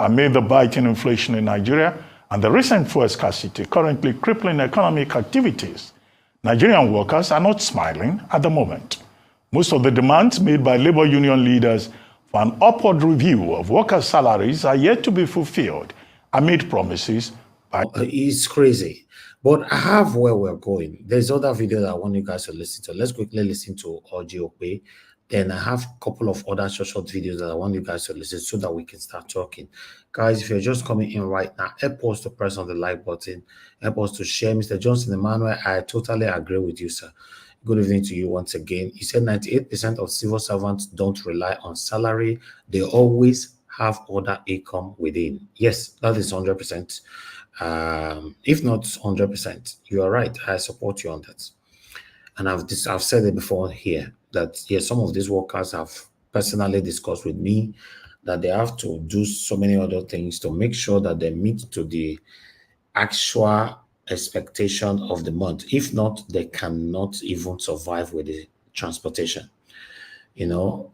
amid the biting inflation in Nigeria and the recent fuel scarcity currently crippling economic activities, Nigerian workers are not smiling at the moment. Most of the demands made by labor union leaders for an upward review of workers' salaries are yet to be fulfilled amid promises by... It's crazy. But I have where we're going. There's other video that I want you guys to listen to. Let's quickly listen to Obi. Then I have a couple of other short videos that I want you guys to listen so that we can start talking. Guys, if you're just coming in right now, help us to press on the like button. Help us to share. Mr. Johnson Emmanuel, I totally agree with you, sir. Good evening to you once again. He said 98% of civil servants don't rely on salary. They always have other income within. Yes, that is 100%. If not 100%, you are right. I support you on that. And I've said it before here that yes, some of these workers have personally discussed with me that they have to do so many other things to make sure that they meet to the actual expectation of the month. If not, they cannot even survive with the transportation. You know,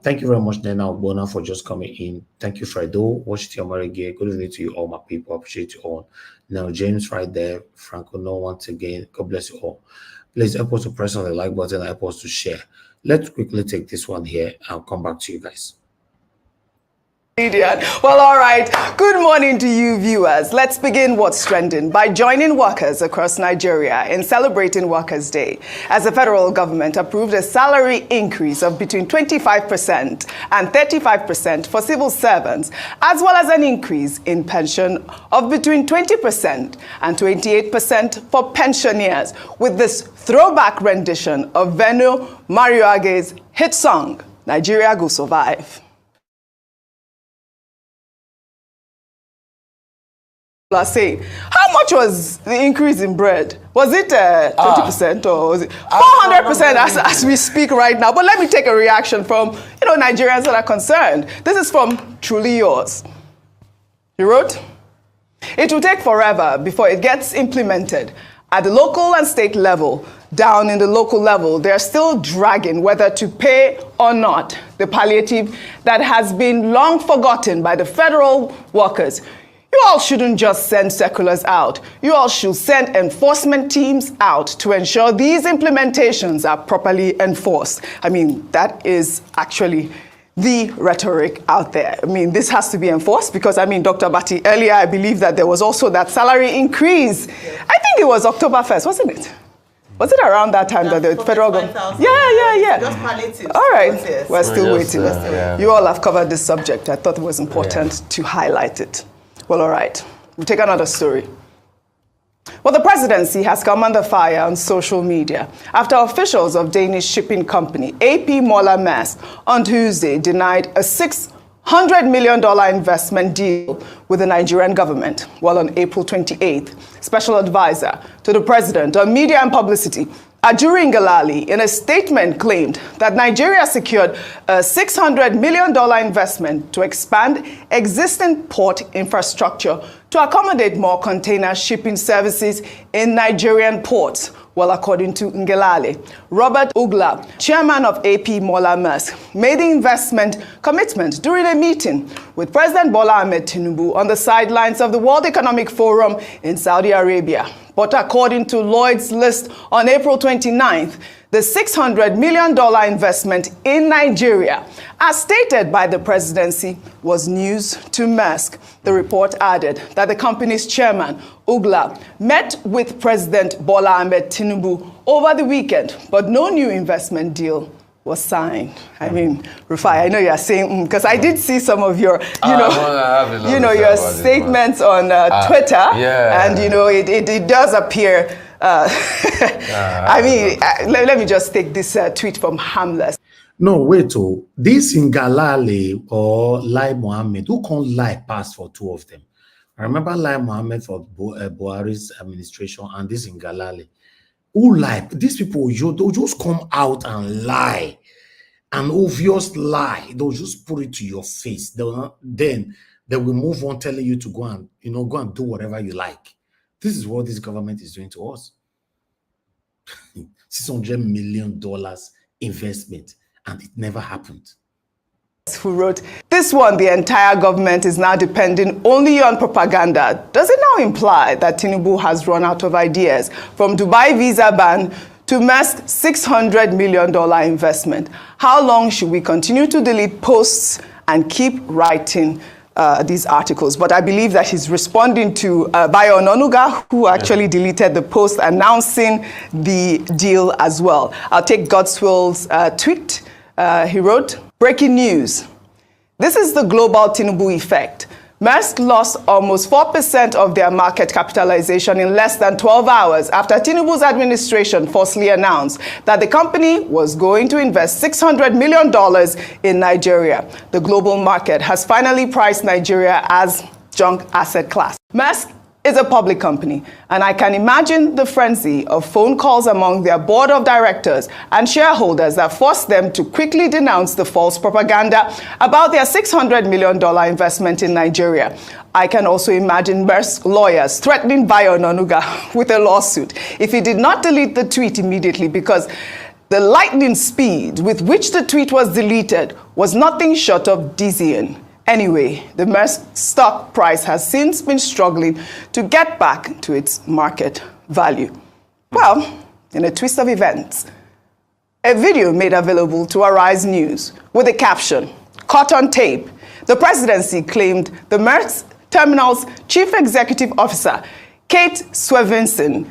thank you very much, Nena Obona, for just coming in. Thank you, Fredo. Watch your Marigay. Good evening to you, all my people. Appreciate you all. Now, James, right there. Franco, no, once again. God bless you all. Please help us to press on the like button and help us to share. Let's quickly take this one here. I'll come back to you guys. Well, all right. Good morning to you viewers. Let's begin what's trending by joining workers across Nigeria in celebrating Workers' Day, as the federal government approved a salary increase of between 25% and 35% for civil servants, as well as an increase in pension of between 20% and 28% for pensioners, with this throwback rendition of Venu Marioage's hit song, Nigeria Go Survive. Saying, how much was the increase in bread? Was it 20% or was it 400% as we speak right now? But let me take a reaction from Nigerians that are concerned. This is from Truly Yours. He wrote, "It will take forever before it gets implemented at the local and state level. Down in the local level, they're still dragging whether to pay or not the palliative that has been long forgotten by the federal workers. You all shouldn't just send circulars out. You all should send enforcement teams out to ensure these implementations are properly enforced." I mean, that is actually the rhetoric out there. I mean, this has to be enforced because, I mean, Dr. Bati, earlier, I believe that there was also that salary increase. Yeah. I think it was October 1st, wasn't it? Was it around that time that the federal government? Yeah. Just palliative. All right. We're still waiting. You all have covered this subject. I thought it was important to highlight it. Well, all right, we'll take another story. Well, the presidency has come under fire on social media after officials of Danish shipping company AP Moller Maersk on Tuesday denied a $600 million investment deal with the Nigerian government. Well, on April 28th, special advisor to the president on media and publicity, Ajuri Ngalali, in a statement claimed that Nigeria secured a $600 million investment to expand existing port infrastructure to accommodate more container shipping services in Nigerian ports. Well, according to Ngalali, Robert Ugla, chairman of AP Moller Maersk, made the investment commitment during a meeting with President Bola Ahmed Tinubu on the sidelines of the World Economic Forum in Saudi Arabia. But according to Lloyd's list on April 29th, the $600 million investment in Nigeria, as stated by the presidency, was news to Maersk. The report added that the company's chairman, Ugla, met with President Bola Ahmed Tinubu over the weekend, but no new investment deal was signed. I mean, Rufai, I know you're saying, because I did see some of your, your statements on Twitter, and it does appear. I mean, let me just take this tweet from Hamless. No, wait, this Ngalale or Lai Mohammed, who can't lie past for two of them? I remember Lai Mohammed for Buhari's administration and this Ngalale. Who lie? These people, they'll just come out and lie. An obvious lie. They'll just put it to your face. Then they will move on telling you to go and do whatever you like. This is what this government is doing to us. $600 million investment, and it never happened. who wrote, "This one, the entire government is now depending only on propaganda. Does it now imply that Tinubu has run out of ideas? From Dubai visa ban to Maersk's $600 million investment. How long should we continue to delete posts and keep writing these articles?" But I believe that he's responding to Bayo Ononuga, who actually deleted the post announcing the deal as well. I'll take Godswill's tweet. He wrote, "Breaking news. This is the global Tinubu effect. Maersk lost almost 4% of their market capitalization in less than 12 hours after Tinubu's administration falsely announced that the company was going to invest $600 million in Nigeria. The global market has finally priced Nigeria as junk asset class." Maersk is a public company, and I can imagine the frenzy of phone calls among their board of directors and shareholders that forced them to quickly denounce the false propaganda about their $600 million investment in Nigeria. I can also imagine Maersk lawyers threatening Bayo Ononuga with a lawsuit if he did not delete the tweet immediately, because the lightning speed with which the tweet was deleted was nothing short of dizzying. Anyway, the Maersk stock price has since been struggling to get back to its market value. Well, in a twist of events, a video made available to Arise News with the caption, "Caught on tape," the presidency claimed the Maersk Terminal's chief executive officer, Kate Swevenson,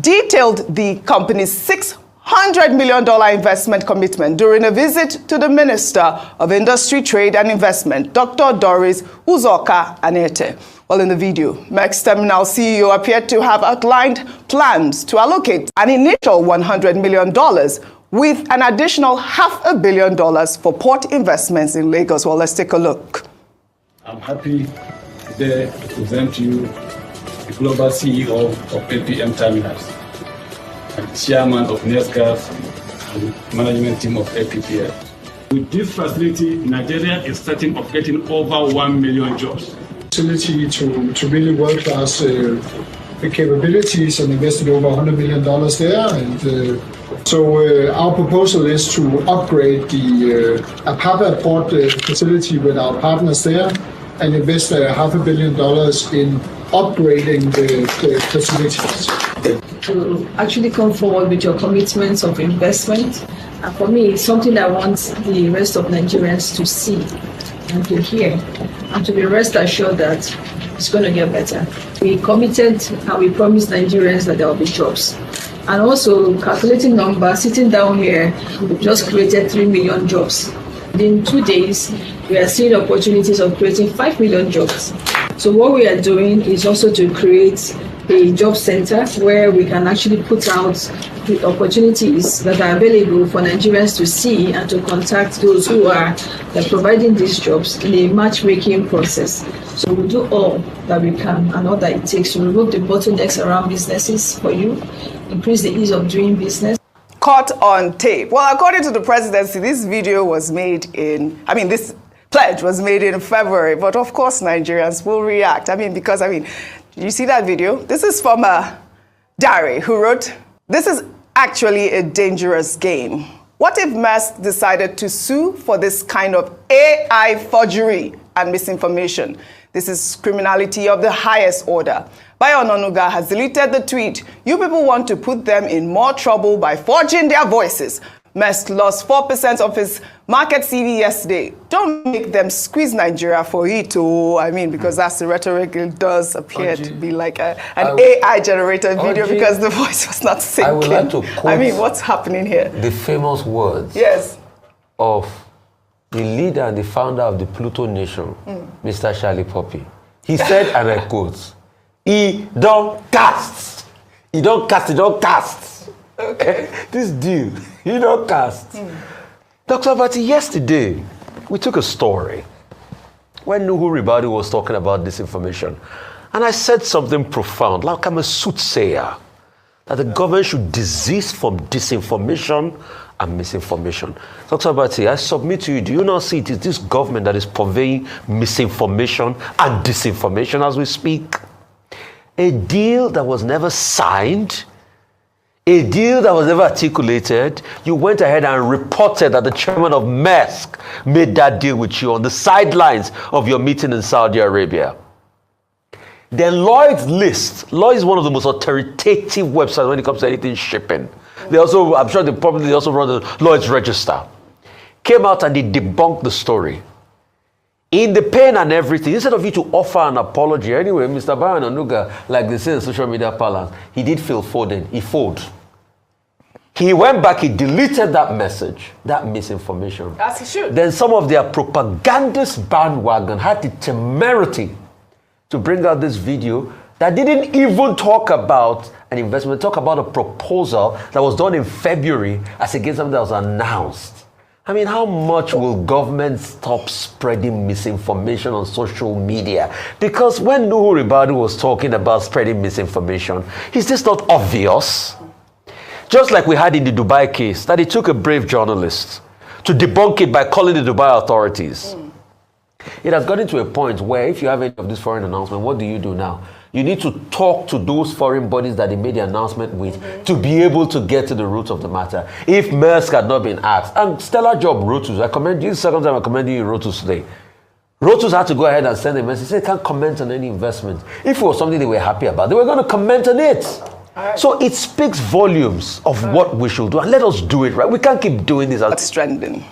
detailed the company's $600 million investment commitment during a visit to the Minister of Industry, Trade and Investment, Dr. Doris Uzoka Anete. Well, in the video, Maersk Terminal CEO appeared to have outlined plans to allocate an initial $100 million with an additional $500 million for port investments in Lagos. Well, let's take a look. I'm happy today to present to you the global CEO of APM Terminals, and chairman of NESGAS and management team of APPL. With this facility, Nigeria is starting of getting over 1 million jobs. Facility to really world-class capabilities, and invested over $100 million there. And so our proposal is to upgrade the Apapa port facility with our partners there and invest $500 million in upgrading the facilities. To actually come forward with your commitments of investment. And for me, it's something I want the rest of Nigerians to see and to hear, and to be rest assured that it's going to get better. We committed and we promised Nigerians that there will be jobs. And also, calculating numbers, sitting down here, we've just created 3 million jobs. In 2 days, we are seeing opportunities of creating 5 million jobs. So what we are doing is also to create a job center where we can actually put out the opportunities that are available for Nigerians to see and to contact those who are providing these jobs in a matchmaking process. So we'll do all that we can and all that it takes to remove the bottlenecks around businesses for you, increase the ease of doing business. Caught on tape. Well, according to the presidency, this video was made this pledge was made in February, but of course Nigerians will react. Because you see that video? This is from Dari, who wrote, "This is actually a dangerous game. What if Maersk decided to sue for this kind of AI forgery and misinformation? This is criminality of the highest order. Bayo Ononuga has deleted the tweet. You people want to put them in more trouble by forging their voices. Maersk lost 4% of his market CV yesterday. Don't make them squeeze Nigeria for it, because that's the rhetoric. It does appear to be like an AI-generated video because the voice was not syncing. I would like to quote what's happening here? The famous words of the leader and the founder of the Pluto Nation, Mr. Charlie Poppy. He said, and I quote, "He don't cast. He don't cast. He don't cast." Okay. This deal, he don't cast. Dr. Abati, yesterday, we took a story when Nuhu Ribadu was talking about disinformation. And I said something profound, like I'm a soothsayer, that the government should desist from disinformation and misinformation. Dr. Abati, I submit to you, do you not see it is this government that is purveying misinformation and disinformation as we speak? A deal that was never signed, a deal that was never articulated. You went ahead and reported that the chairman of Maersk made that deal with you on the sidelines of your meeting in Saudi Arabia. Then Lloyd's List. Lloyd's is one of the most authoritative websites when it comes to anything shipping. They also, I'm sure they probably also run the Lloyd's Register. Came out and they debunked the story. In the pain and everything, instead of you to offer an apology, anyway, Mr. Baron Onuga, like they say in social media parlance, he did Phil Foden. He folded. He went back, he deleted that message, that misinformation. As he should. Then some of their propagandist bandwagon had the temerity to bring out this video that didn't even talk about an investment, talk about a proposal that was done in February as against something that was announced. I mean, how much will government stop spreading misinformation on social media? Because when Nuhu Ribadu was talking about spreading misinformation, is this not obvious? Just like we had in the Dubai case, that it took a brave journalist to debunk it by calling the Dubai authorities. It has gotten to a point where if you have any of this foreign announcement, what do you do now? You need to talk to those foreign bodies that they made the announcement with to be able to get to the root of the matter. If Maersk had not been asked, and stellar job, Rotus, I commend you, second time I commend you Rotus today. Rotus had to go ahead and send a message, say they can't comment on any investment. If it was something they were happy about, they were going to comment on it. So it speaks volumes of what we should do, and let us do it, right? We can't keep doing this. That's trending.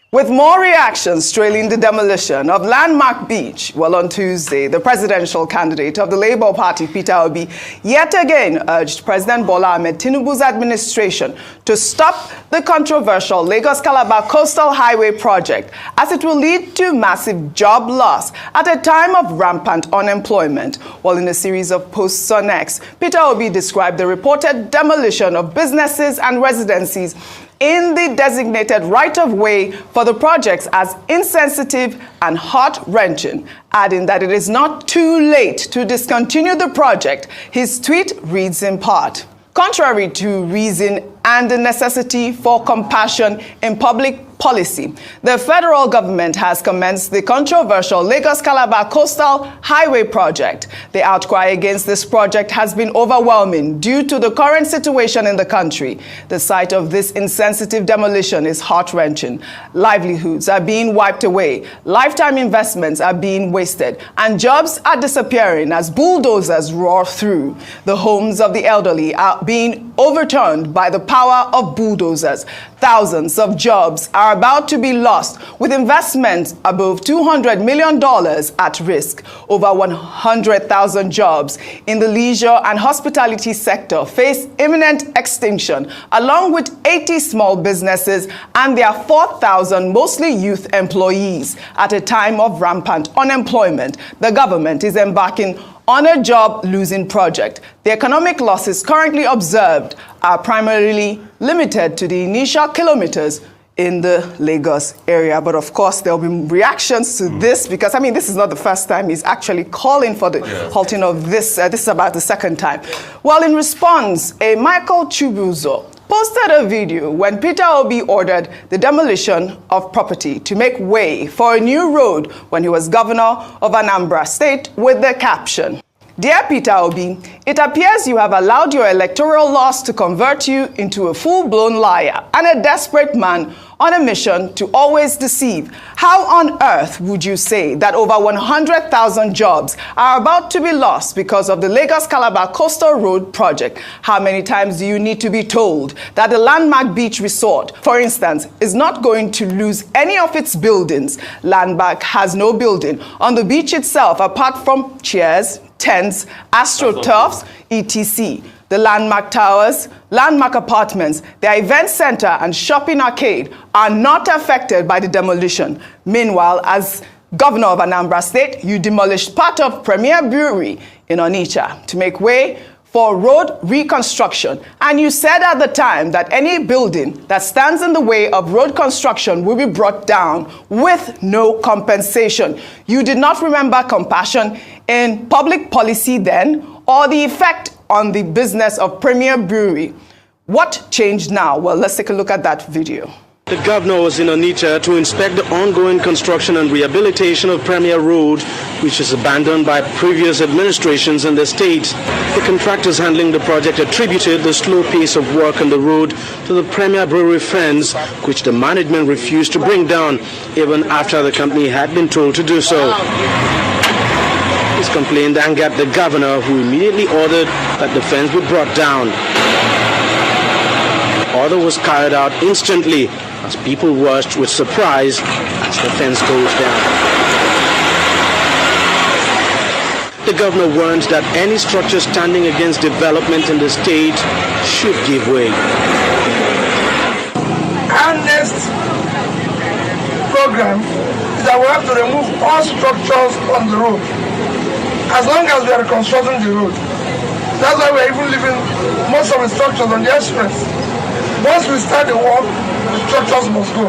With more reactions trailing the demolition of Landmark Beach, well, on Tuesday, the presidential candidate of the Labour Party, Peter Obi, yet again urged President Bola Ahmed Tinubu's administration to stop the controversial Lagos-Calabar Coastal Highway project, as it will lead to massive job loss at a time of rampant unemployment. While in a series of posts on X, Peter Obi described the reported demolition of businesses and residencies in the designated right-of-way for the projects as insensitive and heart-wrenching, adding that it is not too late to discontinue the project. His tweet reads in part, "Contrary to reason and the necessity for compassion in public policy, the federal government has commenced the controversial Lagos-Calabar Coastal Highway project. The outcry against this project has been overwhelming due to the current situation in the country. The sight of this insensitive demolition is heart-wrenching. Livelihoods are being wiped away, lifetime investments are being wasted, and jobs are disappearing as bulldozers roar through. The homes of the elderly are being overturned by the power of bulldozers. Thousands of jobs are about to be lost, with investments above $200 million at risk. Over 100,000 jobs in the leisure and hospitality sector face imminent extinction, along with 80 small businesses and their 4,000 mostly youth employees. At a time of rampant unemployment, the government is embarking on a job-losing project. The economic losses currently observed are primarily limited to the initial kilometers in the Lagos area. But of course, there'll be reactions to this because, I mean, this is not the first time he's actually calling for the halting of this. This is about the second time. Well, in response, a Michael Chubuzo posted a video when Peter Obi ordered the demolition of property to make way for a new road when he was governor of Anambra State with the caption, "Dear Peter Obi, it appears you have allowed your electoral loss to convert you into a full-blown liar and a desperate man on a mission to always deceive. How on earth would you say that over 100,000 jobs are about to be lost because of the Lagos-Calabar Coastal Road project? How many times do you need to be told that the Landmark Beach Resort, for instance, is not going to lose any of its buildings? Landmark has no building on the beach itself apart from chairs, tents, astroturfs, etc. The Landmark Towers, Landmark Apartments, their event center and shopping arcade are not affected by the demolition. Meanwhile, as governor of Anambra State, you demolished part of Premier Brewery in Onitsha to make way for road reconstruction. And you said at the time that any building that stands in the way of road construction will be brought down with no compensation. You did not remember compassion in public policy then, or the effect on the business of Premier Brewery. What changed now? Well, let's take a look at that video. The governor was in Onitsha to inspect the ongoing construction and rehabilitation of Premier Road, which is abandoned by previous administrations in the state. The contractors handling the project attributed the slow pace of work on the road to the Premier Brewery fence, which the management refused to bring down, even after the company had been told to do so. This complaint angered the governor, who immediately ordered that the fence be brought down. The order was carried out instantly, as people watched with surprise as the fence goes down. The governor warned that any structure standing against development in the state should give way. Our next program is that we have to remove all structures on the road, as long as we are reconstructing the road. That's why we're even leaving most of the structures on the express. Once we start the work, the structures must go.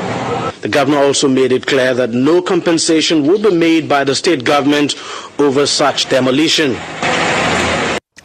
The governor also made it clear that no compensation will be made by the state government over such demolition.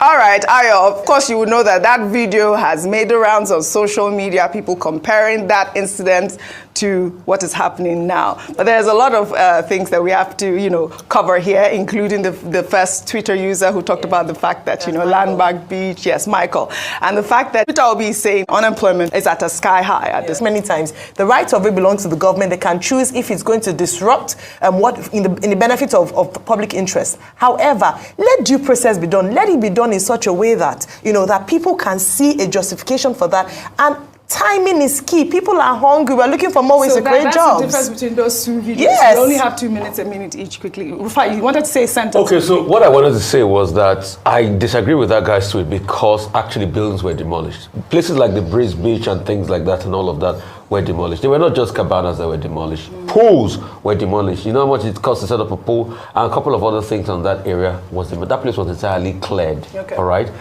All right, Ayo, of course you would know that that video has made the rounds on social media, people comparing that incident to what is happening now. But there's a lot of things that we have to, cover here, including the first Twitter user who talked about the fact that, Landmark Beach, yes, Michael, and the fact that Peter Obi is saying unemployment is at a sky high at this. Many times, the rights of it belong to the government. They can choose if it's going to disrupt what in the benefit of public interest. However, let due process be done. Let it be done in such a way that, that people can see a justification for that. And timing is key. People are hungry. We're looking for more ways to create jobs. That's the difference between those two videos. Yes. We only have 2 minutes, a minute each quickly. Rufai, you wanted to say a sentence. Okay, so what I wanted to say was that I disagree with that guy's tweet because actually buildings were demolished. Places like the Breeze Beach and things like that and all of that were demolished. They were not just cabanas that were demolished. Pools were demolished. You know how much it cost to set up a pool? And a couple of other things on that area was demolished. That place was entirely cleared. Okay. All right?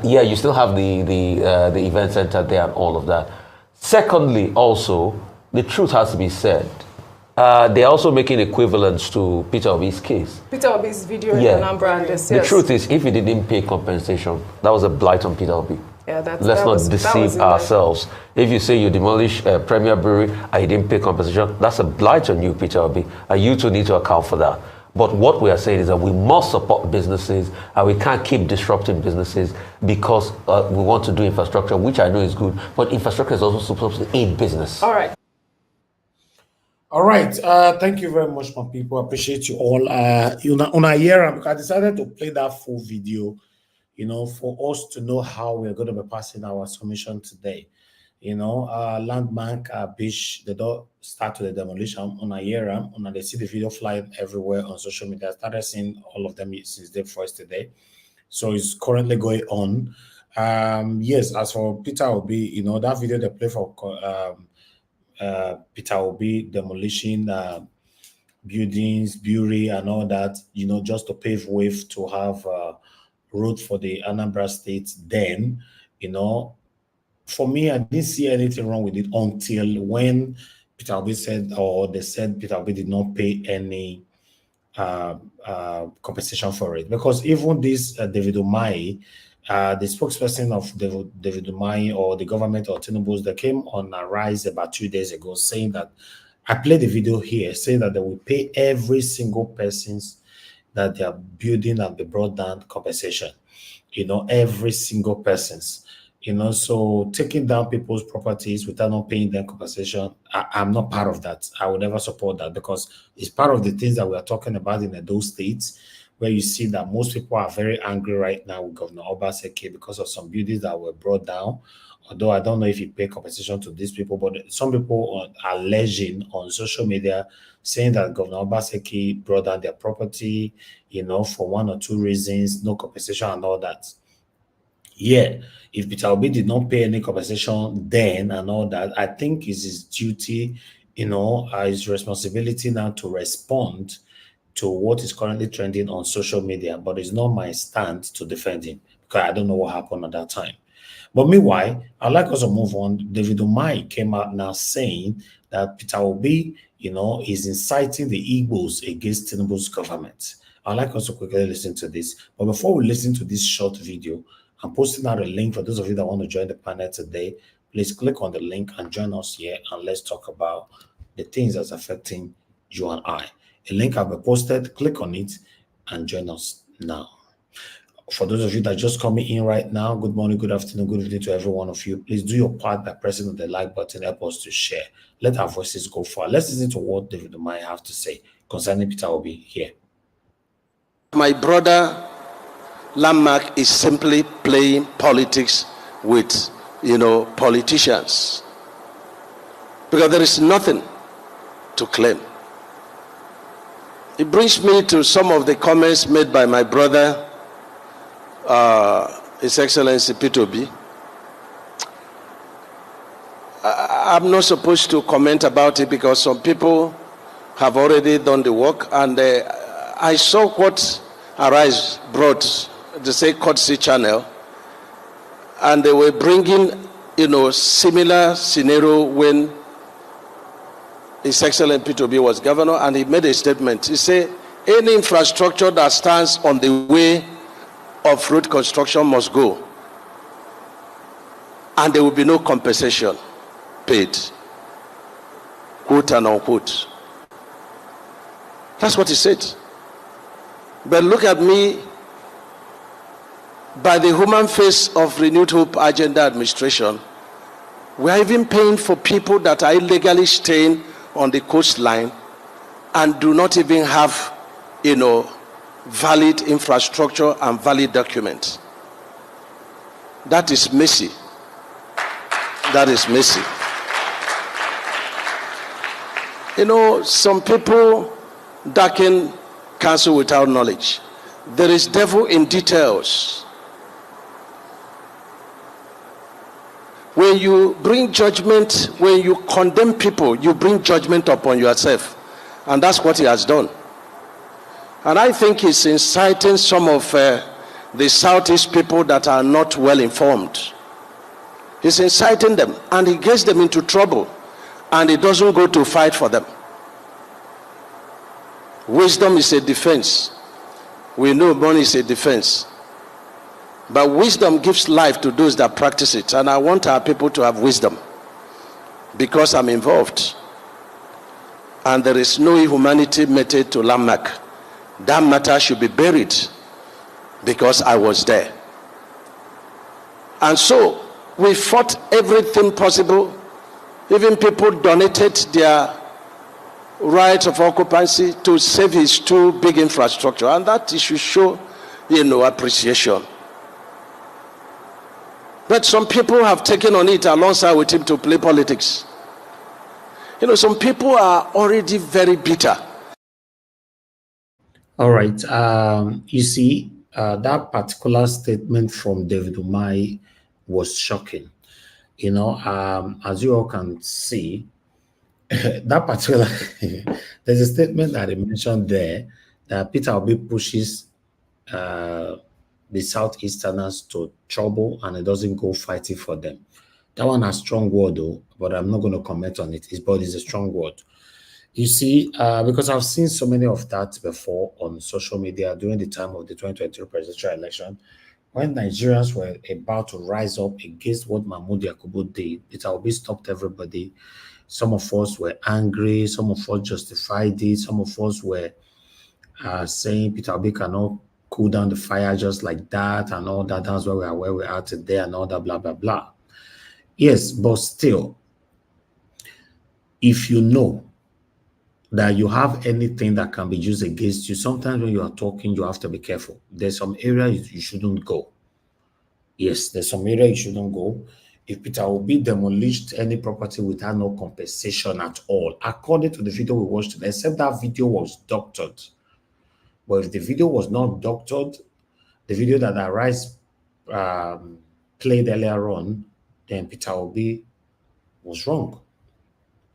Yeah, you still have the event center there and all of that. Secondly, also, the truth has to be said. They're also making equivalence to Peter Obi's case. Peter Obi's video in Anambra and this. The truth is, if he didn't pay compensation, that was a blight on Peter Obi. Yeah, Let's not deceive ourselves. If you say you demolish Premier Brewery and you didn't pay compensation, that's a blight on you, Peter Obi, and you too need to account for that. But what we are saying is that we must support businesses and we can't keep disrupting businesses because we want to do infrastructure, which I know is good, but infrastructure is also supposed to aid business. All right. All right. Thank you very much, my people. I appreciate you all. On a year, I decided to play that full video, for us to know how we're going to be passing our submission today. Landmark Beach, they don't start with the demolition on a year, and they see the video flying everywhere on social media. I started seeing all of them since day first today. So it's currently going on. Yes, as for Peter Obi, that video they play for Peter Obi demolition buildings, brewery, and all that, just to pave way to have road for the Anambra State. Then, for me, I didn't see anything wrong with it until when Peter Obi said, or they said Peter Obi did not pay any compensation for it. Because even this David Umahi, the spokesperson of David Umahi or the government or Tinubu, they came on a rise about 2 days ago saying that, I played the video here, saying that they will pay every single person's that they are building and be brought down compensation, every single person's. So taking down people's properties without not paying them compensation, I'm not part of that. I would never support that because it's part of the things that we are talking about in those states where you see that most people are very angry right now with Governor Obaseki because of some buildings that were brought down. Although I don't know if he paid compensation to these people, but some people are alleging on social media saying that Governor Obaseki brought down their property, for one or two reasons, no compensation and all that. Yeah, if Peter Obi did not pay any compensation then and all that, I think it's his duty, his responsibility now to respond to what is currently trending on social media. But it's not my stand to defend him because I don't know what happened at that time. But meanwhile, I'd like us to move on. David Umahi came out now saying that Peter Obi, is inciting the Igbos against Tinubu's government. I'd like us to quickly listen to this. But before we listen to this short video, I'm posting out a link for those of you that want to join the panel today. please click on the link and join us here, and let's talk about the things that's affecting you and I. A link have been posted. Click on it and join us now. For those of you that are just coming in right now, good morning, good afternoon, good evening to every one of you. Please do your part by pressing the like button. Help us to share. Let our voices go far. Let's listen to what David Umahi have to say concerning Peter Obi here. My brother Landmark is simply playing politics with, politicians, because there is nothing to claim. It brings me to some of the comments made by my brother, His Excellency Peter Obi. I'm not supposed to comment about it because some people have already done the work, and I saw what Arise brought, the say courtesy channel, and they were bringing, similar scenario when His Excellency Peter Obi was governor, and he made a statement. He said, any infrastructure that stands on the way of road construction must go, and there will be no compensation paid, quote and unquote. That's what he said. But look at me, by the human face of Renewed Hope Agenda Administration, we are even paying for people that are illegally staying on the coastline and do not even have, valid infrastructure and valid documents. That is messy. That is messy. Some people darken counsel without knowledge. There is devil in details. When you bring judgment, when you condemn people, you bring judgment upon yourself. And that's what he has done. And I think he's inciting some of the Southeast people that are not well informed. He's inciting them, and he gets them into trouble, and he doesn't go to fight for them. Wisdom is a defense. We know money is a defense. But wisdom gives life to those that practice it. And I want our people to have wisdom, because I'm involved. And there is no inhumanity meted to Landmark. That matter should be buried, because I was there. And so we fought everything possible. Even people donated their right of occupancy to save his two big infrastructure. And that should show, appreciation. But some people have taken on it alongside with him to play politics. Some people are already very bitter. All right. You see, that particular statement from David Umahi was shocking. As you all can see, that particular, there's a statement that he mentioned there that Peter Obi pushes the Southeasterners to trouble, and it doesn't go fighting for them. That one has strong word though, but I'm not going to comment on it. But it's a strong word. You see, because I've seen so many of that before on social media during the time of the 2023 presidential election, when Nigerians were about to rise up against what Mahmoud Yakubu did, Peter Obi stopped everybody. Some of us were angry, some of us justified it, some of us were saying Peter Obi cannot cool down the fire just like that and all that. That's where we are today and all that, blah, blah, blah. Yes, but still, if you know that you have anything that can be used against you, sometimes when you are talking, you have to be careful. There's some areas you shouldn't go. Yes, there's some area you shouldn't go. If Peter Obi demolished any property without no compensation at all, according to the video we watched, except that video was doctored. But if the video was not doctored, the video that Arise played earlier on, then Peter Obi was wrong.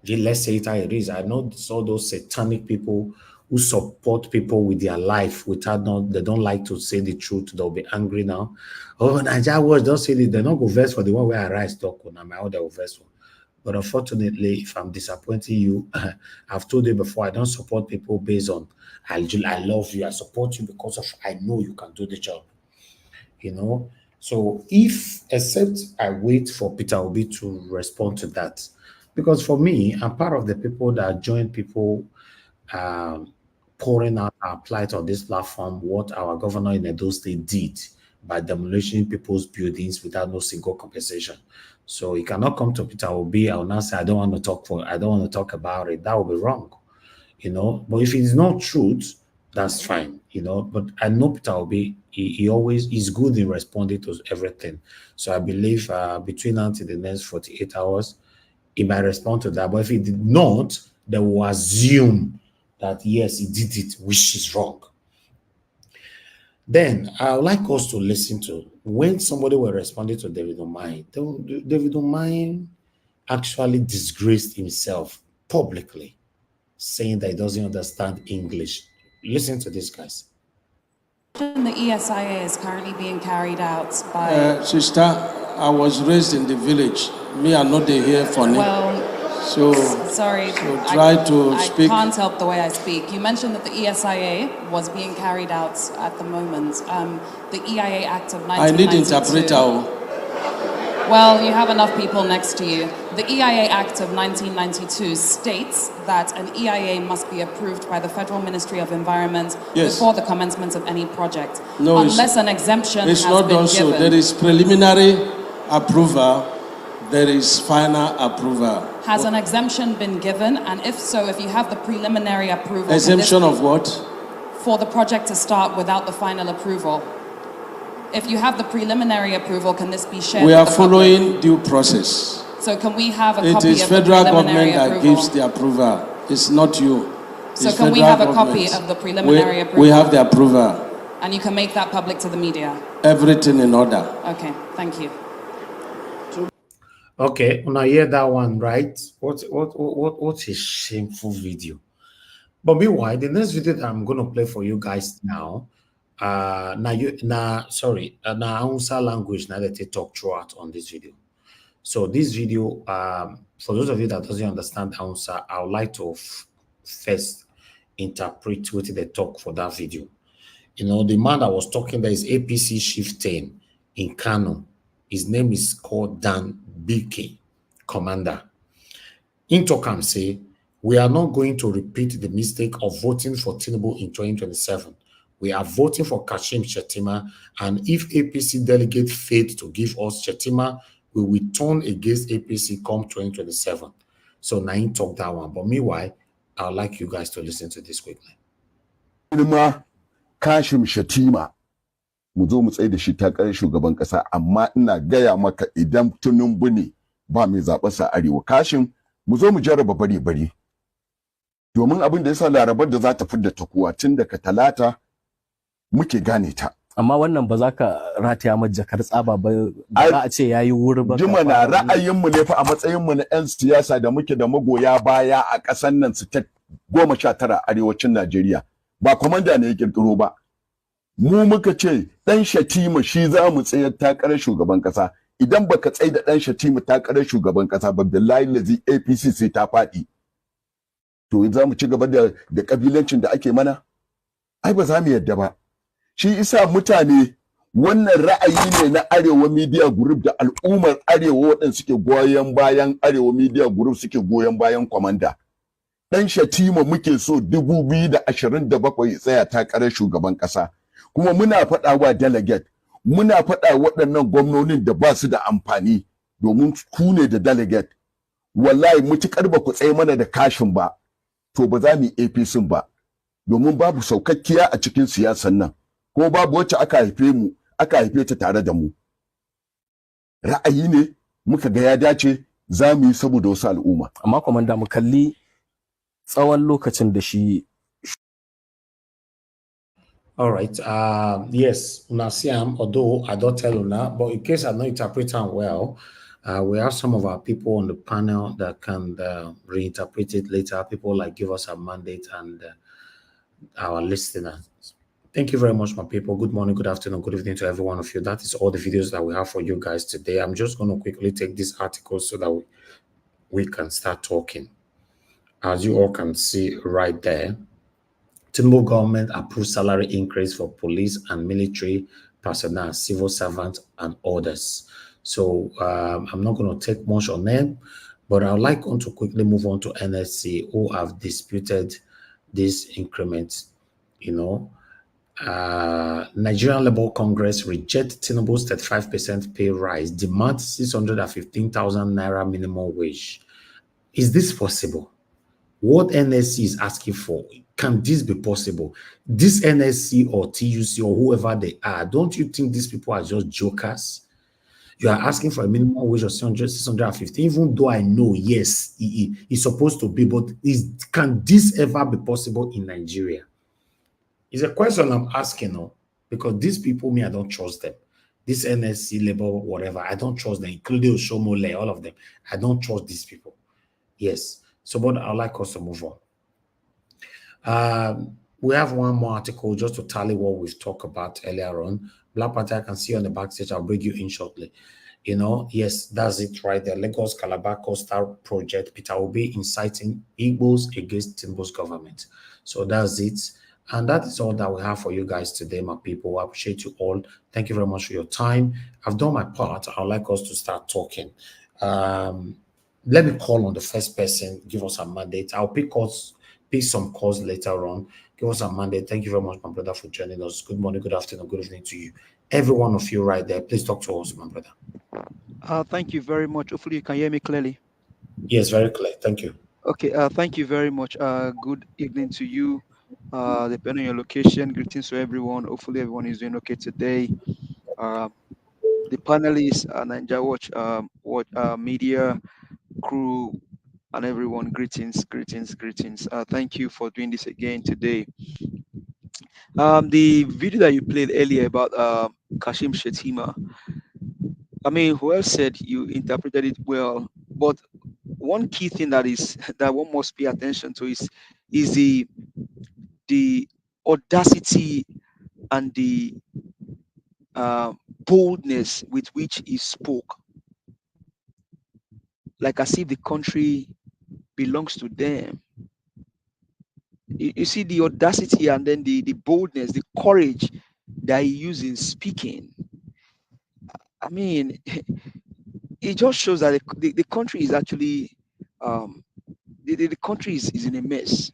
Let's say it how it is. I know all those satanic people who support people with their life they don't like to say the truth. They'll be angry now. Oh, Nigeria was don't say it. They're not go verse for the one where Arise talk on my other verse one. But unfortunately, if I'm disappointing you, I've told you before, I don't support people based on I love you. I support you because of I know you can do the job. So except I wait for Peter Obi to respond to that, because for me, I'm part of the people that join people pouring out our plight on this platform, what our governor in Edo State did by demolishing people's buildings without no single compensation. So he cannot come to Peter Obi. I will not say I don't want to talk about it. That would be wrong, But if it is not truth, that's fine, But I know Peter Obi, he always is good in responding to everything. So I believe between now to the next 48 hours, he might respond to that. But if he did not, they will assume that yes, he did it, which is wrong. Then I would like us to listen to when somebody were responding to David Umahi. David Umahi actually disgraced himself publicly, saying that he doesn't understand English. Listen to this, guys. The ESIA is currently being carried out by... Sister, I was raised in the village. Me, I'm not here for me. Well, sorry. So try to speak. I can't help the way I speak. You mentioned that the ESIA was being carried out at the moment. The EIA Act of 1992. I need interpreter. Well, you have enough people next to you. The EIA Act of 1992 states that an EIA must be approved by the Federal Ministry of Environment before the commencement of any project. No, unless an exemption has been given. It's not done so. There is preliminary approval. There is final approval. Has an exemption been given? And if so, if you have the preliminary approval... Exemption of what? For the project to start without the final approval. If you have the preliminary approval, can this be shared? We are following due process. So can we have a copy of the preliminary approval? It is federal government that gives the approval. It's not you. So can we have a copy of the preliminary approval? We have the approval. And you can make that public to the media? Everything in order. Okay, thank you. Okay, when I hear that one, right? What a shameful video. But meanwhile, the next video that I'm gonna play for you guys now, Hausa language now that they talk throughout on this video. So this video, for those of you that doesn't understand Hausa, I would like to first interpret what they talk for that video. The man that was talking there is APC Chief 10 in Kano. His name is called Dan BK, Commander. In Tokam say, we are not going to repeat the mistake of voting for Tinubu in 2027. We are voting for Kashim Shettima, and if APC delegates failed to give us Shettima, we will turn against APC come 2027. So Naim talk that one. But meanwhile, I would like you guys to listen to this quickly. Kashim Shettima, mu zo mu tsaye da shi takarar shugaban kasa, amma ina gaya maka idan Tinubu ne ba mai zaɓa sa arewa. Kashim, mu zo mu jarraba bari. Domin abin da yasa Larabar da za ta fidda ta kuwa tun daga Talata muke gane ta. Amma wannan ba za ka rataya mata jakar tsaba ba za a ce yayi wuri ba. Jimana ra'ayinmu ne fa a matsayinmu na 'yan siyasa da muke da magoya baya a ƙasar nan su ta 19 arewacin Najeriya. Ba komanda ne ya kirkiro ba. Mu muka ce dan Shatima shi za mu tsayar takarar shugaban kasa. Idan baka tsaye da dan Shatima takarar shugaban kasa ba billahi lazi APC sai ta faɗi. To za mu ci gaba da kabilancin da ake mana? Ai ba za mu yadda ba. Shi isa mutane wannan ra'ayi ne na Arewa Media Group da al'ummar Arewa waɗanda suke goyon bayan Arewa Media Group suke goyon bayan kwamanda. Dan Shatima muke so 2027 tsaya takarar shugaban kasa. Kuma muna faɗa wa delegate, muna faɗa waɗannan gwamnonin da ba su da amfani domin ku ne da delegate. Wallahi mutukar ba ku tsaye mana da kashin ba, to ba za mu APC ba. Domin babu saukakkiya a cikin siyasan nan, ko babu wacce aka haife ta tare da mu. Ra'ayi ne muka ga ya dace za mu yi saboda wasu al'umma. Amma komanda mu kalli tsawon lokacin da shi. All right. Yes, Unasiam, although I don't tell Una, but in case I'm not interpreting well, we have some of our people on the panel that can reinterpret it later. People like give us a mandate and our listeners. Thank you very much, my people. Good morning, good afternoon, good evening to every one of you. That is all the videos that we have for you guys today. I'm just going to quickly take this article so that we can start talking. As you all can see right there, Tinubu government approved salary increase for police and military personnel, civil servants, and others. So I'm not going to take much on them, but I'd like to quickly move on to NSC, who have disputed this increment. Nigerian Labour Congress reject Tinubu's 35% pay rise, demand 615,000 naira minimum wage. Is this possible? What NSC is asking for, can this be possible? This NSC or TUC or whoever they are, don't you think these people are just jokers? You are asking for a minimum wage of 650, even though I know, yes, it's supposed to be, but can this ever be possible in Nigeria? It's a question I'm asking, because these people, I don't trust them. This NSC, Labour, whatever, I don't trust them, including Oshomole, all of them. I don't trust these people. Yes. So, but I'd like us to move on. We have one more article just to tally what we've talked about earlier on. Black Panther, I can see you on the backstage. I'll bring you in shortly. Yes, that's it right there. Lagos Calabar Coastal Project. Peter Obi inciting Igbos against Tinubu's government. So that's it. And that is all that we have for you guys today, my people. I appreciate you all. Thank you very much for your time. I've done my part. I'd like us to start talking. Let me call on the first person, give us a mandate. I'll pick some calls later on. Give us a mandate. Thank you very much, my brother, for joining us. Good morning, good afternoon, good evening to you. Every one of you right there, please talk to us, my brother. Thank you very much. Hopefully you can hear me clearly. Yes, very clear. Thank you. Okay, thank you very much. Good evening to you. Depending on your location, greetings to everyone. Hopefully everyone is doing okay today. The panelists, Ninja Watch, Media, crew, and everyone, greetings. Thank you for doing this again today. The video that you played earlier about Kashim Shettima, whoever said you interpreted it well, but one key thing that one must pay attention to is the audacity and the boldness with which he spoke, like as if the country belongs to them. You see the audacity and then the boldness, the courage that he used in speaking. It just shows that the country is actually the country is in a mess.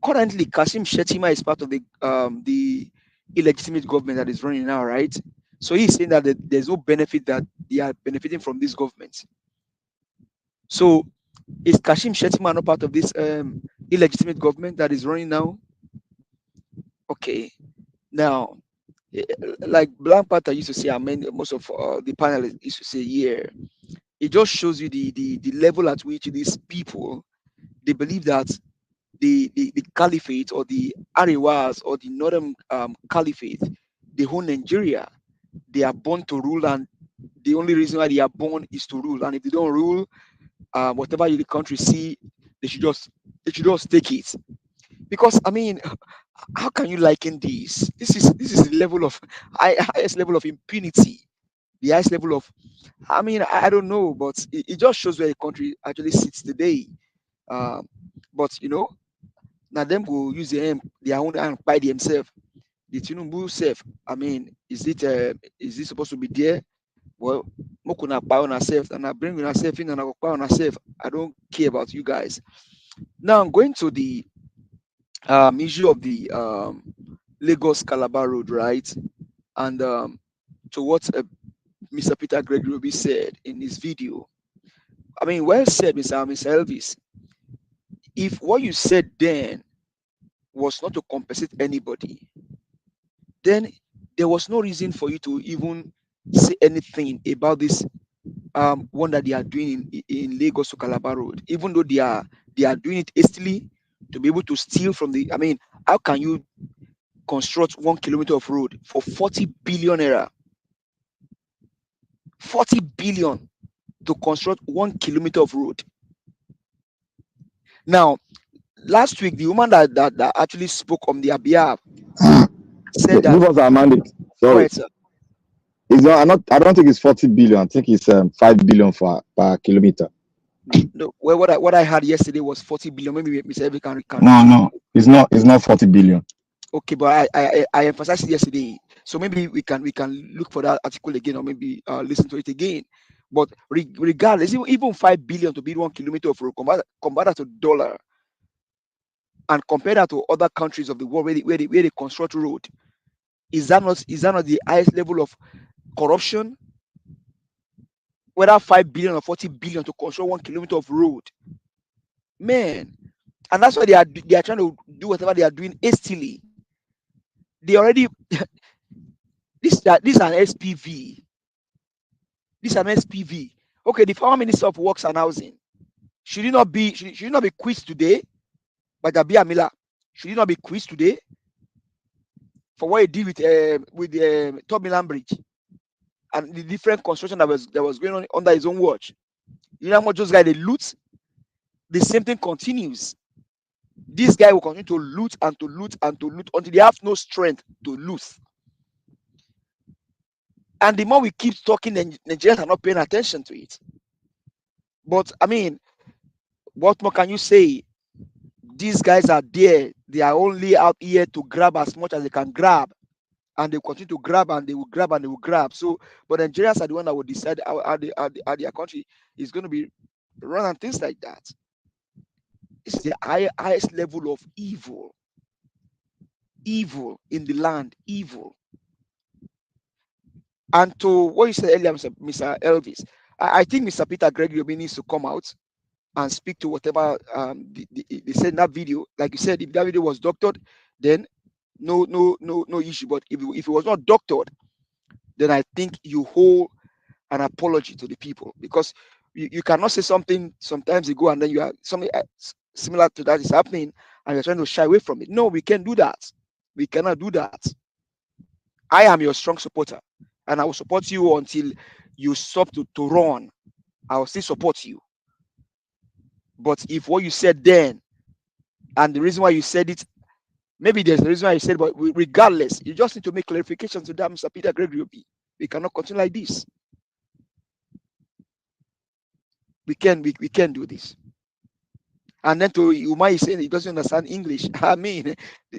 Currently, Kashim Shettima is part of the illegitimate government that is running now, right? So he's saying that there's no benefit, that they are benefiting from this government. So is Kashim Shettima not part of this illegitimate government that is running now? Okay. Now, like Black Panther used to say, most of the panelists used to say, yeah, it just shows you the level at which these people, they believe that the caliphate or the Arewas or the Northern Caliphate, they own Nigeria. They are born to rule, and the only reason why they are born is to rule. And if they don't rule, whatever the country see, they should just take it. Because how can you liken this? This is the level of highest level of impunity, the highest level of I don't know, but it just shows where the country actually sits today. But now them will use their own hand by themselves. The Tinubu self, is it supposed to be there? Well, we can buy on ourselves, and I bring ourselves in, and I go buy on ourselves. I don't care about you guys. Now I'm going to the issue of the Lagos Calabar Road, right? And to what Mr. Peter Gregory said in his video. Well said, Mr. Elvis. If what you said then was not to compensate anybody, then there was no reason for you to even say anything about this one that they are doing in Lagos to Calabar Road, even though they are doing it hastily to be able to steal from the. How can you construct 1 kilometer of road for 40 billion naira? 40 billion to construct 1 kilometer of road. Now, last week, the woman that actually spoke on their behalf said that. Give us our mandate. Sorry. Go ahead, sir. It's not. I don't think it's 40 billion. I think it's 5 billion per kilometer. No, well, what I had yesterday was 40 billion. Maybe Mr. Evie can. No, it's not. It's not 40 billion. Okay, but I emphasized yesterday So maybe we can look for that article again, or maybe listen to it again. But regardless, even 5 billion to build 1 kilometer of road, convert that to dollar, and compare that to other countries of the world where they construct road, is that not the highest level of corruption? Whether 5 billion or 40 billion to construct 1 kilometer of road, man. And that's why they are trying to do whatever they are doing hastily. They already this is an SPV. This is an SPV. Okay, the former Minister of Works and Housing, should he not be quizzed today by Jabia Miller? Should he not be quizzed today for what he did with the Top Milan Bridge and the different construction that was going on under his own watch? You know how much those guys they loot? The same thing continues. This guy will continue to loot and to loot and to loot until they have no strength to lose. And the more we keep talking, Nigerians are not paying attention to it. But I mean, what more can you say? These guys are there. They are only out here to grab as much as they can grab. And they continue to grab, and they will grab, and they will grab. So, but Nigerians are the one that will decide how their country is going to be run and things like that. It's the highest level of evil. Evil in the land. Evil. And to what you said earlier, Mr. Elvis, I think Mr. Peter Gregory needs to come out and speak to whatever they said in that video. Like you said, if that video was doctored, then no issue. But if it was not doctored, then I think you hold an apology to the people, because you cannot say something sometimes ago and then you are something similar to that is happening and you're trying to shy away from it. No, we can't do that. We cannot do that. I am your strong supporter, and I will support you until you stop to run. I will still support you. But if what you said then, and the reason why you said it, maybe there's a reason why you said it, but regardless, you just need to make clarifications to that, Mr. Peter Gregory. We cannot continue like this. We can do this. And then to Umahi saying he doesn't understand English. I mean,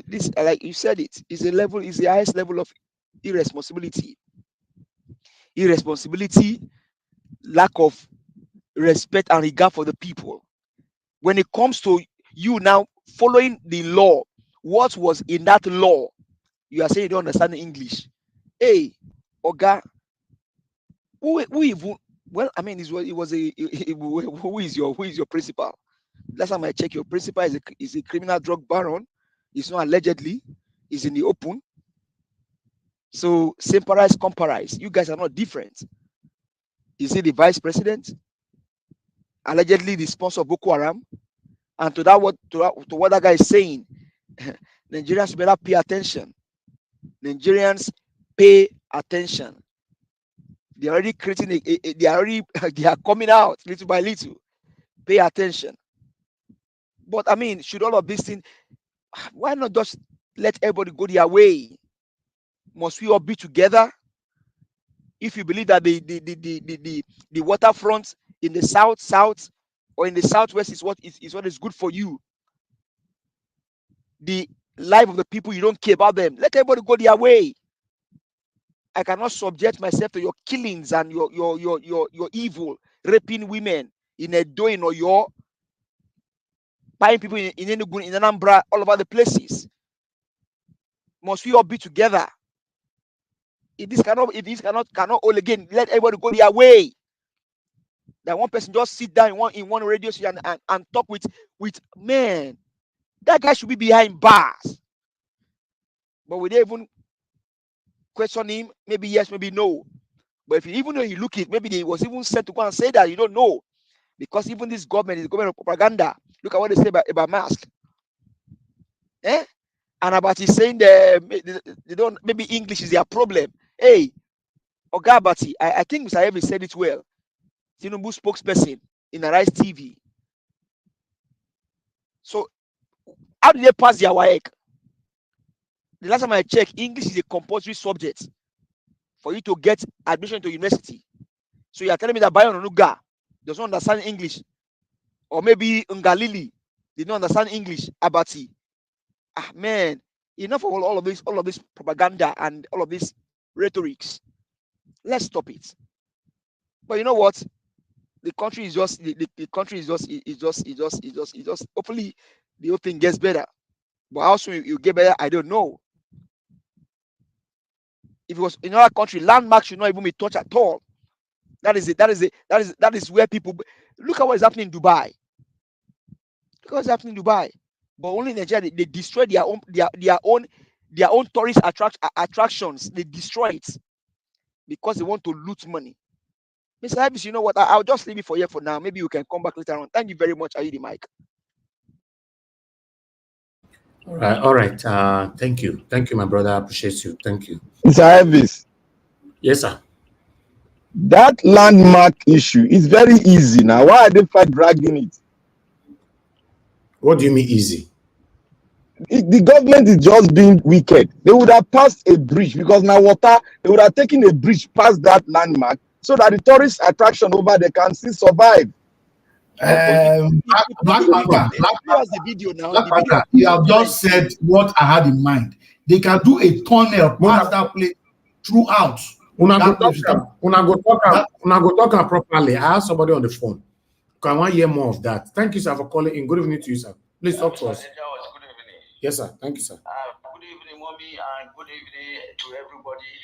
this, like you said, is the highest level of irresponsibility. Irresponsibility, lack of respect and regard for the people. When it comes to you now following the law, what was in that law, you are saying you don't understand English. Hey, Oga, who even? Well, I mean, who is your principal? Last time I check, your principal is a criminal drug baron. It's not allegedly. It's in the open. So sympathize, comparize. You guys are not different. Is he the vice president? Allegedly the sponsor of Boko Haram. And to what that guy is saying, Nigerians better pay attention. Nigerians pay attention. They are already creating they are coming out little by little. Pay attention. But I mean, should all of these things, why not just let everybody go their way? Must we all be together? If you believe that the waterfront in the south or in the southwest is what is good for you, the life of the people, you don't care about them, let everybody go their way. I cannot subject myself to your killings and your evil, raping women in Edo, in Oyo, buying people in Enugu, in Anambra, all over the places. Must we all be together? If this cannot all again, let everybody go their way. That one person just sit down in one radio station and talk with man. That guy should be behind bars. But we didn't even question him. Maybe yes, maybe no. But if you even know you look it, maybe he was even sent to go and say that. You don't know. Because even this government is government of propaganda. Look at what they say about mask. And about he saying they don't, maybe English is their problem. Hey, Oga Abati, I think Mr. Evans said it well. Tinubu spokesperson in Arise TV. So, how did they pass their WAEC? The last time I checked, English is a compulsory subject for you to get admission to university. So you are telling me that Bayon Onuga does not understand English, or maybe Ngalili did not understand English. Abati, man, Enough of all of this propaganda and all of these rhetorics. Let's stop it. But you know what? The country is just hopefully the whole thing gets better. But how soon you get better, I don't know. If it was in our country, landmarks should not even be touched at all. That is it. That is where people look at what is happening in Dubai. Look at what's happening in Dubai. But only in Nigeria, they destroy their own tourist attractions. They destroy it because they want to loot money. Mr. Ibis, you know what? I'll just leave it for you for now. Maybe you can come back later on. Thank you very much. I the mic. All right. Thank you, my brother. I appreciate you. Thank you, Mr. Ibis. Yes, sir. That landmark issue is very easy now. Why are they dragging it? What do you mean easy? The government is just being wicked. They would have passed a bridge because now water. They would have taken a bridge past that landmark so that the tourist attraction over there can still survive. Black Panther, you have just said what I had in mind. They can do a tunnel past that place throughout. Una go talk properly. I have somebody on the phone. Can I hear more of that? Thank you, sir, for calling in. Good evening to you, sir. Please talk to us. Good evening. Yes, sir. Thank you, sir. Good evening, mommy, and good evening to everybody.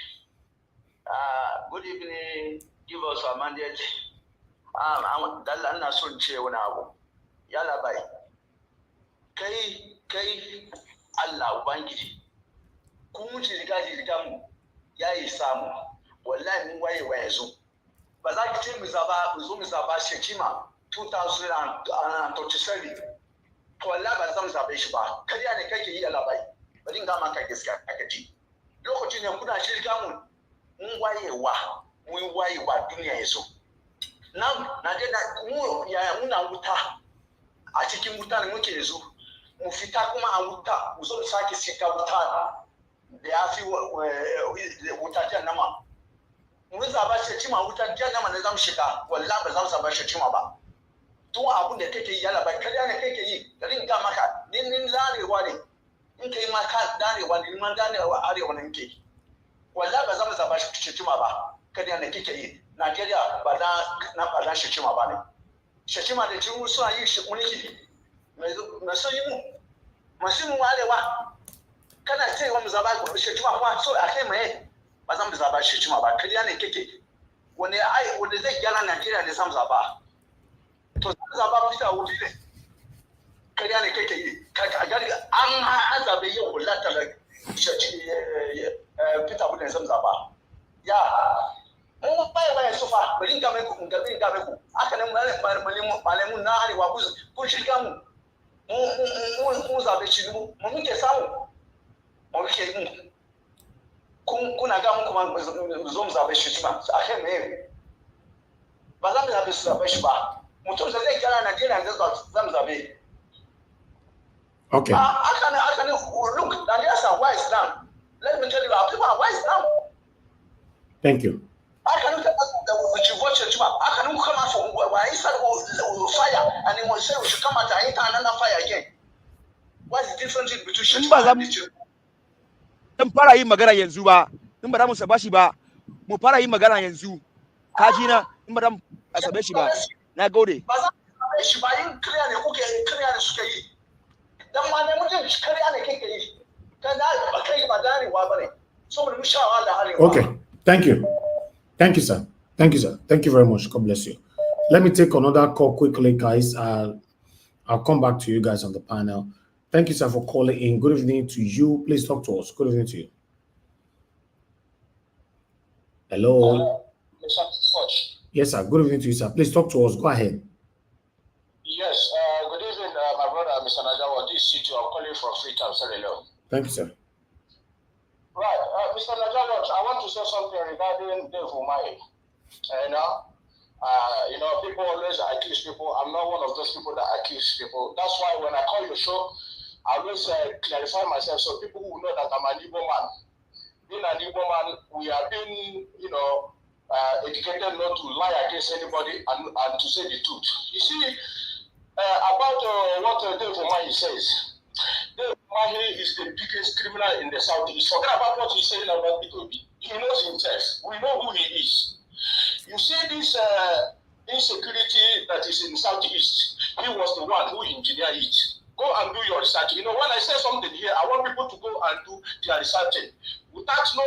Good evening. Give us a mandate. Dalla son ce wani abu. Yalla bai. Kai Allah Ubangiji. Kun wuce riga mu yayi samu. Wallahi mun waye yanzu. Ba za ki ce mu zaba Shekima 2037. To wallahi ba zan zabe shi ba. Kariya ne kake yi Allah bai. Bari ga maka gaskiya kake ji. Lokacin ne kuna shirka mu mun wayewa duniya yanzu. Nan na je da muna wuta a cikin wuta ne muke yanzu mu fita kuma a wuta mu zo mu sake sika wuta da ya fi wuta jan nama mu zaba shi cima wuta jan nama ne zamu shiga wallahi ba za mu zaba shi cima ba to abun da kake yi yalla ba kariya ne kake yi garin ga maka nin larewa ne in kai ma ka darewa ne man darewa arewa ne nke wallahi ba za mu zaba shi cima ba kariya ne kake yi Nigeria ba na Shekima ba ne. Shekima da jiru suna yi shi mulki mai son yi mu. Masu mu arewa kana cewa mu zaba Shekima kuma so a kai mai ba za mu zaba Shekima ba. Kariya ne kake. Wanda zai gyara Nigeria ne sam zaba. To zaba Peter Obi ne. Kariya ne kake yi. An zabe yau kulata da Peter Obi ne sam zaba. Ya mun bai sufa bari ga mai ku aka nan malamu na arewa ku shirka mu zabe shi mu muke samu mu muke yi kuna ga mu kuma zo mu zabe shi ba a kai me ba za mu zabe shi ba mutum zai kira Najeriya da za mu zabe okay aka ne look Nigerians are wise now. Let me tell you, our people are wise now. Thank you. I can look at I can come out from where I started fire and he will say we should come out and enter another fire again. What is the difference between Shetima and Nigeria? Fara yin magana yanzu ba, in ba da mu saba shi ba, mu fara yin magana yanzu. Kaji na, in ba da mu saba shi ba. Na gode. Ba za mu shi ba yin kariya ne kuke kariya ne suke yi. Dan ma ne mutum kariya ne kake yi. Kan da ba kai ba darewa bane. So mu shawa da arewa. Okay, thank you. Thank you, sir. Thank you, sir. Thank you very much. God bless you. Let me take another call quickly, guys. I'll come back to you guys on the panel. Thank you, sir, for calling in. Good evening to you. Please talk to us. Good evening to you. Hello. Yes, sir. Good evening to you, sir. Please talk to us. Go ahead. Yes. Good evening, my brother, Mr. Nagawa. This is City. I'm calling from Freetown. Hello. Thank you, sir. Right, Mr. Nagawa, I want to say something regarding Dave Umahi. People always accuse people. I'm not one of those people that accuse people. That's why when I call your show, I always clarify myself so people will know that I'm an Igbo man. Being an Igbo man, we are being, educated not to lie against anybody and to say the truth. You see, about what Dave Umahi says, Dave Umahi is the biggest criminal in the Southeast. Forget about what he's saying about P2B. He knows himself. We know who he is. You see this insecurity that is in Southeast, he was the one who engineered it. Go and do your research. You know, when I say something here, I want people to go and do their research without no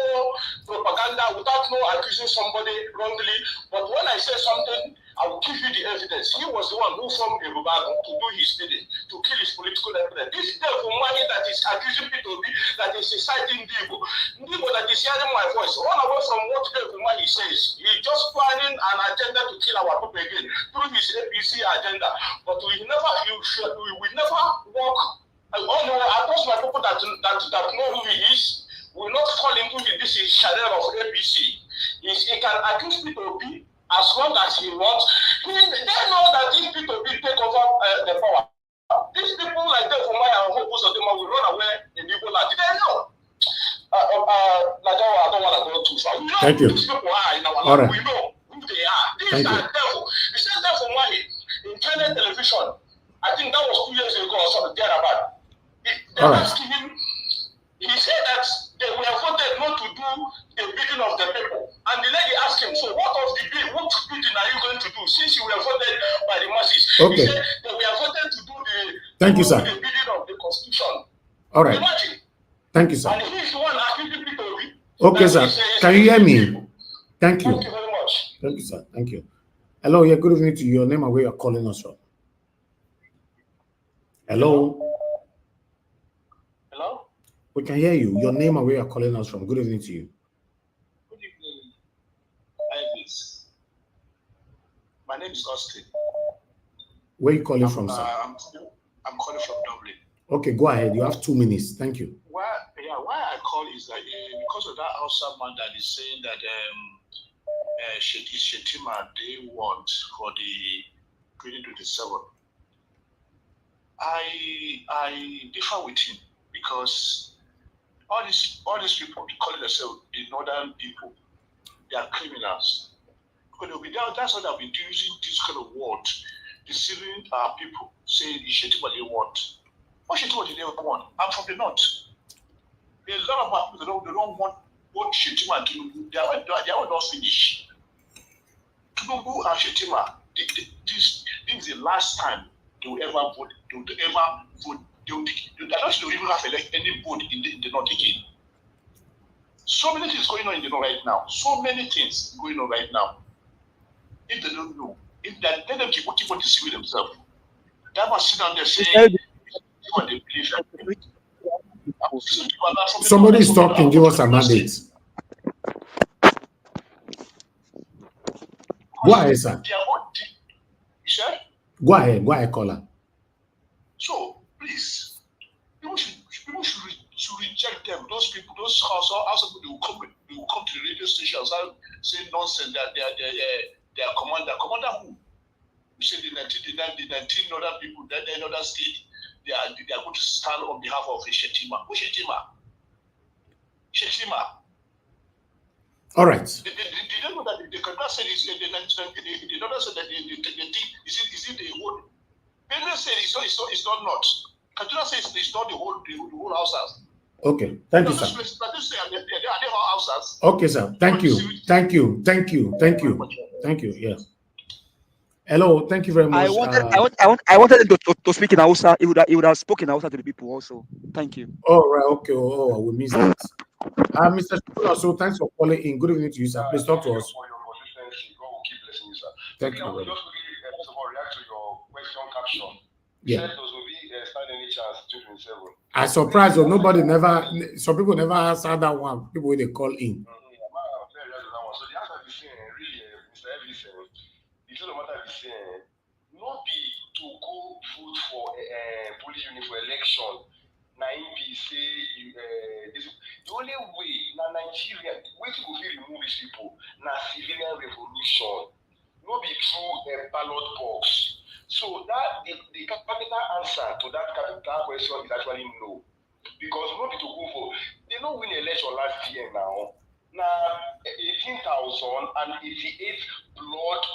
propaganda, without no accusing somebody wrongly. But when I say something, I will give you the evidence. He was the one who formed a rebellion to do his bidding, to kill his political evidence. This devil money that is accusing people that is inciting Ndigo that is hearing my voice, run away from what devil money says. He's just planning an agenda to kill our people again through his APC agenda. But we will never walk. I trust my people that know who he is. Will not fall into this shadow of APC. He can accuse people as long as he wants. They know that these people will take over the power. These people like that from my and most of them will run away in the Igbo land. They know. I don't want to go too far. We know Thank you. These people are in our land. All right. We know who they are. These are devil. The same devil from in China television. I think that was 2 years ago or something thereabout. They were asking him. He said that they were voted not to do the bidding of the people. And the lady asked him, so what bidding are you going to do since you were voted by the masses? Okay. He said they were voted to do the bidding of the constitution. All right. Imagine. Thank you, sir. And he is the one accusing people. Okay, sir. Can you hear me? Thank you. Thank you very much. Thank you, sir. Thank you. Hello, yeah, good evening to you. Your name and where you're calling us from. Hello? Hello? We can hear you. Your name and where you're calling us from. Good evening to you. Good evening, Ivis. My name is Austin. Where are you calling from, sir? I'm calling from Dublin. Okay, go ahead. You have 2 minutes. Thank you. Why I call is that because of that outside man that is saying that Shetima they want for the 2027. I differ with him because all these people calling themselves the northern people, they are criminals. That's why they've been using this kind of word, deceiving our people, saying Shetima they want. What Shetima did they want? I'm from the north. There's a lot of our people they don't want what Shetima to do. They are not finished. Tinubu and Shetima, this is the last time they will ever vote. They will not even have any vote in the north again. So many things going on in the north right now. So many things going on right now. If they don't know, if they let them keep on deceiving themselves, they must sit down there saying what they believe. Somebody is talking. Give us a mandate. Go ahead, sir. Go ahead, caller. So please, people should reject them. Those people, those house people, they will come to the radio stations and say nonsense that they are commander. Commander who? You say the 19 other people, that in other state, they are going to stand on behalf of Shetima. Who Shetima? Shetima. All right. They don't know that the Kaduna said they don't say that they think is it the whole. Benue said it's not. Kaduna says it's not the whole houses. Okay, thank you, sir. Okay, sir. Thank you. Yeah. Hello, thank you very much. I wanted him to speak in Hausa. He would have spoken Hausa to the people also. Thank you. Oh, right. Okay. Oh, we missed that. Mr. Shukula, so thanks for calling in. Good evening to you, sir. Please talk to us. Thank you. Just first of all, react to your question caption. Yeah. Said those will be stand any chance 227. I'm surprised some people never answered that one. People when they call in. So the answer is saying, really, Mr. Evans, the truth of the matter is saying, not be to go vote for polling unit for election. The only way now Nigeria, way to go remove these people, now civilian revolution, not be through a ballot box. So that the capital answer to that capital question is actually no. Because not be to go for, they don't win election last year now. Now 18,088 blood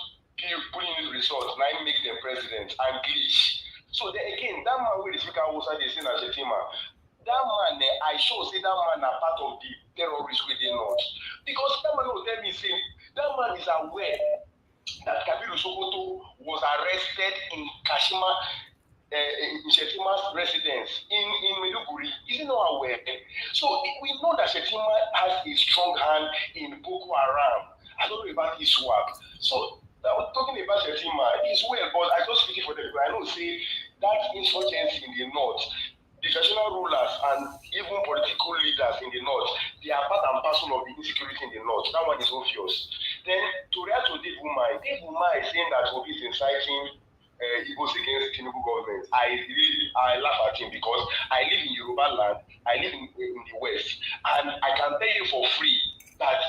putting in results, now make them president and glitch. So then again, that man with the speaker was they say as a teamer. that man, I sure say that man are part of the terrorists within North. Because that man will tell me, say, that man is aware that Kabiru Sokoto was arrested in Kashima, in Shetima's residence in Maiduguri. Is he not aware? So we know that Shetima has a strong hand in Boko Haram. I don't know about his work. So talking about Shetima is well, but I just speak for them. I know say that insurgency in the north, the traditional rulers and even political leaders in the north, they are part and parcel of the insecurity in the north. That one is obvious. Then to react to Dave Umahi is saying that Obi is inciting Igbos against Tinubu government. I laugh at him because I live in Yoruba land, I live in the West, and I can tell you for free that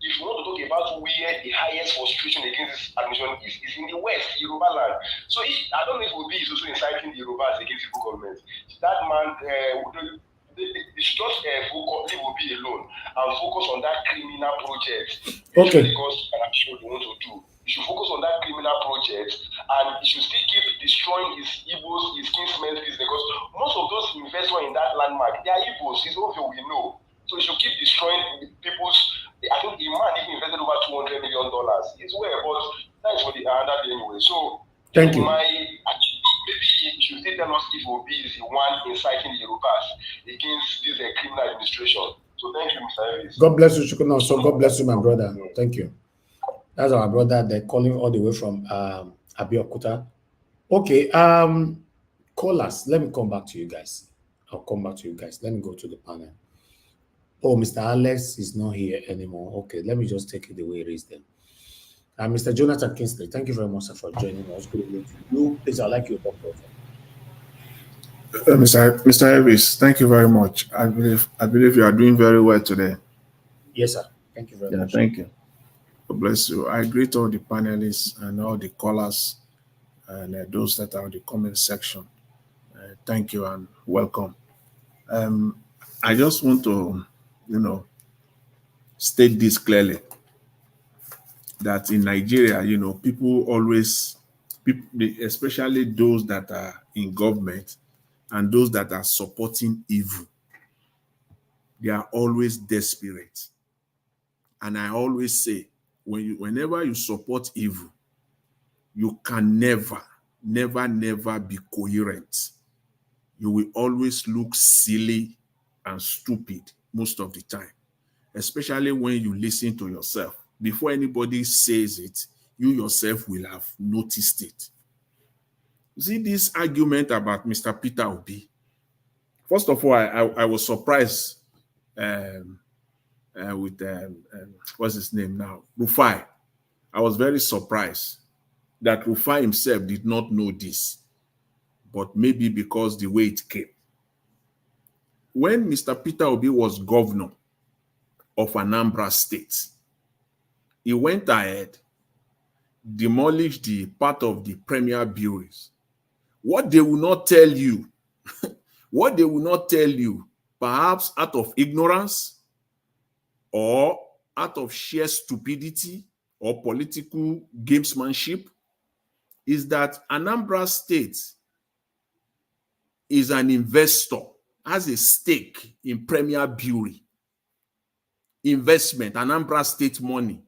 if you want to talk about where the highest frustration against this administration is in the West, Yoruba land. So I don't know if Obi is also inciting the Yorubas against the government. That man, they should just leave Obi alone and focus on that criminal project. Okay. Because I'm sure they want to do. You should focus on that criminal project and you should still keep destroying his Igbos, his kinsmen's business, because most of those investors in that landmark, they are Igbos, it's obvious we know. So you should keep destroying people's. I think the man even invested over $200 million. It's well, but thanks for the other day anyway. So thank you. Maybe you should still tell us if Obi is the one inciting the Yorubas against this criminal administration. So thank you, Mr. Ellis. God bless you, Chukwuna. So God bless you, my brother. Thank you. That's our brother. They're calling all the way from Abeokuta. Okay, callers. Let me come back to you guys. I'll come back to you guys. Let me go to the panel. Oh, Mr. Alex is not here anymore. Okay, let me just take it the way it is then. Mr. Jonathan Kingsley, thank you very much for joining us. Good evening to you. Please, I'd like you to talk about Mr. Elvis, thank you very much. I believe you are doing very well today. Yes, sir. Thank you very much. Thank you. God bless you. I greet all the panelists and all the callers and those that are in the comment section. Thank you and welcome. I just want to, state this clearly that in Nigeria, people always, especially those that are in government and those that are supporting evil, they are always desperate. And I always say, whenever you support evil, you can never be coherent. You will always look silly and stupid most of the time, especially when you listen to yourself. Before anybody says it, you yourself will have noticed it. You see this argument about Mr. Peter Obi. First of all, I was surprised with what's his name now? Rufai. I was very surprised that Rufai himself did not know this, but maybe because the way it came. When Mr. Peter Obi was governor of Anambra State, he went ahead, demolished the part of the premier bureaus. What they will not tell you, perhaps out of ignorance or out of sheer stupidity or political gamesmanship, is that Anambra State is an investor, has a stake in Premier Brewery. Investment, Anambra State money.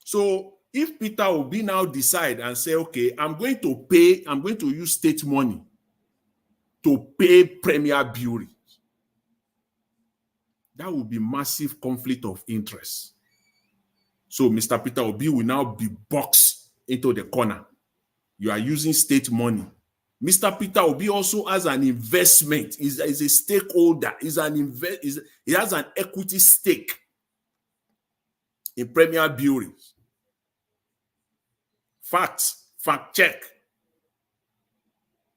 So if Peter Obi now decide and say, okay, I'm going to use state money to pay Premier Brewery, that would be massive conflict of interest. So Mr. Peter Obi will now be boxed into the corner. You are using state money. Mr. Peter Obi also has an investment. Is a stakeholder. He has an equity stake in Premier Breweries. Fact check.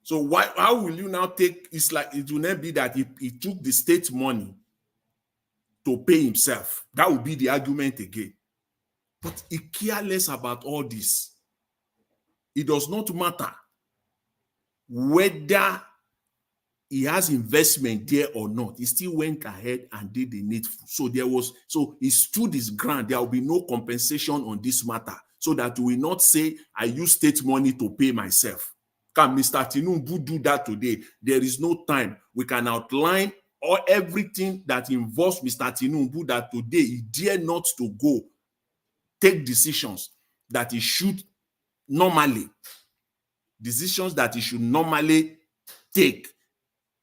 So how will you now take? It's like it will not be that he took the state money to pay himself. That would be the argument again. But he cares less about all this. It does not matter whether he has investment there or not. He still went ahead and did the needful. So he stood his ground. There will be no compensation on this matter, so that we will not say I use state money to pay myself. Can Mr. Tinubu do that today? There is no time. We can outline everything that involves Mr. Tinubu that today he dare not to go take decisions that he should normally take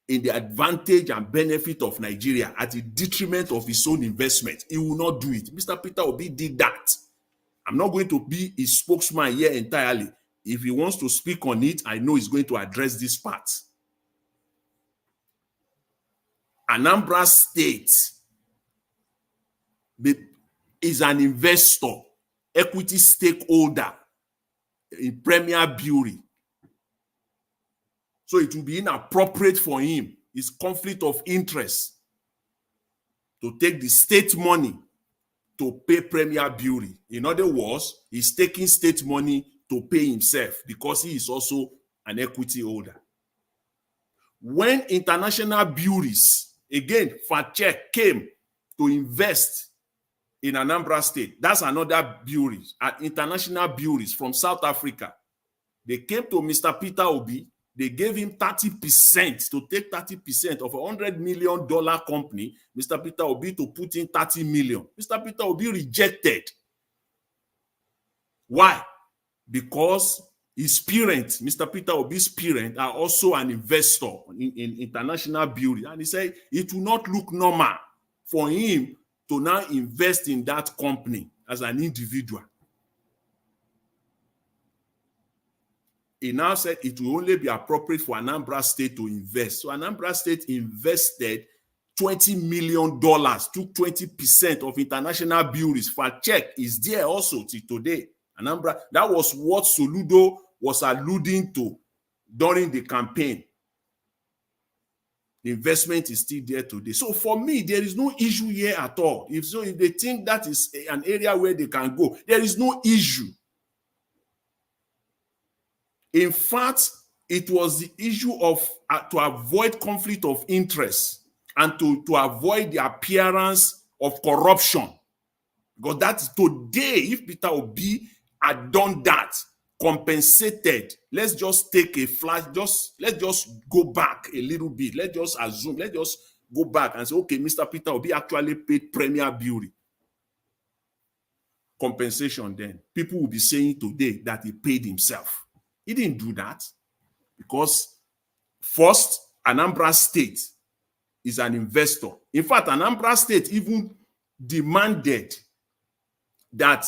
in the advantage and benefit of Nigeria at the detriment of his own investment. He will not do it. Mr. Peter Obi did that. I'm not going to be his spokesman here entirely. If he wants to speak on it, I know he's going to address this part. Anambra State is an investor, equity stakeholder in Premier Brewery. So it will be inappropriate for him, his conflict of interest, to take the state money to pay Premier Brewery. In other words, he's taking state money to pay himself because he is also an equity holder. When international breweries, again, FACHEC, came to invest in Anambra State, that's another brewery, international breweries from South Africa. They came to Mr. Peter Obi. They gave him 30% to take 30% of $100 million company, Mr. Peter Obi, to put in 30 million. Mr. Peter Obi rejected. Why? Because his parents, Mr. Peter Obi's parents, are also an investor in international brewery. And he said it will not look normal for him to now invest in that company as an individual. He now said it will only be appropriate for Anambra State to invest. So Anambra State invested $20 million, took 20% of international breweries. FACHEC is there also till today. Anambra, that was what Soludo was alluding to during the campaign. The investment is still there today. So for me, there is no issue here at all. If they think that is an area where they can go, there is no issue. In fact, it was the issue of to avoid conflict of interest and to avoid the appearance of corruption. Because that's today, if Peter Obi had done that, compensated, let's just take a flash, let's just go back a little bit. Let's just assume, let's just go back and say, okay, Mr. Peter Obi actually paid Premier Brewery compensation then. People will be saying today that he paid himself. He didn't do that because first, Anambra State is an investor. In fact, Anambra State even demanded that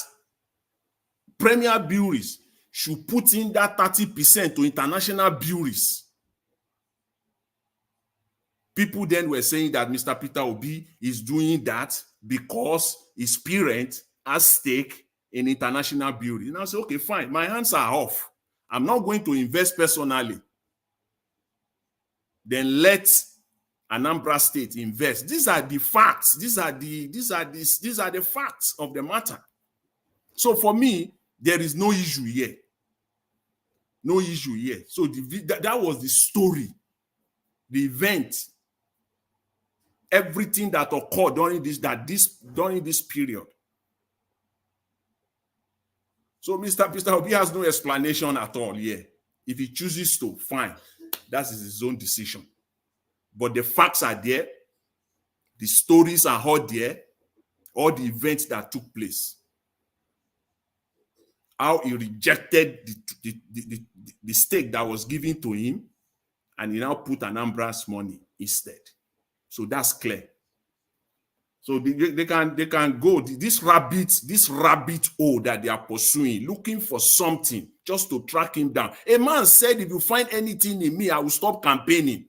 Premier Breweries should put in that 30% to international breweries. People then were saying that Mr. Peter Obi is doing that because his parent has stake in international breweries. And I said, okay, fine, my hands are off. I'm not going to invest personally. Then let Anambra State invest. These are the facts. These are the facts of the matter. So for me, there is no issue here. No issue here. So that was the story, the event, everything that occurred during this period. So Mr. Obi has no explanation at all here. If he chooses to, fine. That is his own decision. But the facts are there. The stories are all there. All the events that took place. How he rejected the stake that was given to him, and he now put Anambra's money instead. So that's clear. So they can go this rabbit hole that they are pursuing, looking for something just to track him down. A man said, if you find anything in me, I will stop campaigning.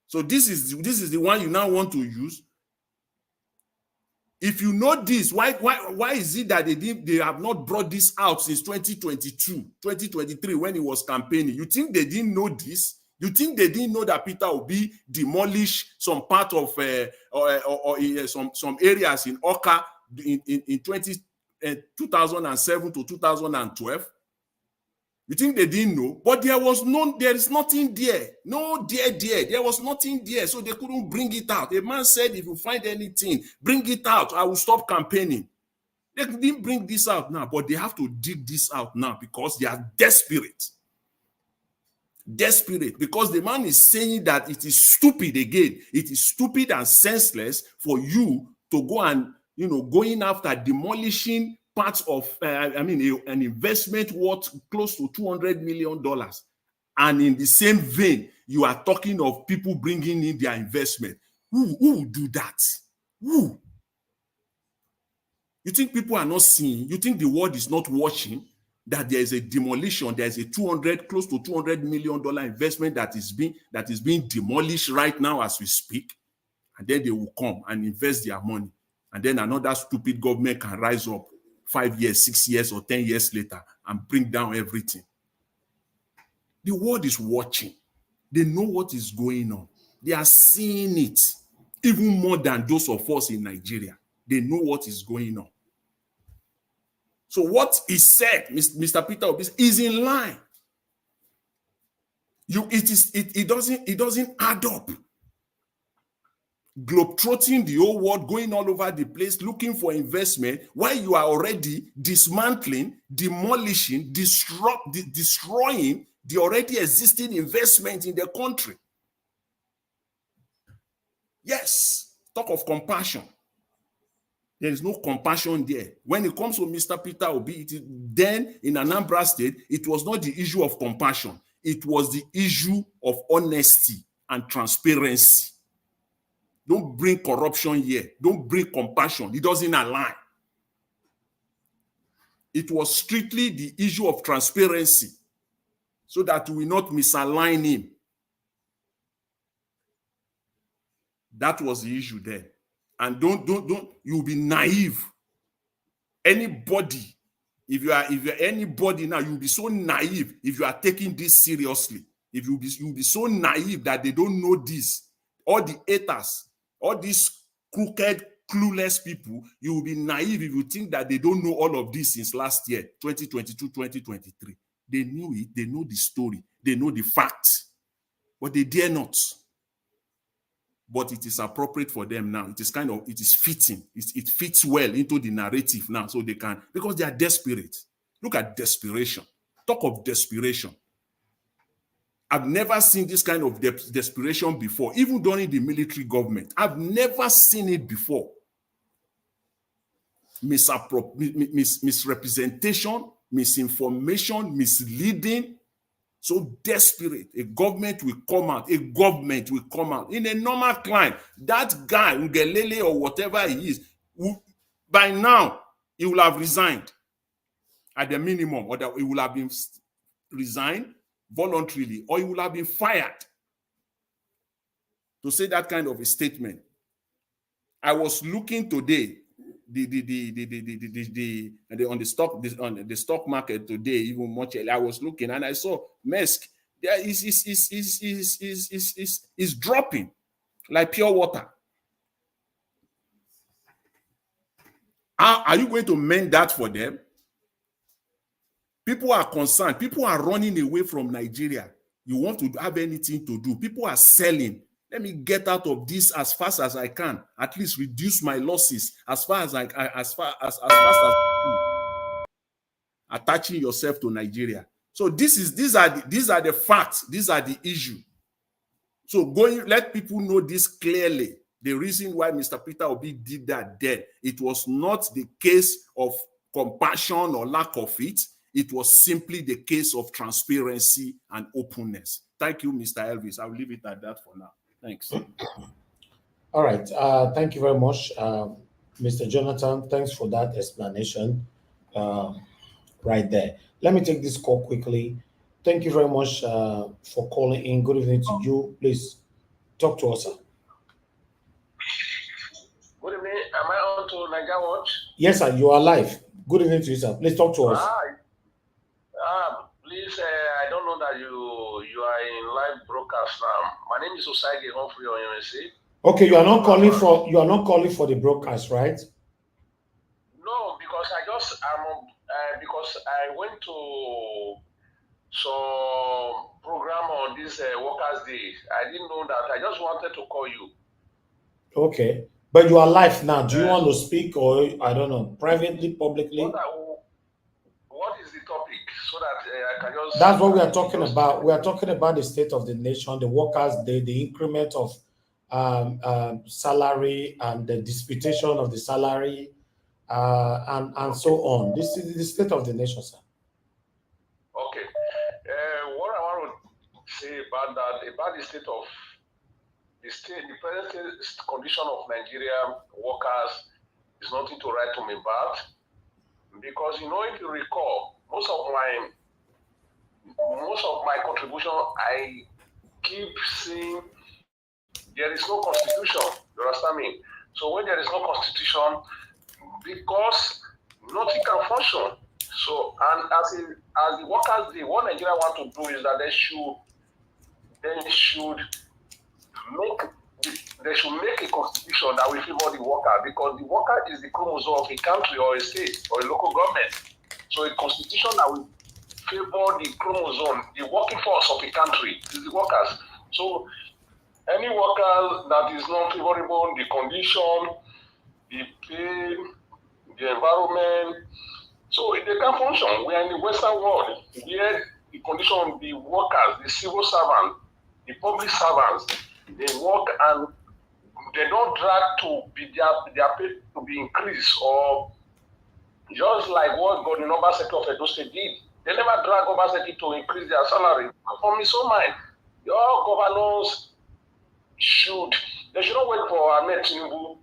So this is the one you now want to use. If you know this, why is it that they have not brought this out since 2022, 2023 when he was campaigning? You think they didn't know this? You think they didn't know that Peter Obi demolished some part of some areas in Oka in 2007 to 2012? You think they didn't know? But there is nothing there. There was nothing there, so they couldn't bring it out. A man said, if you find anything, bring it out. I will stop campaigning. They didn't bring this out now, but they have to dig this out now because they are desperate. Desperate, because the man is saying that it is stupid again. It is stupid and senseless for you to go and, going after demolishing parts of, an investment worth close to $200 million. And in the same vein, you are talking of people bringing in their investment. Who will do that? Who? You think people are not seeing? You think the world is not watching that there is a demolition? There is a close to $200 million investment that is being demolished right now as we speak, and then they will come and invest their money, and then another stupid government can rise up 5 years, 6 years, or 10 years later and bring down everything. The world is watching. They know what is going on. They are seeing it even more than those of us in Nigeria. They know what is going on. So what is said, Mr. Peter Obi, is in line. It doesn't add up. Globetrotting the whole world, going all over the place, looking for investment, while you are already dismantling, demolishing, destroying the already existing investment in the country. Yes, talk of compassion. There is no compassion there. When it comes to Mr. Peter Obi, then in Anambra State, it was not the issue of compassion. It was the issue of honesty and transparency. Don't bring corruption here. Don't bring compassion. It doesn't align. It was strictly the issue of transparency so that we will not misalign him. That was the issue there. And don't you'll be naive. Anybody, if you're anybody now, you'll be so naive if you are taking this seriously. You'll be so naive that they don't know this. All the haters, all these crooked, clueless people, you will be naive if you think that they don't know all of this since last year, 2022, 2023. They knew it, they know the story, they know the facts, but they dare not. But it is appropriate for them now. It is fitting. It fits well into the narrative now, so they can, because they are desperate. Look at desperation. Talk of desperation. I've never seen this kind of desperation before, even during the military government. I've never seen it before. Misrepresentation, misinformation, misleading. So desperate. A government will come out. In a normal climate, that guy, Ngelele or whatever he is, by now, he will have resigned at the minimum, or that he will have been resigned voluntarily, or he will have been fired to say that kind of a statement. I was looking today on the stock market today, even much earlier. I was looking and I saw Maersk there is dropping like pure water. Are you going to mend that for them? People are concerned. People are running away from Nigeria. You want to have anything to do. People are selling. Let me get out of this as fast as I can. At least reduce my losses as fast as attaching yourself to Nigeria. So these are the facts. These are the issue. So let people know this clearly. The reason why Mr. Peter Obi did that then, it was not the case of compassion or lack of it. It was simply the case of transparency and openness. Thank you, Mr. Elvis. I'll leave it at that for now. Thanks. All right. Thank you very much, Mr. Jonathan. Thanks for that explanation right there. Let me take this call quickly. Thank you very much for calling in. Good evening to you. Please talk to us, sir. Good evening. Am I on to Niger Watch? Yes, sir. You are live. Good evening to you, sir. Please talk to us. Please, I don't know that you are in live broadcast now. My name is Osage Humphrey on UNC. Okay, you are not calling for the broadcast, right? No, because because I went to some program on this Workers' Day. I didn't know that. I just wanted to call you. Okay, but you are live now. Do you want to speak, or I don't know, privately, publicly? What is the topic, so that I can just... That's what we are talking about. We are talking about the state of the nation, the workers' day, the increment of salary and the disputation of the salary, and so on. This is the state of the nation, sir. Okay. What I want to say about that, about the state of the present condition of Nigerian workers is nothing to write home about, because if you recall, most of my contribution, I keep saying there is no constitution. You understand me? So when there is no constitution, because nothing can function. So, and as the workers, what Nigeria want to do is that they should make a constitution that will favor the worker, because the worker is the chromosome of a country or a state or a local government. So a constitution that will favor the chromosome, the working force of a country is the workers. So any worker that is not favorable, the condition, the pay, the environment, so they can function. We are in the Western world where the condition of the workers, the civil servants, the public servants, they work and they don't drag to be their pay to be increased, or just like what the number sector of Edo State did. They never drag Obaseki to increase their salary. For me, so mind, your governors should not wait for Ahmed Tinubu.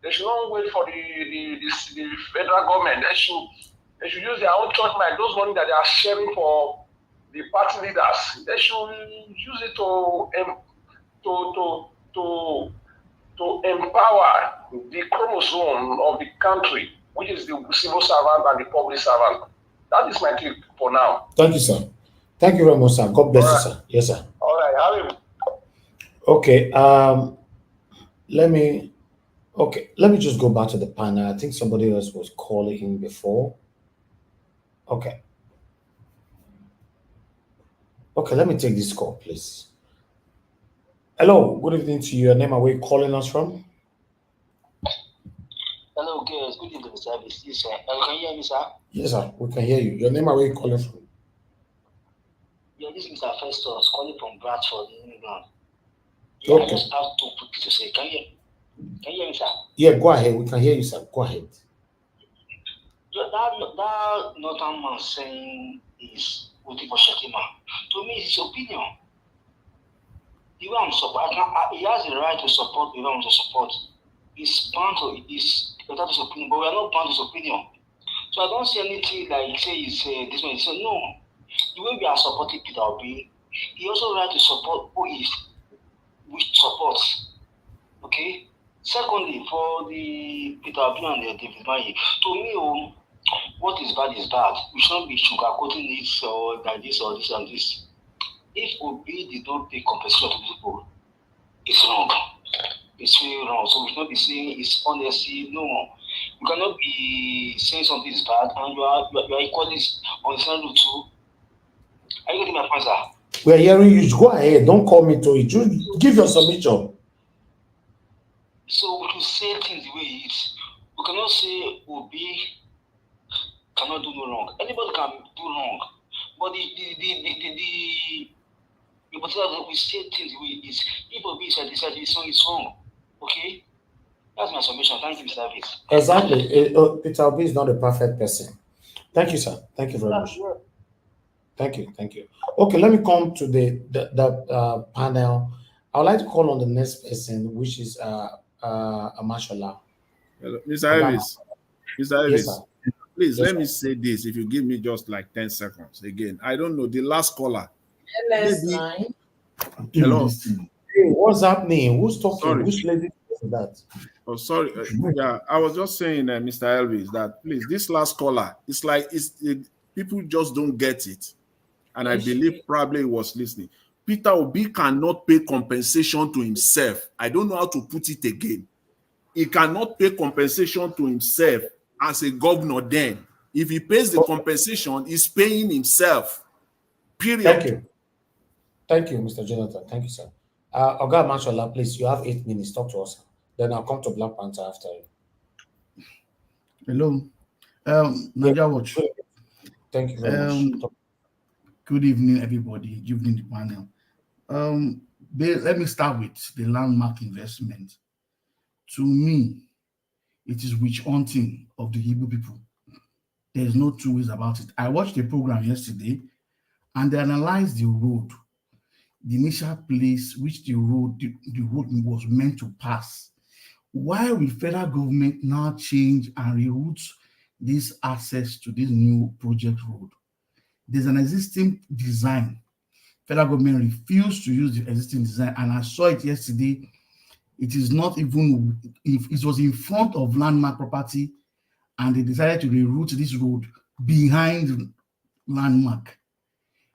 They should not wait for the federal government. They should use their own church mind. Those money that they are sharing for the party leaders, they should use it to empower the chromosome of the country, which is the civil servant and the public servant. That is my tip for now. Thank you, sir. Thank you very much, sir. God bless you, sir. Yes, sir. All right. Okay. Let me just go back to the panel. I think somebody else was calling in before. Okay. Okay, let me take this call, please. Hello, good evening to you. Your name and where you calling us from? Hello, girls. Good evening, sir. Yes, sir. Can you hear me, sir? Yes, sir. We can hear you. Your name and where you calling from? Yeah, this is Mr. Festus calling from Bradford, England. Yeah, okay. I just have two quick to say. Can you hear me, sir? Yeah, go ahead. We can hear you, sir. Go ahead. That northern man saying is voting for Shetima. To me, it's his opinion. The way I'm support, he has the right to support the way I'm to support. He's bound to his opinion, but we are not bound to his opinion. So I don't see anything like say this one. So no, the way we are supporting Peter Obi, he also right to support which supports. Okay. Secondly, for the Peter Obi and the David Mayi, to me, what is bad is bad. We should not be sugarcoating it or like this or this and this. If Obi did not pay compensation to people, it's wrong. It's really wrong. So we should not be saying it's honesty. No, you cannot be saying something is bad and you are equally on the same route too. Are you getting my point, sir? We are hearing you. Go ahead. Don't call me to it. Just give your submission. So we should say things the way it is. We cannot say Obi cannot do no wrong. Anybody can do wrong, but the we say things the way it is. If Obi said it's wrong. Okay, that's my submission. Thank you, Mr. David. Exactly. Peter Obi is not a perfect person. Thank you, sir. Thank you very much. Thank you. Okay, let me come to the panel. I would like to call on the next person, which is Amashola. Mr. Elvis. Mr. Elvis. Yes, sir. Please, let me say this. If you give me just like 10 seconds. Again, I don't know. The last caller. LS9. Hello. Hey, what's happening? Who's talking? Sorry. Which lady is that? Oh, sorry. Yeah, I was just saying, Mr. Elvis, that please, this last caller, it's like people just don't get it. And I believe probably he was listening. Peter Obi cannot pay compensation to himself. I don't know how to put it again. He cannot pay compensation to himself as a governor then. If he pays the compensation, he's paying himself. Period. Thank you, Mr. Jonathan. Thank you, sir. Oga Mashola, please, you have 8 minutes. Talk to us. Then I'll come to Black Panther after you. Hello. Naija Watch. Thank you very much. Good evening, everybody. Good evening, the panel. Let me start with the landmark investment. To me, it is witch hunting of the Igbo people. There's no two ways about it. I watched the program yesterday, and they analyzed the road, the initial place which the road was meant to pass. Why will federal government now change and reroute this access to this new project road? There's an existing design. Federal government refused to use the existing design, and I saw it yesterday. It is not even, if it was in front of landmark property, and they decided to reroute this road behind landmark.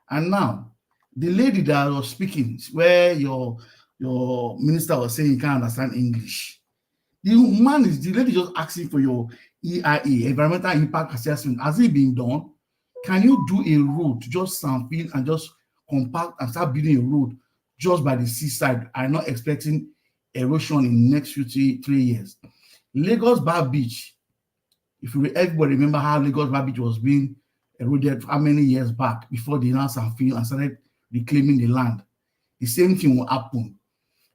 And now, the lady that was speaking, where your minister was saying you can't understand English, the lady just asking for your EIA, environmental impact assessment. Has it been done? Can you do a road, just sample and just compact and start building a road just by the seaside? I'm not expecting erosion in the next 3 years. Lagos Bar Beach, if everybody remember how Lagos Bar Beach was being eroded how many years back before they announced and field and started reclaiming the land. The same thing will happen.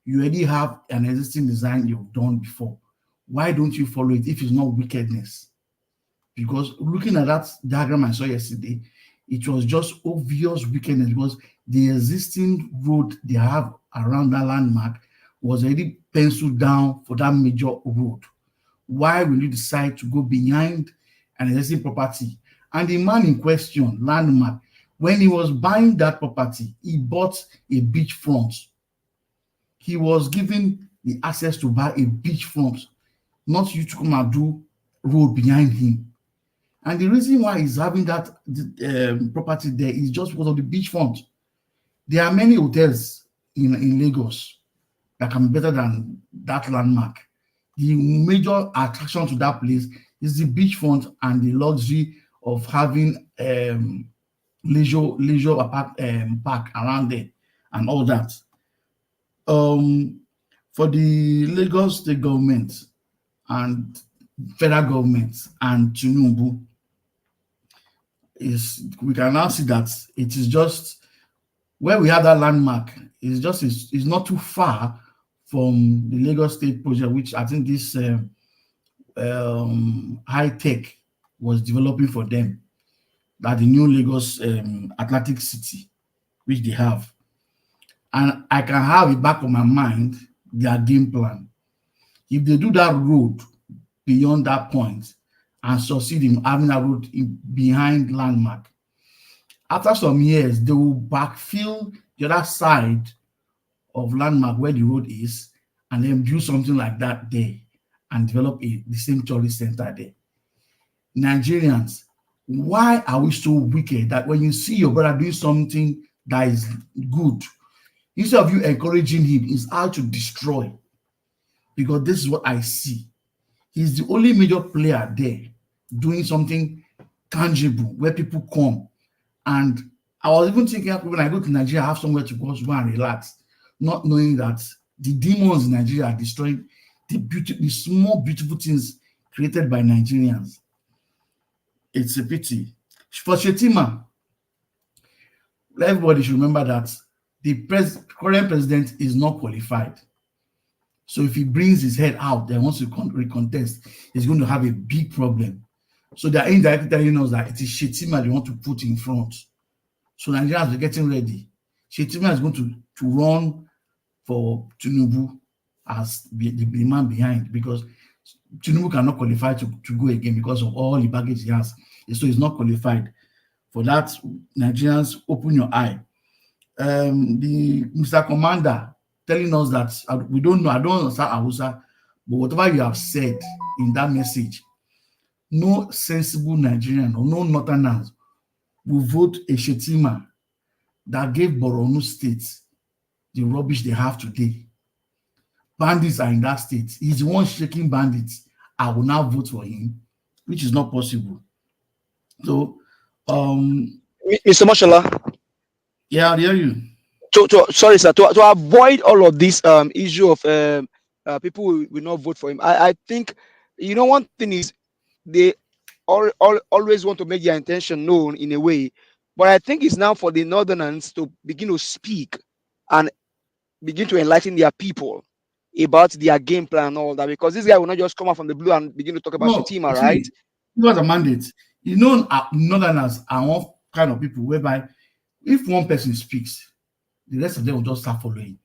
You already have an existing design you've done before. Why don't you follow it if it's not wickedness? Because looking at that diagram I saw yesterday, it was just obvious wickedness, because the existing road they have around that landmark was already penciled down for that major road. Why will you decide to go behind an existing property? And the man in question, landmark, when he was buying that property, he bought a beachfront. He was given the access to buy a beachfront, not you to come and do road behind him. And the reason why he's having that property there is just because of the beachfront. There are many hotels in Lagos that can be better than that landmark. The major attraction to that place is the beachfront and the luxury of having leisure park around there and all that. For the Lagos state government and federal government and Tinubu, we can now see that it is just where we have that landmark is not too far from the Lagos State project, which I think this high tech was developing for them, that the new Lagos Atlantic City, which they have. And I can have it back of my mind, their game plan. If they do that road beyond that point and succeed in having that road behind landmark, after some years, they will backfill the other side of landmark where the road is, and then build something like that there and develop the same tourist center there. Nigerians, why are we so wicked that when you see your brother doing something that is good, instead of you encouraging him, is how to destroy? Because this is what I see. He's the only major player there doing something tangible where people come. And I was even thinking, when I go to Nigeria, I have somewhere to go and relax, not knowing that the demons in Nigeria are destroying the small, beautiful things created by Nigerians. It's a pity. For Shetima, everybody should remember that the current president is not qualified. So if he brings his head out and wants to recontest, he's going to have a big problem. So they are indirectly telling us that it is Shetima they want to put in front. So Nigerians are getting ready. Shetima is going to run for Tinubu as the man behind, because Tinubu cannot qualify to go again because of all the baggage he has. So he's not qualified. For that, Nigerians, open your eye. The Mr. Commander telling us that we don't know, I don't understand Hausa, but whatever you have said in that message, no sensible Nigerian or no Northerners will vote a Shetima that gave Borno State the rubbish they have today. Bandits are in that state. He's the one shaking bandits. I will now vote for him, which is not possible. So, Mr. Mashallah. Yeah, I hear you. Sorry, sir. To avoid all of this issue of people will not vote for him, I think, one thing is they always want to make their intention known in a way, But I think it's now for the Northerners to begin to speak and begin to enlighten their people about their game plan and all that, because this guy will not just come out from the blue and begin to talk about Shetima, right? It was a mandate. You know, Northerners are one kind of people whereby if one person speaks, the rest of them will just start following.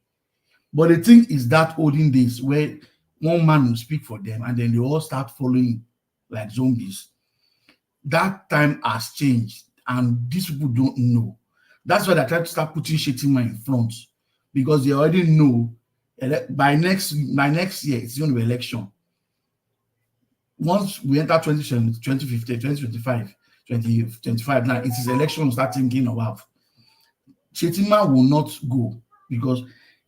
But the thing is that olden days where one man will speak for them and then they all start following like zombies. That time has changed and these people don't know. That's why they try to start putting Shetima in front, because they already know by next year it's going to be election. Once we enter 2015, 2025, 2025, now it is election, start thinking about. Shetima will not go because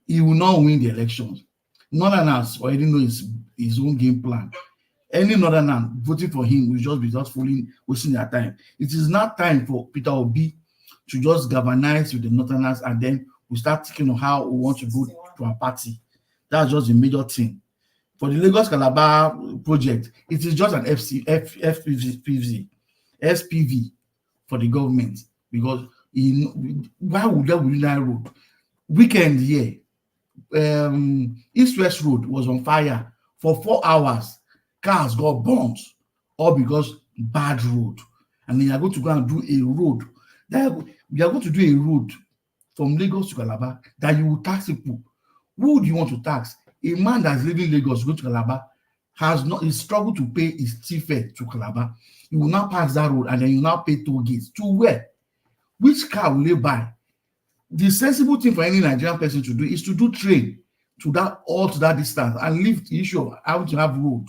he will not win the elections. Northerners already know his own game plan. Any Northerner voting for him will just be wasting their time. It is not time for Peter Obi to just galvanize with the Northerners and then we start thinking of how we want to go to our party. That's just a major thing. For the Lagos Calabar project, it is just an SPV for the government, because why would there be that road? Weekend here, East-West Road was on fire for 4 hours. Cars got burnt, all because bad road. And then you are going to go and do a road. We are going to do a road from Lagos to Calabar that you will tax people. Who do you want to tax? A man that's living in Lagos going to Calabar is struggled to pay his fare to Calabar. You will now pass that road and then you now pay toll gates. To where? Which car will they buy? The sensible thing for any Nigerian person to do is to do train to that distance and leave the issue of how to have road.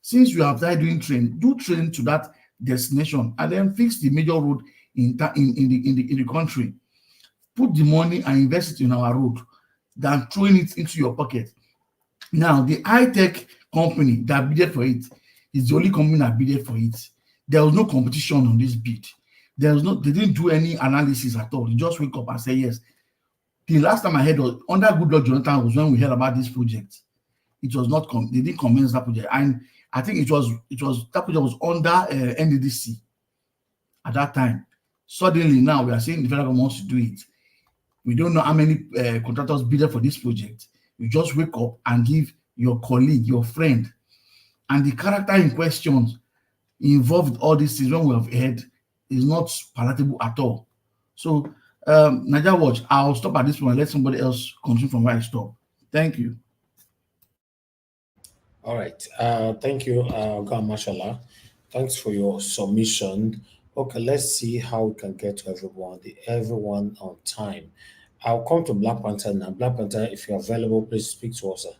Since you have started doing train, do train to that destination and then fix the major road in the country. Put the money and invest it in our road than throwing it into your pocket. Now, the high-tech company that bidded for it is the only company that bidded for it. There was no competition on this bid. They didn't do any analysis at all. They just wake up and say yes. The last time I heard was under Goodluck Jonathan was when we heard about this project. It was not they didn't commence that project, and I think it was that project was under NDDC at that time. Suddenly now we are saying the federal government wants to do it. We don't know how many contractors bidded for this project. You just wake up and give your colleague, your friend, and the character in question involved all these things when we have heard is not palatable at all. So, Niger Watch, I'll stop at this point and let somebody else continue from where I stop. Thank you. All right. Thank you, Mashallah. Thanks for your submission. Okay, let's see how we can get to everyone on time. I'll come to Black Panther now. Black Panther, if you're available, please speak to us, sir.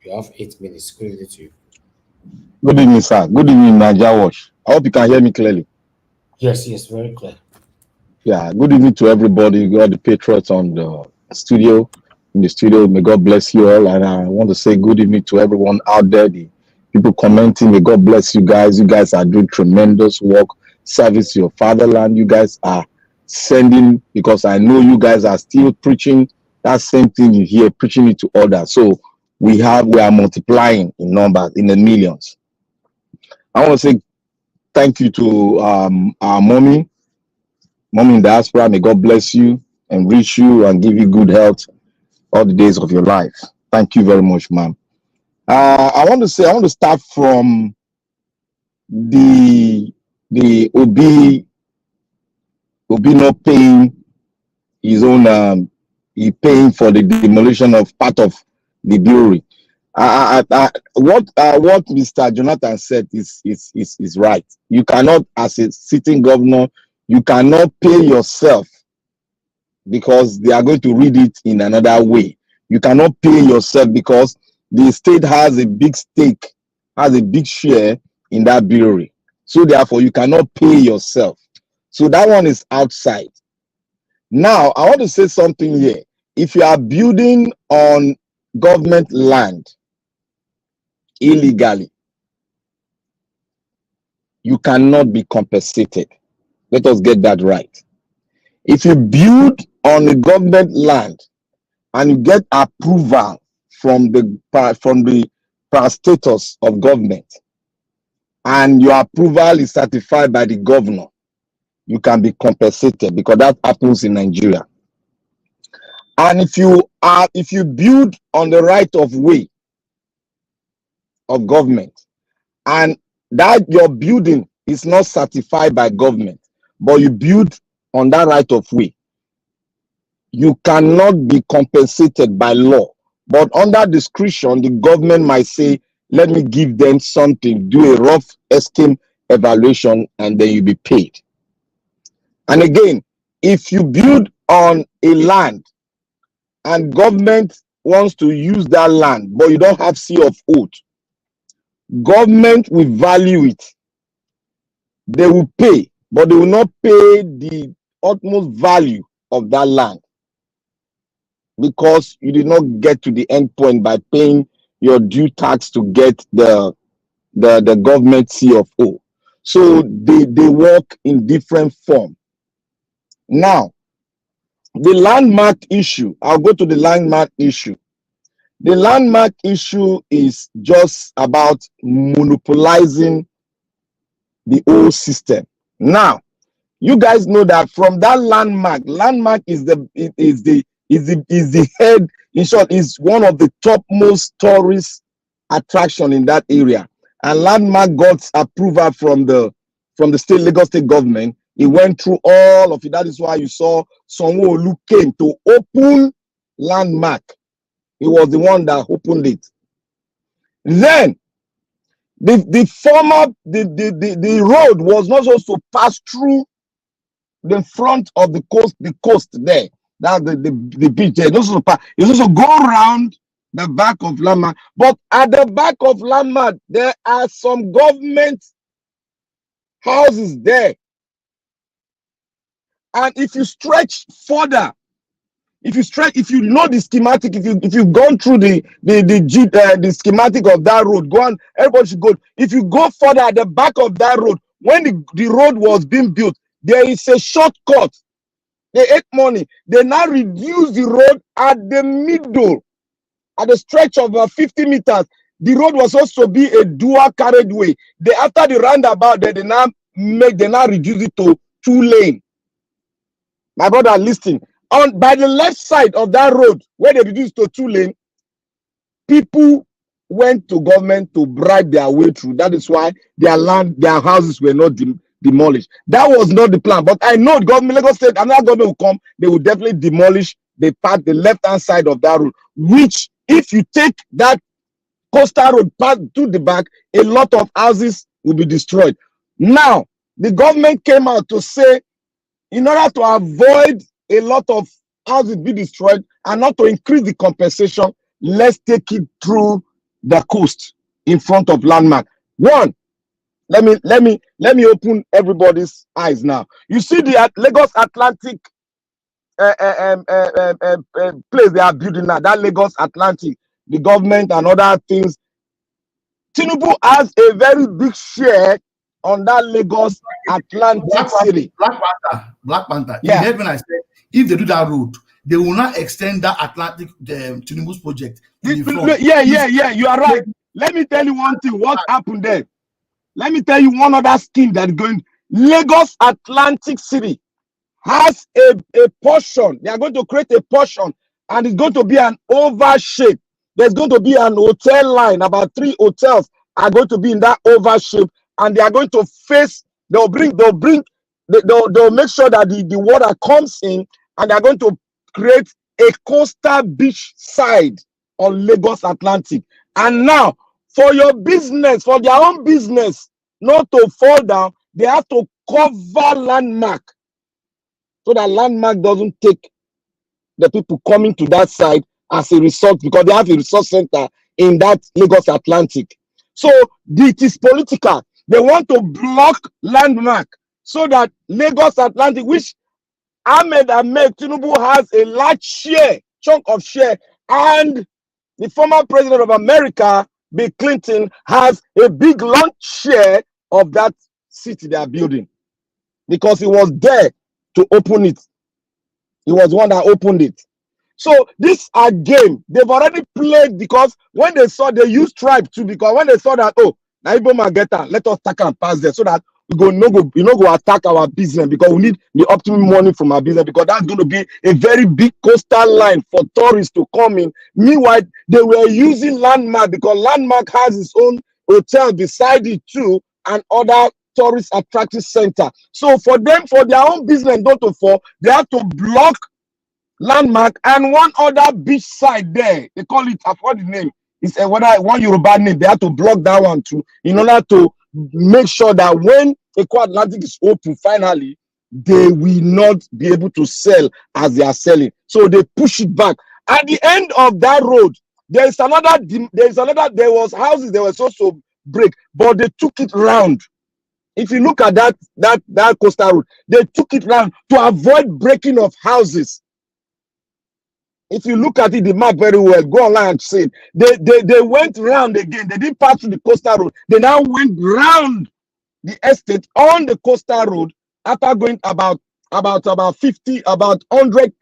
You have 8 minutes. Good evening to you. Good evening, sir. Good evening, Niger Watch. I hope you can hear me clearly. Yes, very clear. Yeah, good evening to everybody. You got the patriots on the studio. In the studio, may God bless you all. And I want to say good evening to everyone out there. The people commenting, may God bless you guys. You guys are doing tremendous work, service to your fatherland. You guys are sending, because I know you guys are still preaching that same thing you hear, preaching it to others. So we are multiplying in numbers, in the millions. I want to say thank you to our mommy in diaspora. May God bless you and reach you and give you good health all the days of your life. Thank you very much, ma'am. I want to start from the Obi not paying his own, he paying for the demolition of part of the brewery. What Mr. Jonathan said is right. You cannot, as a sitting governor, you cannot pay yourself because they are going to read it in another way. You cannot pay yourself because the state has a big stake, has a big share in that brewery. So therefore, you cannot pay yourself. So that one is outside. Now, I want to say something here. If you are building on government land illegally, you cannot be compensated. Let us get that right. If you build on the government land and you get approval from the parastatals of government, and your approval is certified by the governor, you can be compensated, because that happens in Nigeria. And if you build on the right of way of government, and that your building is not certified by government, but you build on that right of way, you cannot be compensated by law. But under discretion, the government might say, let me give them something, do a rough scheme evaluation, and then you'll be paid. And again, if you build on a land and government wants to use that land, but you don't have C of oath, government will value it. They will pay, but they will not pay the utmost value of that land, because you did not get to the end point by paying your due tax to get the government C of O. So they work in different form. Now, the landmark issue, I'll go to the landmark issue. The landmark issue is just about monopolizing the whole system. Now, you guys know that from that landmark is the head, in short, is one of the topmost tourist attraction in that area. And landmark got approval from the state, Lagos state government. It went through all of it. That is why you saw Sanwo-Olu came to open landmark. He was the one that opened it. Then the road was not supposed to pass through the front of the coast there. That's the beach there. It's supposed to go around the back of landmark. But at the back of landmark, there are some government houses there. And if you stretch further, if you know the schematic, if you've gone through the schematic of that road, go on, everybody should go. If you go further at the back of that road, when the road was being built, there is a shortcut. They ate money. They now reduce the road at the middle, at the stretch of 50 meters. The road was supposed to be a dual carriageway. After the roundabout, they now reduce it to 2 lane. My brother, listen. By the left side of that road, where they reduced to 2 lane, people went to government to bribe their way through. That is why their land, their houses were not demolished. That was not the plan. But I know the government, Lagos State, another government will come, they will definitely demolish the left-hand side of that road, which, if you take that coastal road path to the back, a lot of houses will be destroyed. Now, the government came out to say, in order to avoid a lot of houses be destroyed and not to increase the compensation, let's take it through the coast in front of landmark. One, let me open everybody's eyes now. You see the Lagos Atlantic place they are building now, that Lagos Atlantic, the government and other things. Tinubu has a very big share on that Lagos Atlantic City. Black Panther. Yeah. You heard when I said, if they do that road, they will not extend that Atlantic, Tinubu's project. Yeah, you are right. Let me tell you one thing, what happened there. Let me tell you one other scheme that is going. Lagos Atlantic City has a portion. They are going to create a portion, and it's going to be an oval shape. There's going to be an hotel line. About 3 hotels are going to be in that oval shape, and they are going to face. They'll make sure that the water comes in, and they're going to create a coastal beach side on Lagos Atlantic. And now, for your business, for their own business, not to fall down, they have to cover landmark, so that landmark doesn't take the people coming to that side as a result, because they have a resource center in that Lagos Atlantic. So it is political. They want to block landmark so that Lagos Atlantic, which Ahmed Tinubu has a large chunk of share, and the former president of America, Bill Clinton, has a big launch share of that city they are building, because he was there to open it. He was the one that opened it. So this are game. They've already played, because when they saw, they used tribe too, because when they saw that, oh, now Igbo Mageta, let us take and pass there, so that you no go attack our business because we need the optimum money from our business because that's going to be a very big coastal line for tourists to come in. Meanwhile, they were using Landmark because Landmark has its own hotel beside it too and other tourist attractive center. So for them, for their own business not to fall, they have to block Landmark and one other beach side there. They call it, I forgot the name. It's one Yoruba name. They have to block that one too in order to make sure that when Eco Atlantic is open finally, they will not be able to sell as they are selling. So they push it back. At the end of that road, there was houses that were supposed to break, but they took it round. If you look at that coastal road, they took it round to avoid breaking of houses. If you look at it, the map very well, go online and see it. They went round again. They didn't pass through the coastal road. They now went round the estate on the coastal road after going about 100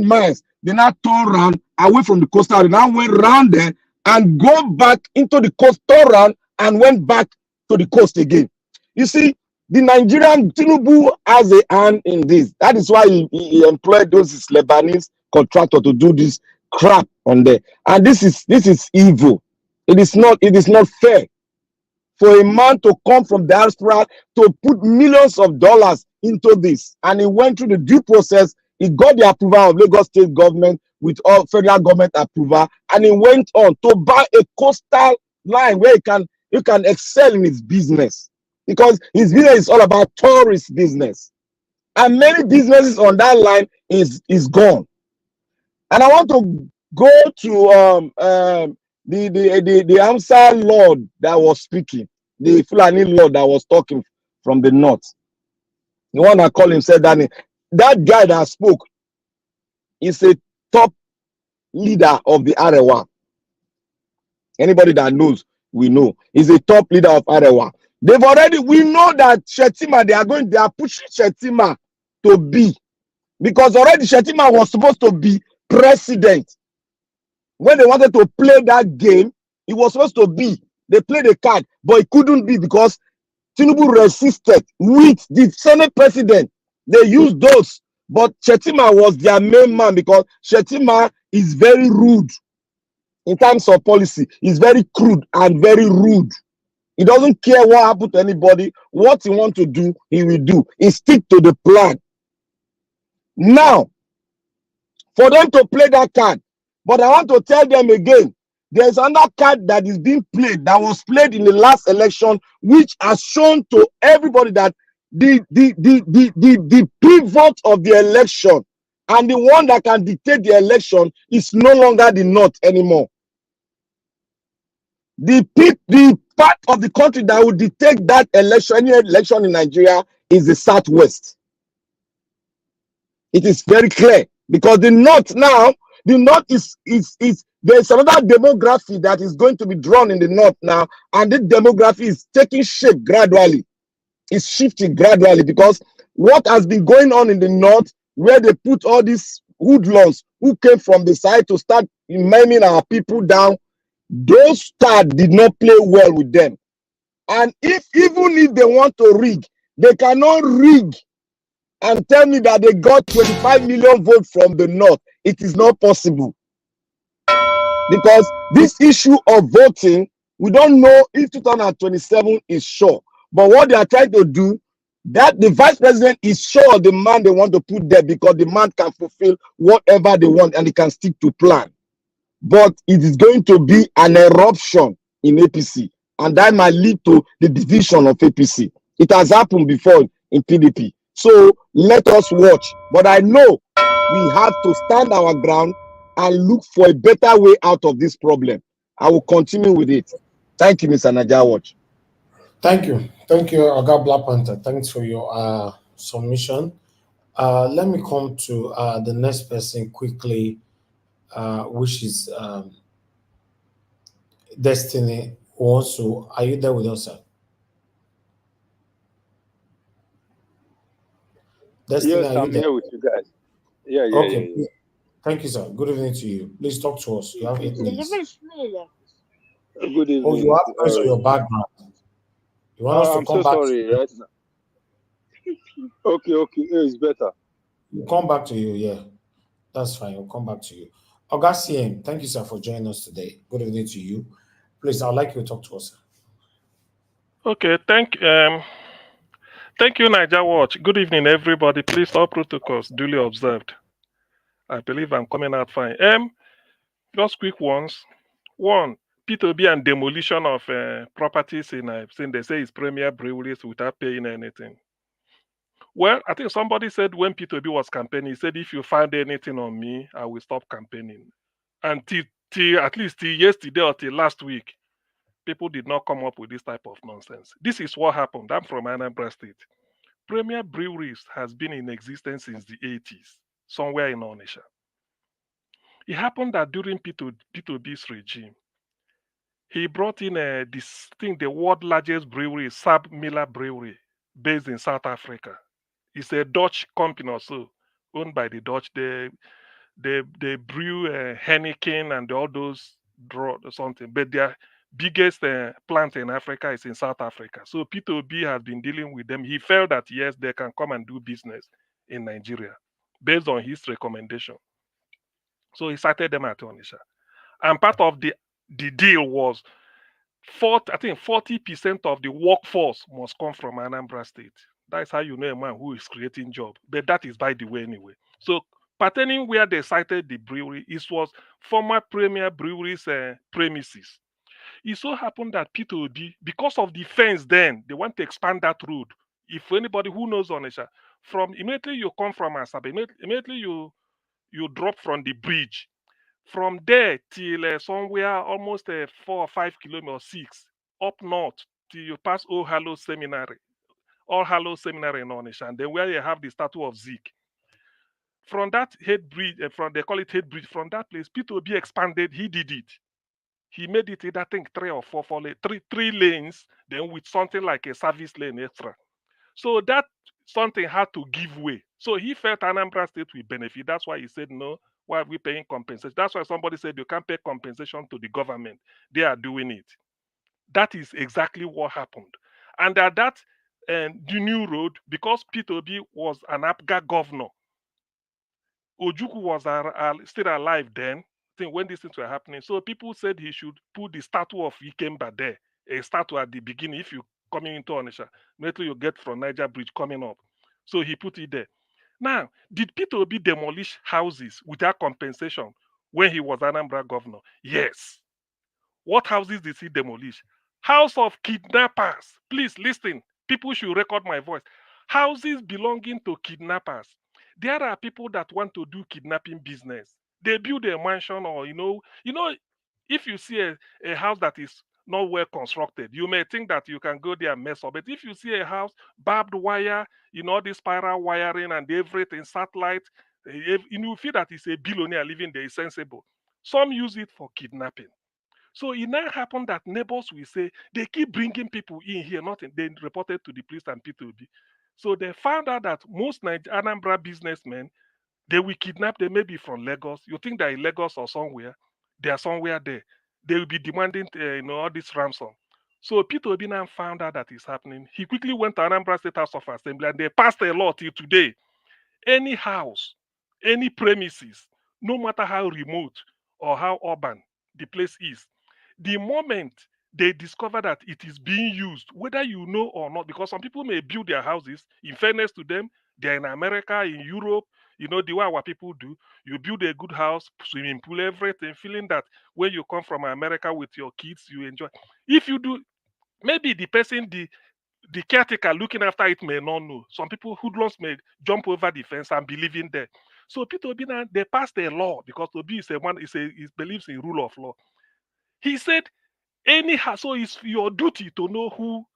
miles. They now turned around away from the coastal road. They now went round there and go back into the coastal round and went back to the coast again. You see, the Nigerian Tinubu has a hand in this. That is why he employed those Lebanese contractor to do this crap on there, and this is evil. It is not fair for a man to come from diaspora to put millions of dollars into this, and he went through the due process. He got the approval of Lagos state government with all federal government approval, and he went on to buy a coastal line where he can excel in his business because his business is all about tourist business, and many businesses on that line is gone. And I want to go to the Amsa Lord that was speaking, the Fulani Lord that was talking from the north. The one I call him said that guy that spoke is a top leader of the Arewa. Anybody that knows, we know. He's a top leader of Arewa. We know that Shetima, they are pushing Shetima to be, because already Shetima was supposed to be president. When they wanted to play that game, it was supposed to be. They played a card, but it couldn't be because Tinubu resisted with the Senate president. They used those, but Shetima was their main man because Shetima is very rude in terms of policy. He's very crude and very rude. He doesn't care what happened to anybody. What he wants to do, he will do. He stick to the plan. Now, for them to play that card, but I want to tell them again, there's another card that is being played, that was played in the last election, which has shown to everybody that the pivot of the election and the one that can dictate the election is no longer the North anymore. The part of the country that will dictate that election, any election in Nigeria, is the Southwest. It is very clear because the North now, is there's another demography that is going to be drawn in the North now, and the demography is taking shape gradually. It's shifting gradually because what has been going on in the North, where they put all these hoodlums who came from the side to start maiming our people down, those cards did not play well with them. And even if they want to rig, they cannot rig and tell me that they got 25 million votes from the North. It is not possible. Because this issue of voting, we don't know if 2027 is sure. But what they are trying to do, that the vice president is sure the man they want to put there because the man can fulfill whatever they want and he can stick to plan. But it is going to be an eruption in APC, and that might lead to the division of APC. It has happened before in PDP. So let us watch. But I know we have to stand our ground and look for a better way out of this problem. I will continue with it. Thank you, Mr. Najawatch. Thank you. Thank you, Oga Black Panther. Thanks for your submission. Let me come to the next person quickly, which is Destiny. Also, are you there with us, sir? Destiny, yes, I'm here with you guys. Yeah. Okay. Yeah. Thank you, sir. Good evening to you. Please talk to us. You have 8 minutes. Good evening. Oh, you have to your background. You want us to come I'm so back sorry. Right now. Okay, it's better. We'll come back to you, yeah. That's fine. We'll come back to you. Augustine, thank you, sir, for joining us today. Good evening to you. Please, I'd like you to talk to us. Okay, thank you, Niger Watch. Good evening, everybody. Please, all protocols duly observed. I believe I'm coming out fine. Just quick ones. One, P2B and demolition of properties in I've seen they say it's premier breweries without paying anything. Well, I think somebody said when P2B was campaigning, he said if you find anything on me, I will stop campaigning. And till at least till yesterday or till last week, people did not come up with this type of nonsense. This is what happened. I'm from Anambra State. Premier Breweries has been in existence since the 80s, somewhere in Onitsha. It happened that during P2B's regime, he brought in this thing, the world's largest brewery, Sab Miller Brewery, based in South Africa. It's a Dutch company also, owned by the Dutch. They brew Heineken and all those draw or something, but their biggest plant in Africa is in South Africa. So P2B has been dealing with them. He felt that yes, they can come and do business in Nigeria based on his recommendation. So he started them at Onitsha. And part of the deal was 40% of the workforce must come from Anambra State. That's how you know a man who is creating job. But that is by the way anyway. So pertaining where they cited the brewery, it was former Premier Brewery's premises. It so happened that P2B, because of the fence then, they want to expand that road. If anybody who knows Onitsha, from immediately you come from Asaba, immediately you drop from the bridge. From there till somewhere almost 4 or 5 kilometers, 6, up north till you pass All Hallows Seminary in Onitsha, and then where you have the statue of Zeke. From that head bridge, they call it head bridge, from that place, P2B expanded, he did it. He made it, I think, 3 or 4 three lanes, then with something like a service lane extra. So that something had to give way. So he felt Anambra State will benefit. That's why he said, no, why are we paying compensation? That's why somebody said you can't pay compensation to the government. They are doing it. That is exactly what happened. And at that, the new road, because P2B was an APGA governor, Ojukwu was still alive then, I think when these things were happening. So people said he should put the statue of Ikemba there, a statue at the beginning. If you coming into Onitsha, immediately you get from Niger Bridge coming up. So he put it there. Now, did P2B demolish houses without compensation when he was Anambra governor? Yes. What houses did he demolish? House of kidnappers. Please listen. People should record my voice. Houses belonging to kidnappers. There are people that want to do kidnapping business. They build a mansion, or if you see a house that is not well constructed, you may think that you can go there and mess up. But if you see a house, barbed wire, this spiral wiring and everything, satellite, you feel that it's a billionaire living there, is sensible. Some use it for kidnapping. So it now happened that neighbors will say they keep bringing people in here, nothing. They reported to the police and P2B. So they found out that most Anambra businessmen, they will kidnap them maybe from Lagos. You think they're in Lagos or somewhere? They are somewhere there. They will be demanding all this ransom. So P2B now found out that is happening. He quickly went to Anambra State House of Assembly and they passed a law till today. Any house, any premises, no matter how remote or how urban the place is, the moment they discover that it is being used, whether you know or not, because some people may build their houses, in fairness to them, they're in America, in Europe, the way our people do, you build a good house, swimming pool, everything, feeling that when you come from America with your kids, you enjoy. If you do, maybe the person, the caretaker looking after it may not know. Some people, hoodlums, may jump over the fence and be living there. So P2B now, they passed a law, because Obi is he believes in rule of law. He said, so it's your duty to know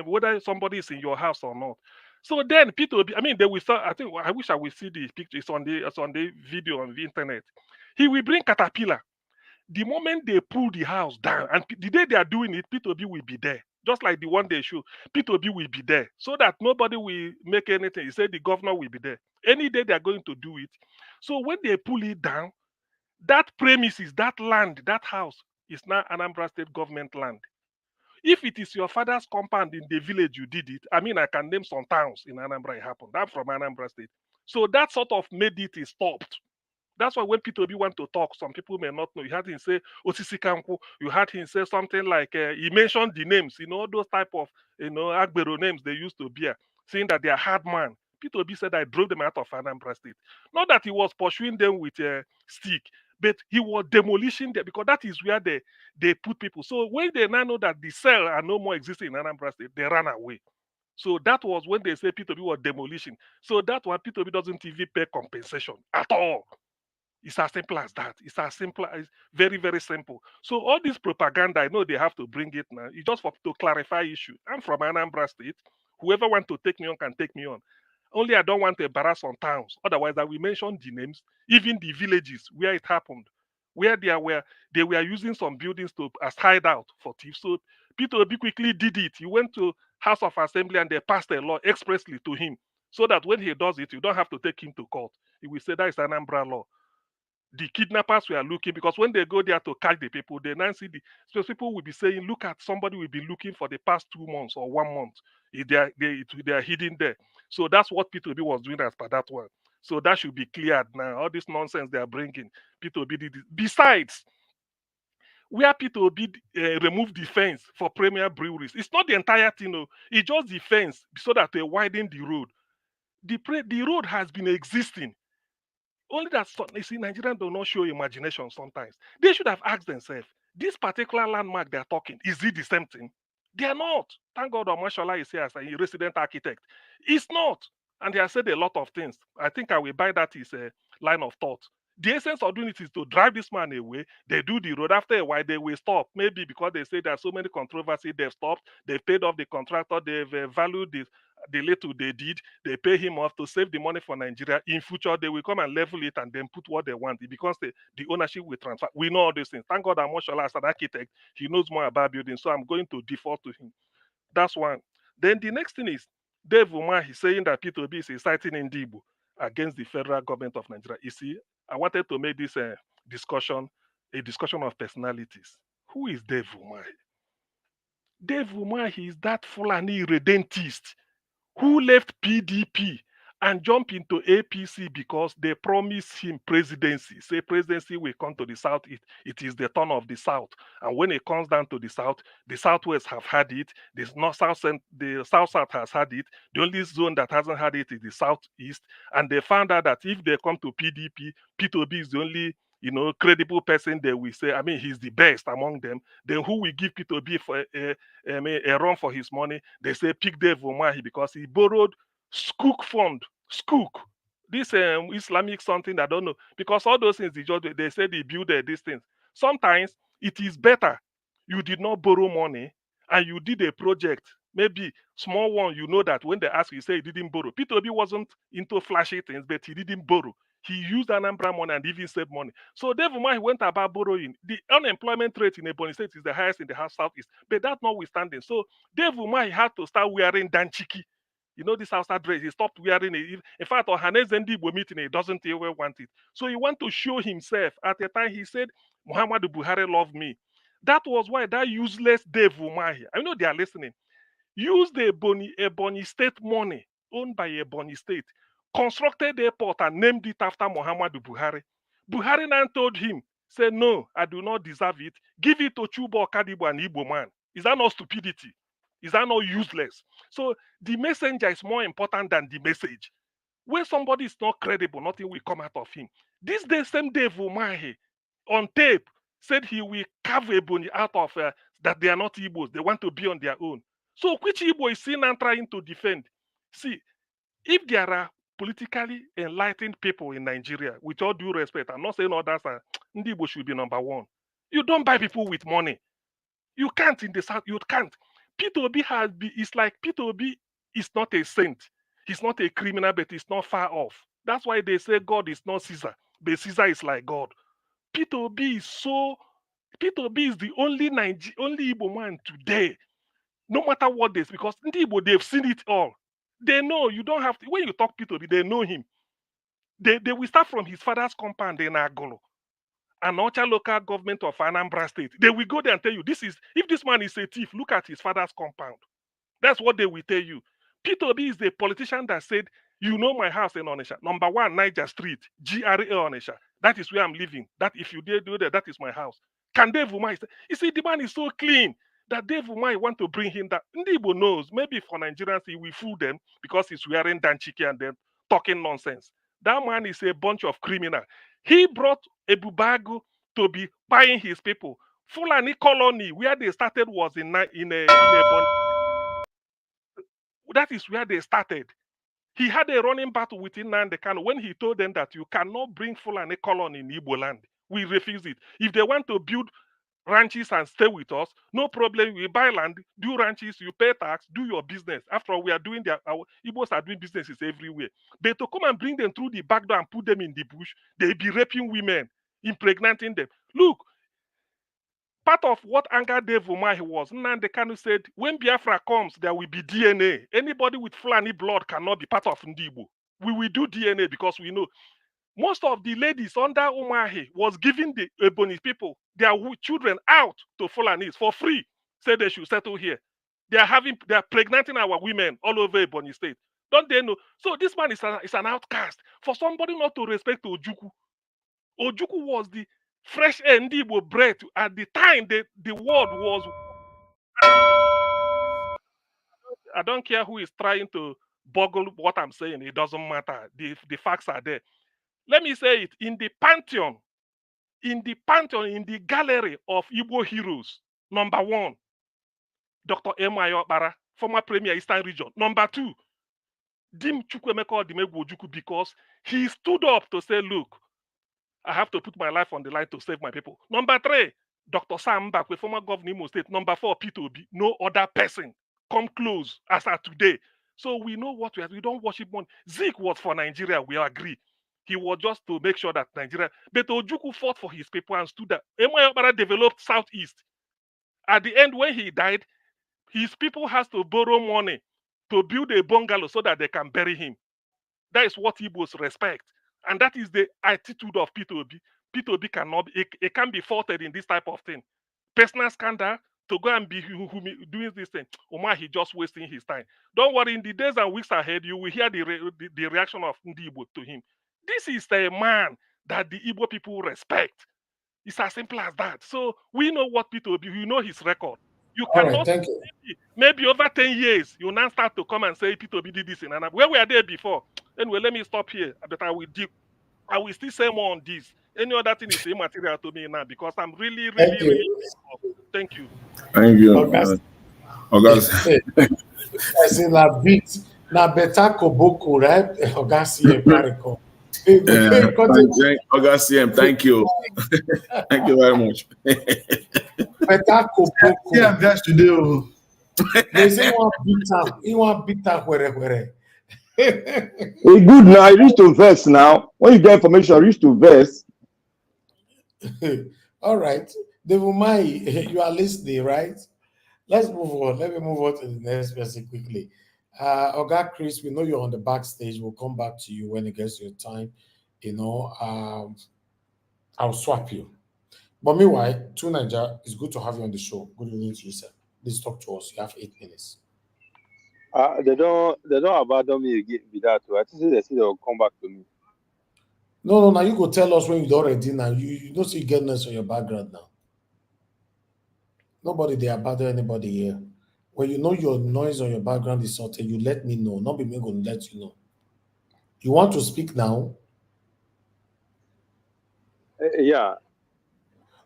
whether somebody is in your house or not. So then P2B, they will start. I wish I will see the picture. It's on the video on the internet. He will bring caterpillar. The moment they pull the house down, and the day they are doing it, P2B will be there. Just like the one they show, P2B will be there, so that nobody will make anything. He said the governor will be there. Any day they are going to do it. So when they pull it down, that premises, that land, that house is now Anambra State government land. If it is your father's compound in the village you did it, I mean, I can name some towns in Anambra it happened. I'm from Anambra State. So that sort of made it stopped. That's why when P2B want to talk, some people may not know. You had him say Osisi Kanku. You had him say something like he mentioned the names, those type of Agbero names they used to bear, saying that they are hard man. P2B said I drove them out of Anambra State. Not that he was pursuing them with a stick, but he was demolishing them because that is where they put people. So when they now know that the cell are no more existing in Anambra State, they ran away. So that was when they say P2B was demolition. So that one P2B doesn't even pay compensation at all. It's as simple as that. It's as simple as very, very simple. So all this propaganda, I know they have to bring it now. It's just to clarify issue. I'm from Anambra State. Whoever wants to take me on can take me on. Only I don't want to embarrass on towns. Otherwise, I will mention the names, even the villages where it happened, where they were using some buildings as hideout for thieves. So P2B quickly did it. He went to House of Assembly and they passed a law expressly to him, so that when he does it, you don't have to take him to court. He will say that is Anambra law. The kidnappers were looking, because when they go there to catch the people, they now see so people will be saying, look at somebody will be looking for the past 2 months or 1 month. They are hidden there. So that's what P2B was doing as per that one. So that should be cleared now. All this nonsense they are bringing, P2B did it. Besides, where P2B removed the fence for premier breweries, it's not the entire thing. It's just the fence so that they widen the road. The road has been existing. Only that, you see, Nigerians do not show imagination sometimes. They should have asked themselves, this particular landmark they're talking, is it the same thing? They are not. Thank God Omashola is here as a resident architect. It's not. And they have said a lot of things. I think I will buy that as a line of thought. The essence of doing it is to drive this man away. They do the road. After a while, they will stop. Maybe because they say there are so many controversies, they've stopped. They've paid off the contractor. They've valued the little they did. They pay him off to save the money for Nigeria. In future, they will come and level it and then put what they want. Because the ownership will transfer. We know all these things. Thank God Amoshola as an architect, he knows more about building. So I'm going to default to him. That's one. Then the next thing is Dave Umahi saying that P2B is inciting Igbo against the federal government of Nigeria. You see, I wanted to make this discussion a discussion of personalities. Who is Dave Umahi? Dave Umahi is that Fulani redentist who left PDP and jumped into APC because they promised him presidency. Say presidency will come to the South. It is the turn of the South. And when it comes down to the Southwest have had it. The South has had it. The only zone that hasn't had it is the Southeast. And they found out that if they come to PDP, P2B is the only credible person they will say, I mean, he's the best among them. Then who will give P2B for a run for his money? They say pick Dave Umahi because he borrowed Skook fund. Skook. This Islamic something, I don't know. Because all those things, they said he built these things. Sometimes it is better you did not borrow money and you did a project, maybe small one, that when they ask you, say he didn't borrow. P2B wasn't into flashy things, but he didn't borrow. He used Anambra money and even saved money. So Dave Umahi went about borrowing. The unemployment rate in Ebonyi State is the highest in the Southeast. But that notwithstanding, so Dave Umahi had to start wearing danchiki. This outside dress, he stopped wearing it. In fact, on Hanez Ndigbo meeting, he doesn't even want it. So he want to show himself. At the time, he said, Muhammadu Buhari loved me. That was why that useless Dave Umahi, I know they are listening, used the Ebonyi State money owned by Ebonyi State, constructed the airport and named it after Muhammadu Buhari. Buhari now told him, say, no, I do not deserve it. Give it to Chubo Kadibo and Igbo man. Is that not stupidity? Is that not useless? So the messenger is more important than the message. When somebody is not credible, nothing will come out of him. This day, same Dave Umahi, on tape, said he will carve Ebonyi out of that they are not Igbos. They want to be on their own. So which Igbo is seen and trying to defend? See, if there are politically enlightened people in Nigeria, with all due respect, I'm not saying others are, Igbo should be number one. You don't buy people with money. You can't in the South. You can't. P2B it's like P2B is not a saint. He's not a criminal, but he's not far off. That's why they say God is not Caesar, but Caesar is like God. P2B is the only Igbo man today, no matter what this, because Igbo, they've seen it all. They know you don't have to, when you talk P2B, they know him. They will start from his father's compound in Agolo. an Ocha local government of Anambra State. They will go there and tell you, if this man is a thief, look at his father's compound. That's what they will tell you. Peter Obi is the politician that said, you know my house in Onisha. Number 1, Niger Street, GRA Onisha. That is where I'm living. That if you dare do that is my house. Can Dave Umahi say, you see, the man is so clean that Dave Umahi want to bring him that. Ndibo knows, maybe for Nigerians, he will fool them because he's wearing danchiki and then talking nonsense. That man is a bunch of criminals. He brought Ebubagu to be buying his people. Fulani colony, where they started was in a that is where they started. He had a running battle with Nnamdi Kanu when he told them that you cannot bring Fulani colony in Igbo land. We refuse it. If they want to build ranches and stay with us, no problem. We buy land, do ranches, you pay tax, do your business. After all, we are doing our Igbos are doing businesses everywhere. But to come and bring them through the back door and put them in the bush, they be raping women, impregnating them. Look, part of what angered Dave Umahi was Nnamdi Kanu said, when Biafra comes, there will be DNA. Anybody with Fulani blood cannot be part of Ndigbo. We will do DNA because we know most of the ladies under Umahi was giving the Ebony people their children out to Fulanis for free. Said they should settle here. They are pregnanting our women all over Ebony State. Don't they know? So this man is an outcast. For somebody not to respect Ojukwu. Ojukwu was the fresh air Ndigbo breath at the time the world was. I don't care who is trying to boggle what I'm saying. It doesn't matter. The facts are there. Let me say it. In the pantheon, in the gallery of Igbo heroes, number 1, Dr. Umahi Okpara, former Premier Eastern Region. Number 2, Dim Chukwemeka Odimegwu Ojukwu, because he stood up to say, look, I have to put my life on the line to save my people. Number 3, Dr. Sam Mbakwe, former governor of Imo State. Number 4, Peter Obi. No other person come close as at today. So we know what we don't worship money. Zeke was for Nigeria, we agree. He was just to make sure that Nigeria, but Ojukwu fought for his people and stood up. Umahi Okpara developed Southeast. At the end, when he died, his people has to borrow money to build a bungalow so that they can bury him. That is what Igbos respect. And that is the attitude of Peter Obi. Peter Obi cannot, it can be faulted in this type of thing. Personal scandal, to go and be doing this thing. Umahi just wasting his time. Don't worry, in the days and weeks ahead, you will hear the reaction of Ndigbo to him. This is a man that the Igbo people respect. It's as simple as that. So we know what Peter Obi, we know his record. You cannot, thank you. Maybe over 10 years, you now start to come and say Peter Obi did this in Anambra. Where we are there before. Anyway, let me stop here. But I will still say more on this. Any other thing is immaterial to me now because I'm really. Thank you. Thank you. August. I say na better koboko, right? August Pariko. August CM, thank you. Thank you very much. Better koboko. Yeah, that's today. They say you want beat up where. It's good now. You reach to verse now. When you get information, reach to verse. All right. Dave Umahi, you are listening, right? Let's move on. Let me move on to the next person quickly. Oga Chris, we know you're on the backstage. We'll come back to you when it gets your time. I'll swap you. But meanwhile, to Nigeria, it's good to have you on the show. Good evening to you, sir. Please talk to us. You have 8 minutes. They don't abandon me again with that. I think they say they'll come back to me. No. Now you go tell us when you're already now. You don't see get noise on your background now. Nobody they abandon anybody here. When you know your noise on your background is sorted, you let me know. Not be me going to let you know. You want to speak now? Yeah.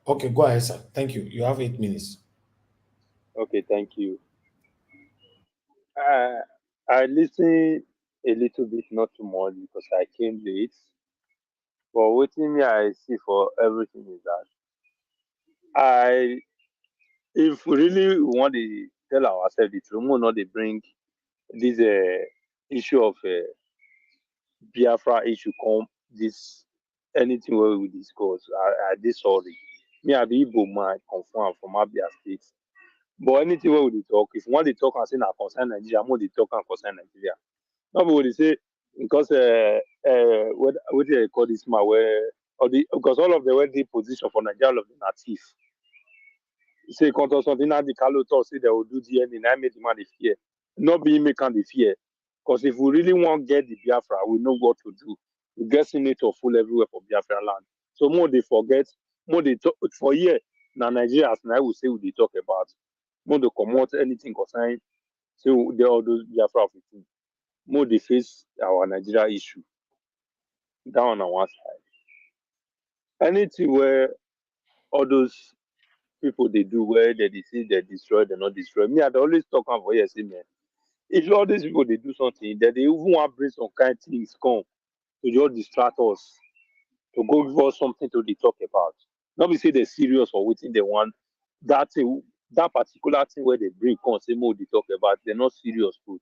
Okay, go ahead, sir. Thank you. You have 8 minutes. Okay, thank you. I listened a little bit, not too much, because I came late. But waiting me, I see for everything is that if we really want to tell ourselves the truth, we not they bring this issue of Biafra issue come this anything where we discuss. I this sorry. Me I be Igbo man confirm from Abia State. But anything where we talk, if one they talk and say na concern Nigeria, more they talk and concern Nigeria. Nobody they say because what they call this man where because all of them were the position for Nigeria, all of them are thief. Say, something that the Carlo thought say they will do DNA, and I made the man the fear. Not being making the fear. Because if we really want to get the Biafra, we know what to do. We get senator full everywhere for Biafra land. So more they forget, more they talk for year. Now Nigeria, as I will say, what they talk about. More they come out anything concerning. So they all those Biafra of it. More they face our Nigeria issue. Down on one side. Anything where all those people they do where they say they destroy, they not destroy. Me, I'd always talk about for years, man. If all these people they do something, that they even want to bring some kind of things come to just distract us, to go give us something to talk about. Not be say they're serious or waiting they want that thing, that particular thing where they bring come say more they talk about, they're not serious food.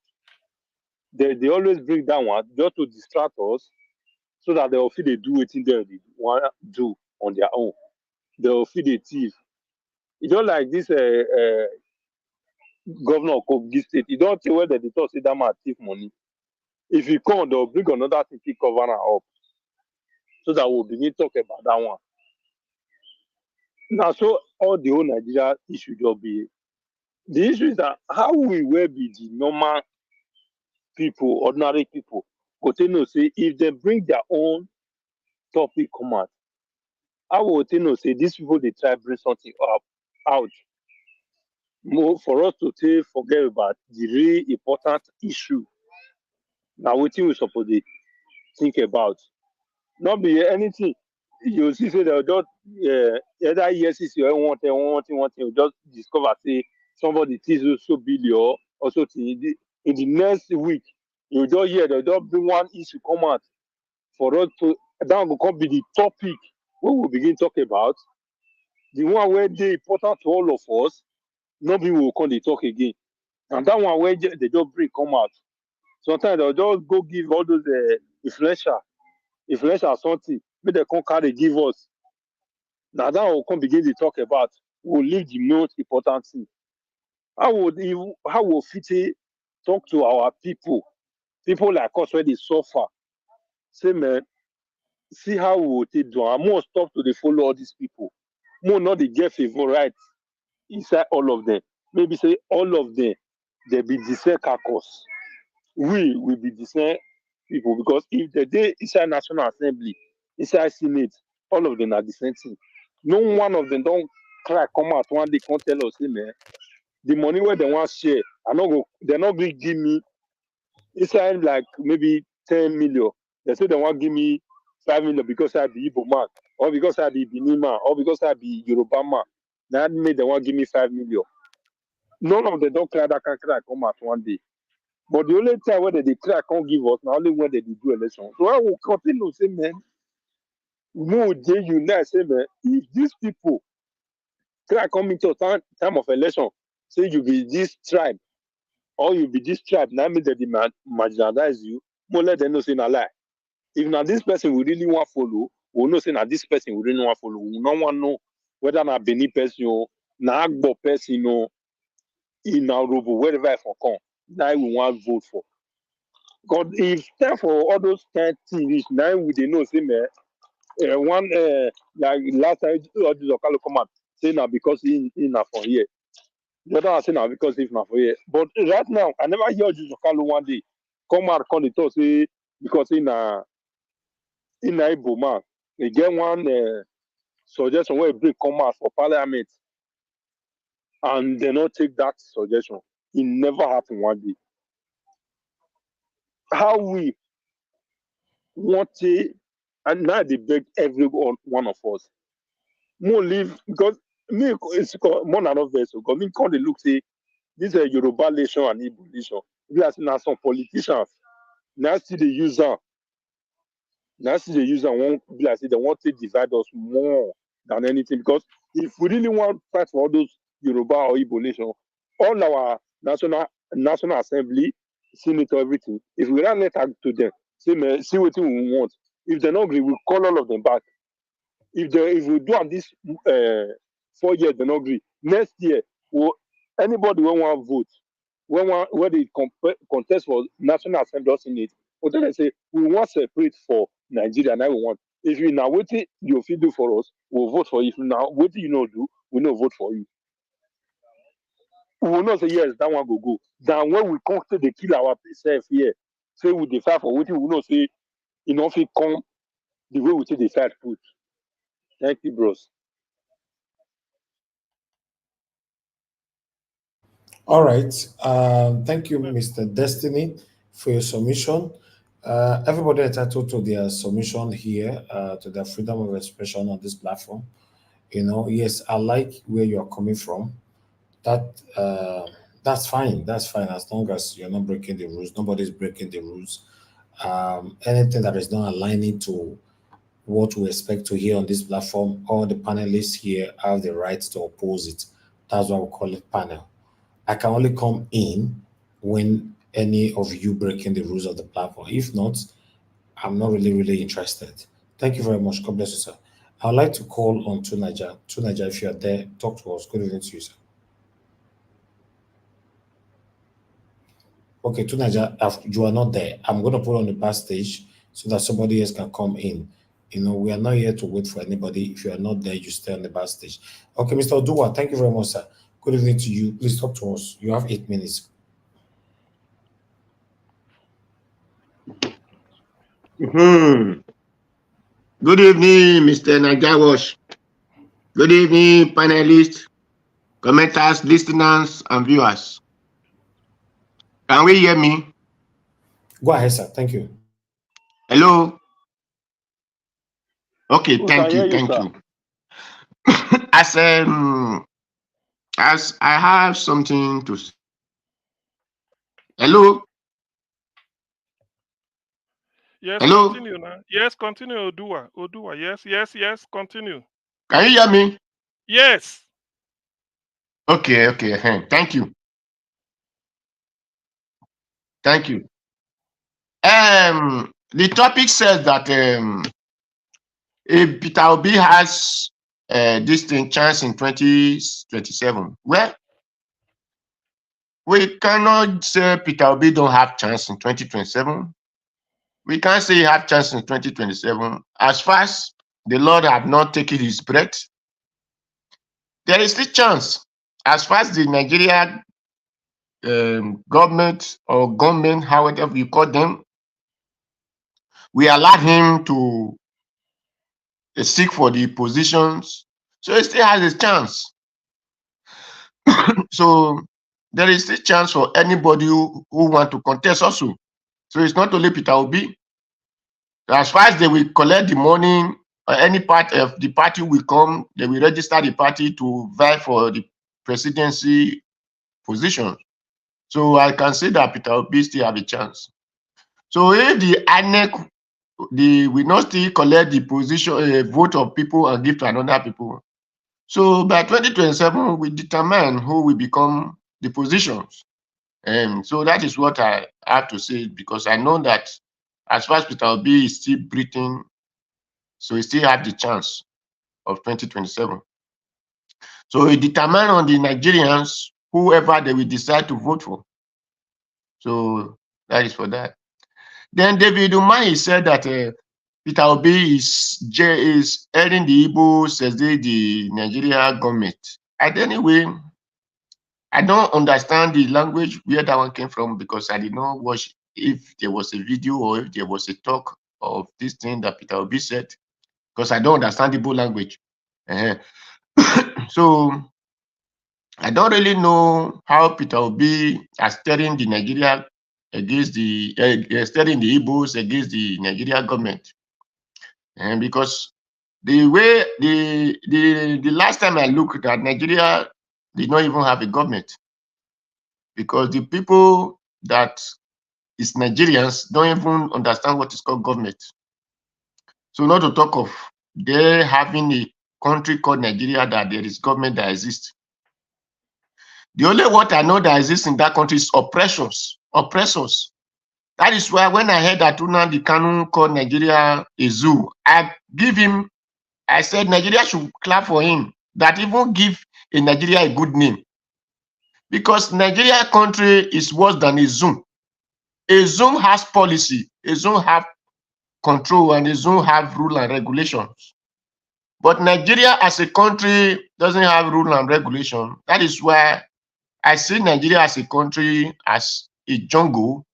They always bring that one just to distract us so that they'll feel they do it in there they want to do on their own. They'll feel they thief. You don't like this governor of Kogi State, you don't say whether they talk say that man thief money. If you come, they'll bring another thing to cover up. So that we'll begin to talk about that one. Now, so all the whole Nigeria issue just be. The issue is that how we will be the normal people, ordinary people, but they know say if they bring their own topic come out, how will they know say these people they try to bring something up out? More for us to say forget about the really important issue. Now, what we supposed to think about? Not be anything. You see, say they'll just either ESCC or one thing, you just discover say somebody is so billion also in the next week, you just hear they'll just bring one issue come out for us to that will come be the topic we will begin talking about. The one where they important to all of us, nobody will come they talk again. And that one where they just bring come out. Sometimes they'll just go give all those influential something, make they come carry give us. Now that will come begin to talk about. We'll leave the most important thing. How will fit talk to our people like us where they suffer? Say man, see how we will take do. And more stop to follow all these people. More not they get favor right inside all of them. Maybe say all of them they be the same caucus. We will be the same people because if the day inside National Assembly, inside Senate, all of them are the same thing. No one of them don't cry come out one day can't tell us, hey, man, the money where they want to share, they're not going to give me inside like maybe 10 million. They say they want to give me 5 million because I be Igbo man, or because I be Benin man, or because I be Yoruba man. That made they want to give me 5 million. None of them don't cry that can cry come out one day. But the only time where they cry can't give us, now only when they do election. So I will continue to say, man, more day you now say, man, if these people try come into time of election, say you be this tribe, or you be this tribe, now means that they marginalize you, more let them know say na lie. If now this person we really want to follow, we know say now this person we really want to follow. We don't want to know whether na Benin person or na Agbo person or in Narobo, wherever I for come. Now we want to vote for. Because if time for all those kind of things, now we they know say man, one like last time all these Okalo come out say now because he na for here. The other one say now because he na for here. But right now I never hear this Okalo one day come out come the talk say because he na Igbo man. They get one suggestion where bring come out for parliament and they not take that suggestion. It never happened one day. How we want to, and now they beg every one of us. More live because me it's more than enough vessel. Because me come they look say this is a Yoruba nation and Igbo nation. We are seeing some politicians now see the user. Now see the user won't be like they want to divide us more than anything. Because if we really want to fight for all those Yoruba or Igbo nation, all our national assembly, Senate, everything, if we don't let to them, say see what we want. If they don't agree, we'll call all of them back. If we do on this 4 years, they don't agree. Next year, anybody who want to vote, where they contest for National Assembly or Senate, or then they say we want separate for Nigeria, now we want. If you now wait you fit do for us, we'll vote for you. If now wait you know do, we no vote for you. We will not say yes, that one go. Then when we come to the kill ourselves here, say we decide for waiting, we will not say enough it come the way we take decide food. Thank you, bros. All right. Thank you, Mr. Destiny, for your submission. Everybody entitled to their submission here, to their freedom of expression on this platform. You know, yes, I like where you're coming from. That's fine. That's fine as long as you're not breaking the rules. Nobody's breaking the rules. Anything that is not aligning to what we expect to hear on this platform, all the panelists here have the right to oppose it. That's why we call it panel. I can only come in when any of you breaking the rules of the platform. If not, I'm not really interested. Thank you very much. God bless you, sir. I'd like to call on Tunaja. Tunaja, if you're there, talk to us. Good evening to you, sir. Okay, Tunaja, you are not there. I'm going to put on the backstage so that somebody else can come in. You know, we are not here to wait for anybody. If you are not there, you stay on the backstage. Okay, Mr. Oduwa, thank you very much, sir. Good evening to you. Please talk to us. You have 8 minutes. Good evening, Mr. Nagawash. Good evening, panelists, commenters, listeners, and viewers. Can we hear me? Go ahead, sir. Thank you. Hello. Okay, thank you. As I have something to say. Hello. Yes, hello. Continue now. Yes, continue, Odua. Yes, continue. Can you hear me? Yes. Okay. Thank you. The topic says that if Peter Obi has this chance in 2027, well, we cannot say Peter Obi don't have chance in 2027. We can't say he have chance in 2027. As far as the Lord have not taken his breath, there is still chance. As far as the Nigeria government or government, however you call them, we allow him to seek for the positions, so he still has a chance. So there is still chance for anybody who want to contest also. So it's not only Peter Obi. As far as they will collect the money, or any part of the party will come, they will register the party to vie for the presidency position. So I can say that Peter Obi still have a chance. So if the INEC will not still collect the position, vote of people and give to another people, so by 2027 we determine who will become the positions. So that is what I have to say, because I know that as far as Peter Obi is still breathing, so he still have the chance of 2027. So it determine on the Nigerians whoever they will decide to vote for. So that is for that. Then David Umahi said that Peter Obi is heading the Igbos as the Nigeria government. And anyway, I don't understand the language where that one came from, because I did not watch if there was a video or if there was a talk of this thing that Peter Obi said, because I don't understand the Igbo language. So I don't really know how Peter Obi is steering the Nigeria against the steering the Igbos against the Nigeria government. And because the way the last time I looked at Nigeria did not even have a government, because the people that is Nigerians don't even understand what is called government. So not to talk of they having a country called Nigeria that there is government that exists. The only what I know that exists in that country is oppressors. That is why when I heard that Nnamdi Kanu called Nigeria a zoo, I said Nigeria should clap for him, that even give a Nigeria a good name. Because Nigeria country is worse than a zoo. A zoo has policy, a zoo have control and the zone have rule and regulations. But Nigeria as a country doesn't have rule and regulation. That is why I see Nigeria as a country as a jungle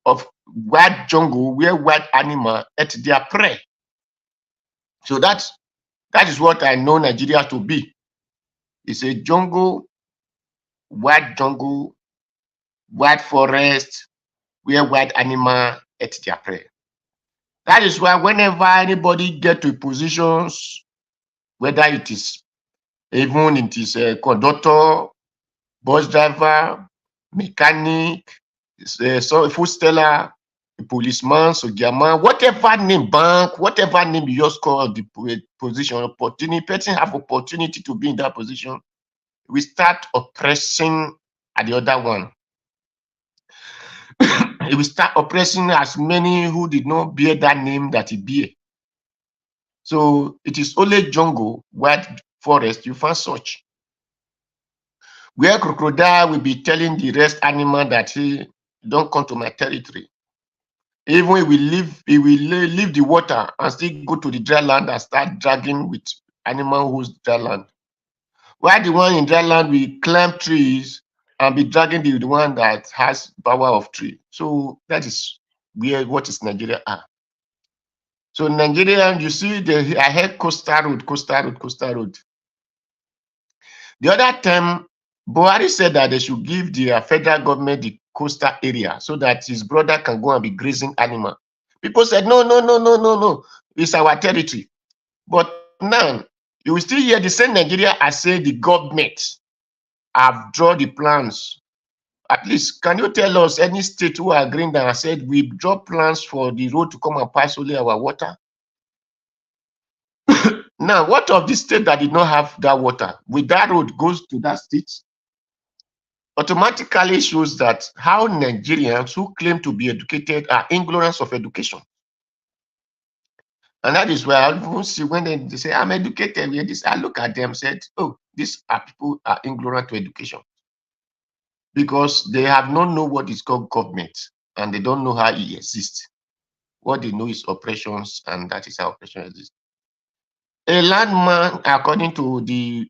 of wild jungle where wild animals ate their prey. So that is what I know Nigeria to be. It's a jungle, wild forest where wild animals ate their prey. That is why whenever anybody get to positions, whether it is even it is a conductor, bus driver, mechanic, so food seller, a policeman, sojaman, whatever name, bank, whatever name you just call the position, opportunity, person have opportunity to be in that position, we start oppressing at the other one. We start oppressing as many who did not bear that name that he bear. So it is only jungle, wild forest, you find such. Where crocodile will be telling the rest animal that he don't come to my territory. Even he will leave the water and still go to the dry land and start dragging with animal who's dry land. While the one in dry land will climb trees and be dragging the one that has power of tree. So that is where what is Nigeria are. So Nigeria, you see, I heard coastal road. The other time, Buhari said that they should give the federal government the coastal area so that his brother can go and be grazing animal. People said, no, it's our territory. But now, you will still hear the same Nigeria as say the government have drawn the plans. At least, can you tell us any state who are agreeing and said we draw plans for the road to come and pass only our water? Now, what of the state that did not have that water? With that road goes to that state, automatically shows that how Nigerians who claim to be educated are ignorant of education. And that is where I even see when they say, I'm educated, I look at them and said, oh, these are people are ignorant to education. Because they have not know what is called government and they don't know how it exists. What they know is oppressions, and that is how oppression exists. A landman, according to the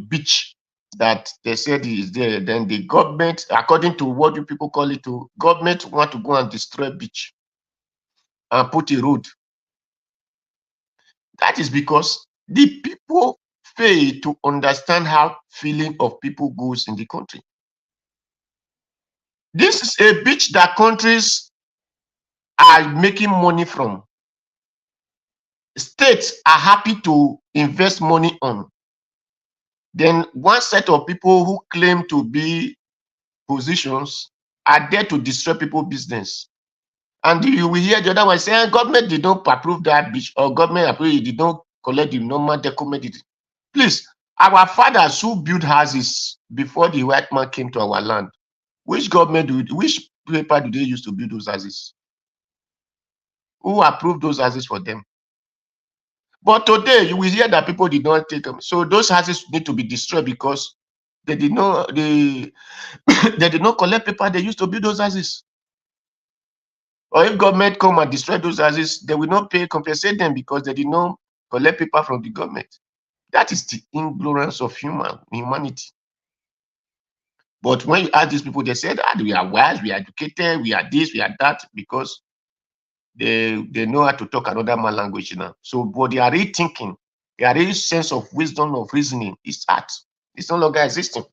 beach that they said is there, then the government, according to what you people call it, government want to go and destroy beach and put a road. That is because the people fail to understand how feeling of people goes in the country. This is a beach that countries are making money from. States are happy to invest money on. Then one set of people who claim to be positions are there to destroy people's business. And you will hear the other one saying, government did not approve that beach, or government approved, did not collect the normal document. Please, our fathers who built houses before the white man came to our land, which government, which paper do they use to build those houses? Who approved those houses for them? But today, you will hear that people did not take them. So those houses need to be destroyed because they did not, they did not collect paper they used to build those houses. Or if government come and destroy those houses, they will not compensate them because they did not collect paper from the government. That is the ignorance of humanity. But when you ask these people, they said, we are wise, we are educated, we are this, we are that, because they know how to talk another man language now. So, but they are rethinking, their real sense of wisdom, of reasoning is art. It's no longer existing.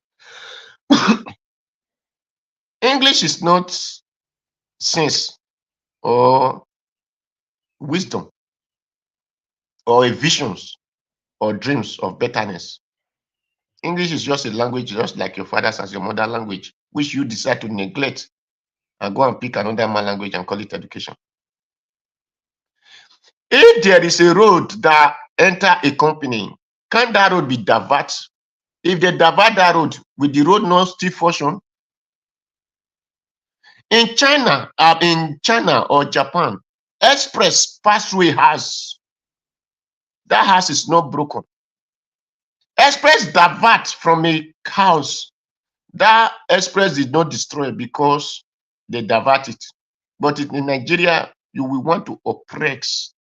English is not sense or wisdom or visions or dreams of betterness. English is just a language, just like your father's as your mother language, which you decide to neglect and go and pick another man language and call it education. If there is a road that enter a company, can that road be divert? If they divert that road, will the road not still function? In China or Japan, express passway has, that house is not broken. Express divert from a house, that express did not destroy because they divert it. But in Nigeria, you will want to oppress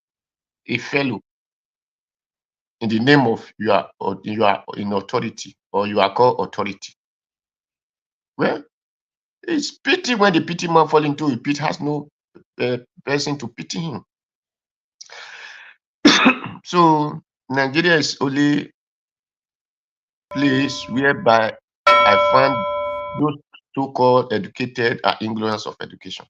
a fellow in the name of you are in authority or you are called authority. Well, it's pity when the pity man fall into a pit, has no person to pity him. So Nigeria is only place whereby I find those so-called educated are ignorance of education.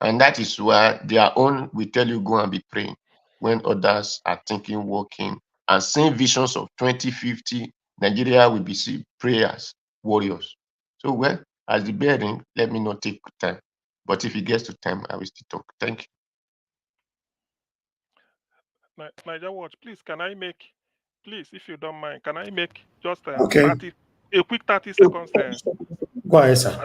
And that is why their own will tell you go and be praying when others are thinking, working, and seeing visions of 2050. Nigeria will be prayers, warriors. So, well, as the bearing, let me not take time. But if it gets to time, I will still talk. Thank you. Niger Watch, please, can I make, please, if you don't mind, can I make just a quick 30 seconds? Go ahead, sir.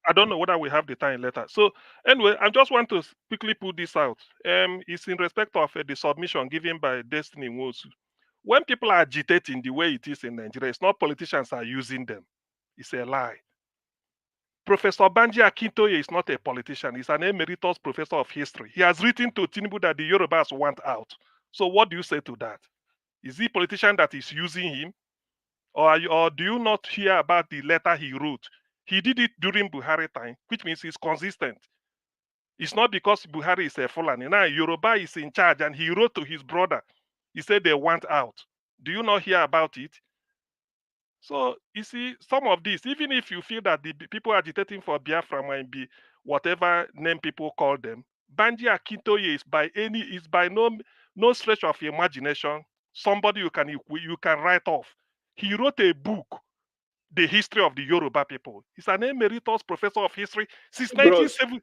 I don't know whether we have the time later. So anyway, I just want to quickly put this out. It's in respect of the submission given by Destiny Nwosu. When people are agitating the way it is in Nigeria, it's not politicians are using them. It's a lie. Professor Banji Akintoye is not a politician. He's an emeritus professor of history. He has written to Tinubu that the Yorubas want out. So what do you say to that? Is he a politician that is using him? Or do you not hear about the letter he wrote? He did it during Buhari time, which means he's consistent. It's not because Buhari is a Fulani. Now Yoruba is in charge, and he wrote to his brother. He said they want out. Do you not hear about it? So you see, some of this, even if you feel that the people agitating for Biafra might be whatever name people call them, Banji Akintoye is by no stretch of imagination somebody you can write off. He wrote a book, The History of the Yoruba People. He's an emeritus professor of history since 1970.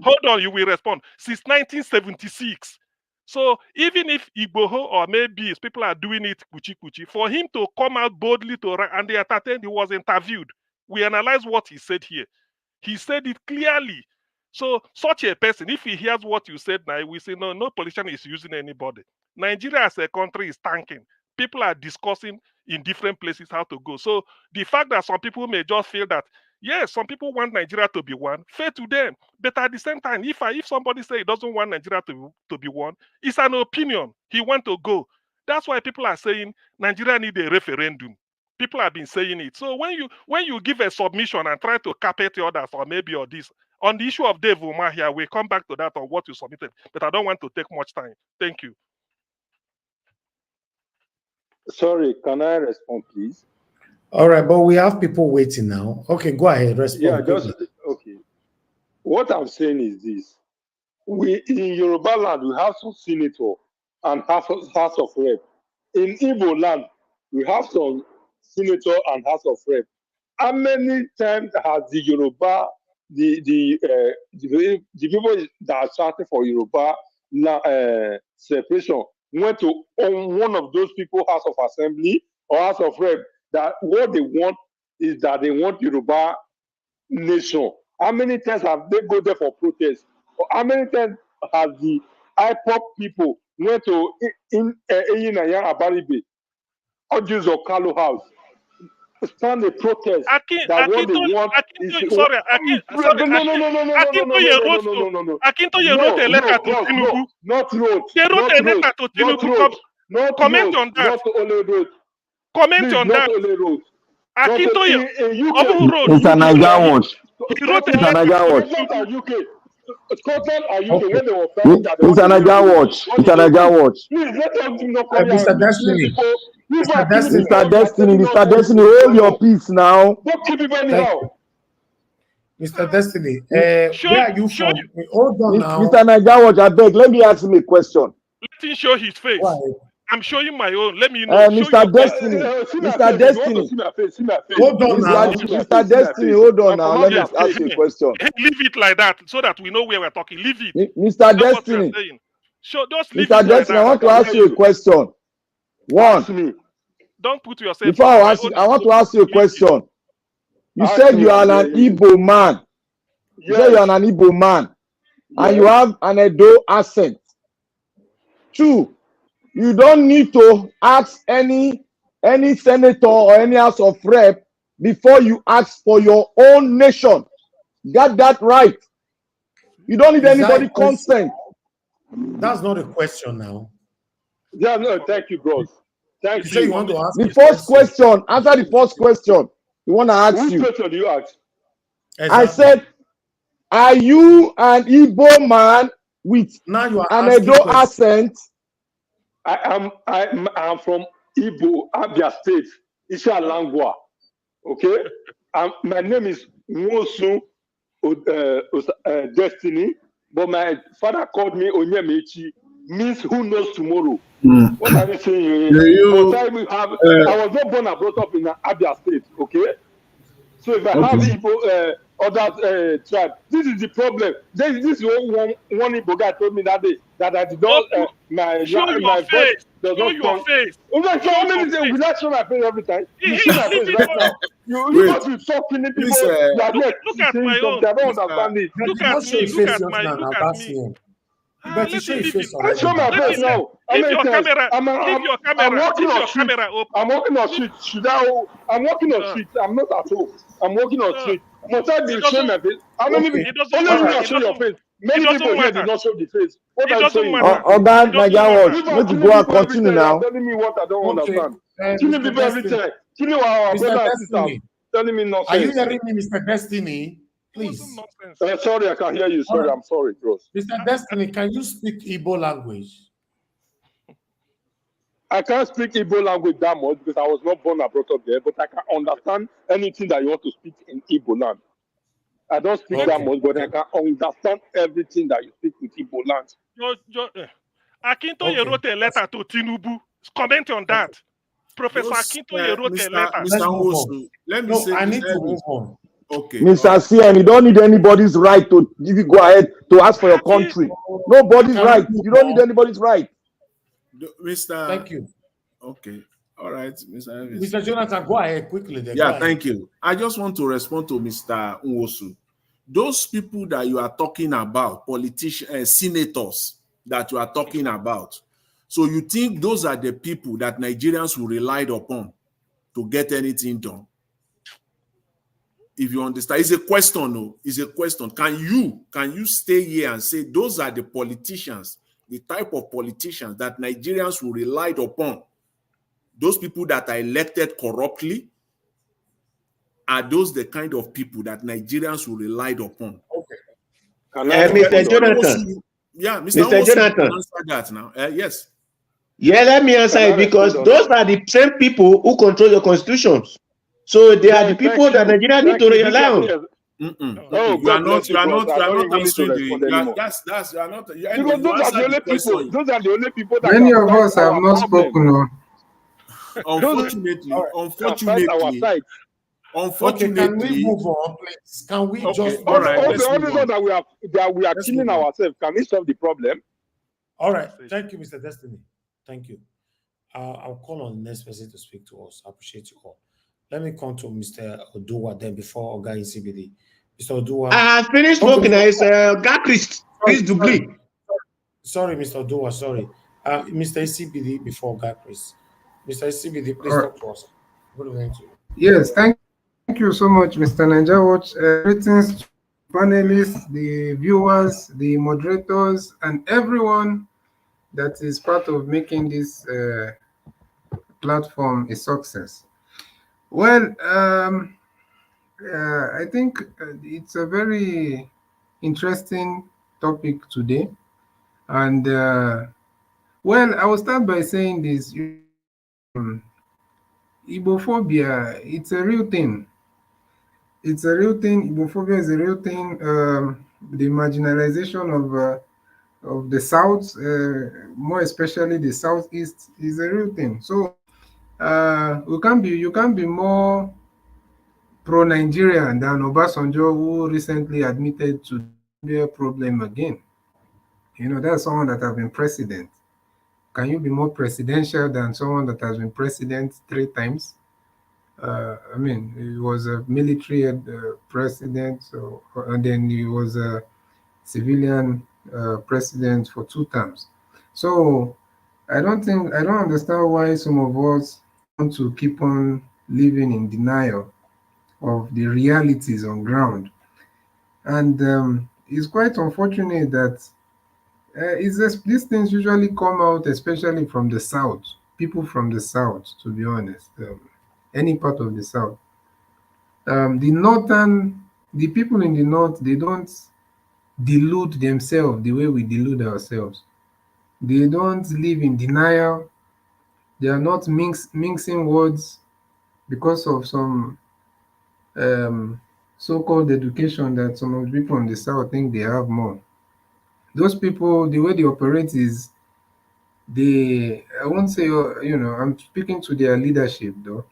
Hold on, you will respond. Since 1976. So even if Igboho or maybe people are doing it kuchi, for him to come out boldly to write, and they entertained, he was interviewed. We analyze what he said here. He said it clearly. So such a person, if he hears what you said now, we say no politician is using anybody. Nigeria as a country is tanking. People are discussing in different places how to go. So the fact that some people may just feel that, yes, some people want Nigeria to be one, fair to them. But at the same time, if somebody say he doesn't want Nigeria to be one, it's an opinion. He want to go. That's why people are saying Nigeria need a referendum. People have been saying it. So when you give a submission and try to carpet the others or maybe or this, on the issue of Dave Umahi, we'll come back to that on what you submitted. But I don't want to take much time. Thank you. Sorry, can I respond, please? All right, but we have people waiting now. Okay, go ahead, respond. Yeah, okay. What I'm saying is this. We in Yoruba land, we have some senator and House of Rep. In Igbo land, we have some senator and House of Rep. How many times has the Yoruba, the people that are shouting for Yoruba separation went to one of those people, House of Assembly or House of Rep, that what they want is that they want Yoruba nation. How many times have they go there for protest? Or how many times have the IPOP people went to Eyinayan Abaribe or just Okalo House stand a protest that what they want is Akintoye wrote a letter to Tinubu. Not wrote. They wrote a letter to Tinubu. Comment on that. Not only wrote. Comment on that. Not only wrote. Akintoye wrote. Mr. Niger Watch. He wrote a letter to UK. Scotland and UK when they were fighting that. Mr. Niger Watch. Mr. Niger Watch. Please let them not come Mr. Destiny. Mr. Destiny, hold your peace now. Don't keep it anyhow. Mr. Destiny, where are you from? Hold on now. Mr. Niger Watch, I beg, let me ask him a question. Let him show his face. Why? I'm showing my own. Let me know. Mr. Destiny. Mr. Destiny. Hold on now. Mr. Destiny, hold on now. Let me ask you a question. Leave it like that so that we know where we're talking. Leave it. Mr. Destiny. Just leave Mr. it Destiny, like I want to ask you a question. One. Don't put yourself. Before I ask you, I want to ask you a question. You said you are an Igbo man. You said you are an Igbo man. And you have an Edo accent. 2. You don't need to ask any senator or any House of Rep before you ask for your own nation. Got that right? You don't need anybody consent. That's not a question now. Yeah, no, thank you, bros. Thank you. Say you want to ask the first question. Answer the first question. You want to ask Which you. question do you ask? Exactly. I said, are you an Igbo man with now you are an Edo accent? I am from Igbo, Abia State, Isha Langwa. Okay? My name is Nwosu Destiny, but my father called me Onyemechi, means who knows tomorrow. What are you saying? I was not born and brought up in Abia State, okay? So if I have Igbo, other tribe, this is the problem. This is one Igbo guy told me that day that I did not, my voice does not come. Okay, will I show my face every time? You see my face right now. You must be so killing people. You are not saying something. I don't understand it. Look at me. Look at me. But you show your face already. I show my face now. I'm working on street. I'm working on street. I'm working on street. I'm not at home. I'm working on street. Must I be showing my face? How many people? Only you show your face. Many people here did not show the face. What are you saying? Oga, Naija, let's go and continue now. Telling me what I don't understand. Killing people every time. Killing our brothers and sisters. Telling me nonsense. Are you hearing me, Mr. Destiny? Please. Sorry, I can't hear you. Sorry, I'm sorry, bros. Mr. Destiny, can you speak Igbo language? I can't speak Igbo language that much because I was not born and brought up there, but I can understand anything that you want to speak in Igbo land. I don't speak that much, but I can understand everything that you speak with Igbo land. Akintoye wrote a letter to Tinubu. Comment on that. Professor Akintoye wrote a letter. Let me say I need to move on. Okay. Mr. CM, you don't need anybody's right to if you go ahead to ask for your country. Nobody's right. You don't need anybody's right. Mr. Thank you. Okay. All right, Mr. Mr. Jonathan, go ahead quickly. Yeah, thank you. I just want to respond to Mr. Nwosu. Those people that you are talking about, politicians, senators that you are talking about, so you think those are the people that Nigerians will rely upon to get anything done? If you understand, it's a question. No, it's a question. Can you stay here and say those are the politicians, the type of politicians that Nigerians will rely upon? Those people that are elected corruptly, are those the kind of people that Nigerians will rely upon? Okay. Mr. Jonathan. Yeah, Mr. Jonathan. Answer that now. Yes. Yeah, let me answer it because those are the same people who control your constitutions. So they are the people that Nigeria need to rely on. You are not answering the. That's you are not. Because those are the only people. Those are the only people that. Many of us have not spoken. Unfortunately, okay, can we move on, please? Can we just? All right. All that we are killing ourselves. Can we solve the problem? All right. Thank you, Mr. Destiny. Thank you. I'll call on the next person to speak to us. I appreciate you all. Let me come to Mr. Oduwa then before Oga CBD. Mr. Oduwa. I finished talking. It's Chris Dubli. Sorry, Mr. Oduwa. Sorry. Mr. CBD before Oga Chris. Mr. CBD, please talk to us. Good evening to you. Yes, thank you so much, Mr. Naija Watch. Greetings to panelists, the viewers, the moderators, and everyone that is part of making this platform a success. Well, I think it's a very interesting topic today. And, well, I will start by saying this. Ibophobia, it's a real thing. It's a real thing. Ibophobia is a real thing. The marginalization of the South, more especially the Southeast, is a real thing. So you can't be more pro-Nigerian than Obasanjo, who recently admitted to the problem again. You know, that's someone that has been president. Can you be more presidential than someone that has been president 3 times? I mean, he was a military president, and then he was a civilian president for 2 terms. So I don't understand why some of us want to keep on living in denial of the realities on ground. And it's quite unfortunate that these things usually come out, especially from the south. People from the south, to be honest, any part of the south. The people in the north, they don't delude themselves the way we delude ourselves. They don't live in denial. They are not mixing words because of some so-called education that some of the people in the south think they have more. Those people, the way they operate is I won't say, I'm speaking to their leadership though.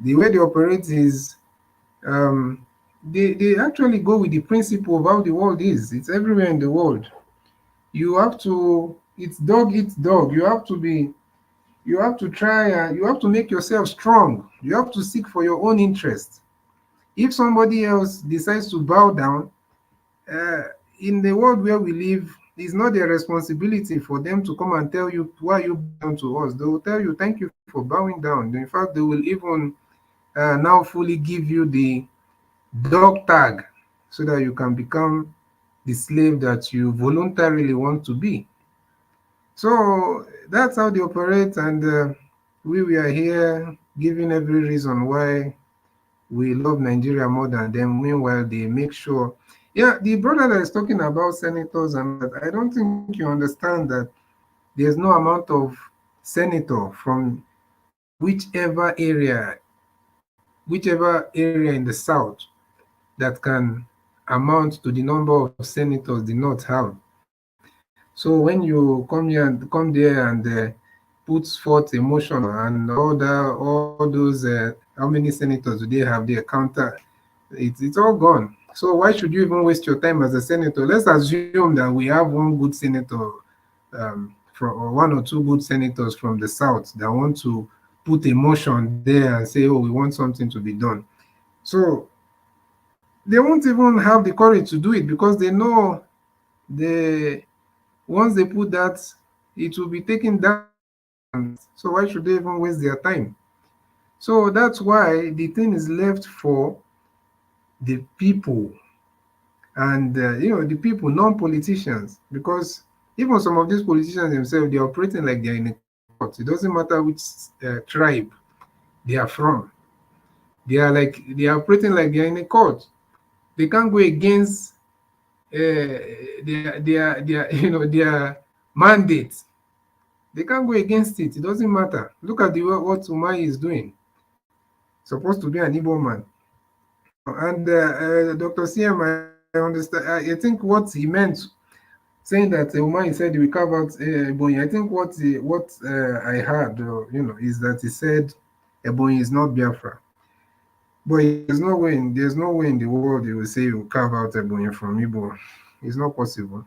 The way they operate is they actually go with the principle of how the world is. It's everywhere in the world. It's dog eats dog. You have to try and you have to make yourself strong. You have to seek for your own interest. If somebody else decides to bow down, in the world where we live, it's not their responsibility for them to come and tell you why you bow down to us. They will tell you, thank you for bowing down. In fact, they will even now fully give you the dog tag so that you can become the slave that you voluntarily want to be. So that's how they operate, and we are here giving every reason why we love Nigeria more than them. Meanwhile, they make sure. Yeah, the brother that is talking about senators, and I don't think you understand that there's no amount of senator from whichever area in the south that can amount to the number of senators the north have. So when you come there and puts forth a motion and all those how many senators do they have there counter, it's all gone. So why should you even waste your time as a senator? Let's assume that we have one good senator or one or two good senators from the south that want to put a motion there and say, oh, we want something to be done. So they won't even have the courage to do it because they know once they put that, it will be taken down. So why should they even waste their time? So that's why the thing is left for the people, and the people, non-politicians, because even some of these politicians themselves, they're operating like they're in a court. It doesn't matter which tribe they are from. They are operating like they're in a court. They can't go against their mandate. They can't go against it. It doesn't matter. Look at what Umahi is doing. Supposed to be an Igbo man. And Dr. CM, I understand. I think what he meant saying that Umahi said we carve out Ebonyi. I think what I heard, is that he said Ebonyi is not Biafra. But there's no way in the world you will say you carve out Ebonyi from Igbo. It's not possible.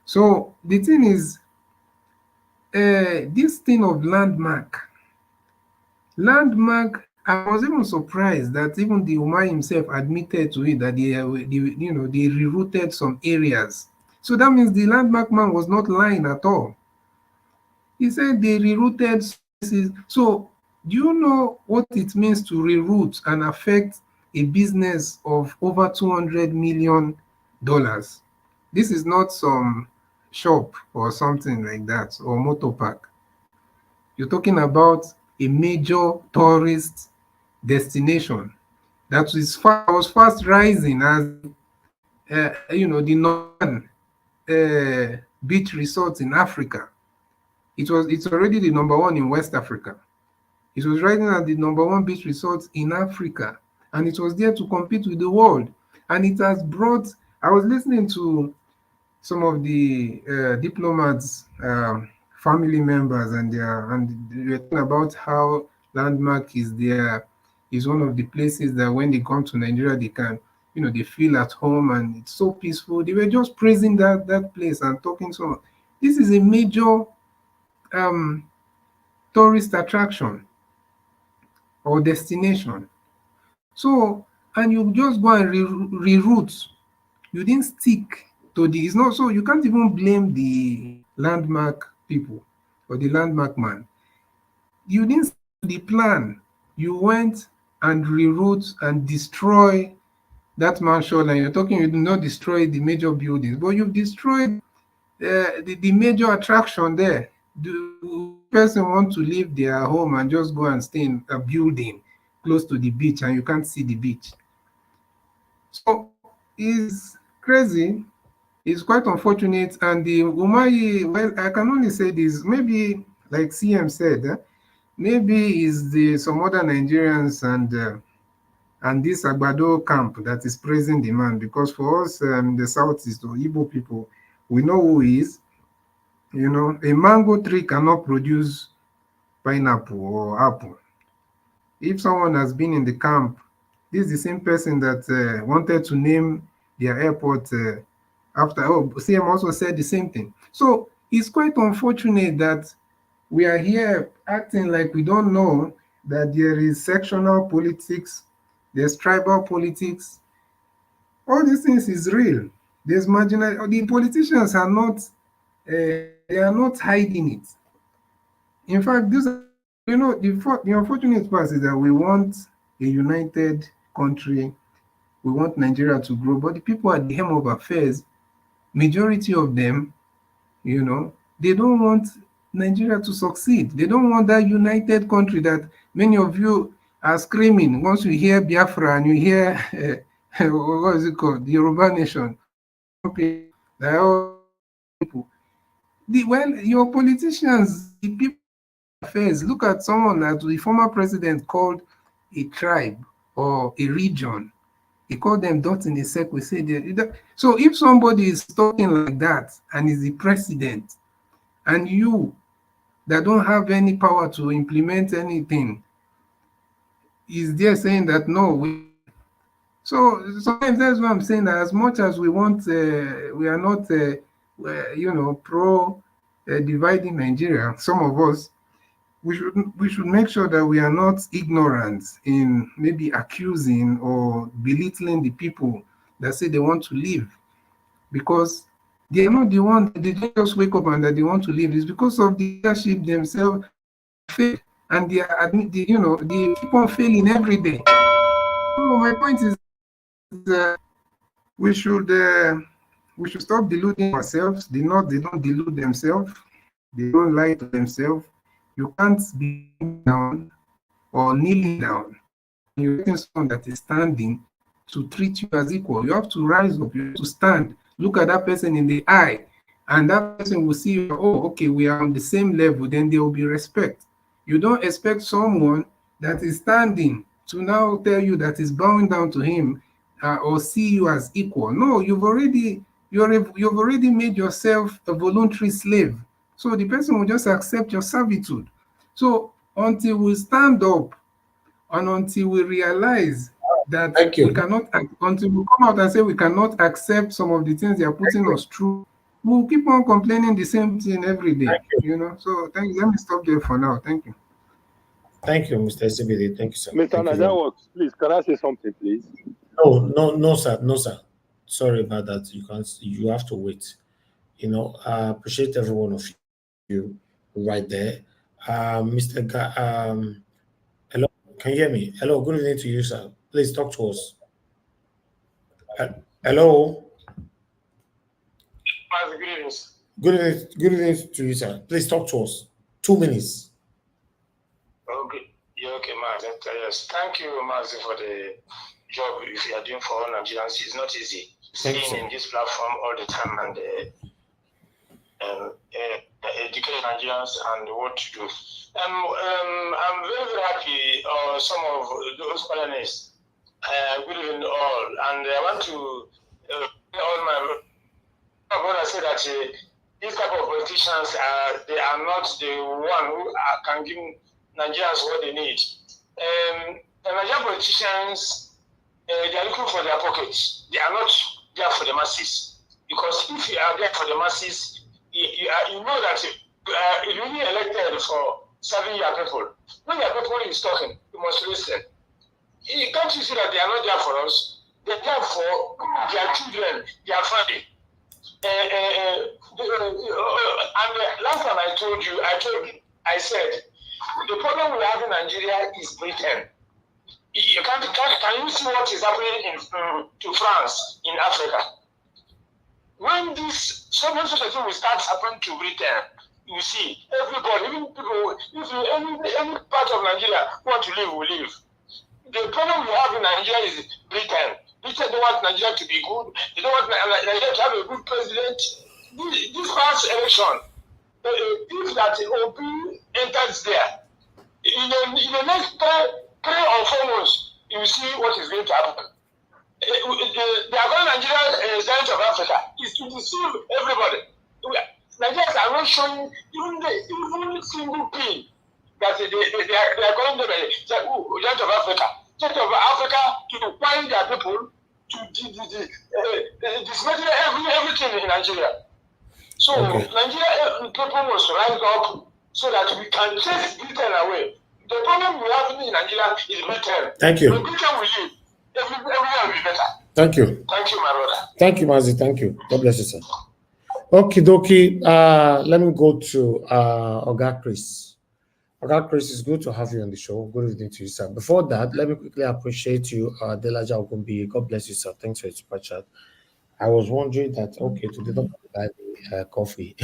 So the thing is, this thing of landmark, I was even surprised that even the Umahi himself admitted to it that they rerouted some areas. So that means the landmark man was not lying at all. He said they rerouted spaces. So do you know what it means to reroute and affect a business of over $200 million? This is not some shop or something like that, or motor park. You're talking about a major tourist destination that was fast rising as the northern beach resorts in Africa. It's already the number one in West Africa. It was rising as the number one beach resort in Africa, and it was there to compete with the world. And it has brought. I was listening to some of the diplomats' family members, and they were talking about how landmark is one of the places that when they come to Nigeria, they can, they feel at home, and it's so peaceful. They were just praising that place and talking so much. This is a major tourist attraction or destination. So, and you just go and reroute. You didn't stick to it's not so you can't even blame the landmark people or the landmark man. You didn't stick to the plan. You went and reroute and destroy that man shoreline. You're talking you do not destroy the major buildings, but you've destroyed the major attraction there. Do person want to leave their home and just go and stay in a building close to the beach and you can't see the beach? So it's crazy. It's quite unfortunate. And the Umahi, well, I can only say this, maybe like CM said, maybe is the some other Nigerians and this Agbado camp that is praising the man, because for us, the Southeast or Igbo people, we know who he is. You know, a mango tree cannot produce pineapple or apple. If someone has been in the camp, this is the same person that wanted to name their airport after. Oh, CM also said the same thing. So it's quite unfortunate that we are here acting like we don't know that there is sectional politics, there's tribal politics. All these things is real. There's marginal. The politicians are not. They are not hiding it. In fact, this, you know, the unfortunate part is that we want a united country. We want Nigeria to grow, but the people at the helm of affairs, majority of them, you know, they don't want Nigeria to succeed. They don't want that united country that many of you are screaming once you hear Biafra and you hear what is it called, the Yoruba nation. Okay, people. Well, your politicians, the people affairs, look at someone that the former president called a tribe or a region. He called them dots in a circle. So if somebody is talking like that and is the president, and you that don't have any power to implement anything is there saying that no, so sometimes that's what I'm saying, that as much as we want, we are not, you know, pro dividing Nigeria. Some of us, we should make sure that we are not ignorant in maybe accusing or belittling the people that say they want to leave, because they are not the one. They don't just wake up and that they want to leave. It's because of the leadership themselves fail, and they are, you know, they keep on failing every day. So my point is, we should stop deluding ourselves. They don't delude themselves. They don't lie to themselves. You can't be down or kneeling down. You're getting someone that is standing to treat you as equal. You have to rise up. You have to stand. Look at that person in the eye, and that person will see you. Oh, okay, we are on the same level. Then there will be respect. You don't expect someone that is standing to now tell you that is bowing down to him or see you as equal. No, you've already made yourself a voluntary slave. So the person will just accept your servitude. So until we stand up and until we realize that we cannot, until we come out and say we cannot accept some of the things they are putting us through, we'll keep on complaining the same thing every day. You know. So thank you. Let me stop there for now. Thank you. Thank you, Mr. SBD. Thank you, sir. Mr. Najawa, please, can I say something, please? No, sir. Sorry about that. You have to wait. You know, I appreciate every one of you right there. Mr. Hello, can you hear me? Hello, good evening to you, sir. Please talk to us. Hello. Good evening to you, sir. Please talk to us. 2 minutes. Okay. Yeah, okay, Mazi. Yes. Thank you, Mazi, for the job you are doing for all Nigerians. It's not easy staying in this platform all the time and educate Nigerians and what to do. I'm very, very happy. Some of those panelists, good evening all, and I want to all my brothers say that these type of politicians they are not the one who can give Nigerians what they need. The Nigerian politicians, they are looking for their pockets. They are not there for the masses. Because if you are there for the masses, you know that you're really elected for serving your people. When your people is talking, you must listen. Can't you see that they are not there for us? They are there for their children, their family. And last time I said, the problem we have in Nigeria is Britain. Can you see what is happening to France in Africa? When this so much of the thing will start happening to Britain, you see everybody, even people, if you any part of Nigeria want to live, will live. The problem we have in Nigeria is Britain. Britain don't want Nigeria to be good. They don't want Nigeria to have a good president. This past election, if that Obi enters there, in the next three or 4 months, you will see what is going to happen. They are calling Nigeria Giant of Africa. It's to deceive everybody. Nigerians are not showing even single pin that they are calling them Giant of Africa. Giant of Africa to acquire their people to dismantle everything in Nigeria. So Nigeria people must rise up so that we can chase Britain away. The problem we have in Nigeria is Britain. Thank you. When Britain will leave, everywhere will be better. Thank you. Thank you, my brother. Thank you, Mazi. Thank you. God bless you, sir. Okay, dokie. Let me go to Oga Chris. Oga Chris, it's good to have you on the show. Good evening to you, sir. Before that, let me quickly appreciate you, Delaja Ogunbi. God bless you, sir. Thanks for your super chat. I was wondering that, okay, today don't buy the coffee.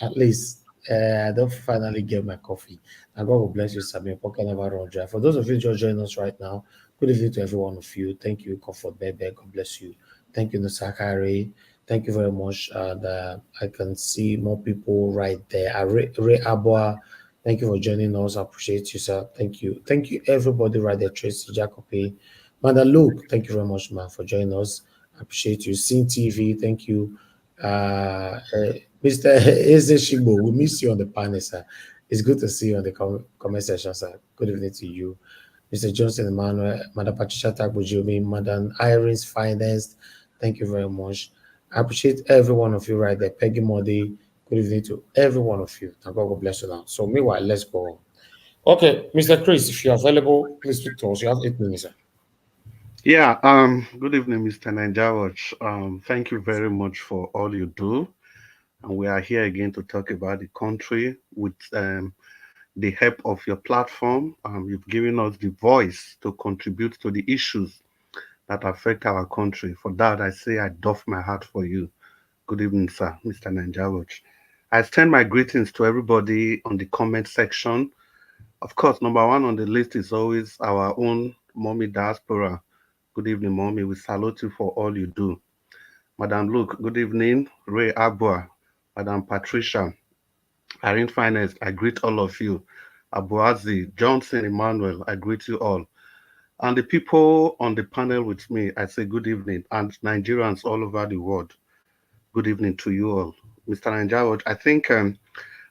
At least I don't finally get my coffee. And God will bless you, sir. My pocket never run dry. For those of you just joining us right now, good evening to every one of you. Thank you, Comfort Bebe. God bless you. Thank you, Nusakari. Thank you very much. I can see more people right there. Ray Abua, thank you for joining us. I appreciate you, sir. Thank you. Thank you, everybody right there. Tracy Jacobi. Mother Luke, thank you very much, man, for joining us. I appreciate you. Sin TV, thank you. Mr. Eze Shigbo, we miss you on the panel, sir. It's good to see you on the comment section, sir. Good evening to you. Mr. Johnson Emmanuel, Madam Patricia Tagbujumi, Madam Irene's Finest, thank you very much. I appreciate every one of you right there. Peggy Modi, good evening to every one of you. And God will bless you now. So meanwhile, let's go on. Okay, Mr. Chris, if you're available, please speak to us. You have 8 minutes, sir. Yeah, good evening, Mr. Nanjawach. Thank you very much for all you do. And we are here again to talk about the country with the help of your platform. You've given us the voice to contribute to the issues that affect our country. For that, I say I doff my hat for you. Good evening, sir, Mr. Nanjawach. I extend my greetings to everybody on the comment section. Of course, number one on the list is always our own Mommy Diaspora. Good evening, Mommy. We salute you for all you do. Madam Luke, good evening. Ray Abua, Madam Patricia, Irene Finest, I greet all of you. Abuazi, Johnson Emmanuel, I greet you all. And the people on the panel with me, I say good evening. And Nigerians all over the world, good evening to you all. Mr. Nanjawach, I think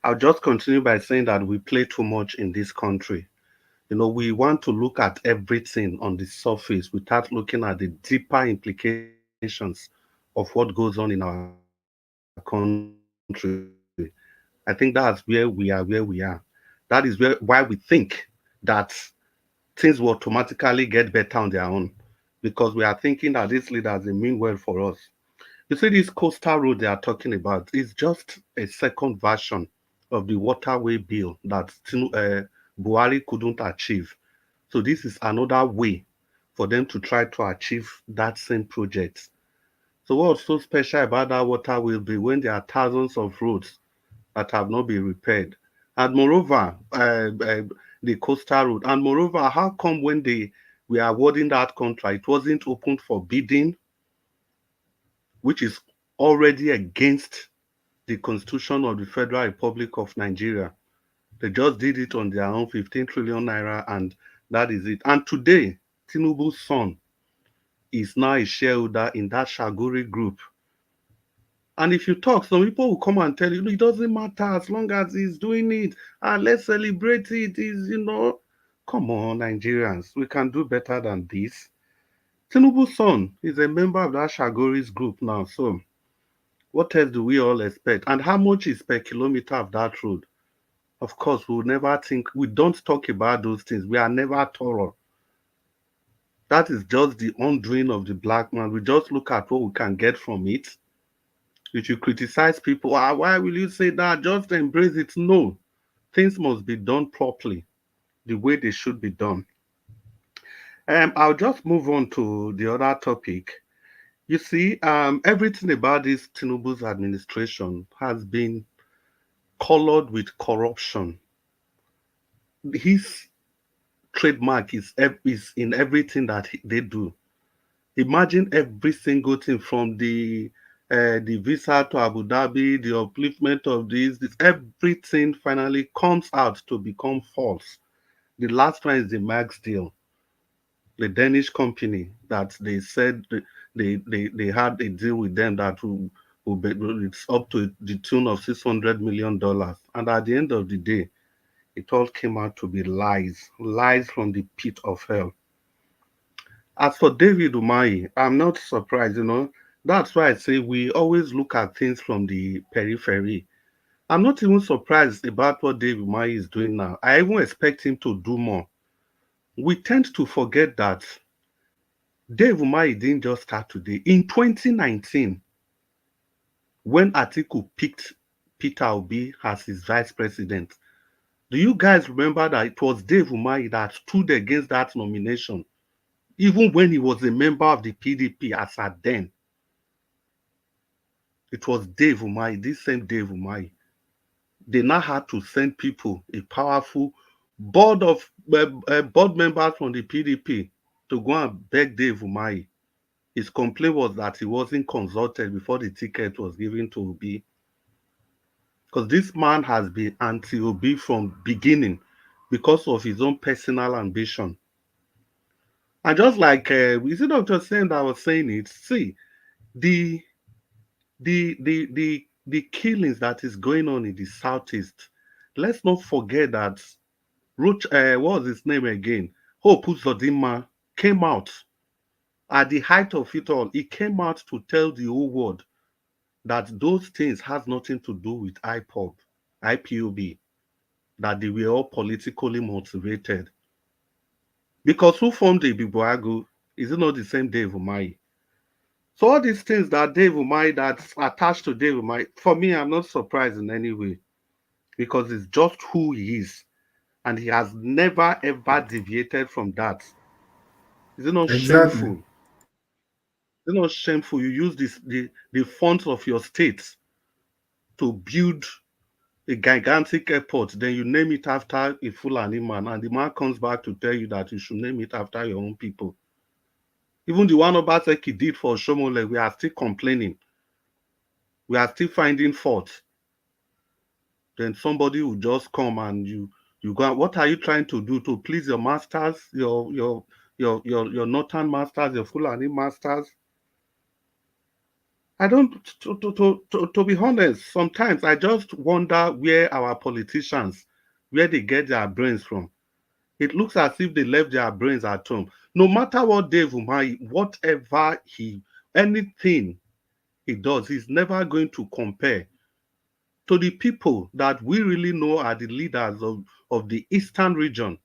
I'll just continue by saying that we play too much in this country. You know, we want to look at everything on the surface without looking at the deeper implications of what goes on in our country. I think that's where we are. That is why we think that things will automatically get better on their own, because we are thinking that these leaders, they mean well for us. You see, this coastal road they are talking about is just a second version of the waterway bill that Buhari couldn't achieve. So this is another way for them to try to achieve that same project. So what's so special about that waterway bill when there are thousands of roads that have not been repaired? And moreover, the coastal road. And moreover, how come when they were awarding that contract, it wasn't open for bidding, which is already against the Constitution of the Federal Republic of Nigeria? They just did it on their own, 15 trillion naira, and that is it. And today, Tinubu's son is now a shareholder in that Shaguri group. And if you talk, some people will come and tell you, it doesn't matter as long as he's doing it. Let's celebrate it. Come on, Nigerians. We can do better than this. Tinubu's son is a member of that Shaguri's group now. So what else do we all expect? And how much is per kilometer of that road? Of course, we don't talk about those things. We are never thorough. That is just the undoing of the black man. We just look at what we can get from it. If you criticize people, why will you say that? Just embrace it. No, things must be done properly, the way they should be done. I'll just move on to the other topic. You see, everything about this Tinubu's administration has been colored with corruption. His trademark is in everything that they do. Imagine every single thing from the visa to Abu Dhabi, the upliftment of this, everything finally comes out to become false. The last one is the Max deal, the Danish company that they said they had a deal with them that will be, it's up to the tune of $600 million. And at the end of the day, it all came out to be lies, lies from the pit of hell. As for David Umahi, I'm not surprised, That's why I say we always look at things from the periphery. I'm not even surprised about what David Umahi is doing now. I even expect him to do more. We tend to forget that Dave Umahi didn't just start today. In 2019, when Atiku picked Peter Obi as his vice president, do you guys remember that it was Dave Umahi that stood against that nomination, even when he was a member of the PDP as at then? It was Dave Umahi, this same Dave Umahi. They now had to send people, a powerful board members from the PDP, to go and beg Dave Umahi. His complaint was that he wasn't consulted before the ticket was given to Obi. Because this man has been anti-Obi from beginning because of his own personal ambition. And just like, is it Dr. Sen that was saying it? See, the killings that is going on in the Southeast, let's not forget that what was his name again? Hope Uzodinma came out at the height of it all. He came out to tell the whole world that those things has nothing to do with IPOB, that they were all politically motivated. Because who formed the Biboagu? Is it not the same Dave Umahi? So all these things that Dave Umahi, that's attached to Dave Umahi, for me, I'm not surprised in any way, because it's just who he is, and he has never ever deviated from that. Is it not shameful? Is it not shameful? You use the funds of your state to build a gigantic airport, then you name it after a Fulani man, and the man comes back to tell you that you should name it after your own people. Even the one Obaseki did for Shomole, we are still complaining. We are still finding fault. Then somebody will just come and you go, what are you trying to do to please your masters, your northern masters, your Fulani masters? I don't, to be honest, sometimes I just wonder where our politicians, where they get their brains from. It looks as if they left their brains at home. No matter what Dave Umahi, whatever anything he does, he's never going to compare to the people that we really know are the leaders of the Eastern region.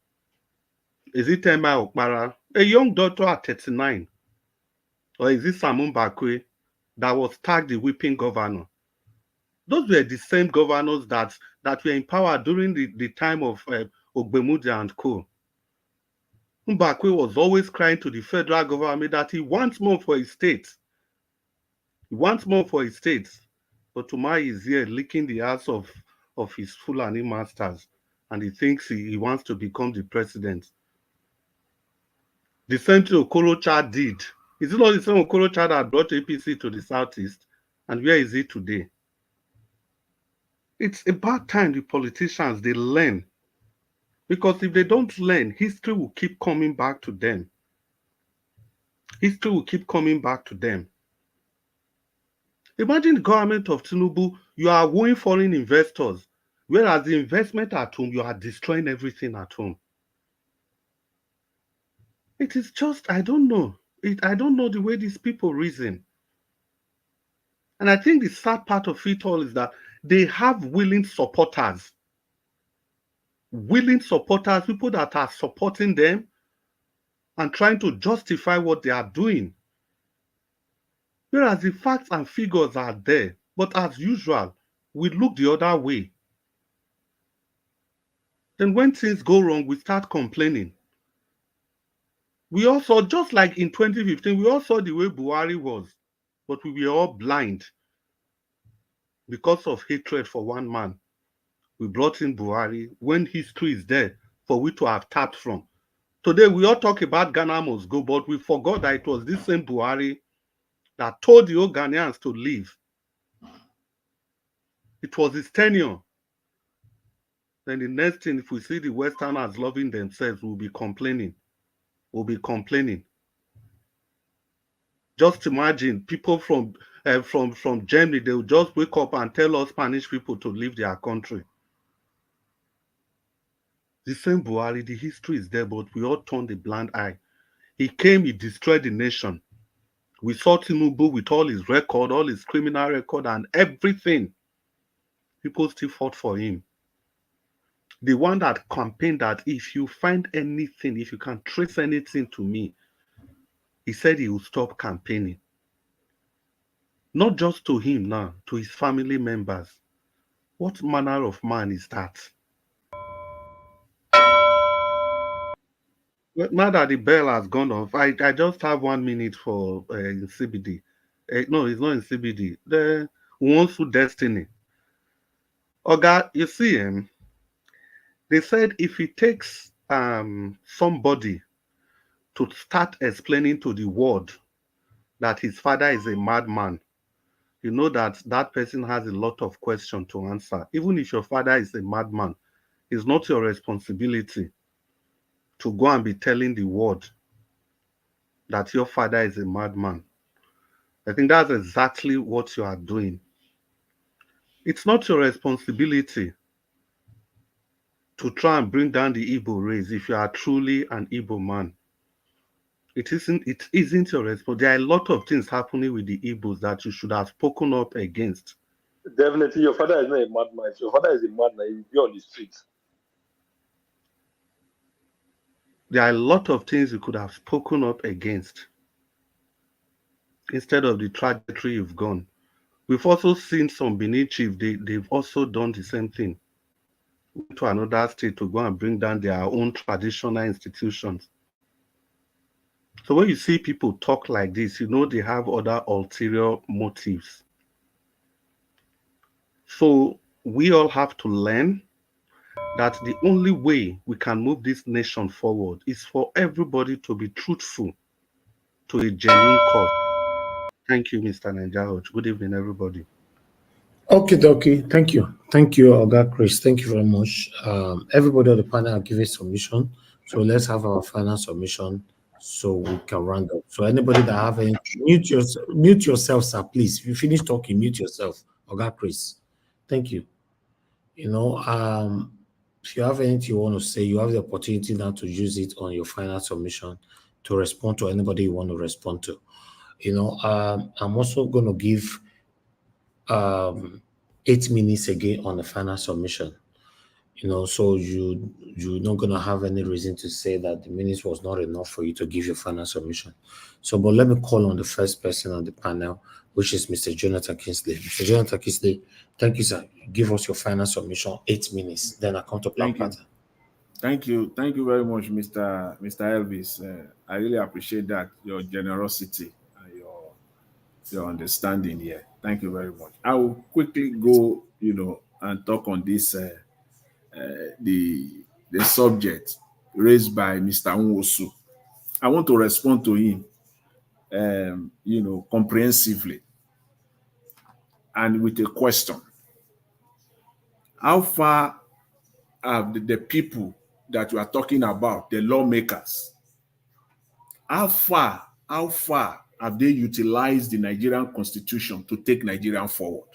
Is it Emma Okpara, a young doctor at 39? Or is it Samun Bakwe that was tagged the whipping governor? Those were the same governors that were in power during the time of Ogbemudia and co. Mbakwe was always crying to the federal government that he wants more for his state. He wants more for his state. But Umahi is here licking the ass of his Fulani masters, and he thinks he wants to become the president. The same thing Okorocha did. Is it not the same Okorocha that brought APC to the Southeast? And where is it today? It's about time the politicians, they learn. Because if they don't learn, history will keep coming back to them. History will keep coming back to them. Imagine the government of Tinubu, you are wooing foreign investors, whereas the investment at home, you are destroying everything at home. It is just, I don't know. I don't know the way these people reason. And I think the sad part of it all is that they have willing supporters. Willing supporters, people that are supporting them and trying to justify what they are doing. Whereas the facts and figures are there, but as usual, we look the other way. Then when things go wrong, we start complaining. We all saw, just like in 2015, we all saw the way Buhari was, but we were all blind because of hatred for one man. We brought in Buhari when history is there for we to have tapped from. Today, we all talk about Ghana must go, but we forgot that it was this same Buhari that told the old Ghanaians to leave. It was his tenure. Then the next thing, if we see the Westerners loving themselves, we'll be complaining. We'll be complaining. Just imagine people from Germany, they will just wake up and tell us Spanish people to leave their country. The same Buhari, the history is there, but we all turned a blind eye. He came, he destroyed the nation. We saw Tinubu with all his record, all his criminal record and everything. People still fought for him. The one that campaigned that if you find anything, if you can trace anything to me, he said he would stop campaigning. Not just to him now, to his family members. What manner of man is that? Well, now that the bell has gone off, I just have 1 minute for in CBD. No, it's not in CBD. The Wonsu Destiny. Oga, you see him. They said if it takes somebody to start explaining to the world that his father is a madman, you know that that person has a lot of questions to answer. Even if your father is a madman, it's not your responsibility to go and be telling the world that your father is a madman. I think that's exactly what you are doing. It's not your responsibility to try and bring down the Igbo race if you are truly an Igbo man. It isn't your responsibility. There are a lot of things happening with the Igbos that you should have spoken up against. Definitely, your father is not a madman. If your father is a madman, he will be on the streets. There are a lot of things you could have spoken up against instead of the trajectory you've gone. We've also seen some Benin chiefs, they've also done the same thing. Went to another state to go and bring down their own traditional institutions. So when you see people talk like this, you know they have other ulterior motives. So we all have to learn that the only way we can move this nation forward is for everybody to be truthful to a genuine cause. Thank you, Mr. Nanjao. Good evening, everybody. Okay. Thank you, Oga Chris. Thank you very much. Everybody on the panel will give a submission. So let's have our final submission so we can round up. So anybody that have any, mute yourself, sir, please. If you finish talking, mute yourself. Oga Chris. Thank you. If you have anything you want to say, you have the opportunity now to use it on your final submission to respond to anybody you want to respond to. I'm also going to give 8 minutes again on the final submission. So you're not going to have any reason to say that the minutes was not enough for you to give your final submission. But let me call on the first person on the panel, which is Mr. Jonathan Kingsley. Mr. Jonathan Kingsley, thank you, sir. Give us your final submission, 8 minutes. Then I come to Black Panther. Thank you very much, Mr. Elvis. I really appreciate that, your generosity and your understanding here. Thank you very much. I will quickly go, and talk on this the subject raised by Mr. Nwosu. I want to respond to him, comprehensively and with a question. How far have the people that you are talking about, the lawmakers, how far have they utilized the Nigerian Constitution to take Nigeria forward?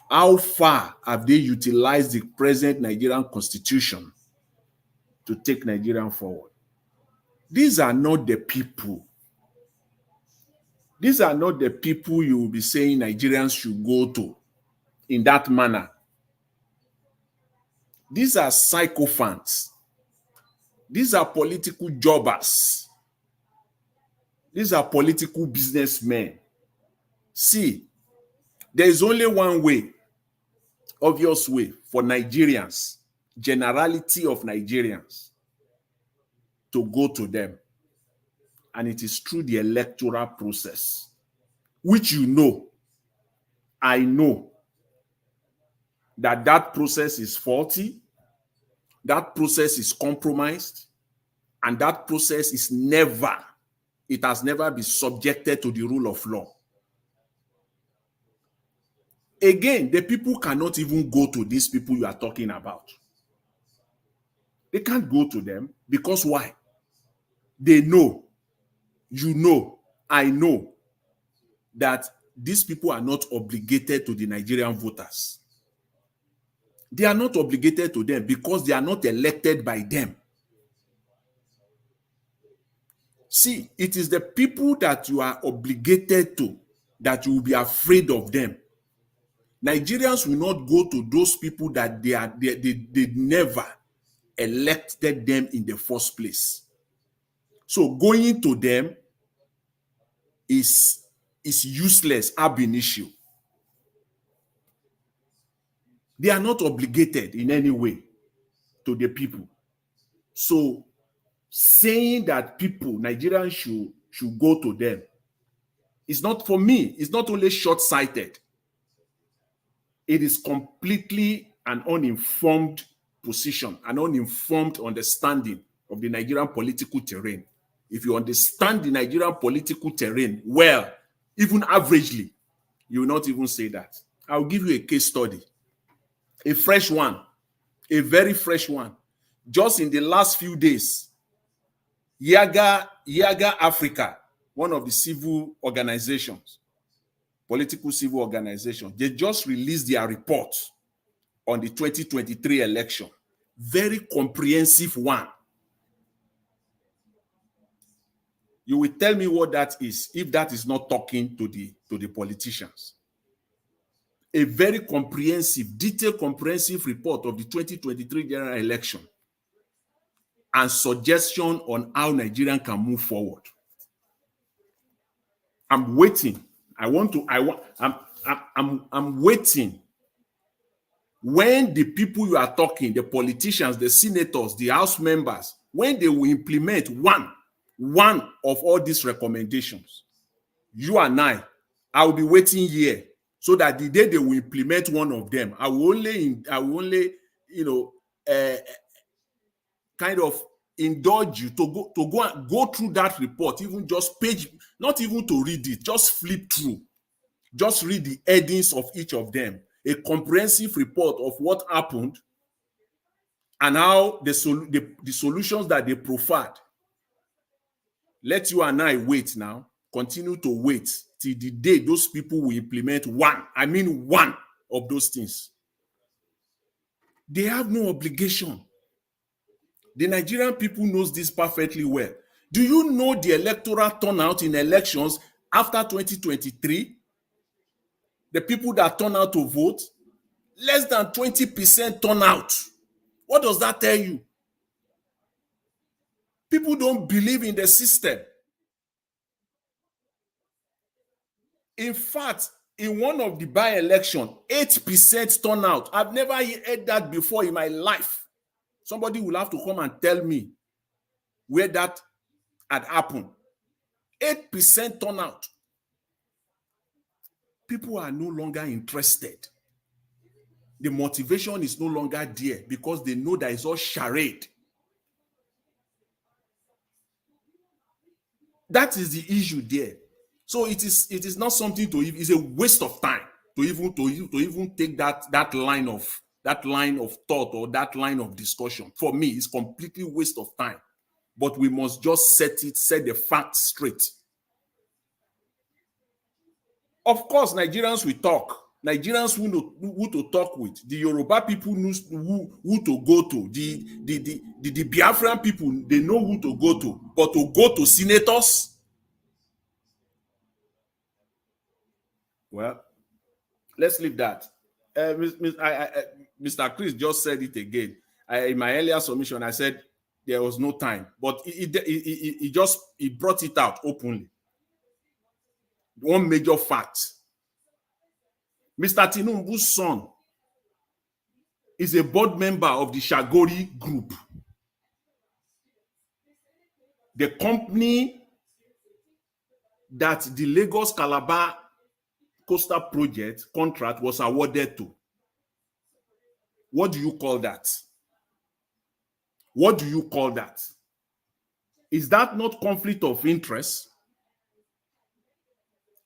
How far have they utilized the present Nigerian Constitution to take Nigeria forward? These are not the people. These are not the people you will be saying Nigerians should go to in that manner. These are sycophants. These are political jobbers. These are political businessmen. See, there is only one way, obvious way for Nigerians, generality of Nigerians, to go to them. and it is through the electoral process, which you know, I know, that that process is faulty, that process is compromised, and that process is never, it has never been subjected to the rule of law. Again, the people cannot even go to these people you are talking about. They can't go to them because why? They know, you know, I know that these people are not obligated to the Nigerian voters. They are not obligated to them because they are not elected by them. See, it is the people that you are obligated to that you will be afraid of them. Nigerians will not go to those people that they never elected them in the first place. So going to them is useless ab initio. They are not obligated in any way to the people. So saying that people, Nigerians should go to them, it's not, for me, it's not only short-sighted. It is completely an uninformed position, an uninformed understanding of the Nigerian political terrain. If you understand the Nigerian political terrain well, even averagely, you will not even say that. I'll give you a case study, a fresh one, a very fresh one. Just in the last few days, Yaga Africa, one of the civil organizations, political civil organizations, they just released their report on the 2023 election. Very comprehensive one. You will tell me what that is if that is not talking to the politicians. A very comprehensive, detailed, comprehensive report of the 2023 general election and suggestion on how Nigeria can move forward. I'm waiting. I'm waiting. When the people you are talking, the politicians, the senators, the House members, when they will implement one of all these recommendations, you and I will be waiting here so that the day they will implement one of them, I will only kind of indulge you to go through that report, even just page, not even to read it, just flip through, just read the headings of each of them, a comprehensive report of what happened and how the solutions that they proffered. Let you and I wait now, continue to wait till the day those people will implement one of those things. They have no obligation. The Nigerian people knows this perfectly well. Do you know the electoral turnout in elections after 2023? The people that turn out to vote, less than 20% turnout. What does that tell you? People don't believe in the system. In fact, in one of the by-election, 8% turnout. I've never heard that before in my life. Somebody will have to come and tell me where that had happened. 8% turnout. People are no longer interested. The motivation is no longer there because they know that it's all charade. That is the issue there. So it is not something to, it's a waste of time to even take that line of thought or that line of discussion. For me, it's completely waste of time. But we must just set the facts straight. Of course, Nigerians will talk. Nigerians who to talk with. The Yoruba people know who to go to. The Biafran people, they know who to go to. But to go to senators, well, let's leave that. Mr. Chris just said it again. In my earlier submission, I said there was no time, but he brought it out openly. One major fact. Mr. Tinubu's son is a board member of the Shagori Group. The company that the Lagos Calabar coastal project contract was awarded to. What do you call that? What do you call that? Is that not conflict of interest?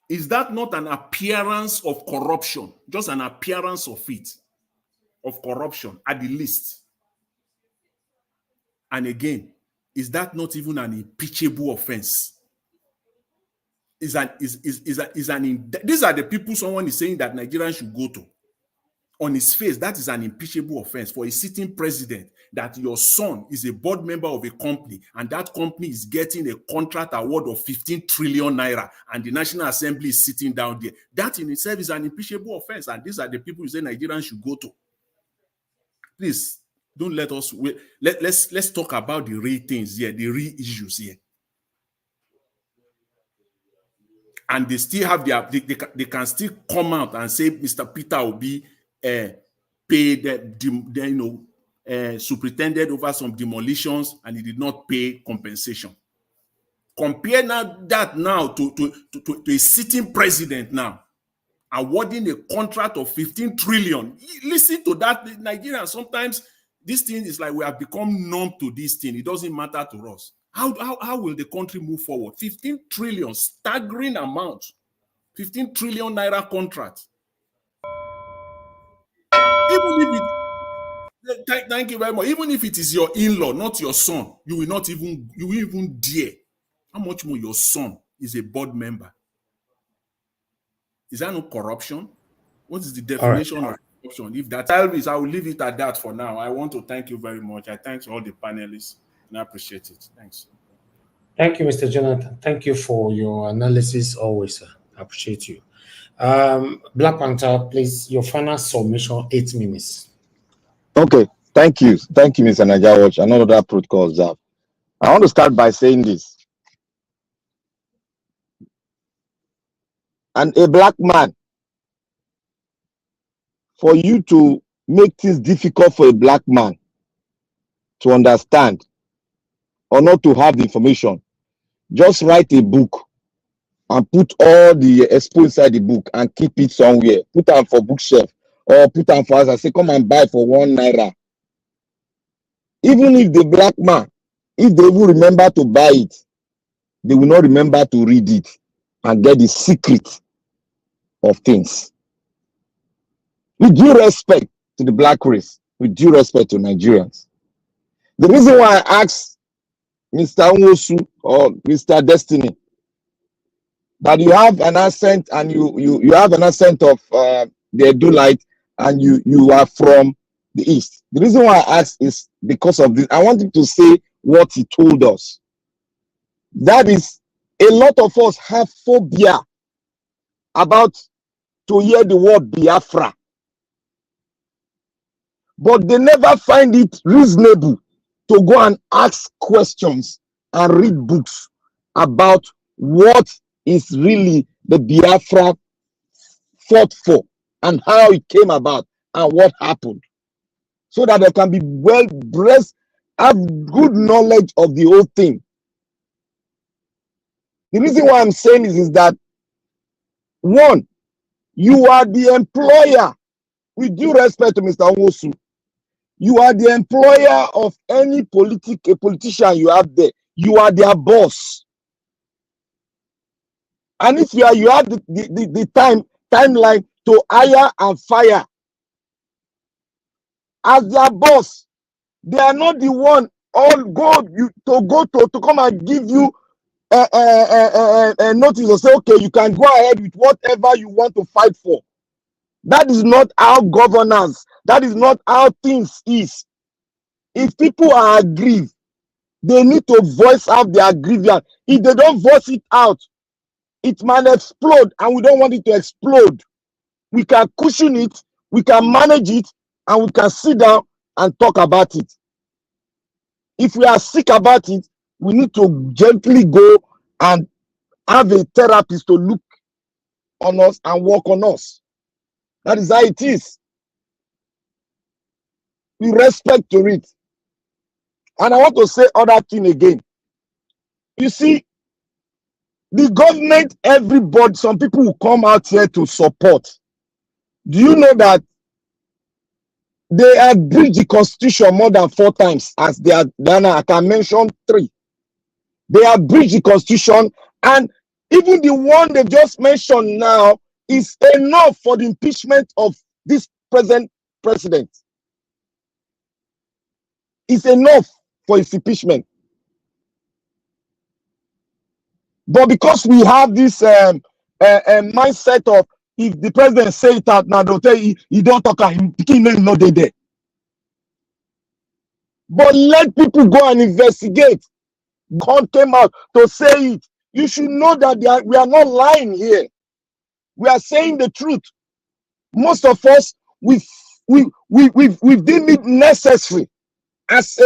Is that not an appearance of corruption? Just an appearance of it, of corruption at the least. And again, is that not even an impeachable offense? These are the people someone is saying that Nigerians should go to. On his face, that is an impeachable offense for a sitting president, that your son is a board member of a company and that company is getting a contract award of 15 trillion naira and the National Assembly is sitting down there. That in itself is an impeachable offense, and these are the people you say Nigerians should go to. Please, don't let us wait. Let's talk about the real things here, the real issues here. And they still have they can still come out and say Mr. Peter Obi paid superintended over some demolitions and he did not pay compensation. Compare that now to a sitting president now awarding a contract of 15 trillion. Listen to that, Nigerians. Sometimes this thing is like we have become numb to this thing. It doesn't matter to us. How will the country move forward? 15 trillion, staggering amount. 15 trillion naira contract. Thank you very much. Even if it is your in-law, not your son, you will even dare. How much more your son is a board member? Is that no corruption? What is the definition of corruption? If that is, I will leave it at that for now. I want to thank you very much. I thank all the panelists and I appreciate it. Thanks. Thank you, Mr. Jonathan. Thank you for your analysis always, sir. I appreciate you. Black Panther, please, your final submission, 8 minutes. Okay, thank you. Thank you, Mr. Naija Watch. I know that protocol is up. I want to start by saying this. And a black man, for you to make things difficult for a black man to understand or not to have the information, just write a book and put all the expo inside the book and keep it somewhere. Put them for bookshelf or put them for us and say, come and buy for 1 naira. Even if the black man, if they will remember to buy it, they will not remember to read it and get the secret of things. With due respect to the black race, with due respect to Nigerians. The reason why I asked Mr. Nwosu or Mr. Destiny that you have an accent and you have an accent of the Edulite and you are from the East. The reason why I asked is because of this. I wanted to say what he told us. That is, a lot of us have phobia about to hear the word Biafra. But they never find it reasonable to go and ask questions and read books about what is really the Biafra fought for and how it came about and what happened, so that they can be well dressed, have good knowledge of the whole thing. The reason why I'm saying this is that, one, you are the employer, with due respect to Mr. Nwosu, you are the employer of any politician you have there. You are their boss. And if you have the timeline to hire and fire as their boss, they are not the one to come and give you a notice or say, okay, you can go ahead with whatever you want to fight for. That is not how governance, that is not how things is. If people are aggrieved, they need to voice out their grievance. If they don't voice it out, it might explode, and we don't want it to explode. We can cushion it, we can manage it, and we can sit down and talk about it. If we are sick about it, we need to gently go and have a therapist to look on us and work on us. That is how it is. We respect to it. And I want to say other thing again. You see, The government, everybody, some people will come out here to support. Do you know that they have breached the constitution more than 4 times? As they are done, I can mention 3. They have breached the constitution, and even the one they just mentioned now is enough for the impeachment of this present president. It's enough for his impeachment. But because we have this mindset of, if the president say it out now, they'll tell you he don't talk at him, he not there. But let people go and investigate. God came out to say it. You should know that we are not lying here. We are saying the truth. Most of us, we've deemed it necessary as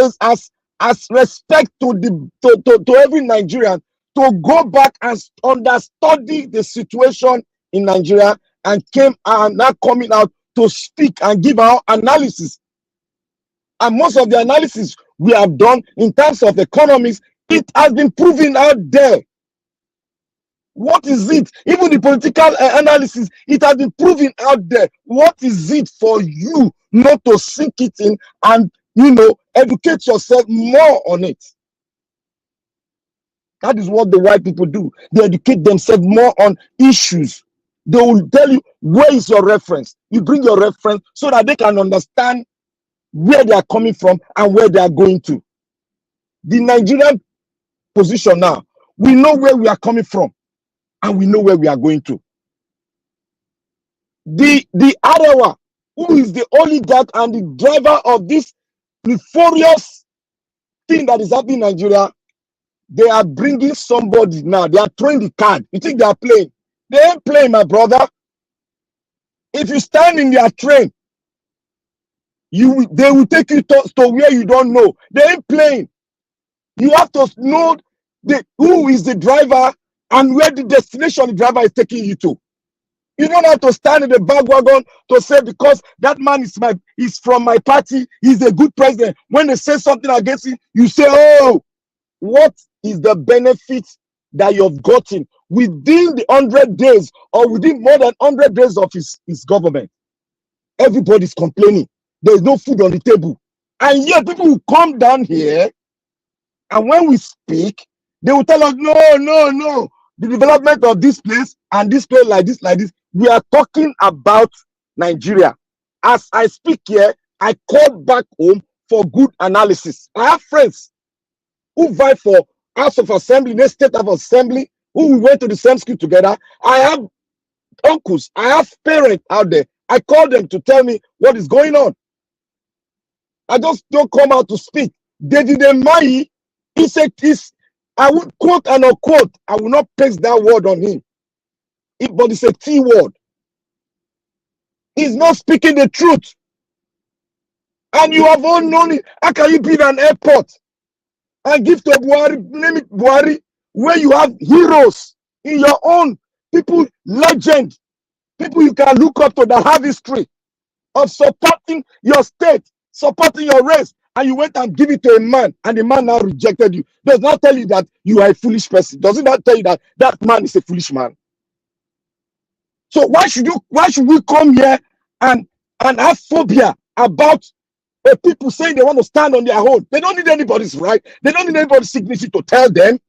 respect to every Nigerian to go back and understudy the situation in Nigeria, and now coming out to speak and give our analysis. And most of the analysis we have done in terms of economics, it has been proven out there. What is it? Even the political analysis, it has been proven out there. What is it for you not to sink it in and, educate yourself more on it? That is what the white people do. They educate themselves more on issues. They will tell you, where is your reference? You bring your reference so that they can understand where they are coming from and where they are going to. The Nigerian position now, we know where we are coming from and we know where we are going to. The Arewa, who is the oligarch and the driver of this nefarious thing that is happening in Nigeria, they are bringing somebody now. They are throwing the card. You think they are playing? They ain't playing, my brother. If you stand in their train, they will take you to where you don't know. They ain't playing. You have to know who is the driver and where the destination the driver is taking you to. You don't have to stand in the back wagon to say, because that man is from my party, he's a good president. When they say something against him, you say, oh, what is the benefit that you've gotten within the 100 days or within more than 100 days of his government? Everybody's complaining. There is no food on the table. And yet people will come down here, and when we speak, they will tell us, no. The development of this place and this place like this. We are talking about Nigeria. As I speak here, I call back home for good analysis. I have friends who vie for House of Assembly, the State of Assembly, who we went to the same school together. I have uncles, I have parents out there. I call them to tell me what is going on. I just don't come out to speak. David Umahi, I would quote and unquote, I will not paste that word on him. But it's a T word. He's not speaking the truth. And you have all known it. How can you build an airport and give to Buhari, name it Buhari, where you have heroes in your own people, legend, people you can look up to that have history of supporting your state, supporting your race, and you went and give it to a man, and the man now rejected you? Does not tell you that you are a foolish person. Does it not tell you that that man is a foolish man? So why should we come here and have phobia about people saying they want to stand on their own? They don't need anybody's right. They don't need anybody's signature to tell them.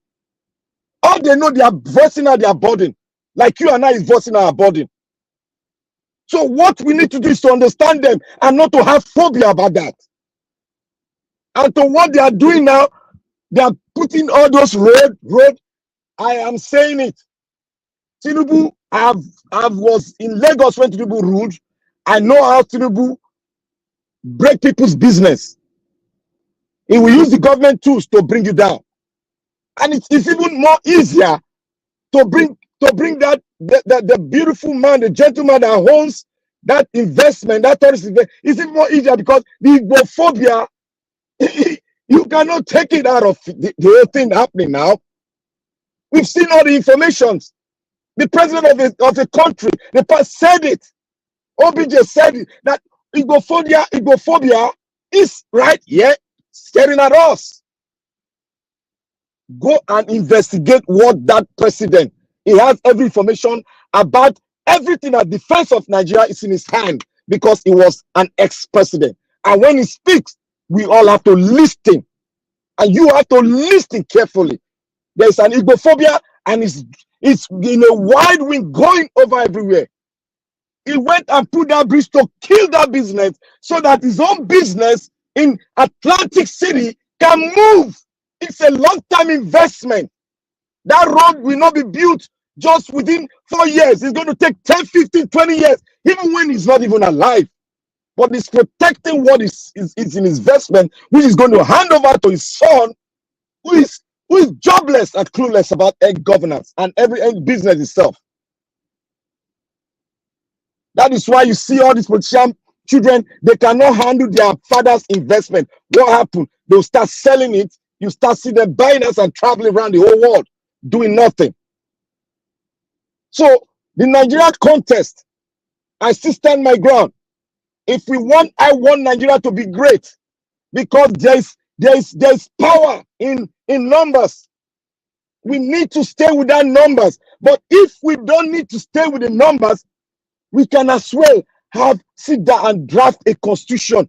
All they know, they are voicing out their burden, like you and I is voicing our burden. So what we need to do is to understand them and not to have phobia about that. And to what they are doing now, they are putting all those road. I am saying it. Tinubu, I was in Lagos when Tinubu ruled. I know how Tinubu break people's business. He will use the government tools to bring you down. And it's even more easier to bring that the beautiful man, the gentleman that owns that investment, that tourist investment. It's even more easier because the Igbophobia, you cannot take it out of the whole thing happening now. We've seen all the informations. The president of the country, the past said it. OBJ said it, that Igbophobia is right here staring at us. Go and investigate what that president, he has every information about everything. That defense of Nigeria is in his hand because he was an ex-president. And when he speaks, we all have to listen. And you have to listen carefully. There's an Igbophobia, and it's in a wide wind going over everywhere. He went and put that bridge to kill that business so that his own business in Atlantic City can move. It's a long-term investment. That road will not be built just within 4 years. It's going to take 10, 15, 20 years, even when he's not even alive. But he's protecting what is in investment, which is going to hand over to his son, who is jobless and clueless about egg governance and every business itself. That is why you see all these politician children, they cannot handle their father's investment. What happened? They'll start selling it. You start seeing them buying us and traveling around the whole world, doing nothing. So the Nigeria contest, I still stand my ground. If we want, I want Nigeria to be great, because there's power in numbers. We need to stay with that numbers. But if we don't need to stay with the numbers, we can as well sit down and draft a constitution,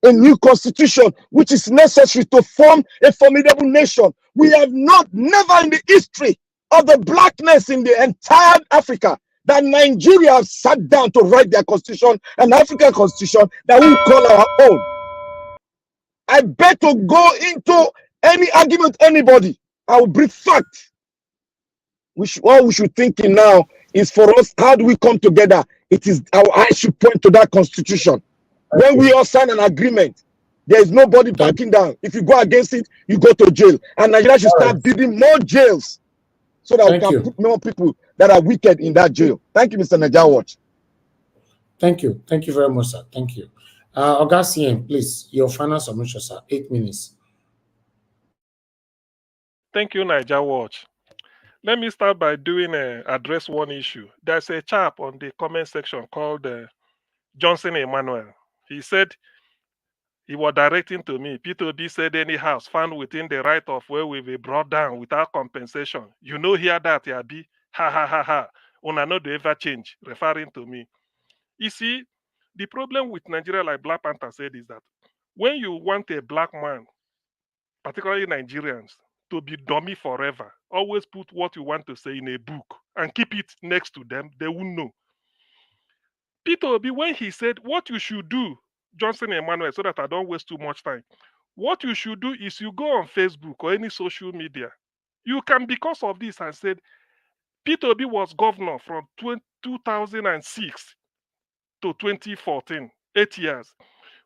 a new constitution, which is necessary to form a formidable nation. We have never in the history of the blackness in the entire Africa that Nigeria have sat down to write their constitution, an African constitution that we call our own. I bet to go into any argument, anybody, I will bring fact. What we should think in now is, for us, how do we come together? It is our eyes should point to that constitution. When we all sign an agreement, there is nobody backing down. If you go against it, you go to jail. And Nigeria should start building more jails so that we can put more people that are wicked in that jail. Thank you, Mr. Nigeria Watch. Thank you. Thank you very much, sir. Thank you. Augustine, please, your final submission, sir. 8 minutes. Thank you, Nigeria Watch. Let me start by address one issue. There's a chap on the comment section called Johnson Emmanuel. He said, he was directing to me, P2B said any house found within the right of way will be brought down without compensation. You know, hear that, Yabi? Ha ha ha ha. Una no do ever change, referring to me. You see, the problem with Nigeria, like Black Panther said, is that when you want a black man, particularly Nigerians, to be dummy forever, always put what you want to say in a book and keep it next to them, they won't know. Peter Obi, when he said what you should do, Johnson Emmanuel, so that I don't waste too much time, what you should do is you go on Facebook or any social media. You can, because of this, I said, Peter Obi was governor from 2006 to 2014, 8 years.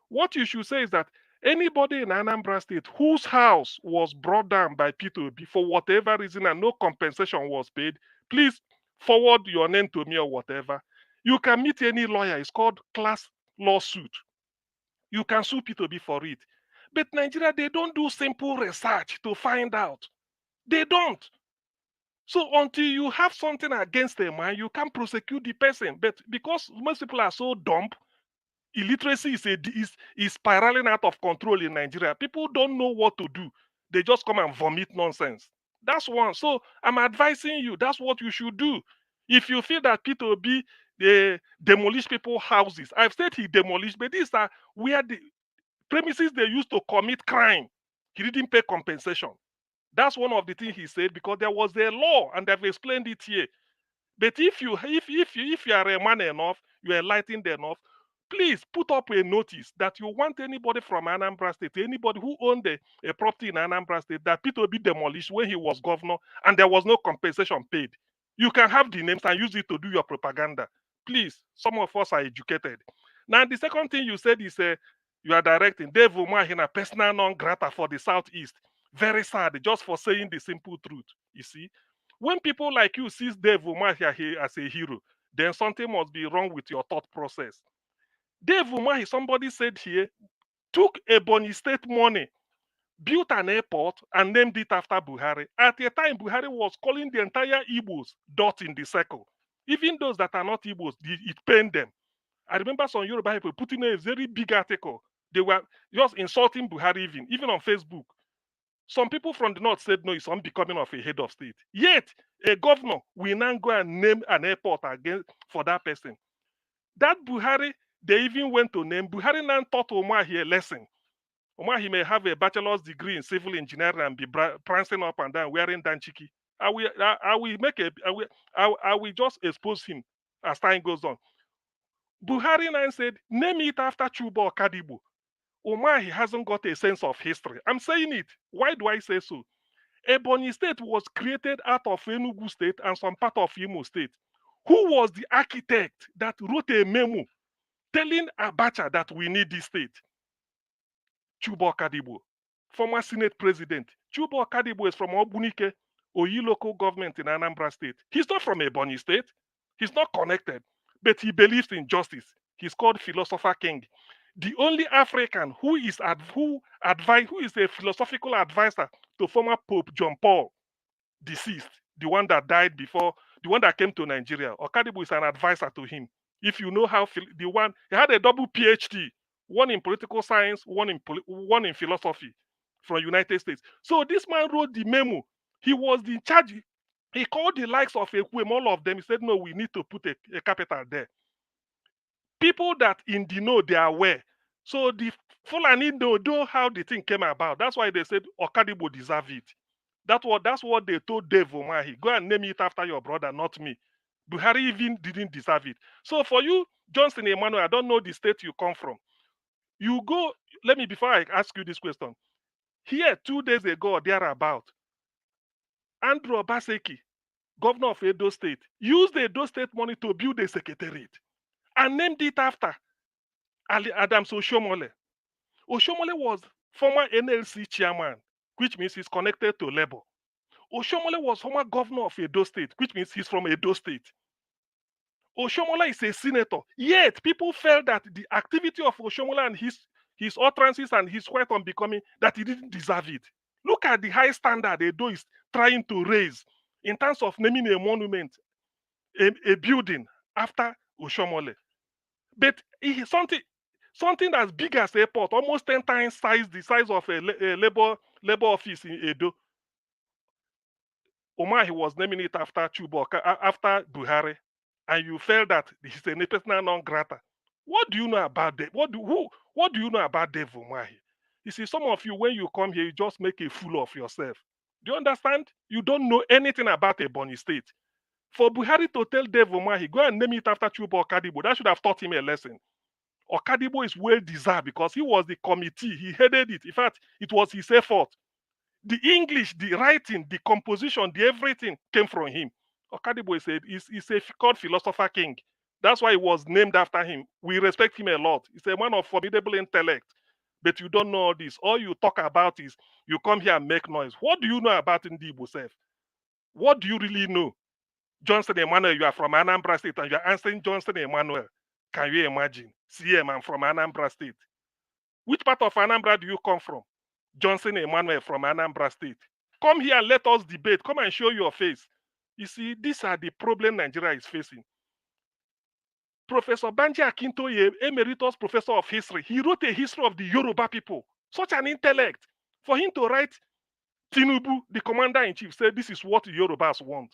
What you should say is that anybody in Anambra State whose house was brought down by Peter Obi for whatever reason and no compensation was paid, please forward your name to me or whatever. You can meet any lawyer. It's called class lawsuit. You can sue Peter Obi for it. But Nigeria, they don't do simple research to find out. They don't. So until you have something against a man, you can prosecute the person. But because most people are so dumb, illiteracy is spiraling out of control in Nigeria. People don't know what to do. They just come and vomit nonsense. That's one. So I'm advising you, that's what you should do. If you feel that Peter Obi, they demolish people's houses. I've said he demolished, but these are where the premises they used to commit crime. He didn't pay compensation. That's one of the things he said, because there was a law and they've explained it here. But if you are a man enough, you're enlightened enough, please put up a notice that you want anybody from Anambra State, anybody who owned a property in Anambra State, that Peter Obi demolished when he was governor and there was no compensation paid. You can have the names and use it to do your propaganda. Please, some of us are educated. Now, the second thing you said is you are directing Dave Umahi, a personal non grata for the Southeast. Very sad, just for saying the simple truth. You see, when people like you see Dave Umahi as a hero, then something must be wrong with your thought process. Dave Umahi, somebody said here, took Ebonyi State money, built an airport, and named it after Buhari. At the time, Buhari was calling the entire Igbos dot in the circle. Even those that are not Igbos, it pained them. I remember some Yoruba people putting a very big article. They were just insulting Buhari even on Facebook. Some people from the north said no, it's unbecoming of a head of state. Yet, a governor will now go and name an airport again for that person. That Buhari, they even went to name. Buhari now taught Umahi a lesson. Umahi may have a bachelor's degree in civil engineering and be prancing up and down wearing danchiki. I will just expose him as time goes on. Buhari now said, name it after Chuba or Kadibu. Umahi hasn't got a sense of history. I'm saying it. Why do I say so? Ebonyi State was created out of Enugu State and some part of Imo State. Who was the architect that wrote a memo telling Abacha that we need this state? Chuba Kadibu, former Senate President. Chuba Kadibu is from Obunike, Oyi local government in Anambra State. He's not from Ebonyi State. He's not connected, but he believes in justice. He's called Philosopher King. The only African who is a philosophical advisor to former Pope John Paul, deceased, the one that died before, the one that came to Nigeria. Okadibu is an advisor to him. If you know how he had a double PhD, one in political science, one in philosophy from United States. So this man wrote the memo. He was in charge. He called the likes of Ekwem, all of them. He said, no, we need to put a capital there. People that in the know, they are aware. So the Fulani know how the thing came about. That's why they said Okadibo deserve it. That's what they told Dave Umahi. Go and name it after your brother, not me. Buhari even didn't deserve it. So for you, Johnson Emmanuel, I don't know the state you come from. You go, before I ask you this question. Here, 2 days ago or thereabout, Andrew Obaseki, governor of Edo State, used the Edo State money to build a secretariat and named it after Adams Oshomole. Oshomole was former NLC chairman, which means he's connected to Labour. Oshomole was former governor of Edo State, which means he's from Edo State. Oshomola is a senator. Yet, people felt that the activity of Oshomola and his utterances and his quest on becoming, that he didn't deserve it. Look at the high standard Edo is trying to raise in terms of naming a monument, a building after Oshomole. But something as big as airport, almost 10 times the size of a labor office in Edo. Umahi was naming it after after Buhari, and you felt that he's a persona non grata. What do you know about Dave? What do you know about Dave Umahi? You see, some of you, when you come here, you just make a fool of yourself. Do you understand? You don't know anything about Ebonyi State. For Buhari to tell Dave Umahi, go and name it after Chuba Okadibo, that should have taught him a lesson. Okadibo is well deserved because he was the committee. He headed it. In fact, it was his effort. The English, the writing, the composition, the everything came from him. Okadibo is a called Philosopher King. That's why he was named after him. We respect him a lot. He's a man of formidable intellect. But you don't know all this. All you talk about is you come here and make noise. What do you know about Ndibo self? What do you really know? Johnson Emmanuel, you are from Anambra State and you are answering Johnson Emmanuel. Can you imagine? CM, I'm from Anambra State. Which part of Anambra do you come from? Johnson Emmanuel from Anambra State. Come here and let us debate. Come and show your face. You see, these are the problems Nigeria is facing. Professor Banji Akintoye, emeritus professor of history, he wrote a history of the Yoruba people. Such an intellect. For him to write, Tinubu, the commander-in-chief, said this is what the Yorubas want.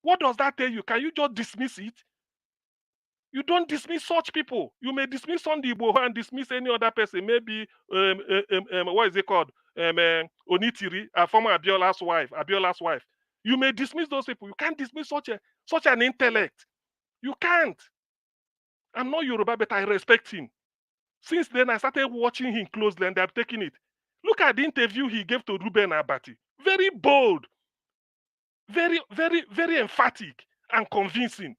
What does that tell you? Can you just dismiss it? You don't dismiss such people. You may dismiss Sunday Igboho and dismiss any other person. Maybe, what is it called? Onitiri, former Abiola's wife. You may dismiss those people. You can't dismiss such an intellect. You can't. I'm not Yoruba, but I respect him. Since then, I started watching him closely and I've taken it. Look at the interview he gave to Ruben Abati. Very bold. Very, very, very emphatic and convincing.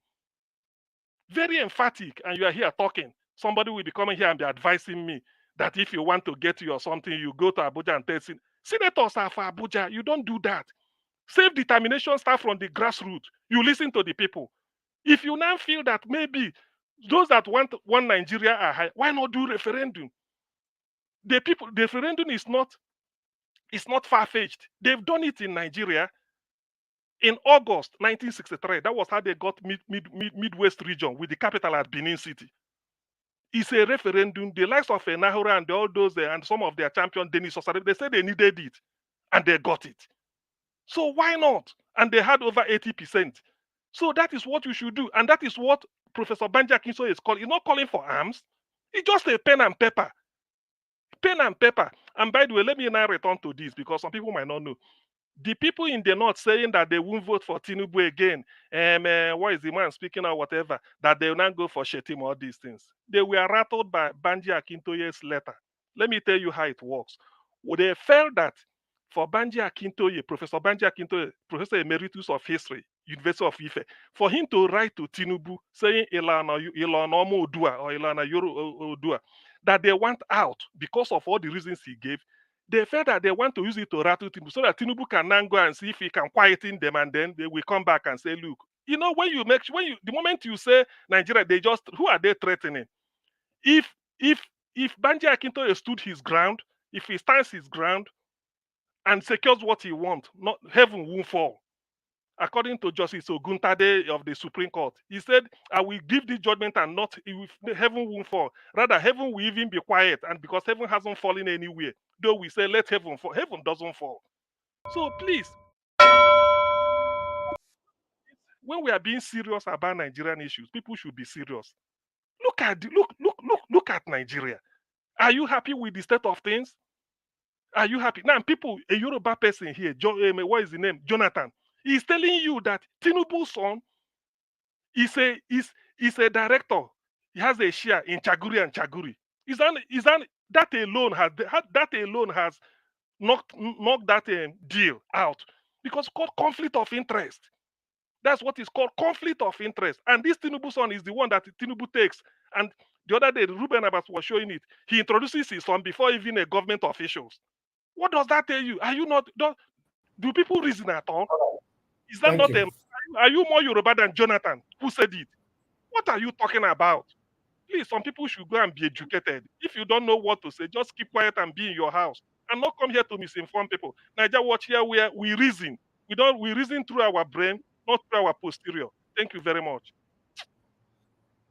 Very emphatic, and you are here talking. Somebody will be coming here and be advising me that if you want to get you or something, you go to Abuja and tell senators are for Abuja. You don't do that. Self-determination starts from the grassroots. You listen to the people. If you now feel that maybe those that want one Nigeria are high, why not do referendum? The referendum is not far-fetched. They've done it in Nigeria. In August 1963, that was how they got Midwest region with the capital at Benin City. It's a referendum. The likes of Nahura and all those and some of their champions, Denis Osare, they said they needed it. and they got it. So why not? And they had over 80%. So that is what you should do. And that is what Professor Banji Akintoye is calling. He's not calling for arms. It's just a pen and paper. Pen and paper. And by the way, let me now return to this because some people might not know. The people in the north saying that they won't vote for Tinubu again, what is the man speaking or whatever, that they will not go for Shetim, all these things. They were rattled by Banji Akintoye's letter. Let me tell you how it works. They felt that for Banji Akintoye, Professor Banji Akintoye, Professor Emeritus of History, University of Ife, for him to write to Tinubu saying Ilana Odua or Ilana Yoro Odua, that they want out because of all the reasons he gave, they felt that they want to use it to rattle Tinubu so that Tinubu can now go and see if he can quieten them, and then they will come back and say, look, the moment you say Nigeria, who are they threatening? If Banji Akintoye stood his ground, if he stands his ground and secures what he wants, heaven won't fall. According to Justice Oguntade of the Supreme Court, he said, I will give this judgment and heaven won't fall. Rather, heaven will even be quiet, and because heaven hasn't fallen anywhere, though we say let heaven fall, heaven doesn't fall. So please, when we are being serious about Nigerian issues, people should be serious. Look at Nigeria. Are you happy with the state of things? Are you happy? Now, people, a Yoruba person here, what is the name? Jonathan, he's telling you that Tinubu's son is a director. He has a share in Chaguri and Chaguri. That alone has knocked that deal out because it's called conflict of interest. That's what is called conflict of interest. And this Tinubu son is the one that Tinubu takes. And the other day, Ruben Abbas was showing it. He introduces his son before even a government officials. What does that tell you? Are you not? Do people reason at all? Is that not are you more Yoruba than Jonathan, who said it? What are you talking about? Please, some people should go and be educated. If you don't know what to say, just keep quiet and be in your house. And not come here to misinform people. Nigeria Watch here, where we reason. We reason through our brain, not through our posterior. Thank you very much.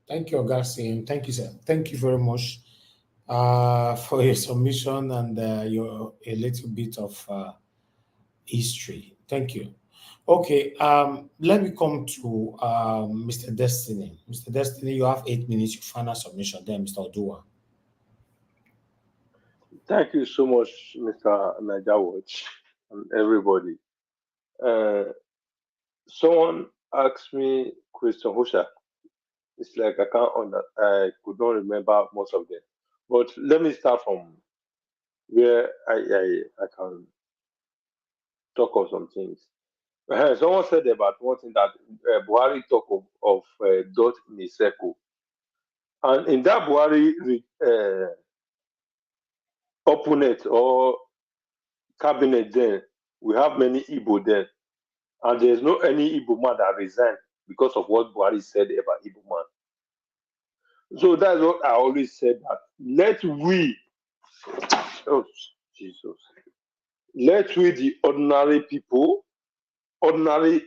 Thank you, Augustine. Thank you, sir. Thank you very much for your submission and a little bit of history. Thank you. Okay, let me come to Mr. Destiny. Mr. Destiny, you have 8 minutes. Your final submission. Then, Mr. Odua. Thank you so much, Mr. Nigeria Watch, and everybody. Someone asked me question, Hosha. It's like I could not remember most of them. But let me start from where I can talk of some things. Someone said about one thing that Buhari talk of dot in a circle. And in that Buhari opponent or cabinet then, we have many Igbo then. And there's no any Igbo man that resigned because of what Buhari said about Igbo man. So that's what I always said, that let we the ordinary people, ordinary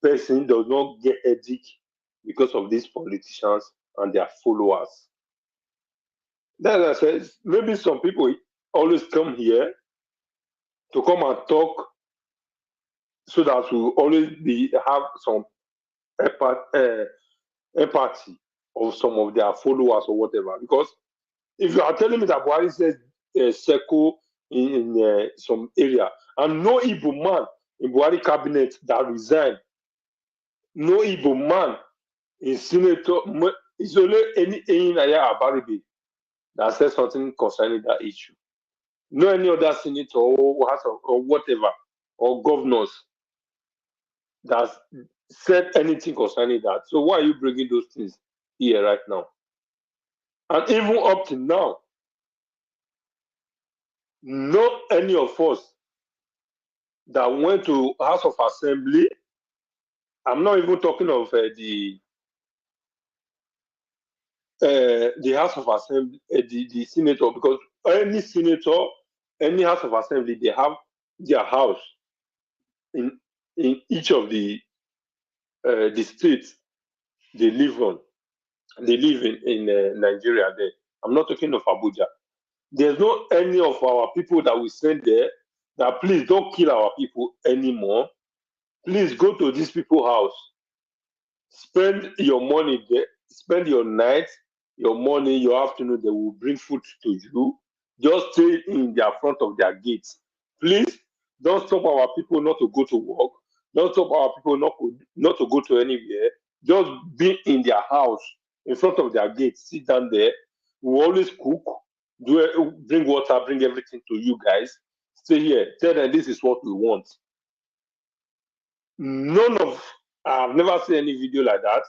person does not get headache because of these politicians and their followers. That's I said, maybe some people always come here to come and talk so that we always have some empathy of some of their followers or whatever. Because if you are telling me that Buhari says circle in some area, and no Igbo man in Buhari cabinet that resigned, no Igbo man in senator, it's only any Naya Abaribe that says something concerning that issue. No any other senator or whatever, or governors that said anything concerning that. So why are you bringing those things here right now? And even up to now, not any of us that went to House of Assembly, I'm not even talking of the House of Assembly, the senator, because any senator, any House of Assembly, they have their house in each of the states they live on. They live in Nigeria there. I'm not talking of Abuja. There's no any of our people that we send there that please don't kill our people anymore. Please go to these people's house. Spend your money there. Spend your night, your morning, your afternoon. They will bring food to you. Just stay in their front of their gates. Please don't stop our people not to go to work. Don't stop our people not to go to anywhere. Just be in their house, in front of their gates. Sit down there. We always cook, bring water, bring everything to you guys. Stay here. Tell them this is what we want. I've never seen any video like that.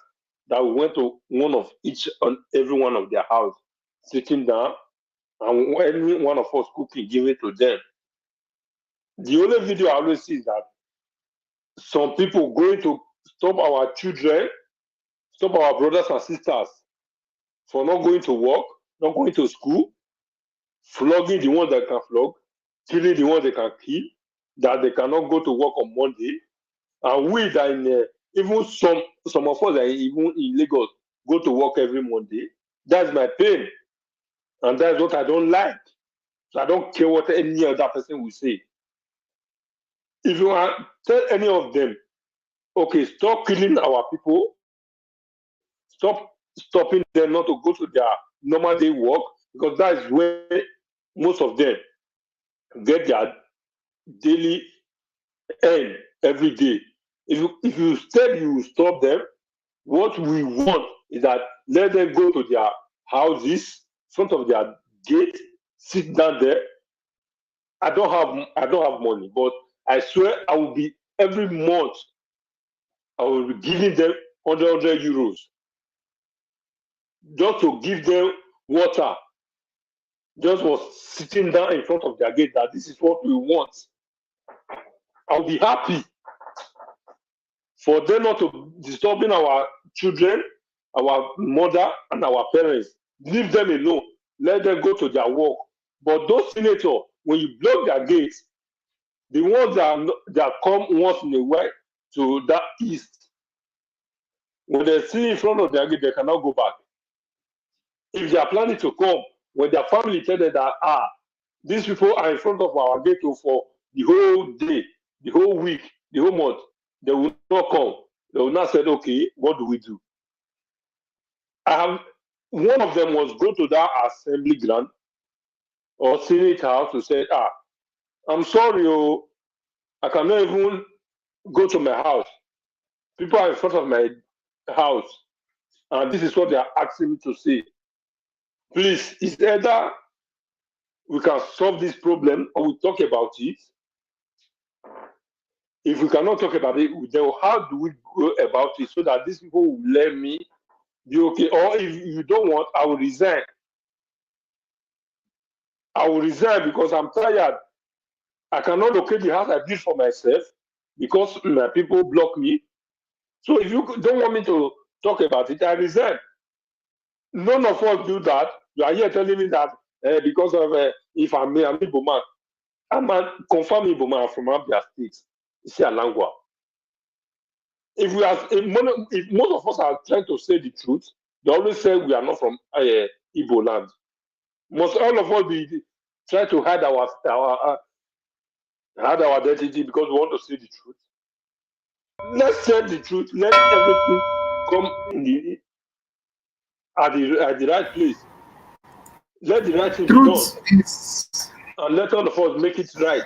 That we went to one of each and every one of their house, sitting down, and any one of us cooking, give it to them. The only video I always see is that some people going to stop our children, stop our brothers and sisters for not going to work, not going to school, flogging the ones that can flog, killing the ones they can kill, that they cannot go to work on Monday. And we that in even some of us that even in Lagos go to work every Monday. That's my pain, and that's what I don't like. So I don't care what any other person will say. If you want, tell any of them, okay, stop killing our people, stop stopping them not to go to their normal day work, because that is where most of them get their daily end every day. If you said you will stop them, what we want is that let them go to their houses, front of their gate, sit down there. I don't have money, but I swear I will be every month. I will be giving them 100 euros just to give them water. Just was sitting down in front of their gate that this is what we want. I'll be happy for them not to disturbing our children, our mother, and our parents. Leave them alone. Let them go to their work. But those senators, when you block their gates, the ones that come once in a while to that east, when they see in front of their gate, they cannot go back. If they are planning to come, when their family tell them that, these people are in front of our gate for the whole day, the whole week, the whole month, they will not come. They will not say, okay, what do we do? One of them was go to that assembly ground or Senate house to say, I'm sorry, I cannot even go to my house. People are in front of my house, and this is what they are asking me to say. Please, it's either we can solve this problem or we talk about it. If we cannot talk about it, then how do we go about it so that these people will let me be okay? Or if you don't want, I will resign. I will resign because I'm tired. I cannot locate the house I built for myself because my people block me. So if you don't want me to talk about it, I resign. None of us do that. You are here telling me that because of if I'm Igbo man, I'm a confirmed Igbo man from Abia State. It's a Langua. If most of us are trying to say the truth, they always say we are not from Igbo land. Must all of us be trying to hide our identity because we want to say the truth? Let's say the truth. Let everything come in at the right place. Let the right thing be done. And let all of us make it right.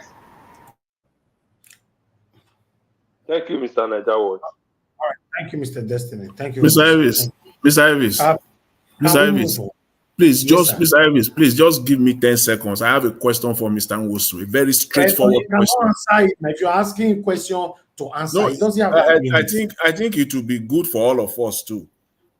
Thank you, Mr. Naija. All right. Thank you, Mr. Destiny. Thank you. Mr. Elvis. Mr. Elvis. Mr. Elvis. Please, Mr. Elvis, please just give me 10 seconds. I have a question for Mr. Nwosu. A very straightforward question. Answer it. If you're asking a question to answer, no, it doesn't have I think it will be good for all of us too.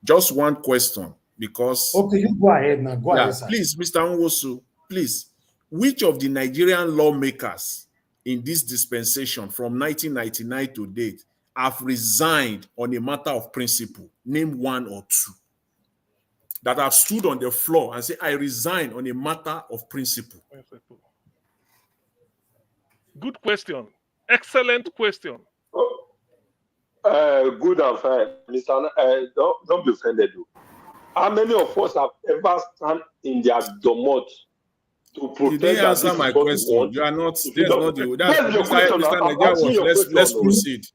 Just one question, because okay, you go ahead now. Go ahead, sir. Please, Mr. Nwosu, please. Which of the Nigerian lawmakers in this dispensation from 1999 to date have resigned on a matter of principle? Name one or two that have stood on the floor and say, I resign on a matter of principle. Good question. Excellent question. Good and fine. Mr. Don't be offended. How many of us have ever stand in their domot You protest didn't that answer this is my what we question. want. You are not. If you That's don't, not the. that's your question. Mr. I'm Niger asking Watch. your Let's question. proceed.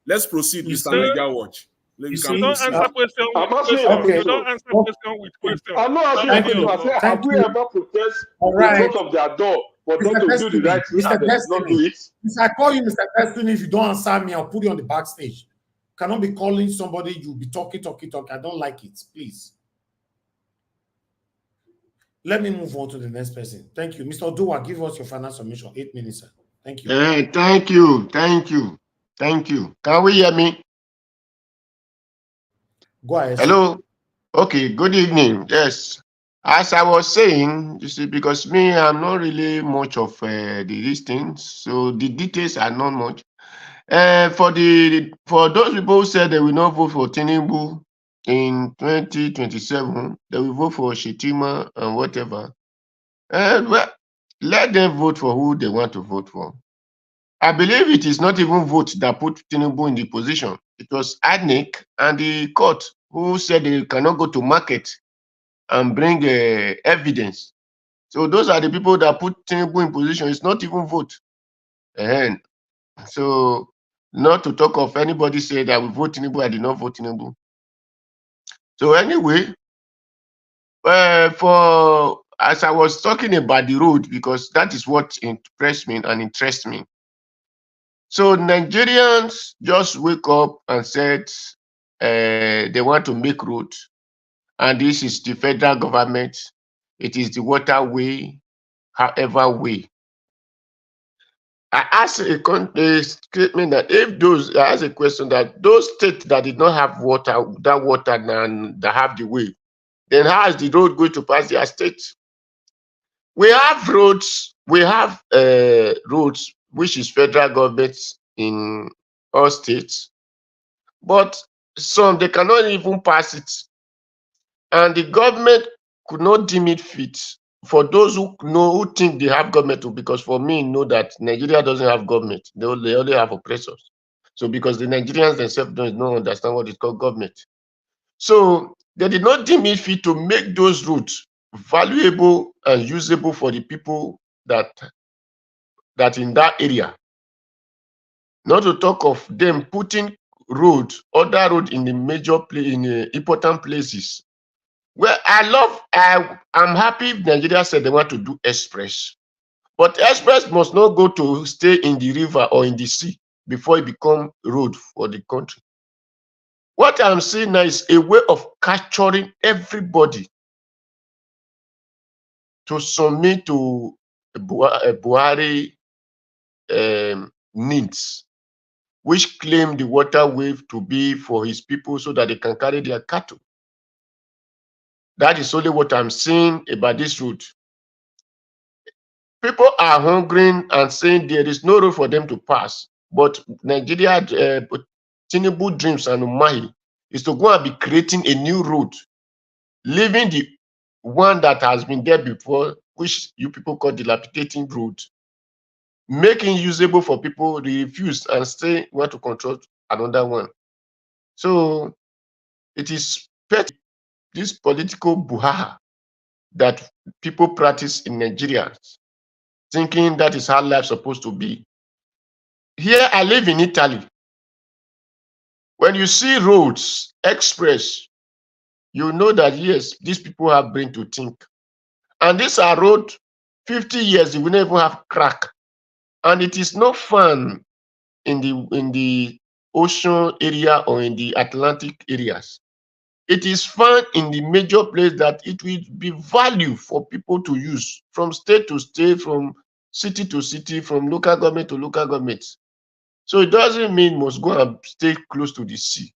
Let's proceed, You Mr. see, Niger Watch. you You see, can don't proceed. answer question I'm with asking you a question. You okay. don't question. answer question with question. I'm not asking you a That's question. your I law. say, have Thank we you. ever protest All in right. front of their door for them Mr. to do the Destiny, right thing and Mr. they did not do Destiny. it? If I call you Mr. Destiny, if you don't answer me, I'll put you on the backstage. Cannot be calling somebody, you'll be talking. I don't like it, please. Let me move on to the next person. Thank you. Mr. Odua, give us your final submission. 8 minutes, sir. Thank you. Thank you. Can we hear me? Go ahead. Hello. Sir. Okay. Good evening. Yes. As I was saying, you see, because me, I'm not really much of these things, so the details are not much. For those people who said they will not vote for Tinubu in 2027, they will vote for Shetima and whatever. Well, let them vote for who they want to vote for. I believe it is not even vote that put Tinubu in the position. It was INEC and the court who said they cannot go to market and bring evidence. So those are the people that put Tinubu in position. It's not even vote. And so not to talk of anybody say that we vote Tinubu, I did not vote Tinubu. So anyway, for as I was talking about the road, because that is what impressed me and interests me. So Nigerians just wake up and said they want to make road, and this is the federal government. It is the waterway, however way. I asked a statement that if those, I asked a question that those states that did not have water, that water and that have the way, then how is the road going to pass their state? We have roads, roads, which is federal government in all states, but some they cannot even pass it. And the government could not deem it fit for those who think they have government, because for me, know that Nigeria doesn't have government. They only have oppressors. So because the Nigerians themselves don't understand what is called government. So they did not deem it fit to make those routes valuable and usable for the people that in that area. Not to talk of them putting other road in the major important places. Well, I'm happy Nigeria said they want to do express, but express must not go to stay in the river or in the sea before it become road for the country. What I'm saying now is a way of capturing everybody to submit to Buhari needs, which claim the waterway to be for his people so that they can carry their cattle. That is only what I'm saying about this route. People are hungering and saying there is no road for them to pass. But Nigeria, Tinubu dreams and Umahi is to go and be creating a new road, leaving the one that has been there before, which you people call dilapidating road, making usable for people, refuse and say want to control another one. So it is this political buhaha that people practice in Nigeria, thinking that is how life is supposed to be. Here, I live in Italy. When you see roads, express, you know that, yes, these people have brain to think. And these are roads, 50 years, you will never have crack. And it is not fun in the ocean area or in the Atlantic areas. It is fun in the major place that it will be value for people to use from state to state, from city to city, from local government to local government. So it doesn't mean must go and stay close to the sea.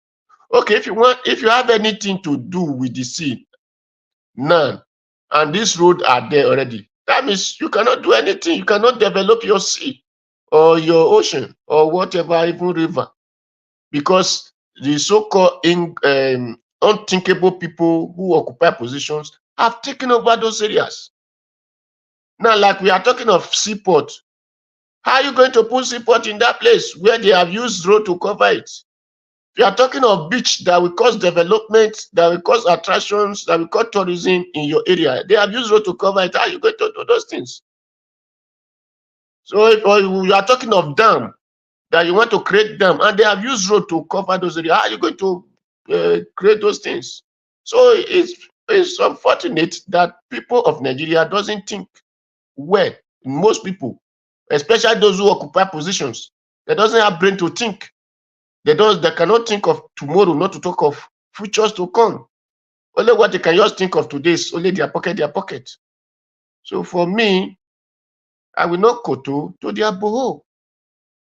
Okay, if you have anything to do with the sea, none, and this road are there already, that means you cannot do anything. You cannot develop your sea or your ocean or whatever, even river, because the so-called unthinkable people who occupy positions have taken over those areas. Now, like we are talking of seaport, how are you going to put seaport in that place where they have used road to cover it? If You are talking of beach that will cause development, that will cause attractions, that will cause tourism in your area. They have used road to cover it. How are you going to do those things? So if you are talking of dam, that you want to create dam, and they have used road to cover those areas, how are you going to create those things? So it's unfortunate that people of Nigeria doesn't think well. Most people, especially those who occupy positions, they doesn't have brain to think. They cannot think of tomorrow, not to talk of futures to come. Only what they can just think of today is only their pocket. So for me, I will not koto to their boho.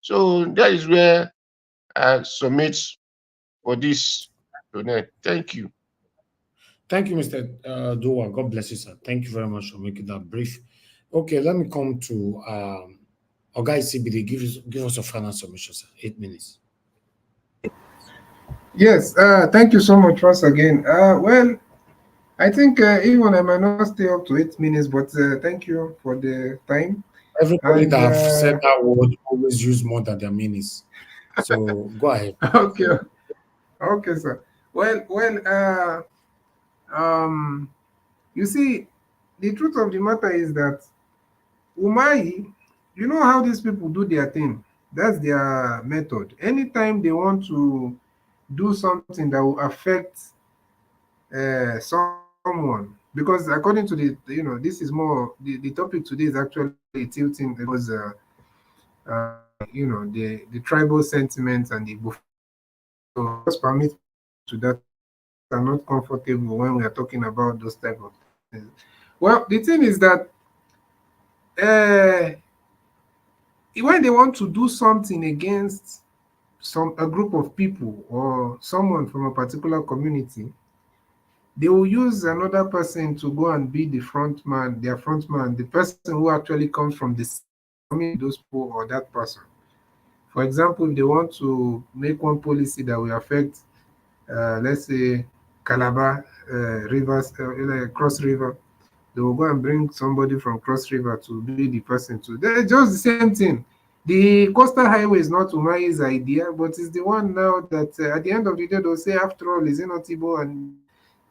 So that is where I submit for this tonight. Thank you. Thank you, Mr. Dowa. God bless you, sir. Thank you very much for making that brief. Okay, let me come to Oga CBD. Give us a final submission, sir. 8 minutes. Yes, thank you so much once again. Well, I think even I might not stay up to 8 minutes, but thank you for the time. Everybody that have said that word always use more than their minutes. So go ahead. Okay, sir. Well, you see, the truth of the matter is that Umahi, you know how these people do their thing. That's their method. Anytime they want to do something that will affect someone, because according to the, this is more, the topic today is actually tilting because, the tribal sentiments and the so just permit to that are not comfortable when we are talking about those type of things. Well, the thing is that when they want to do something against a group of people or someone from a particular community, they will use another person to go and be the front man, their front man, the person who actually comes from the community, those people or that person. For example, if they want to make one policy that will affect, let's say, Calabar, Rivers, Cross River, they will go and bring somebody from Cross River to be the person to. They're just the same thing. The coastal highway is not Umahi's idea, but it's the one now that at the end of the day, they'll say, after all, is it not Igbo and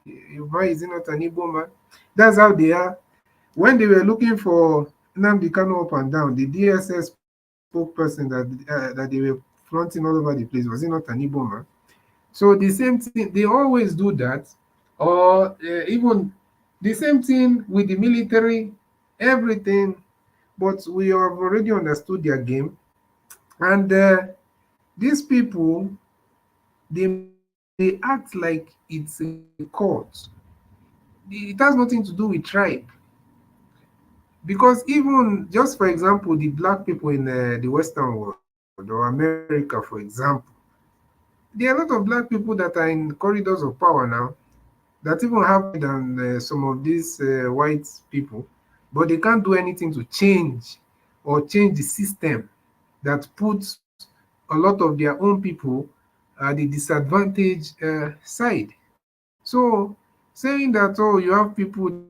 Umahi is not an Igbo man? That's how they are. When they were looking for Nnamdi Kanu up and down, the DSS spokesperson that they were flaunting all over the place, was it not an Igbo man? So the same thing, they always do that. Or even the same thing with the military, everything, but we have already understood their game. And these people, they act like it's a court. It has nothing to do with tribe. Because even, just for example, the black people in the Western world, or America, for example, there are a lot of black people that are in corridors of power now, that even have than some of these white people, but they can't do anything to change the system that puts a lot of their own people at the disadvantaged side. So saying that, oh, you have people,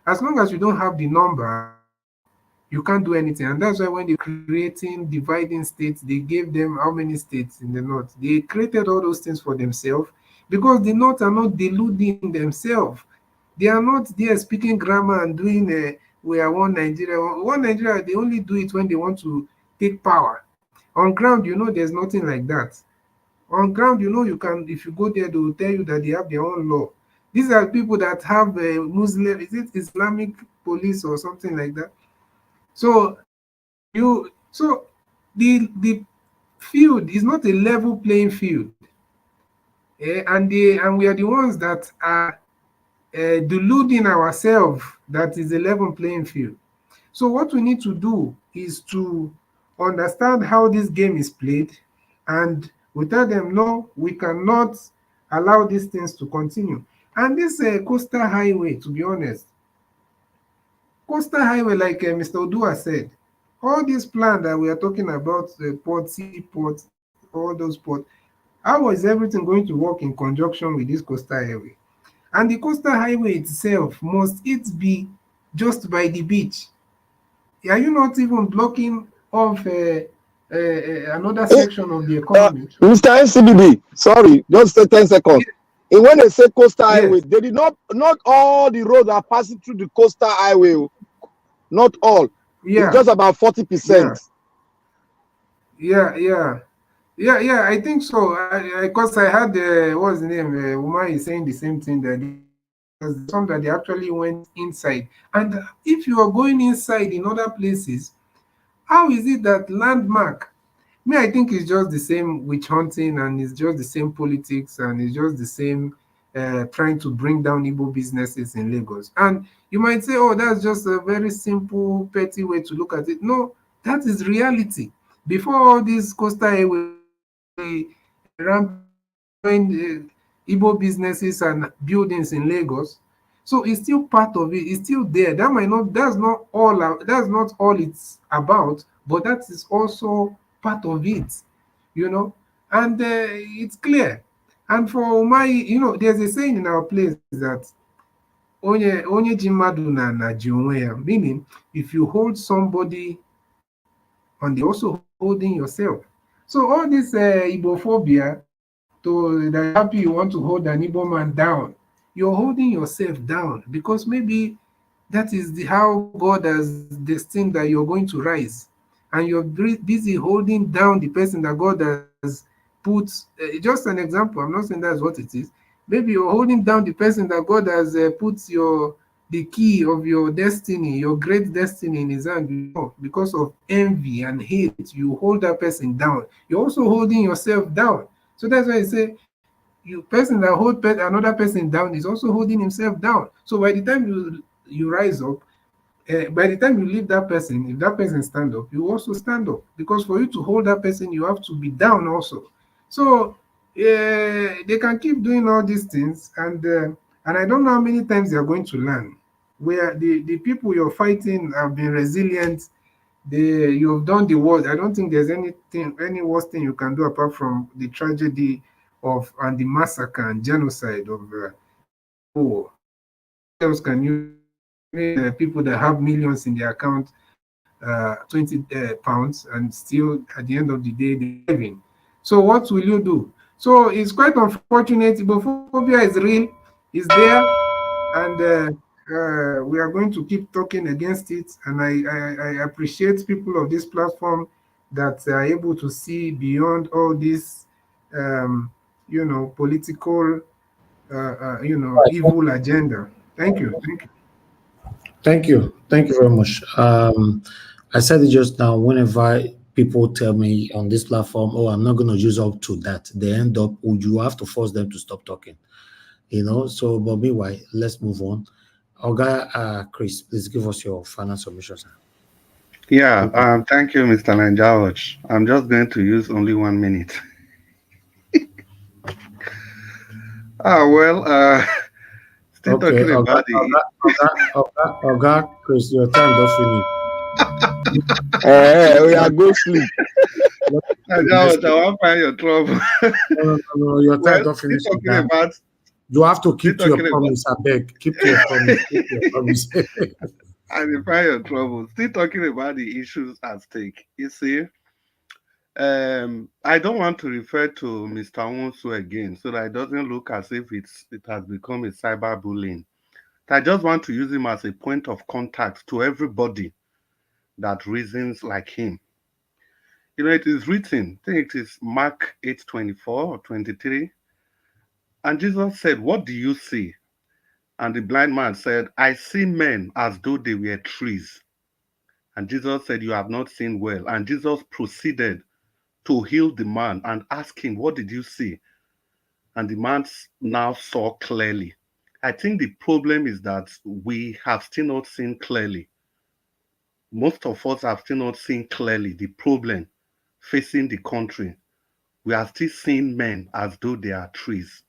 as long as you don't have the number, you can't do anything. And that's why when they're creating dividing states, they gave them how many states in the north? They created all those things for themselves because the north are not deluding themselves. They are not there speaking grammar and doing we are one Nigeria. One Nigeria, they only do it when they want to take power. On ground, there's nothing like that. On ground, you can, if you go there, they will tell you that they have their own law. These are people that have a Muslim, is it Islamic police or something like that? So the field is not a level playing field, and we are the ones that are deluding ourselves that is a level playing field. So what we need to do is to understand how this game is played, and we tell them, no, we cannot allow these things to continue. And this coastal highway, to be honest, coastal highway, like Mr. Odua said, all this plan that we are talking about, the port, seaport, all those ports, how is everything going to work in conjunction with this coastal highway? And the coastal highway itself, must it be just by the beach? Are you not even blocking off another section of the economy. Mr. NCBB, sorry, just 10 seconds. And when they say coastal highway, they did not all the roads are passing through the coastal highway. Not all. Yeah. It's just about 40%. Yeah. I think so. Because I had what's the name? Umahi saying the same thing, that some that they actually went inside. And if you are going inside in other places, how is it that landmark? I think it's just the same witch hunting, and it's just the same politics, and it's just the same trying to bring down Igbo businesses in Lagos. And you might say, oh, that's just a very simple, petty way to look at it. No, that is reality. Before all these coastal highway Igbo businesses and buildings in Lagos, so it's still part of it. It's still there. That's not all it's about, but that is also part of it, and it's clear. And for Umahi, there's a saying in our place that onye ji mmadụ na ji onwe ya, meaning if you hold somebody and you're also holding yourself. So all this Igbophobia, to that happy you want to hold an Igbo man down, you're holding yourself down, because maybe that is how God has destined that you're going to rise, and you're busy holding down the person that God has put. Just an example, I'm not saying that's what it is. Maybe you're holding down the person that God has put the key of your destiny, your great destiny in his hand. Because of envy and hate, you hold that person down. You're also holding yourself down. So that's why I say, person that hold another person down is also holding himself down. So by the time you rise up, by the time you leave that person, if that person stand up, you also stand up. Because for you to hold that person, you have to be down also. So they can keep doing all these things, and I don't know how many times they are going to learn. Where the people you're fighting have been resilient. You have done the worst. I don't think there's any worse thing you can do apart from the tragedy and the massacre and genocide of war. What else can you people that have millions in their account, 20 pounds, and still at the end of the day they're living? So what will you do? So it's quite unfortunate. Ibophobia is real, it's there, and we are going to keep talking against it. And I appreciate people of this platform that are able to see beyond all this, political, evil agenda. Thank you. Thank you very much. I said it just now. Whenever people tell me on this platform, oh, I'm not going to use up to that, they end up, you have to force them to stop talking, so, but meanwhile, let's move on. Oga Chris, please give us your final submission, sir. Yeah, thank you, Mr. Lanjawaj. I'm just going to use only 1 minute. Still okay, talking about Oga Chris, your time don't finish. We are go sleep. Lanjawaj, I won't find your trouble. No, your time don't finish. You have to keep to your promise, I beg. Keep to your promise. I defy your trouble. Still talking about the issues at stake. You see, I don't want to refer to Mr. Wonsu again so that it doesn't look as if it has become a cyberbullying. I just want to use him as a point of contact to everybody that reasons like him. It is written, I think it is Mark 8:24 or 23. And Jesus said, "What do you see?" And the blind man said, "I see men as though they were trees." And Jesus said, "You have not seen well." And Jesus proceeded to heal the man and ask him, "What did you see?" And the man now saw clearly. I think the problem is that we have still not seen clearly. Most of us have still not seen clearly the problem facing the country. We are still seeing men as though they are trees.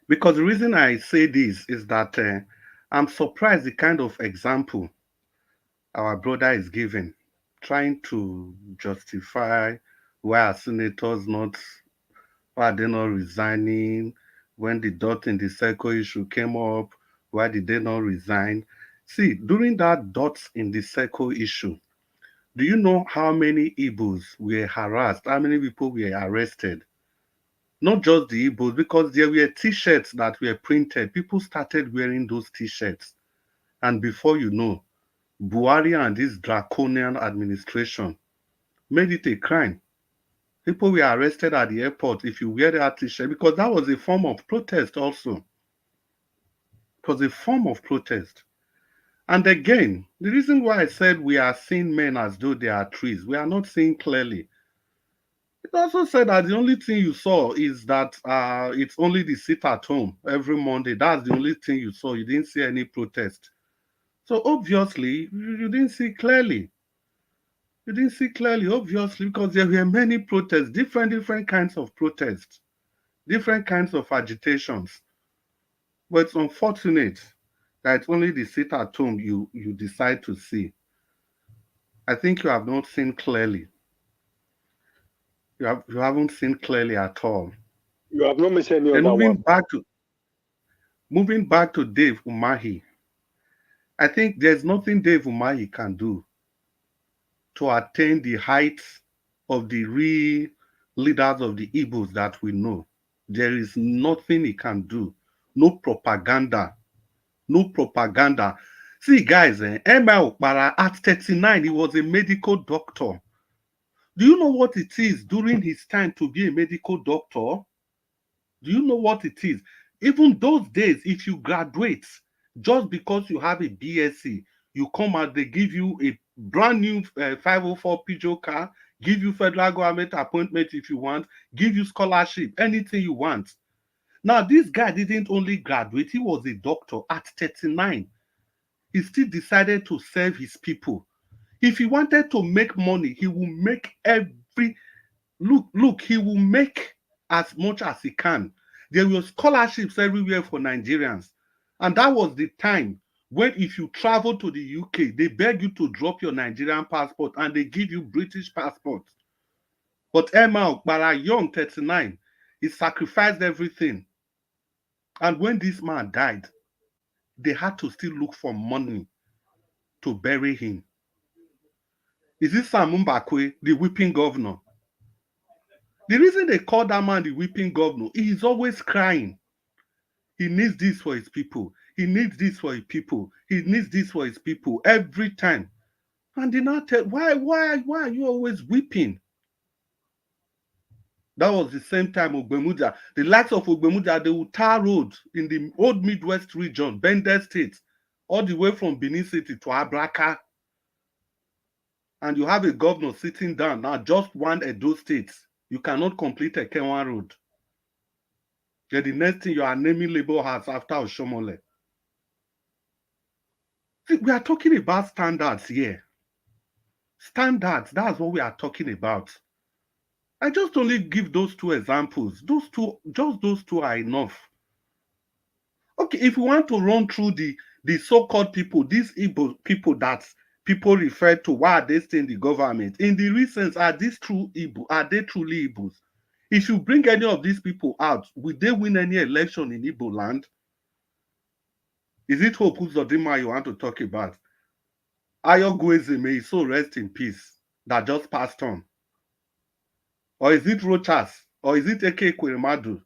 Because the reason I say this is that I'm surprised the kind of example our brother is giving, trying to justify why are senators why are they not resigning? When the dot in the circle issue came up, why did they not resign? See, during that dot in the circle issue, Do you know how many Igbos were harassed? How many people were arrested? Not just the Igbos, because there were T-shirts that were printed. People started wearing those T-shirts. And before you know, Buhari and this draconian administration made it a crime. People were arrested at the airport if you wear that T-shirt, because that was a form of protest also. It was a form of protest. And again, the reason why I said we are seeing men as though they are trees, we are not seeing clearly. It also said that the only thing you saw is that it's only the sit at home every Monday. That's the only thing you saw. You didn't see any protest. So obviously, you didn't see clearly. You didn't see clearly, obviously, because there were many protests, different kinds of protests, different kinds of agitations. But it's unfortunate that it's only the sit at home you decide to see. I think you have not seen clearly. You haven't seen clearly at all. You have not missed any And other one. Moving back to Dave Umahi, I think there's nothing Dave Umahi can do to attain the heights of the real leaders of the Igbos that we know. There is nothing he can do. No propaganda. No propaganda. See, guys, Emma Okpara, at 39, he was a medical doctor. Do you know what it is during his time to be a medical doctor? Do you know what it is? Even those days, if you graduate, just because you have a BSc, you come out, they give you a brand new 504 Peugeot car, give you federal government appointment if you want, give you scholarship, anything you want. Now, this guy didn't only graduate, he was a doctor at 39. He still decided to serve his people. If he wanted to make money, he will make he will make as much as he can. There were scholarships everywhere for Nigerians. And that was the time when if you travel to the UK, they beg you to drop your Nigerian passport and they give you British passport. But Emma Okpara, young, 39, he sacrificed everything. And when this man died, they had to still look for money to bury him. Is it Sam Mbakwe, the weeping governor? The reason they call that man the weeping governor, he is always crying. He needs this for his people. He needs this for his people. He needs this for his people every time. And they now tell, why are you always weeping? That was the same time Ogbemudia. The likes of Ogbemudia, they would tar road in the old Midwest region, Bender State, all the way from Benin City to Abraka. And you have a governor sitting down now, just one Edo State. You cannot complete a Kenwan road. Then the next thing you are naming labor house after Oshomole. See, we are talking about standards here. Standards, that's what we are talking about. I just only give those two examples. Just those two are enough. Okay, if we want to run through the so-called people, these Igbo people that people refer to, why are they still in the government? In the recent, are these true Igbo? Are they truly Igbos? If you bring any of these people out, will they win any election in Igbo land? Is it Hope Uzodinma you want to talk about? Ayo Gweze, may his soul rest in peace, that just passed on. Or is it Rochas? Or is it Eke Kweremadu?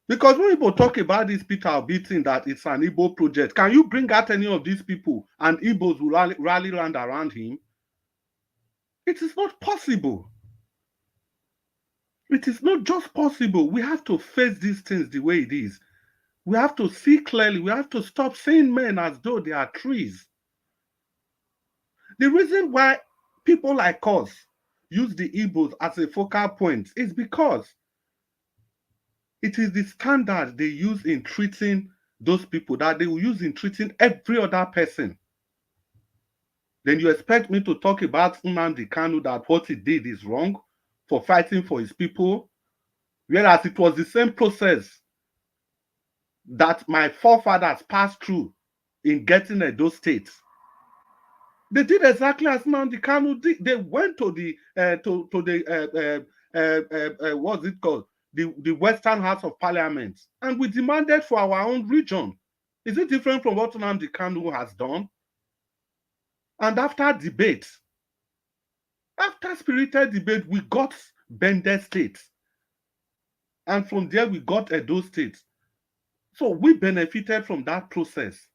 Because when people talk about this Peter Obi thing that it's an Igbo project, can you bring out any of these people and Igbos will rally around him? It is not possible. It is not just possible. We have to face these things the way it is. We have to see clearly. We have to stop seeing men as though they are trees. The reason why people like us use the Igbos as a focal point is because it is the standard they use in treating those people that they will use in treating every other person. Then you expect me to talk about Nnamdi Kanu, that what he did is wrong for fighting for his people, whereas it was the same process that my forefathers passed through in getting Edo State. They did exactly as Nnamdi Kanu did. They went to the what's it called? The Western House of Parliament, and we demanded for our own region. Is it different from what Nnamdi Kanu has done? And after debate, After spirited debate, we got Bendel State. And from there, we got Edo State. So we benefited from that process.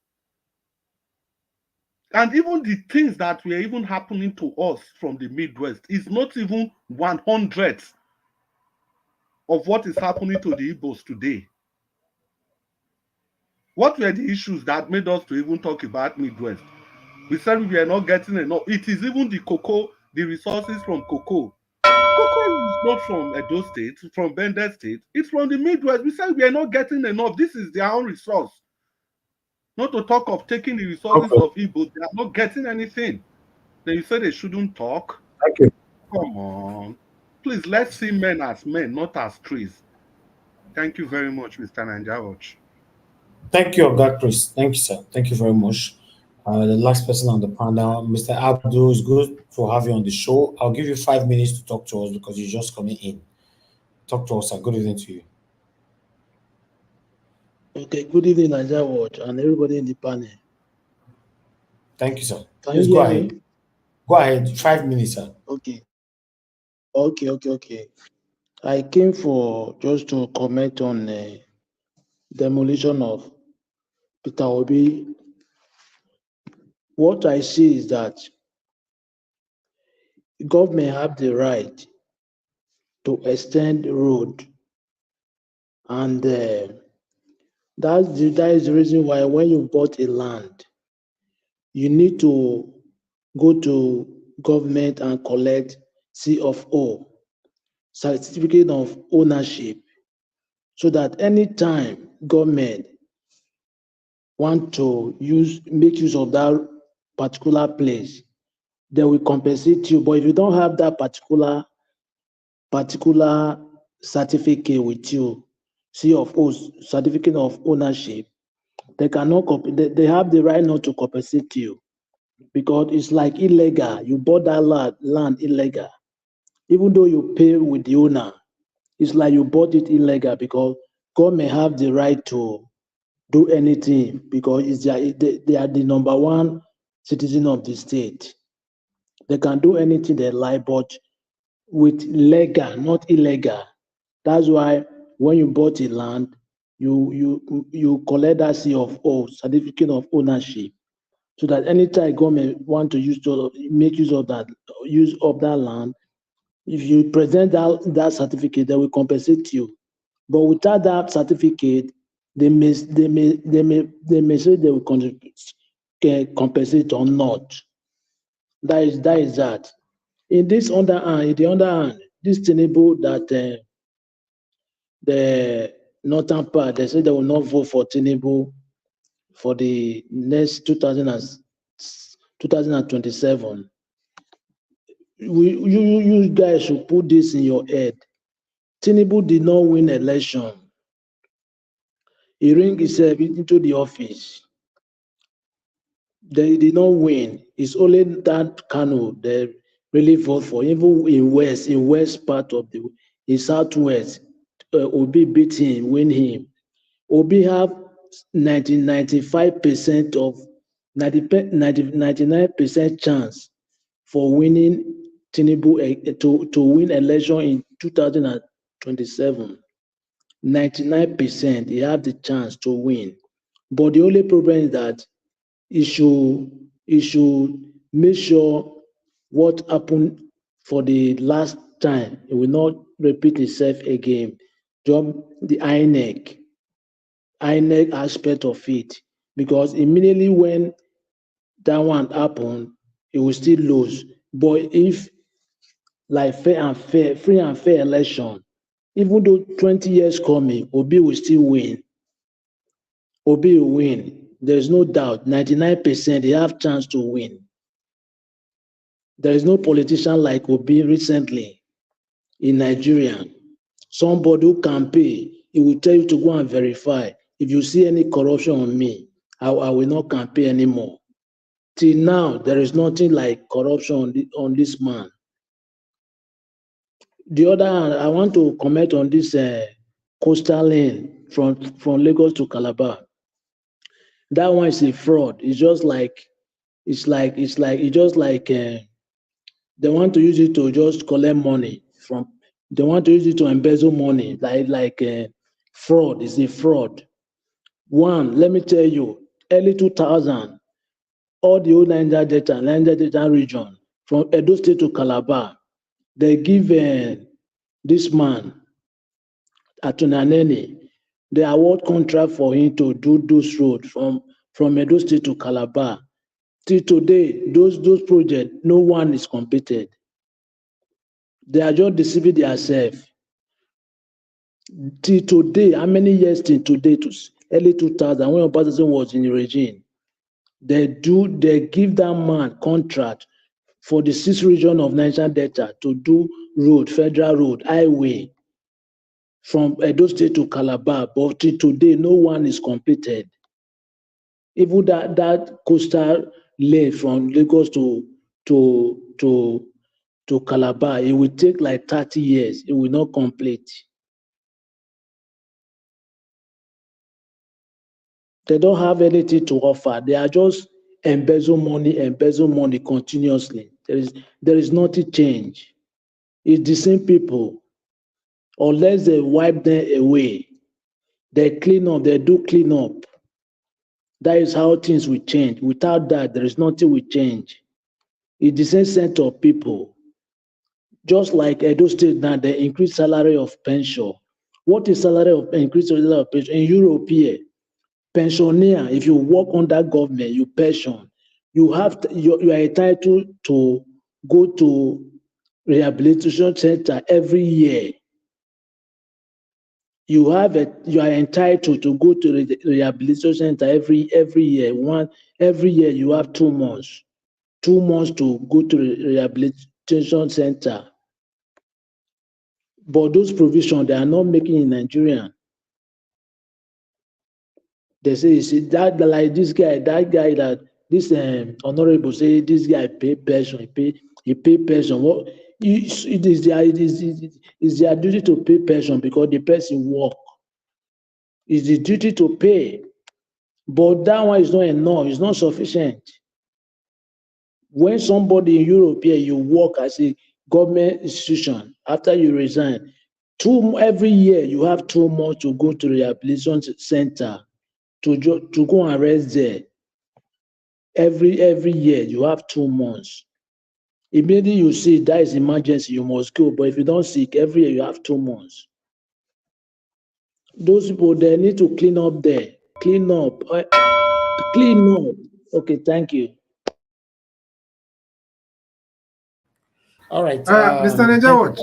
And even the things that were even happening to us from the Midwest is not even 1/100th of what is happening to the Igbos today. What were the issues that made us to even talk about Midwest? We said we were not getting enough. It is even the cocoa, the resources from cocoa. Cocoa is not from Edo State, from Bendel State. It's from the Midwest. We said we are not getting enough. This is their own resource. Not to talk of taking the resources of Igbos. They are not getting anything. Then you say they shouldn't talk. Thank you. Come on. Please, let's see men as men, not as trees. Thank you very much, Mr. Nanjawach. Thank you, God, Chris. Thank you, sir. Thank you very much. The last person on the panel, Mr. Abdul, it's good to have you on the show. I'll give you 5 minutes to talk to us because you're just coming in. Talk to us, sir. Good evening to you. Okay, good evening, Nigeria Watch, and everybody in the panel. Thank you, sir. Can Please you go hear ahead. me? Go ahead. 5 minutes, sir. Okay. I came for just to comment on demolition of Peter Obi. What I see is that government have the right to extend the road, and that is the reason why when you bought a land, you need to go to government and collect CFO, certificate of ownership, so that anytime government want to make use of that particular place, they will compensate you. But if you don't have that particular certificate with you, CFO, certificate of ownership, they cannot. They have the right not to compensate you, because it's like illegal. You bought that land illegal, even though you pay with the owner. It's like you bought it illegal, because government have the right to do anything, because they are the number one citizen of the state. They can do anything they like, but with legal, not illegal. That's why when you bought a land, you collect that CFO, certificate of ownership, so that anytime government want to make use of that land, if you present that certificate, they will compensate you. But without that certificate, they may say they will compensate or not. That is that. In the other hand, this Tinubu that the northern part, they say they will not vote for Tinubu for the next 2027. You guys should put this in your head. Tinubu did not win election. He ring himself into the office. They did not win. It's only that Kano they really vote for. Even in west part of in southwest, Obi beat him, win him. Obi have 99% of 99% chance for winning Tinubu to win election in 2027. 99%, he have the chance to win. But the only problem is that he should make sure what happened for the last time, it will not repeat itself again. Just the INEC aspect of it, because immediately when that one happened, it will still lose. But if like free and fair election, even though 20 years coming, Obi will still win. Obi will win. There's no doubt. 99% they have chance to win. There is no politician like Obi recently in Nigeria. Somebody who can pay, he will tell you to go and verify. If you see any corruption on me, I will not campaign anymore. Till now, there is nothing like corruption on this man. The other hand, I want to comment on this coastal lane from Lagos to Calabar. That one is a fraud. It's just like They want to use it to just collect money from. They want to use it to embezzle money, like fraud. Is a fraud. One, let me tell you, early 2000, all the old Niger Delta region, from Edo State to Calabar, they give this man, Atunaneni, the award contract for him to do those roads from Edo State to Calabar. Till today, those projects, no one is completed. They are just deceiving themselves. Till today, how many years till today, to early 2000, when Obasanjo was in the regime, they give that man contract for the 6th region of Niger Delta to do road, federal road, highway from Edo State to Calabar, but till today, no one is completed. Even that coastal lane from Lagos to Calabar, it will take like 30 years. It will not complete. They don't have anything to offer. They are just embezzle money continuously. There is nothing change. It's the same people. Unless they wipe them away, they clean up, they do clean up. That is how things will change. Without that, there is nothing will change. It's the same set of people. Just like Edo State now, they increase salary of pension. What is increase salary of pension? In Europe here, pensioner, if you work under government, you pension, you are entitled to go to rehabilitation center every year. You are entitled to go to the rehabilitation center every year. Every year you have 2 months. 2 months to go to the rehabilitation center. But those provisions they are not making in Nigeria. They say, you see, that like this guy, that this honorable say this guy pay pension, he pay pension. What it is their duty to pay pension because the person work. It's the duty to pay. But that one is not enough, it's not sufficient. When somebody in Europe here, you work as a government institution, after you resign, every year you have 2 months to go to the rehabilitation center to go and rest there. Every year you have 2 months. Immediately you see that is emergency, you must go. But if you don't sick, every year you have 2 months. Those people, they need to clean up there. Clean up. Okay, thank you. All right. Mr. Nejawat.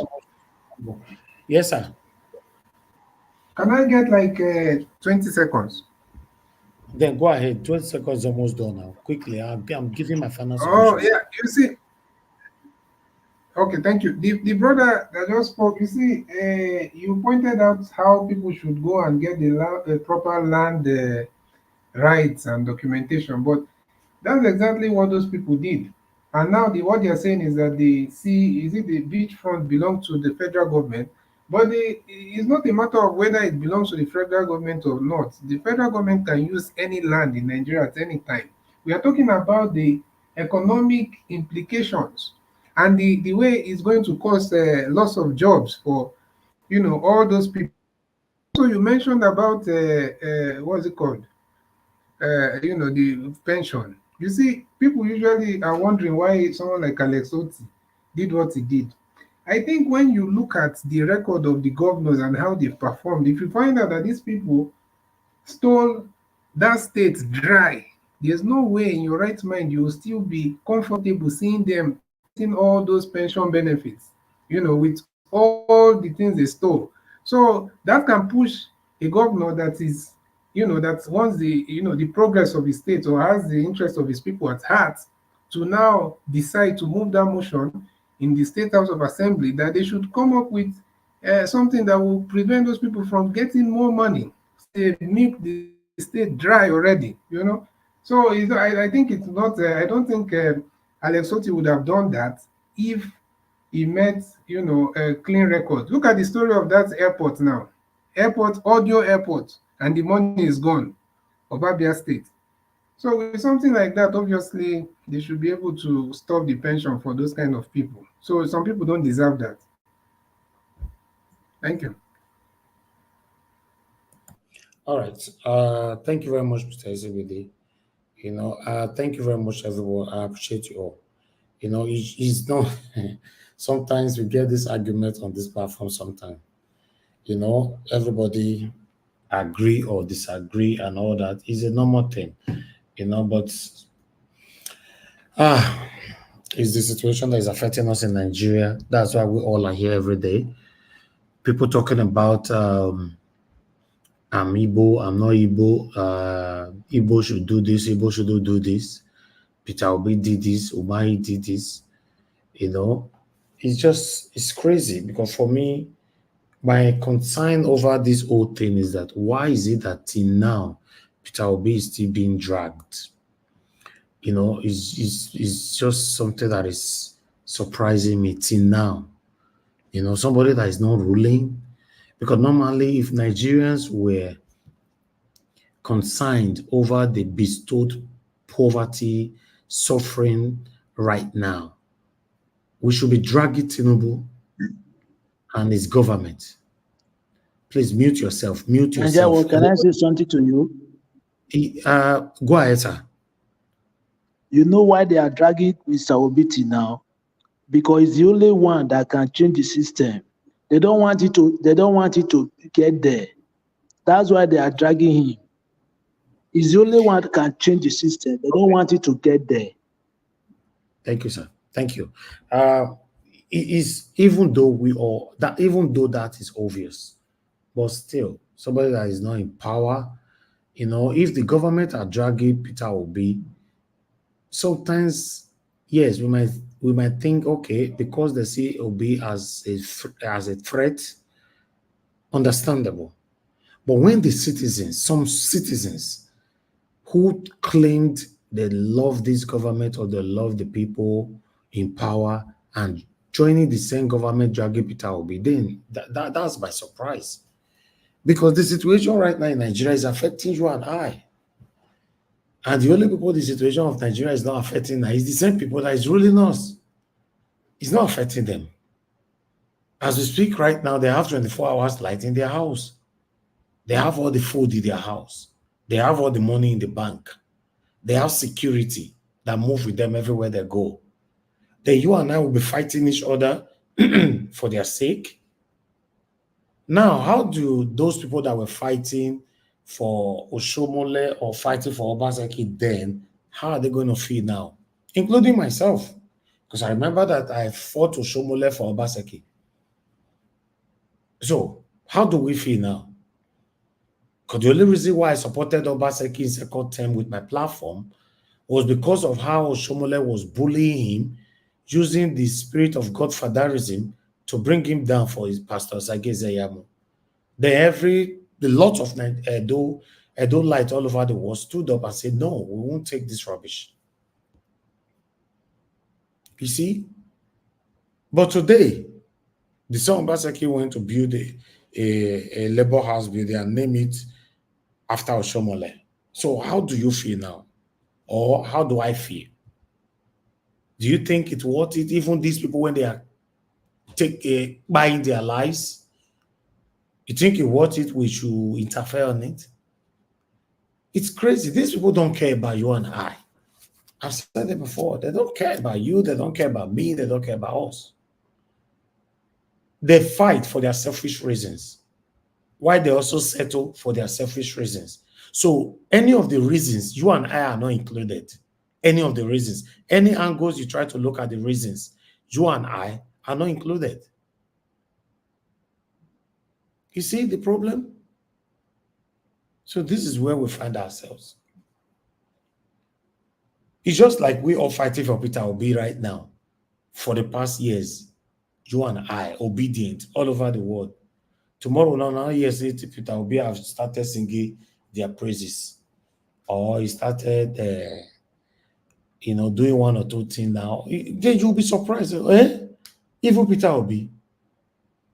Yes, sir. Can I get like 20 seconds? Then go ahead. 20 seconds almost done now. Quickly, I'm giving my final Oh, submission. yeah. You see. Okay, thank you. The brother that just spoke, you see, you pointed out how people should go and get the proper land rights and documentation, but that's exactly what those people did. And now what they're saying is that the beachfront belongs to the federal government, but it's not a matter of whether it belongs to the federal government or not. The federal government can use any land in Nigeria at any time. We are talking about the economic implications and the way it's going to cause loss of jobs for all those people. So you mentioned about what's it called? The pension. You see, people usually are wondering why someone like Alex Oti did what he did. I think when you look at the record of the governors and how they've performed, if you find out that these people stole that state dry, there's no way in your right mind you will still be comfortable seeing them getting all those pension benefits, with all the things they stole. So that can push a governor that is, that wants the progress of his state or has the interest of his people at heart to now decide to move that motion in the State House of Assembly that they should come up with something that will prevent those people from getting more money. They milk the state dry already, So I think it's not. I don't think Alex Oti would have done that if he met, a clean record. Look at the story of that airport now. Audio airport, and the money is gone. Obabia State. So with something like that, obviously, they should be able to stop the pension for those kind of people. So some people don't deserve that. Thank you. All right. Thank you very much, Mr. Ezebede. Thank you very much, everyone. I appreciate you all. It's not. Sometimes we get this argument on this platform. Sometimes, everybody agree or disagree and all that is a normal thing. But it's the situation that is affecting us in Nigeria. That's why we all are here every day. People talking about I'm Igbo, I'm not Igbo, Igbo should do this, Igbo should do this. Peter Obi did this, Umahi did this. It's crazy because for me, my concern over this whole thing is that why is it that till now, Peter Obi is still being dragged? It's just something that is surprising me till now. Somebody that is not ruling. Because normally, if Nigerians were concerned over the bestowed poverty, suffering right now, we should be dragging Tinubu and his government. Please mute yourself. Mute yourself. Well, can I say something to you? Go ahead, sir. You know why they are dragging Mr. Obiti now? Because he's the only one that can change the system. They don't want it to get there. That's why they are dragging him. He's the only one that can change the system. They don't want it to get there. Thank you, sir. Thank you. It is even though that is obvious, but still, somebody that is not in power, if the government are dragging Peter Obi, sometimes yes, we might think, okay, because they see Obi as a threat, understandable. But when some citizens who claimed they love this government or they love the people in power and joining the same government dragging Peter Obi, then that's by surprise. Because the situation right now in Nigeria is affecting you and I. And the only people the situation of Nigeria is not affecting now is the same people that is ruling us. It's not affecting them. As we speak right now, they have 24 hours light in their house. They have all the food in their house. They have all the money in the bank. They have security that move with them everywhere they go. Then you and I will be fighting each other for their sake. Now, how do those people that were fighting for Oshomole or fighting for Obaseki then, how are they going to feel now? Including myself. Because I remember that I fought Oshomole for Obaseki. So, how do we feel now? Because the only reason why I supported Obaseki in second term with my platform was because of how Oshomole was bullying him, using the spirit of godfatherism to bring him down for his pastor, Sage Zeyamu. The lot of Edo light all over the world stood up and said, no, we won't take this rubbish. You see? But today, the son Obaseki went to build a labor house building and name it after Oshomole. So how do you feel now? Or how do I feel? Do you think it's worth it? Even these people, when they are buying their lives, you think it's worth it? We should interfere on it? It's crazy. These people don't care about you and I. I've said it before. They don't care about you. They don't care about me. They don't care about us. They fight for their selfish reasons. Why they also settle for their selfish reasons. So any of the reasons, you and I are not included. Any of the reasons. Any angles you try to look at the reasons, you and I are not included. You see the problem? So this is where we find ourselves. It's just like we all fighting for Peter Obi right now. For the past years, you and I, obedient all over the world. Tomorrow, now years later, Peter Obi have started singing their praises. Or he started, doing one or two things now. Then you'll be surprised. Even Peter Obi.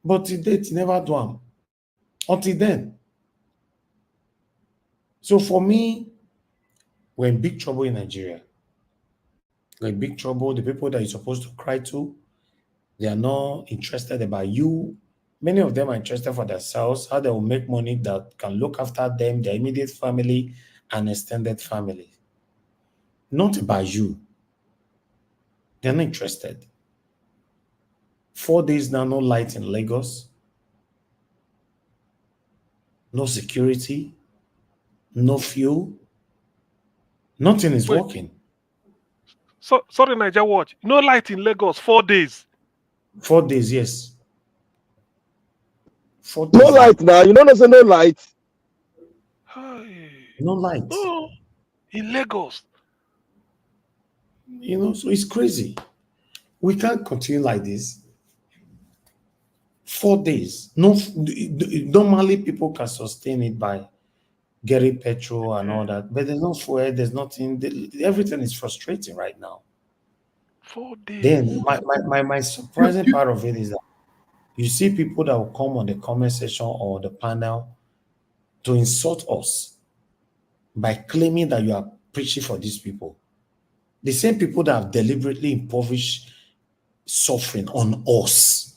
But to date, he never do them. Until then. So for me, We're in big trouble in Nigeria. We're in big trouble. The people that you're supposed to cry to, they are not interested about you. Many of them are interested for themselves, how they will make money that can look after them, their immediate family, and extended family. Not about you. They're not interested. 4 days now, no light in Lagos, no security, no fuel. Nothing is Wait. working. So sorry, Niger Watch. No light in Lagos. 4 days. 4 days, yes. 4 No days. light now. You know, there's no light. No light. Oh, in Lagos. You know, so it's crazy. We can't continue like this. 4 days. No, normally people can sustain it by getting petrol and all that, but there's no fuel, there's nothing. Everything is frustrating right now. 4 days. Then my surprising part of it is that you see people that will come on the comment section or the panel to insult us by claiming that you are preaching for these people. The same people that have deliberately impoverished suffering on us.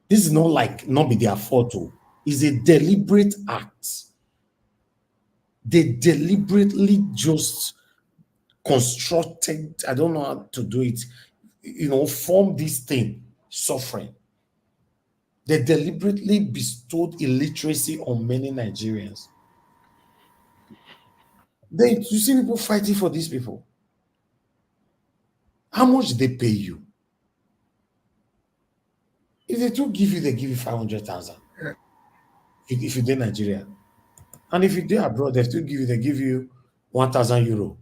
This is not be their fault. It's a deliberate act. They deliberately just constructed, I don't know how to do it, form this thing, suffering. They deliberately bestowed illiteracy on many Nigerians. Then you see people fighting for these people. How much they pay you? If they do give you, they give you 500,000. If you're in Nigeria. And if you're abroad, they give you 1,000 euro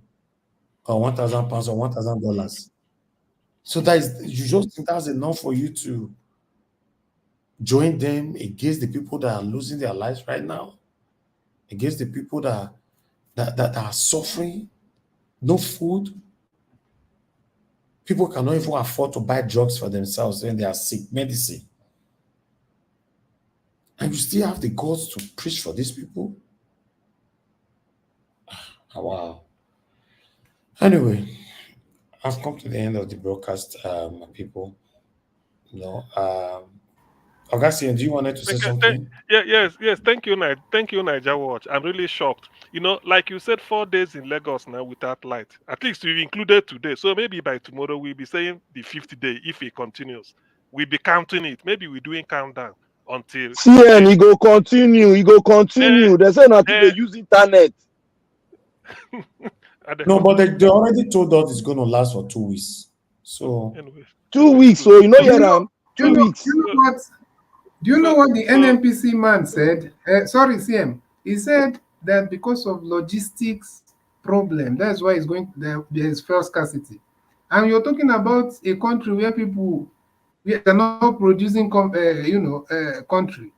or 1,000 pounds or $1,000. So you just think that's enough for you to join them against the people that are losing their lives right now, against the people that are suffering, no food. People cannot even afford to buy drugs for themselves when they are sick, medicine. And you still have the guts to preach for these people? Wow. Anyway, I've come to the end of the broadcast, my people. Augustine, do you want to say something? Yes. Thank you, Niger Watch. I'm really shocked. Like you said, 4 days in Lagos now without light. At least we included today. So maybe by tomorrow we'll be saying the 50th day if it continues. We'll be counting it. Maybe we're doing countdown until CN, he go continue. They say nothing. They use internet. No, but they already told us it's going to last for 2 weeks. So anyway, 2 weeks. So you know, Yaram, 2 weeks. Do you know what the NNPC man said? Sorry, CM. He said that because of logistics problem, that's why there is fuel scarcity. And you're talking about a country where we are not producing, country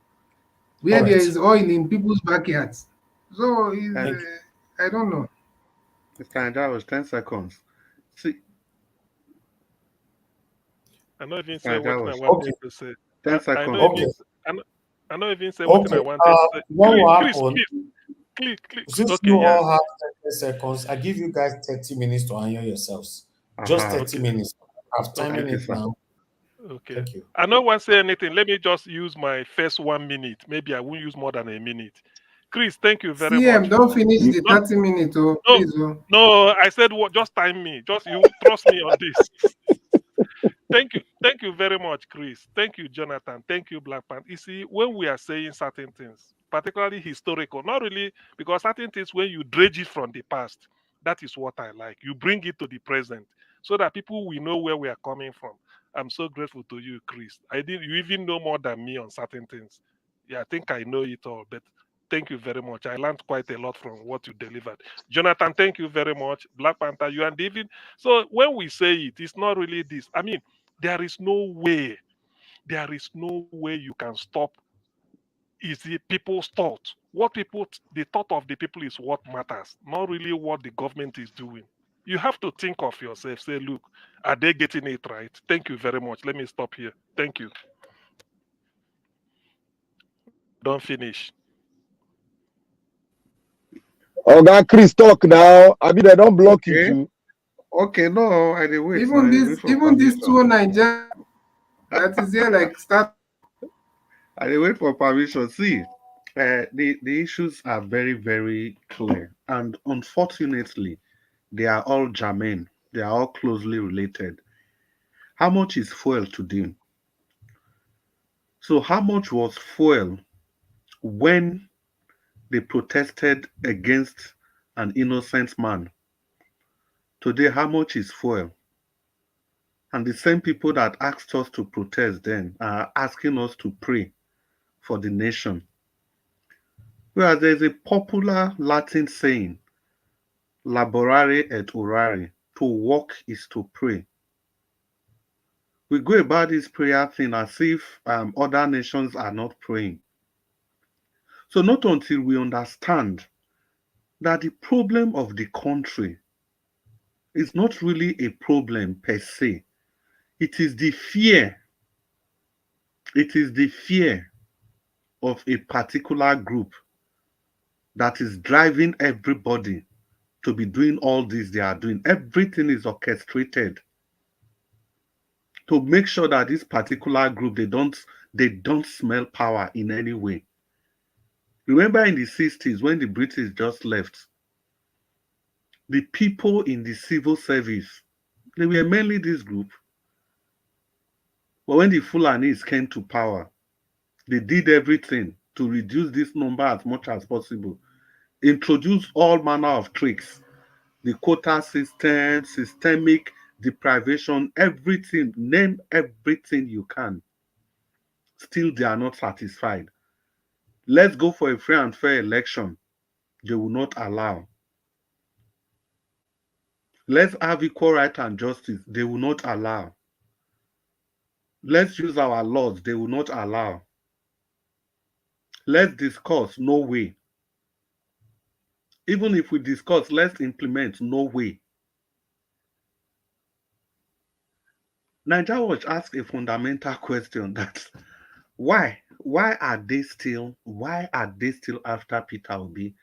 where there is oil in people's backyards. So I don't know. That was 10 seconds. See, I not even say what I wanted to say. 10 seconds. I not even say what I wanted to say. What will happen? Click. Since Okay, you all have 30 seconds, I give you guys 30 minutes to answer yourselves. Just 30 minutes. I have 10 minutes now. Okay. Thank you. I don't want to say anything. Let me just use my first 1 minute. Maybe I won't use more than a minute. Chris, thank you very much. CM, don't finish the 30 minutes, please. No, I said just time me. Just you trust me on this. Thank you very much, Chris. Thank you, Jonathan. Thank you, Black Panther. You see, when we are saying certain things, particularly historical, not really, because certain things, when you dredge it from the past, that is what I like. You bring it to the present so that people will know where we are coming from. I'm so grateful to you, Chris. You even know more than me on certain things. Yeah, I think I know it all, but thank you very much. I learned quite a lot from what you delivered. Jonathan, thank you very much. Black Panther, you and David. So when we say it, it's not really this. I mean, there is no way you can stop is the people's thought. The thought of the people is what matters, not really what the government is doing. You have to think of yourself, say, look, are they getting it right? Thank you very much. Let me stop here. Thank you. Don't finish. Oga Chris, talk now. I mean, they don't block you Okay. too. Okay, no, I dey wait. Even I dey this, wait for even this permission. 2 Nigeria that is here, like start. I dey wait for permission. See, the issues are very, very clear, and unfortunately, they are all germane. They are all closely related. How much is fuel today? So, how much was fuel when they protested against an innocent man? Today, how much is fuel? And the same people that asked us to protest then are asking us to pray for the nation. Whereas there's a popular Latin saying, laborare et orare, to work is to pray. We go about this prayer thing as if other nations are not praying. So not until we understand that the problem of the country is not really a problem per se. It is the fear. It is the fear of a particular group that is driving everybody to be doing all this they are doing. Everything is orchestrated to make sure that this particular group they don't smell power in any way. Remember in the 60s when the British just left, the people in the civil service, they were mainly this group. But when the Fulanis came to power, they did everything to reduce this number as much as possible, introduce all manner of tricks, the quota system, systemic deprivation, everything, name everything you can. Still, they are not satisfied. Let's go for a free and fair election. They will not allow. Let's have equal right and justice. They will not allow. Let's use our laws. They will not allow. Let's discuss. No way. Even if we discuss, let's implement. No way. Nigeria Watch asked a fundamental question that why are they still after Peter Obi?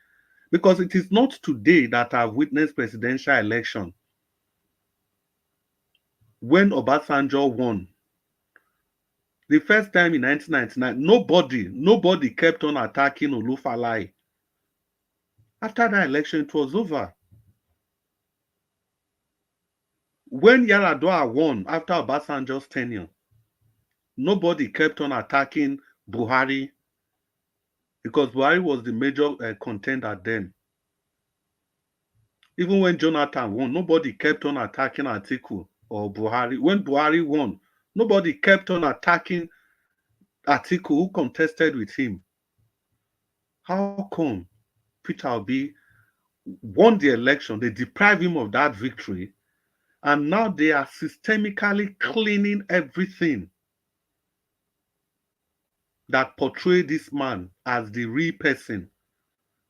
Because it is not today that I've witnessed presidential election when Obasanjo won. The first time in 1999, nobody kept on attacking Olufalaye. After that election, it was over. When Yaradua won after Obasanjo's tenure, nobody kept on attacking Buhari because Buhari was the major contender then. Even when Jonathan won, nobody kept on attacking Atiku or Buhari. When Buhari won, nobody kept on attacking Atiku who contested with him. How come Peter Obi won the election, they deprived him of that victory, and now they are systemically cleaning everything that portray this man as the real person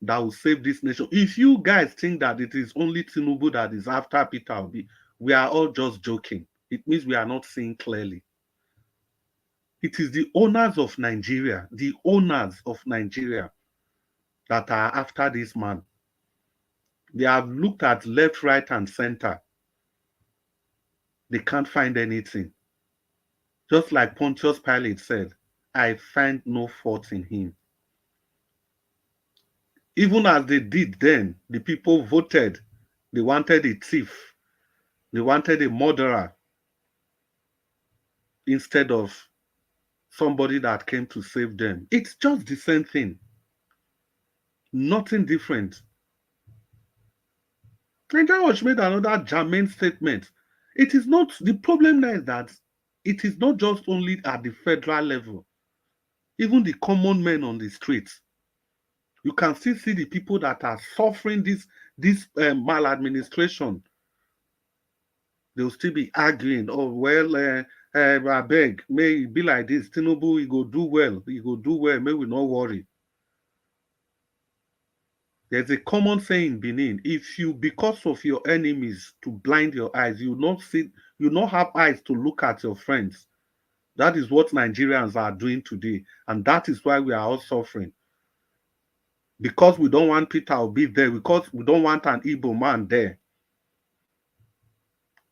that will save this nation? If you guys think that it is only Tinubu that is after Peter Obi, we are all just joking. It means we are not seeing clearly. It is the owners of Nigeria, that are after this man. They have looked at left, right, and center. They can't find anything. Just like Pontius Pilate said, I find no fault in him. Even as they did then, the people voted. They wanted a thief. They wanted a murderer instead of somebody that came to save them. It's just the same thing. Nothing different. Nigeria Watch made another germane statement. It is not, the problem now is that it is not just only at the federal level. Even the common men on the streets, you can still see the people that are suffering this maladministration. They'll still be arguing, oh, well, I beg, may it be like this. Tinubu, he go do well. He go do well. May we not worry. There's a common saying in Benin, if you, because of your enemies, to blind your eyes, you not have eyes to look at your friends. That is what Nigerians are doing today. And that is why we are all suffering. because we don't want Peter Obi there, because we don't want an Igbo man there.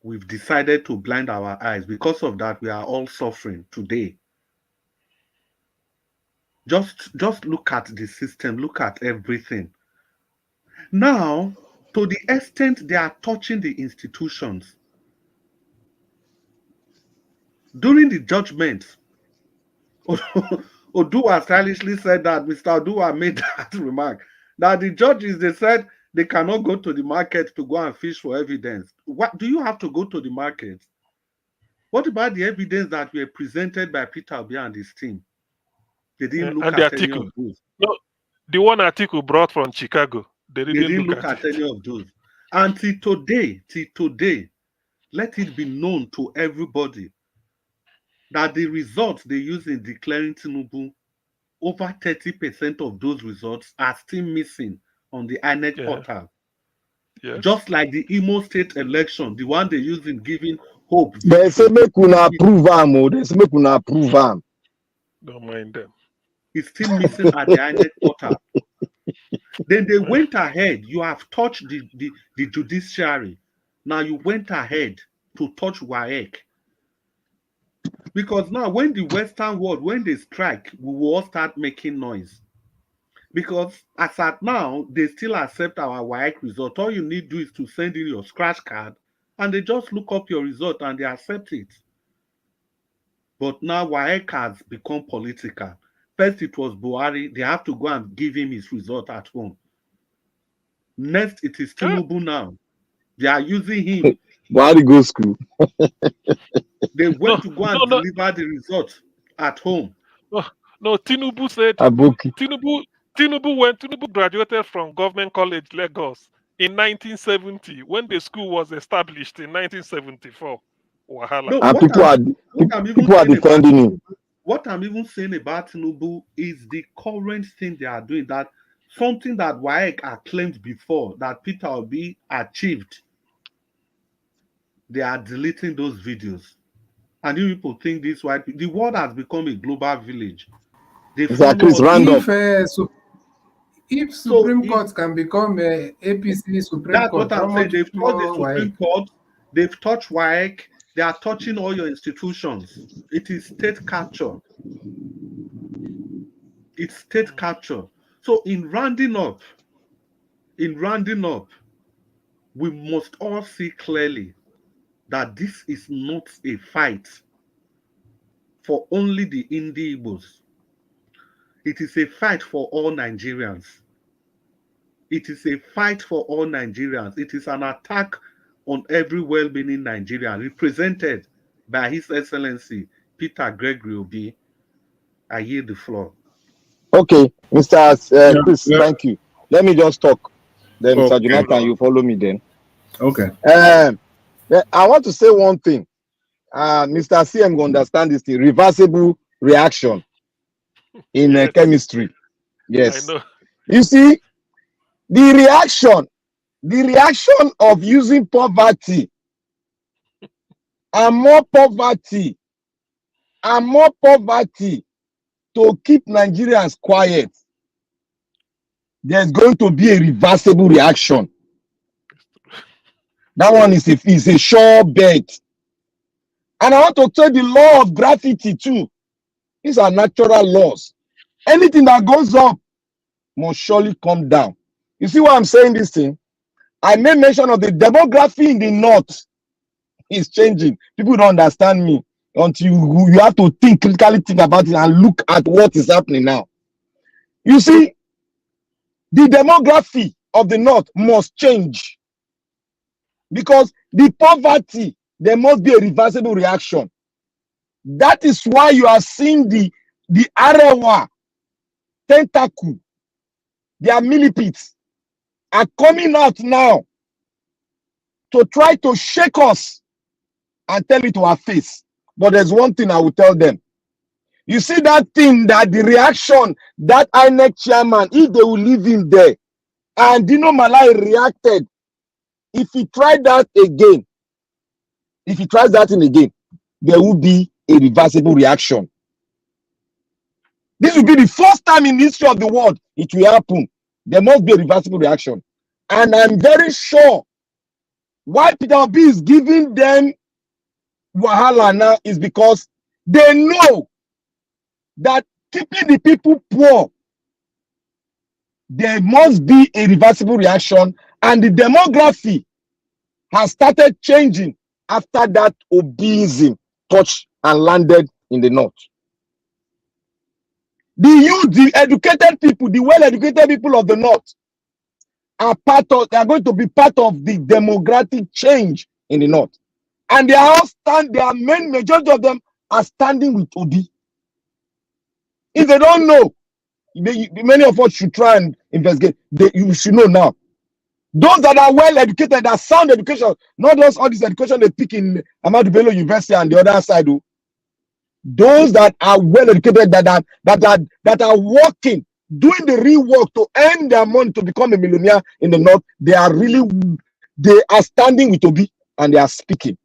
We've decided to blind our eyes. Because of that, we are all suffering today. Just look at the system, look at everything. Now, to the extent they are touching the institutions, during the judgment, Odua stylishly said that, Mr. Odua made that remark, that the judges, they said they cannot go to the market to go and fish for evidence. What do you have to go to the market? What about the evidence that were presented by Peter Obi and his team? They didn't look and the at any article. of those. No, the one article brought from Chicago. They They didn't didn't look look at at it. any of those. Until today, let it be known to everybody that the results they use in declaring Tinubu, over 30% of those results are still missing on the INEC Yeah. portal. Yes. Just like the Imo State election, the one they use in giving hope. They say victory. make una approve am, oh. They say make una approve am. Don't mind them. It's still missing at the INEC portal. Then they went ahead. You have touched the judiciary. Now you went ahead to touch WAEC. Because now when the Western world, when they strike, we will all start making noise. Because as at now, they still accept our WAEC result. All you need to do is to send in your scratch card and they just look up your result and they accept it. But now WAEC has become political. First it was Buhari. They have to go and give him his result at home. Next, it is Tinubu now. They are using him. Buhari go school. They went to go and deliver the results at home. No, Tinubu said Aboki. Tinubu graduated from Government College, Lagos in 1970 when the school was established in 1974. Wahala. No, And people are defending defending him. What I'm even saying about Tinubu is the current thing they are doing, that something that WAEC had claimed before that Peter Obi achieved. They are deleting those videos. And you people think this white people, the world has become a global village. They If Supreme Court can become a APC Supreme that's Court, what I'm saying. They've touched the more Supreme Court, they've touched WAEC, they are touching all your institutions. It is state capture. It's state capture. So in rounding up, we must all see clearly that this is not a fight for only the Indi Igbos. It is a fight for all Nigerians. It is a fight for all Nigerians. It is an attack on every well-meaning Nigerian, represented by His Excellency Peter Gregory Obi. I yield the floor. Okay, Mr. Chris, thank you. Let me just talk. Then, Mr. Jonathan, you follow me then. Okay. I want to say one thing. Mr. CM will understand this thing. Reversible reaction in chemistry. Yes. I know. You see, the reaction of using poverty and more poverty to keep Nigerians quiet, there's going to be a reversible reaction. That one is a sure bet. And I want to tell the law of gravity too. These are natural laws. Anything that goes up must surely come down. You see why I'm saying this thing? I made mention of the demography in the north is changing. People don't understand me until you have to critically think about it and look at what is happening now. You see, the demography of the north must change because the poverty, there must be a reversible reaction. That is why you are seeing the Arewa tentacle, their millipedes are coming out now to try to shake us and tell it to our face. But there's one thing I will tell them. You see that thing, that the reaction, that INEC chairman, if they will leave him there, and Dino Malai reacted, if he tried that again, if he tries that in again, there will be a reversible reaction. This will be the first time in the history of the world it will happen. There must be a reversible reaction. And I'm very sure why Peter Obi is giving them wahala now is because they know that keeping the people poor, there must be a reversible reaction, and the demography has started changing after that Obiism touched and landed in the north. The youth, the educated people, the well-educated people of the north are going to be part of the demographic change in the north. And they are all majority of them are standing with Obi. If they don't know, many of us should try and investigate. You should know now. Those that are well educated, that sound education, not just all this education they pick in Ahmadu Bello University and the other side. Those that are well educated, that are working, doing the real work to earn their money to become a millionaire in the north, they are standing with Obi and they are speaking.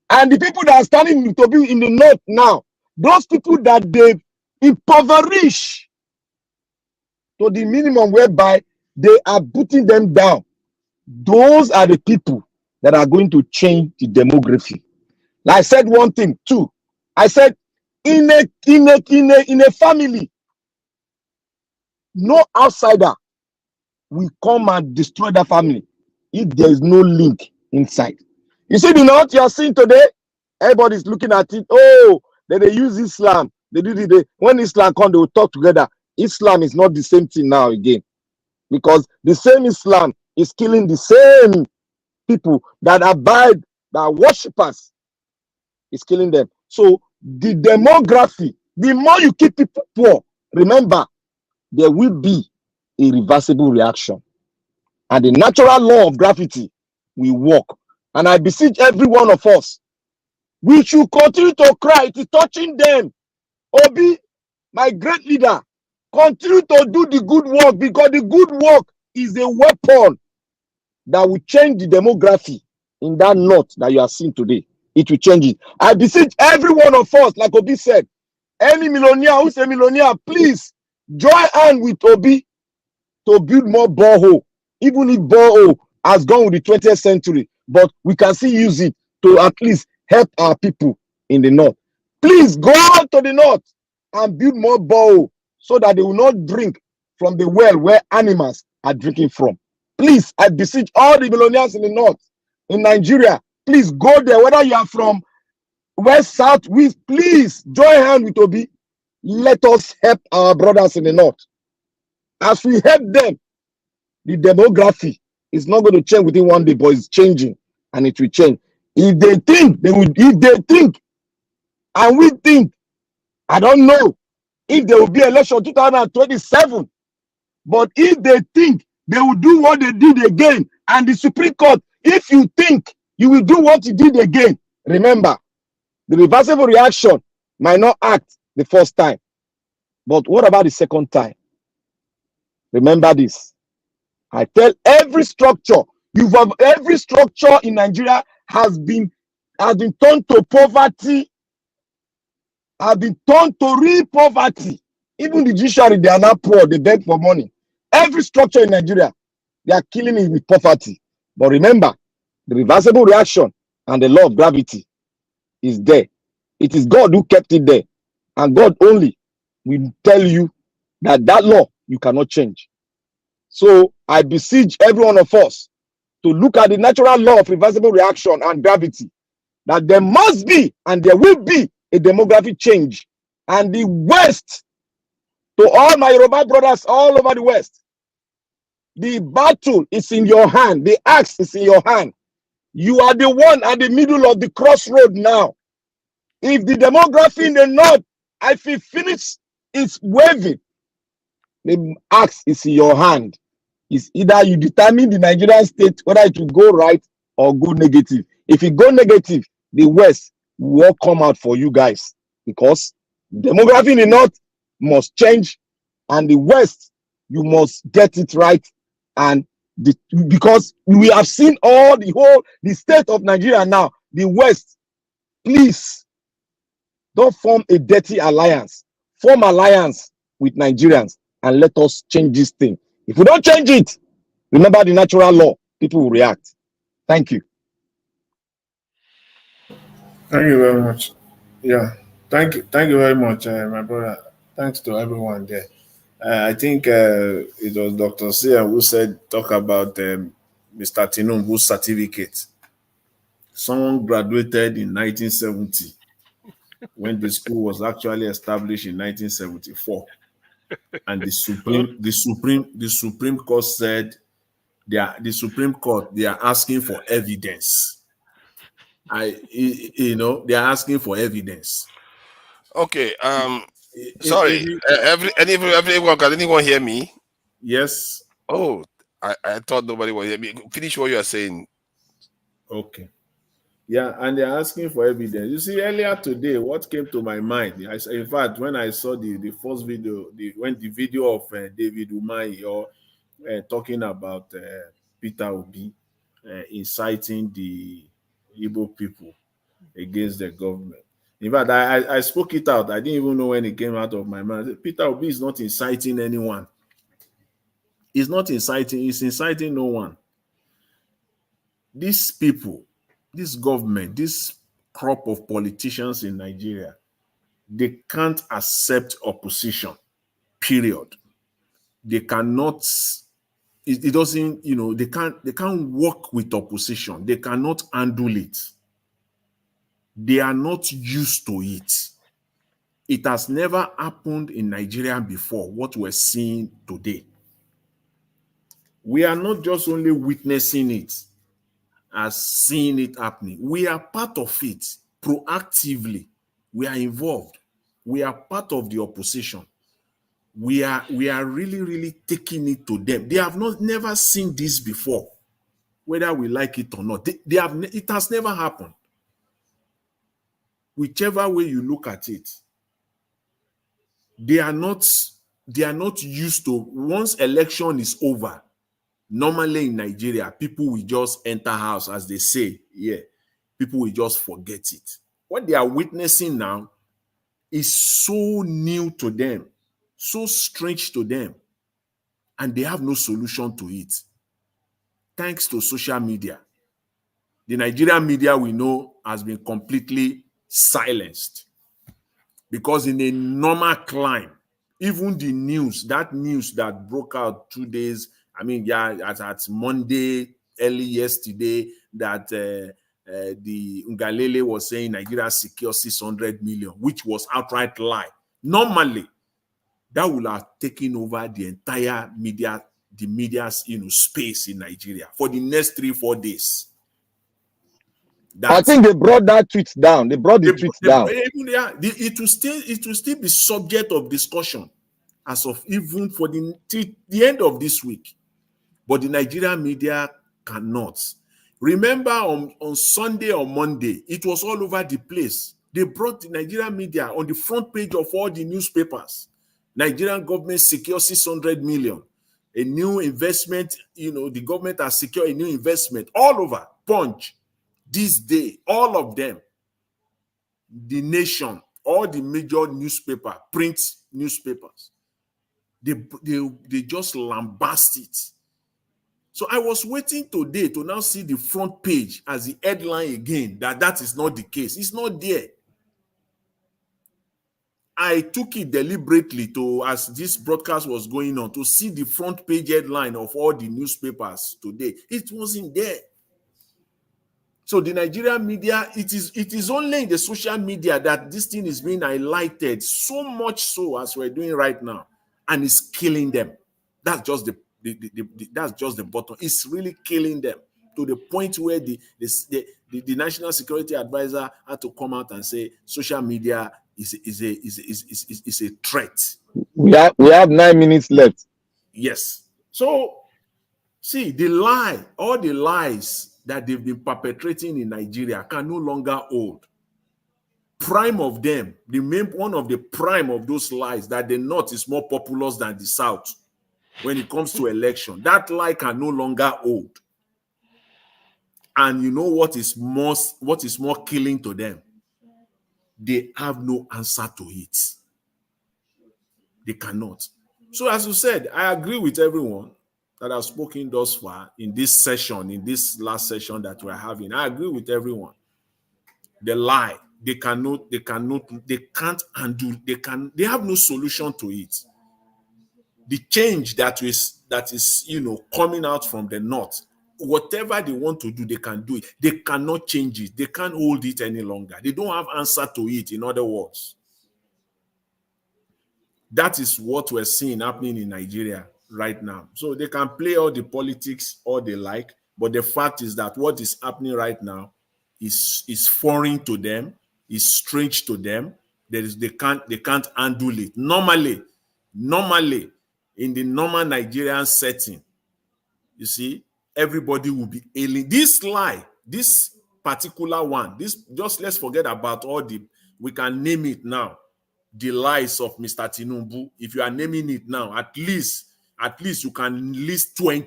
And the people that are standing with Obi in the north now, those people that they impoverish to the minimum whereby they are putting them down, those are the people that are going to change the demography. I said one thing too. I said in a family, no outsider will come and destroy that family if there is no link inside. You see the north you are seeing today, everybody's looking at it. Oh, they use Islam. When Islam comes, they will talk together. Islam is not the same thing now again, because the same Islam is killing the same people that abide, that are worshippers, is killing them. So the demography, the more you keep people poor, remember, there will be a reversible reaction. And the natural law of gravity will work. And I beseech every one of us, we should continue to cry. It is touching them. Obi, my great leader, continue to do the good work, because the good work is a weapon that will change the demography in that north that you are seeing today. It will change it. I beseech every one of us, like Obi said, any millionaire who's a millionaire, please join hand with Obi to build more borehole. Even if borehole has gone with the 20th century, but we can still use it to at least help our people in the north. Please go out to the north and build more borehole so that they will not drink from the well where animals are drinking from. Please, I beseech all the millionaires in the north, in Nigeria, please go there, whether you are from west, south, west, please join hand with Obi. Let us help our brothers in the north. As we help them, the demography is not going to change within one day, but it's changing, and it will change. If they think, and we think, I don't know if there will be election 2027, but if they think they will do what they did again, and the Supreme Court, if you think you will do what you did again, remember, the reversible reaction might not act the first time, but what about the second time? Remember this. I tell every structure, every structure in Nigeria has been turned to poverty, has been turned to real poverty. Even the judiciary, they are now poor, they beg for money. Every structure in Nigeria, they are killing it with poverty. But remember, the reversible reaction and the law of gravity is there. It is God who kept it there. And God only will tell you that law you cannot change. So I beseech every one of us to look at the natural law of reversible reaction and gravity, that there must be and there will be a demographic change. And the West, to all my Yoruba brothers all over the West, the battle is in your hand. The axe is in your hand. You are the one at the middle of the crossroad now. If the demography in the north, if it finishes its waving, the axe is in your hand. It's either you determine the Nigerian state whether it will go right or go negative. If it go negative, the West will come out for you guys, because demography in the north must change, and the West, you must get it right. And because we have seen the state of Nigeria now, the West, please don't form a dirty alliance. Form alliance with Nigerians and let us change this thing. If we don't change it, remember the natural law, people will react. Thank you. Thank you very much. Yeah, thank you very much, my brother. Thanks to everyone there. I think it was Dr. Sia who talk about Mr. Tinubu's certificate. Someone graduated in 1970 when the school was actually established in 1974, and the Supreme Court said they are asking for evidence. They are asking for evidence. Okay. Sorry. Everyone, can anyone hear me? Yes. Oh, I thought nobody would hear me. Finish what you are saying. Okay. Yeah, and they're asking for evidence. You see, earlier today, what came to my mind, in fact, when I saw the first video, the video of David Umahi talking about Peter Obi inciting the Igbo people against the government. In fact, I spoke it out. I didn't even know when it came out of my mouth. Peter Obi is not inciting anyone. He's not inciting. He's inciting no one. These people, this government, this crop of politicians in Nigeria, they can't accept opposition, period. They cannot, it doesn't, they can't work with opposition. They cannot handle it. They are not used to it. It has never happened in Nigeria before, what we're seeing today. We are not just only witnessing it, as seeing it happening. We are part of it proactively. We are involved. We are part of the opposition. We are really, really taking it to them. They have never seen this before, whether we like it or not. It has never happened. Whichever way you look at it, they are not used to, once election is over, normally in Nigeria, people will just enter house, as they say. Yeah, people will just forget it. What they are witnessing now is so new to them, so strange to them, and they have no solution to it. Thanks to social media. The Nigerian media, we know, has been completely silenced, because in a normal climb, even the news that broke out 2 days, at Monday, early yesterday, that the Ngalele was saying Nigeria secure 600 million, which was outright lie. Normally, that would have taken over the entire media, the media's space in Nigeria for the next 3-4 days. I think they brought that tweet down. They brought the tweets down. It will still be subject of discussion as of even for the end of this week. But the Nigerian media cannot. Remember on Sunday or Monday, it was all over the place. They brought the Nigerian media on the front page of all the newspapers. Nigerian government secure 600 million. A new investment, the government has secured a new investment all over. Punch. This day, all of them, the Nation, all the major print newspapers, they just lambast it. So I was waiting today to now see the front page as the headline again, that is not the case. It's not there. I took it deliberately as this broadcast was going on, to see the front page headline of all the newspapers today. It wasn't there. So the Nigerian media, it is only in the social media that this thing is being highlighted, so much so as we're doing right now, and it's killing them. That's just the bottom. It's really killing them, to the point where the National Security Advisor had to come out and say social media is a threat. We have 9 minutes left. Yes. So see, all the lies that they've been perpetrating in Nigeria can no longer hold. Prime of them, one of the prime of those lies, that the North is more populous than the South when it comes to election. That lie can no longer hold. And you know what is more killing to them? They have no answer to it. They cannot. So as you said, I agree with everyone. that have spoken thus far in this session, in this last session that we're having. I agree with everyone. The lie, they can't undo, they have no solution to it. The change that is coming out from the north, whatever they want to do, they can do it. They cannot change it. They can't hold it any longer. They don't have answer to it, in other words. That is what we're seeing happening in Nigeria right now. So they can play all the politics all they like, but the fact is that what is happening right now is foreign to them, is strange to them. They can't handle it. Normally, in the normal Nigerian setting, you see, everybody will be ailing. This lie, this particular one, just let's forget about all we can name it now. The lies of Mr. Tinubu. If you are naming it now, at least you can list 20.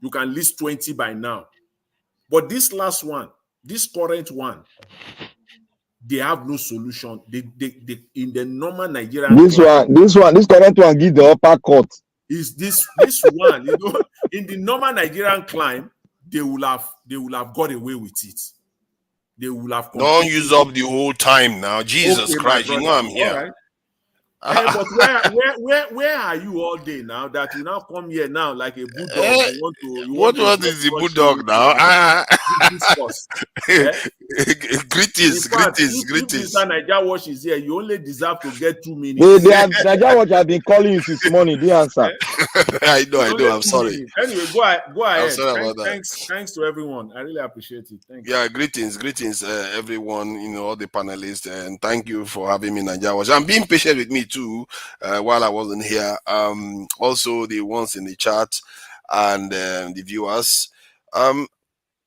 You can list 20 by now. But this last one, this current one, they have no solution. They in the normal Nigerian this current one give the upper court. Is this one, in the normal Nigerian climb, they will have got away with it. They will have. Don't use up the whole time now. Jesus Christ, you know I'm here. Right. But where are you all day now that you now come here now like a bulldog? What is the bulldog now? Discourse. Greetings. If Mr. Naija Watch is here, you only deserve to get 2 minutes. Naija Watch have been calling you since morning. The answer. I know. I'm sorry. Minutes. Anyway, go ahead. I'm sorry about that. Thanks to everyone. I really appreciate it. Thank you. Yeah, greetings, everyone. All the panelists, and thank you for having me, Naija Watch, and being patient with me too while I wasn't here. Also the ones in the chat and the viewers. I'm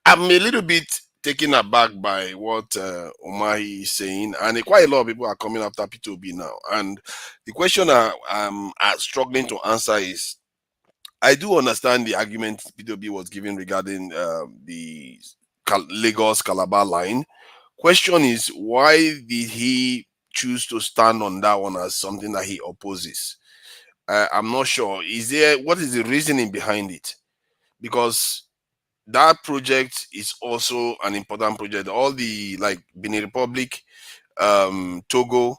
a little bit taken aback by what Umahi is saying, and quite a lot of people are coming after P2B now. And the question I'm struggling to answer is, I do understand the argument P2B was giving regarding the Lagos Calabar line. Question is, why did he choose to stand on that one as something that he opposes? I'm not sure. What is the reasoning behind it? Because that project is also an important project. All the Benin Republic, Togo,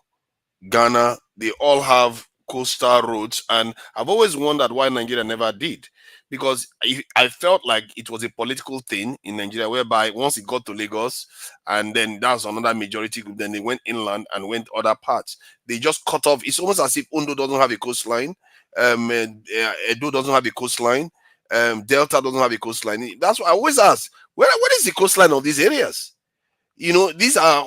Ghana, they all have coastal roads, and I've always wondered why Nigeria never did, because I felt like it was a political thing in Nigeria, whereby once it got to Lagos, and then that's another majority group, then they went inland and went other parts. They just cut off. It's almost as if Ondo doesn't have a coastline, Edo doesn't have a coastline, Delta doesn't have a coastline. That's why I always ask, what is the coastline of these areas? These are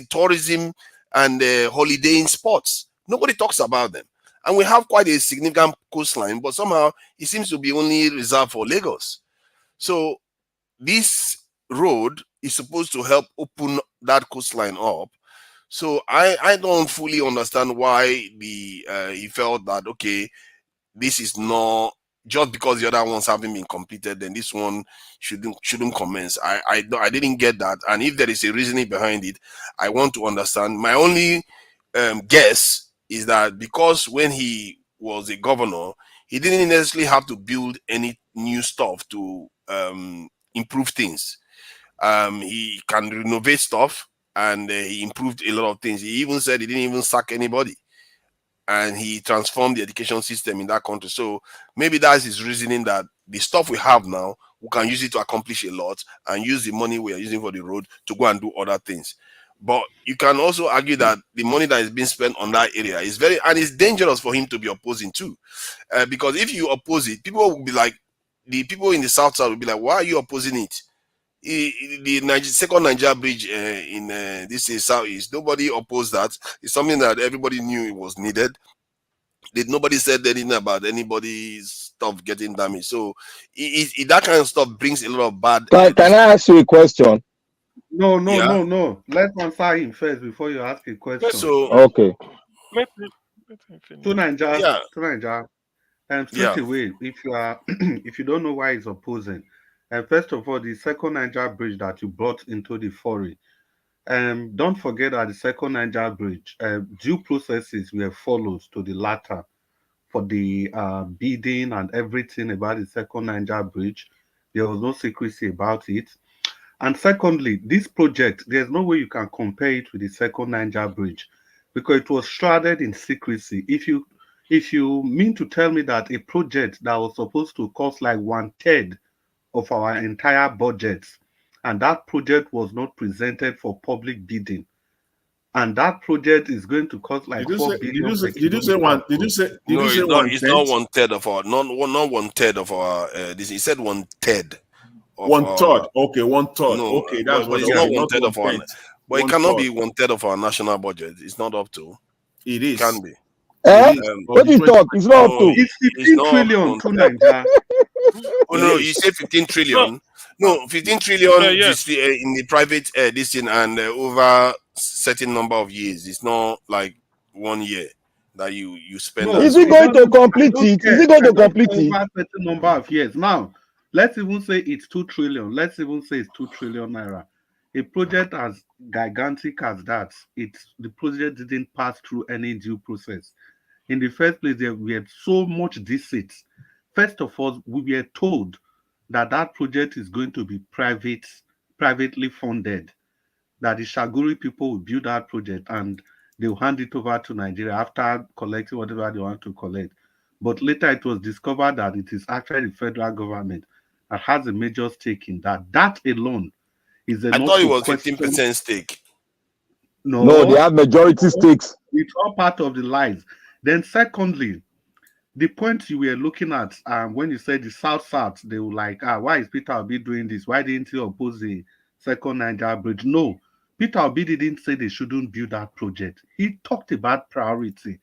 tourism and holidaying spots. Nobody talks about them. And we have quite a significant coastline, but somehow it seems to be only reserved for Lagos. So this road is supposed to help open that coastline up. So I don't fully understand why he felt that, okay, this is not, just because the other ones haven't been completed, then this one shouldn't commence. I didn't get that. And if there is a reasoning behind it, I want to understand. My only guess is that because when he was a governor, he didn't necessarily have to build any new stuff to improve things. He can renovate stuff, and he improved a lot of things. He even said he didn't even sack anybody, and he transformed the education system in that country. So maybe that's his reasoning, that the stuff we have now, we can use it to accomplish a lot and use the money we are using for the road to go and do other things. But you can also argue that the money that is being spent on that area is and it's dangerous for him to be opposing too. Because if you oppose it, people will be like, the people in the south will be like, why are you opposing it? The second Niger bridge in this is southeast, nobody opposed that. It's something that everybody knew it was needed. Nobody said anything about anybody's stuff getting damaged. So that kind of stuff brings a lot of bad. Can I ask you a question? No. Let's answer him first before you ask a question. So okay. To Nigeria, and straight away, if you don't know why he's opposing, and first of all, the second Niger bridge that you brought into the foray, don't forget that the second Niger bridge, due processes were followed to the latter for the bidding and everything about the second Niger bridge. There was no secrecy about it. And secondly, this project, there's no way you can compare it with the second Niger bridge because it was shrouded in secrecy. If you mean to tell me that a project that was supposed to cost like 1/3 of our entire budget, and that project was not presented for public bidding, and that project is going to cost like 4 billion. Did you say one? Did you say? Did No, you say it's not 1/10? 1/3 of our not 1/3 of our this. He said 1/3 of 1/3. Okay, 1/3. no, Okay, that's but what. it's not Okay, not 1/3 of our. 1/10. But it cannot be 1/3. 1/3 of our national budget. It's not up to. It It is. can be. What you talk? It's not up to. It's It's 15 not trillion to 1/3. Niger. Oh no, you say 15 trillion. No, 15 trillion yes. in the private this thing and over certain number of years. It's not like 1 year that you spend. No, Is he going to complete it? Is he going to complete it? Over a certain number of years. Now, let's even say it's 2 trillion. Let's even say it's 2 trillion naira. A project as gigantic as that, the project didn't pass through any due process. In the first place, we had so much deceit. First of all, we were told that that project is going to be privately funded, that the Shaguri people will build that project and they'll hand it over to Nigeria after collecting whatever they want to collect. But later it was discovered that it is actually the federal government that has a major stake in that. That alone is enough. I thought it to was question. 15% stake. No, they have majority stakes. It's all part of the lies. Then secondly, the point you were looking at when you said the South, they were like, why is Peter Obi doing this? Why didn't he oppose the second Niger bridge? No, Peter Obi didn't say they shouldn't build that project. He talked about priority,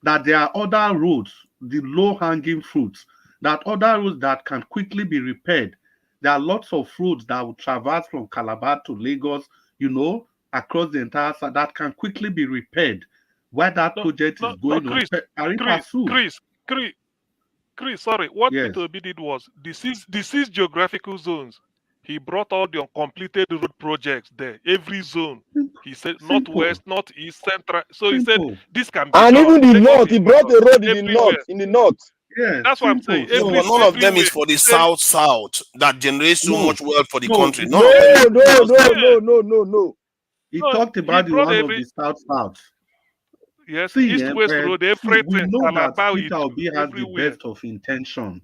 that there are other roads, the low-hanging fruits, that other roads that can quickly be repaired. There are lots of roads that will traverse from Calabar to Lagos, across the entire side that can quickly be repaired. Where that project is going on. Chris, sorry. What Yes. Peter Obi did was the six geographical zones. He brought all the uncompleted road projects there. Every zone. He said northwest, northeast, central. So he said this can be and done. even the north, he brought the road in the north. In the north. Yeah, that's what I'm saying. No, but none of them is for the south that generates so much wealth for the country. No. He talked about the one of the south. Yes, See, east-west road, everything. We know that Calabar, Peter Obi has everywhere. the best of intention.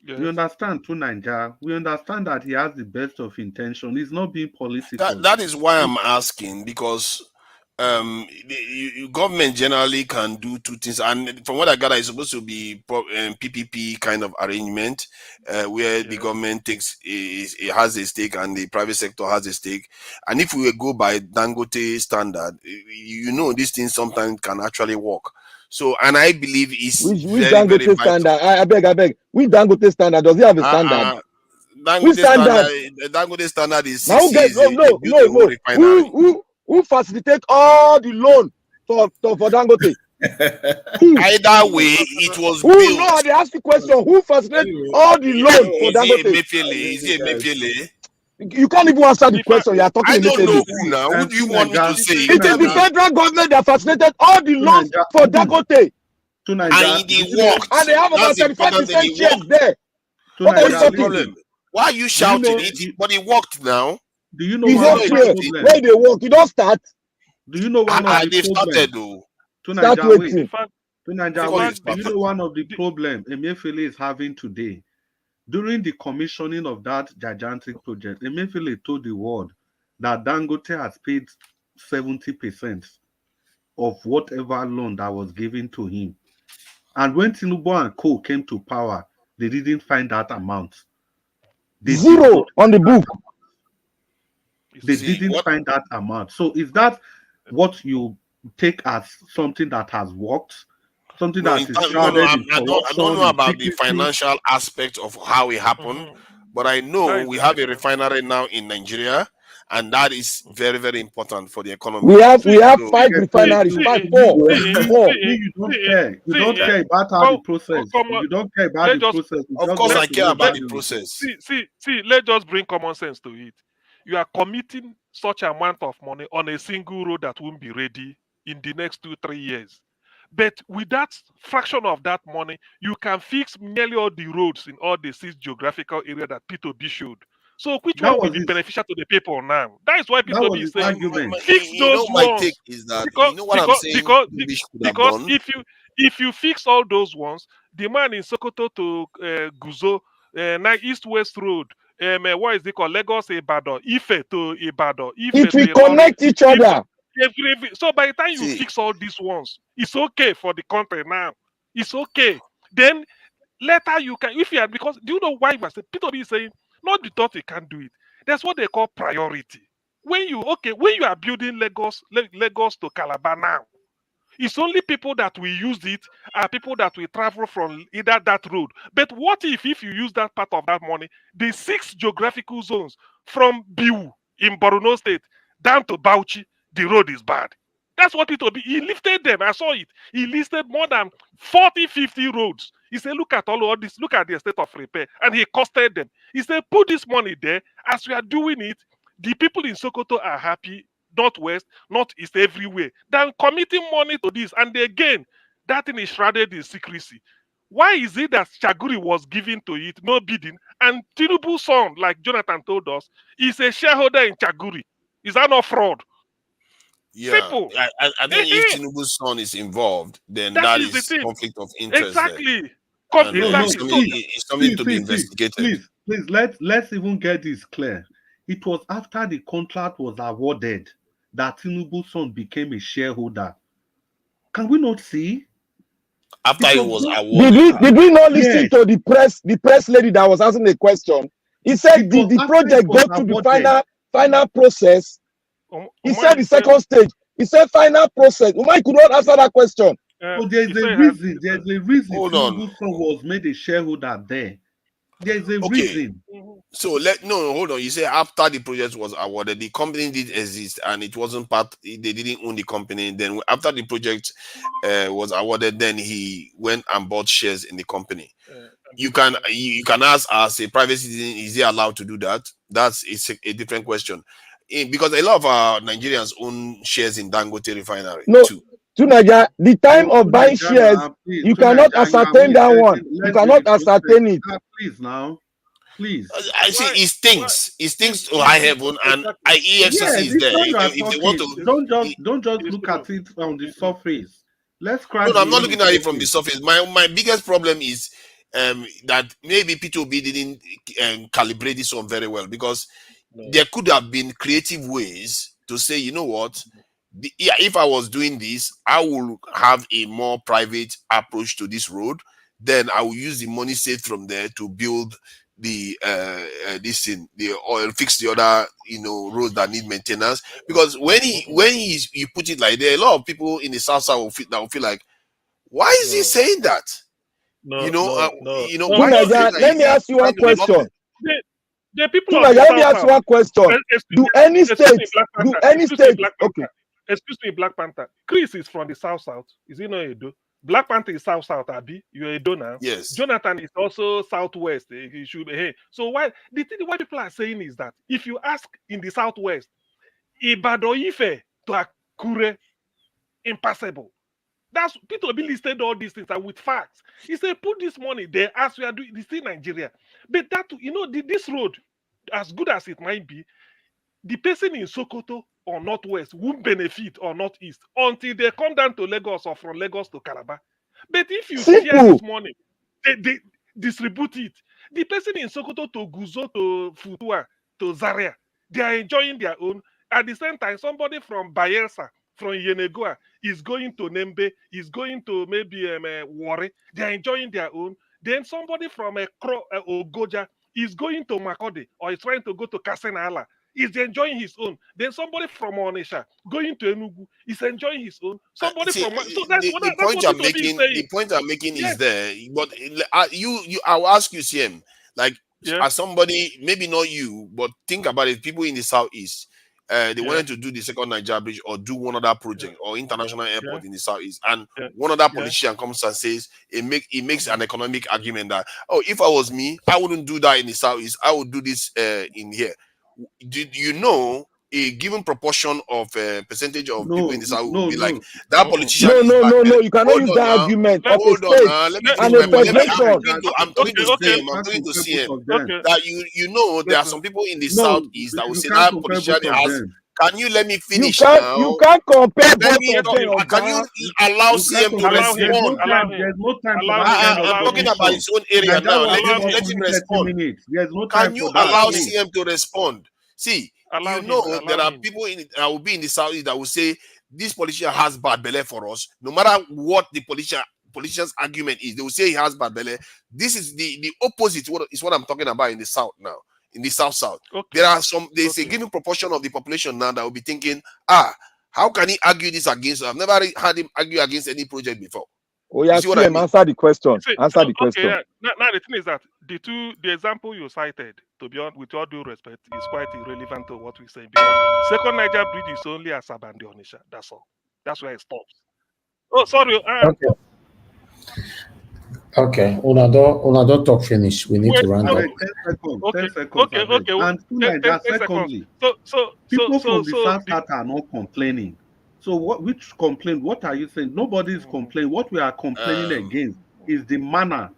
Yes. We understand to Nigeria. We understand that he has the best of intention. He's not being political. That is why I'm asking, because government generally can do two things, and from what I gather, it's supposed to be PPP kind of arrangement where the government it has a stake and the private sector has a stake. And if we go by Dangote standard, these things sometimes can actually work. So, and I believe it's which Dangote standard. I beg. Which Dangote standard? Does he have a standard? Dangote standard is now who facilitate all the loan for Dangote? Either way, it was built. No, they ask the question. Who facilitate all the loan for Dangote? Is it Emefiele? You can't even answer the question. You are talking. I don't know who now. Who do you want me to say? It is the federal government that facilitated all the loans for Dangote. And they worked. And they have about 35% shares there. What is the problem? Why are you shouting it? But it worked now. Do you know where they work? You don't start. Do you know one of the started though? Do you know one of the problems Emefiele is having today? During the commissioning of that gigantic project, Emefiele told the world that Dangote has paid 70% of whatever loan that was given to him. And when Tinubu and Co came to power, they didn't find that amount. Zero on the book. They didn't find that amount. So is that what you take as something that has worked? Something that is shrouded in corruption? I don't know about the financial aspect of how it happened, but I know we have a refinery now in Nigeria, and that is very, very important for the economy. We have 5 refineries, 4. You don't care. You don't care about how the process. You don't care about the process. Of course, I care about the process. See. Let's just bring common sense to it. You are committing such amount of money on a single road that won't be ready in the next 2-3 years. But with that fraction of that money, you can fix nearly all the roads in all the 6 geographical areas that P2B showed. So which That one will was be his. beneficial to the people now? That is why That was P2B is his saying argument. fix You know, those my take ones. is that, Because you know what I'm saying, we should have done? if you fix all those ones, the man in Sokoto to Guzo, East West Road, what is it called? Lagos Ibadan, Ife to Ibadan, Ife It to will Ilorin, connect each Ife, other. so by the time you See, fix all these ones, it's okay for the country now. It's okay. Then later you can, if you are, because do you know why we are saying P2B is saying not the thought you can't do it. That's what they call priority. When you are building Lagos to Calabar now, it's only people that will use it are people that will travel from either that road. But what if you use that part of that money, the 6 geographical zones from Biu in Borno State down to Bauchi, the road is bad. That's what it will be. He lifted them. I saw it. He listed more than 40, 50 roads. He said, look at all of this. Look at the state of repair. And he costed them. He said, put this money there. As we are doing it, the people in Sokoto are happy. Northwest, Northeast, everywhere. Than committing money to this. And again, that thing is shrouded in secrecy. Why is it that Chaguri was given to it, no bidding, and Tinubu's son, like Jonathan told us, is a shareholder in Chaguri? Is that not fraud? yeah, Simple. I think if Tinubu's son is involved, then That that is the is thing. conflict of interest there. Exactly. And Exactly. it's something to be investigated. Please, let's even get this clear. It was after the contract was awarded that Tinubu's son became a shareholder. Can we not see? After it was awarded. Did we not listen to the press lady that was asking the question? He said, did the project go to the final process? He said the second stage. He said final process. Umahi could not answer that question. So there's a reason. There's a reason Hold on. Tinubu's son was made a sharedholder there. There's a reason. So hold on. You say after the project was awarded, the company did exist and it wasn't they didn't own the company. Then after the project was awarded, then he went and bought shares in the company. You can ask as a private citizen, is he allowed to do that? That's a different question. Because a lot of our Nigerians own shares in Dangote refinery too. To Nigeria, the time of buying shares, you cannot ascertain that one. You cannot ascertain it. Please now. Please. I see it stinks. It stinks to high heaven, and EFCC is there. If they want to, don't just look at it on the surface. Let's crack. No, I'm not looking at it from the surface. My biggest problem is that maybe P2B didn't calibrate this one very well, because there could have been creative ways to say, you know what, if I was doing this, I will have a more private approach to this road. Then I will use the money saved from there to build the oil, fix the other roads that need maintenance. Because when you put it like that, a lot of people in the south will feel like, why is he saying that? Why is he let me ask you one question. The people of the let me ask you one question. Do any state? Okay. Excuse me, Black Panther. Chris is from the South. Is he not Edo? Black Panther is South, Abi. You're Edo now. Yes. Jonathan is also Southwest. He should be here. So why people are saying is that if you ask in the Southwest, Ibadan Ife to Akure, impassable. That's people be listed all these things and with facts. He said, put this money there as we are doing this in Nigeria. But that, this road, as good as it might be, the person in Sokoto or Northwest won't benefit or Northeast until they come down to Lagos or from Lagos to Calabar. But if you share this money, they distribute it. The person in Sokoto to Guzo to Futua to Zaria, they are enjoying their own. At the same time, somebody from Bayelsa, from Yenegoa, is going to Nembe, is going to maybe Warri. They are enjoying their own. Then somebody from Ogoja is going to Makode or is trying to go to Kasenala. Is enjoying his own. Then somebody from Onisha going to Enugu is enjoying his own. Somebody from the point I'm making is there. But I'll ask you, CM, like as somebody, maybe not you, but think about it. People in the southeast, they wanted to do the second Niger bridge or do one other project or international airport in the southeast, and one other politician comes and says it makes an economic argument that, oh, if I was me, I wouldn't do that in the southeast. I would do this in here. Did you know a given proportion of percentage of people in the South will be like no. that politician No, is no, bad. no, no. You cannot Hold use on that now. argument of a Hold on state now. Let me and finish a my point. federation. I'm talking to Okay. Sim. I'm talking to CM. Okay. That you know there are some people in the No, Southeast that will you say can't that compare politician both of has. them. Can you let me You finish can't now? compare Let both me of talk. them, Can you Oga. allow You can't CM to compare. Allow him. There's no respond? Allow time. him. There's no time for Allow that him. kind of I'm Allow talking him. about opposition. his own area Like that now. one Let is him Allow not him. let him fully 30 respond. minutes. There's no time Can you for that, allow please. CM to respond? See, Allow you him. know there Allow are him. people that will be in the Southeast that will say this politician has bad belly for us. No matter what the politician's argument is, they will say he has bad belly. This is the opposite. What is what I'm talking about in the South now. In the South. Okay. There's a given proportion of the population now that will be thinking, how can he argue this against? I've never had him argue against any project before. Oh yeah, You see what I CM, mean? answer the question. See, Answer so, the okay, question. yeah. Now the thing is that the example you cited, to be honest, with all due respect, is quite irrelevant to what we say because second Niger bridge is only as Abandi Onisha. That's all. That's where it stops. Oh, sorry. Okay. Okay. Una don't talk finish. We need Wait, to round no. up. 10 seconds. Okay. 10 seconds. Okay. And two 10 like that. 10 seconds. Secondly, So people from the South the, are not complaining. So which complaint? What are you saying? Nobody is complaining. What we are complaining against is the manner.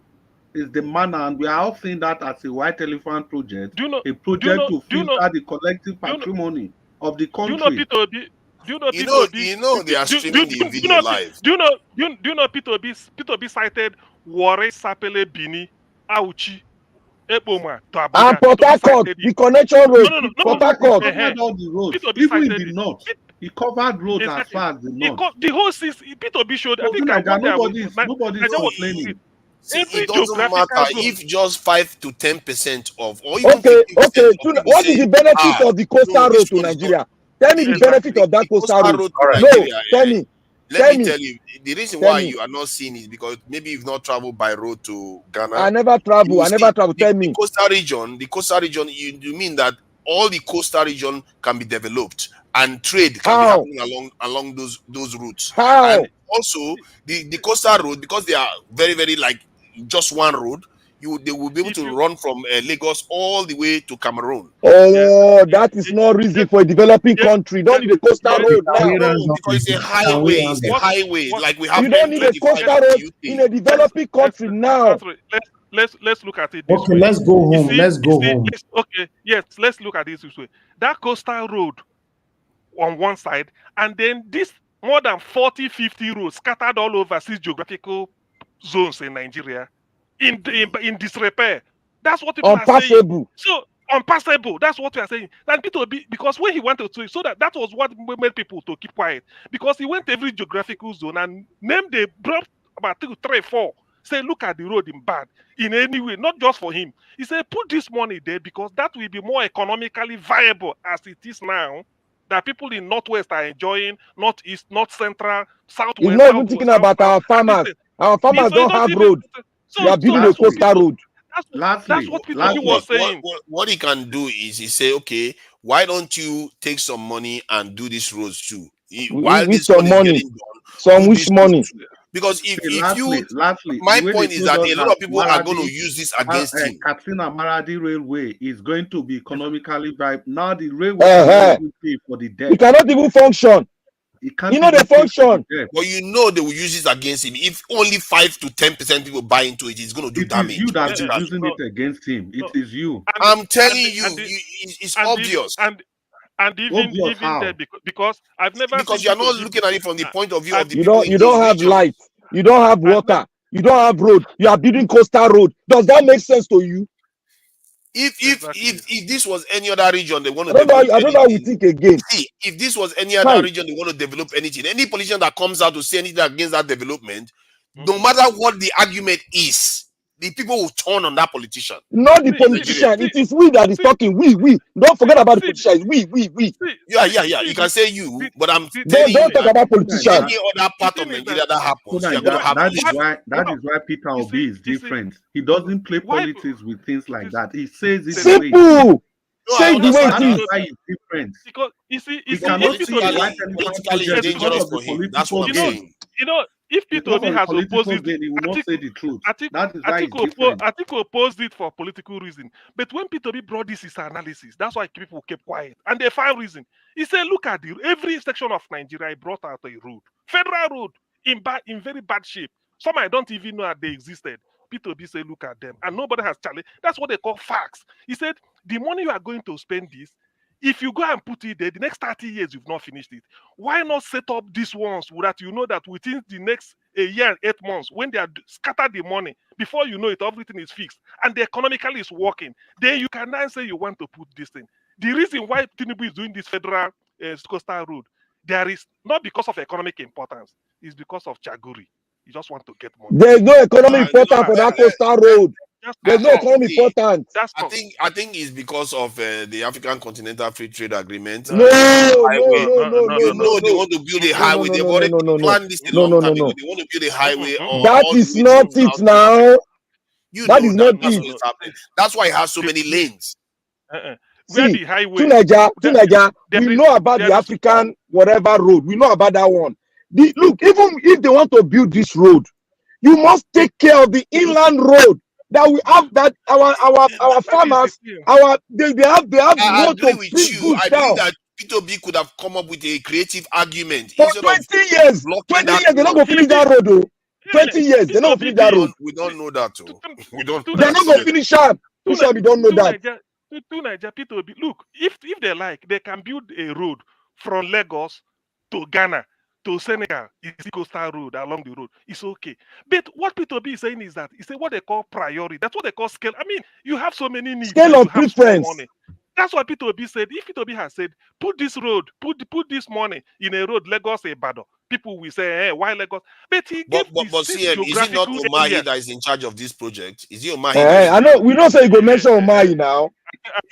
And we are all seeing that as a white elephant project, a project to filter the collective patrimony of the do you know country. Peter Obi? Do you know You Peter know, Obi? you know they are streaming the video live. Do you know Peter Obi cited Warre Sapele Bini Auchi Eboma to Abuja. And Port Harcourt, the connection road, No. He Port Harcourt. covered all the roads, Peter Obi even in cited the it. north. He covered roads as Exactly. far as the north. The whole system, Peter Obi showed. I So think like that, nobody's nobody's complaining. See, every it doesn't matter geographical zone. if just 5 to 10% of, or even Okay. 50% of people What is say, the benefit of the coastal road to Nigeria? Tell me the benefit of that coastal road. road to No, Nigeria. tell me. Let me tell you, the reason Tell why me. you are not seeing it because maybe you've not traveled by road to Ghana. I never travel. Tell me. The coastal region, you mean that all the coastal region can be developed and trade can be happening along those routes. How? And also the coastal road, because they are very, very like just one road, they will be able to run from Lagos all the way to Cameroon. Oh, that is not reason for a developing country. Don't need a coastal road now. No, because it's a highway. It's a highway. Like we have. You don't need a coastal road in a developing country now. Let's look at it this Okay, way. let's go home. Let's go home. Let's look at it this way. That coastal road on one side, and then this more than 40-50 roads scattered all over 6 geographical zones in Nigeria in disrepair. That's what people are saying. So unpassable. That's what we are saying. And Peter Obi, because when he wanted to, so that was what made people to keep quiet. Because he went to every geographical zone and named the brought about 2, 3, 4. Say, look at the road in bad in any way, not just for him. He said, put this money there because that will be more economically viable as it is now. That people in Northwest are enjoying, Northeast, North Central, Southwest. He's not even thinking about our farmers. Our farmers don't have road. We are building a coastal road. That's what Peter was saying. What he can do is he say, okay, why don't you take some money and do these roads too? While this one is getting done, some wish money. Because if lastly, my point is that a lot of people are going to use this against him. Katsina Maradi Railway is going to be economically viable. Now the railway cannot even pay for the debt. It cannot even function. You know the function. But you know they will use this against him. If only 5 to 10% people buy into it, it's going to do damage. It is you that is using it against him. It is you. I'm telling you, it's obvious. And even there, because I've never because you are not looking at it from the point of view of the people. You don't have light. You don't have water. You don't have road. You are building coastal road. Does that make sense to you? If this was any other region, they want to develop I don't know how we think again. See, if this was any other region, they want to develop anything. Any politician that comes out to say anything against that development, no matter what the argument is, the people will turn on that politician. Not the politician. It is we that is talking. We. Don't forget about the politician. We. Yeah. You can say you, but I'm don't talk about politicians. Any other part of Nigeria that happens, you're going to have that is why Peter Obi is different. He doesn't play politics with things like that. He says it simple. Say the way it is. Why he's different. Because you see, politically dangerous for him. That's what I'm saying. If Because P2B of has political opposed it, gain, he will not say the truth. That is why it's Atiku different. opposed it for political reason. But when P2B brought this his analysis, that's why people kept quiet. And they found reason. He said, look at every section of Nigeria, he brought out a road. Federal road in very bad shape. Some I don't even know that they existed. P2B said, look at them. And nobody has challenged. That's what they call facts. He said, the money you are going to spend this, if you go and put it there, the next 30 years, you've not finished it. Why not set up these ones so that you know that within the next a year and 8 months, when they are scattered the money, before you know it, everything is fixed and the economically is working, then you can now say you want to put this thing. The reason why Tinubu is doing this federal coastal road, there is not because of economic importance, it's because of Chaguri. You just want to get money. There's no economic importance for that coastal road. There's no economic importance. I think it's because of the African Continental Free Trade Agreement. No, no. They want to build a highway. They've already planned this a long time ago. They want to build a highway. That is not it now. That is not it. That's why it has so many lanes. See, to Nigeria, we know about the African whatever road. We know about that one. Look, even if they want to build this road, you must take care of the inland road that we have. That our farmers, they have road to bring goods down. I believe that P2B could have come up with a creative argument for 20 years. 20 years, they're not going to finish that road, though. 20 years, they're not going to finish that road. We don't know that, too. We don't. They're not going to finish up. We don't know that. To Nigeria, P2B, look, if they like, they can build a road from Lagos to Ghana to Senegal. It's the coastal road along the road. It's okay. But what P2B is saying is that it's what they call priority. That's what they call scale. I mean, you have so many needs. Scale of preference. That's what P2B said. If P2B has said, put this road, put this money in a road, Lagos, Ibadan, people will say, hey, why Lagos? But he gave but CM, is it not Umahi that is in charge of this project? Is it Umahi? I know. We don't say you go mention Umahi now.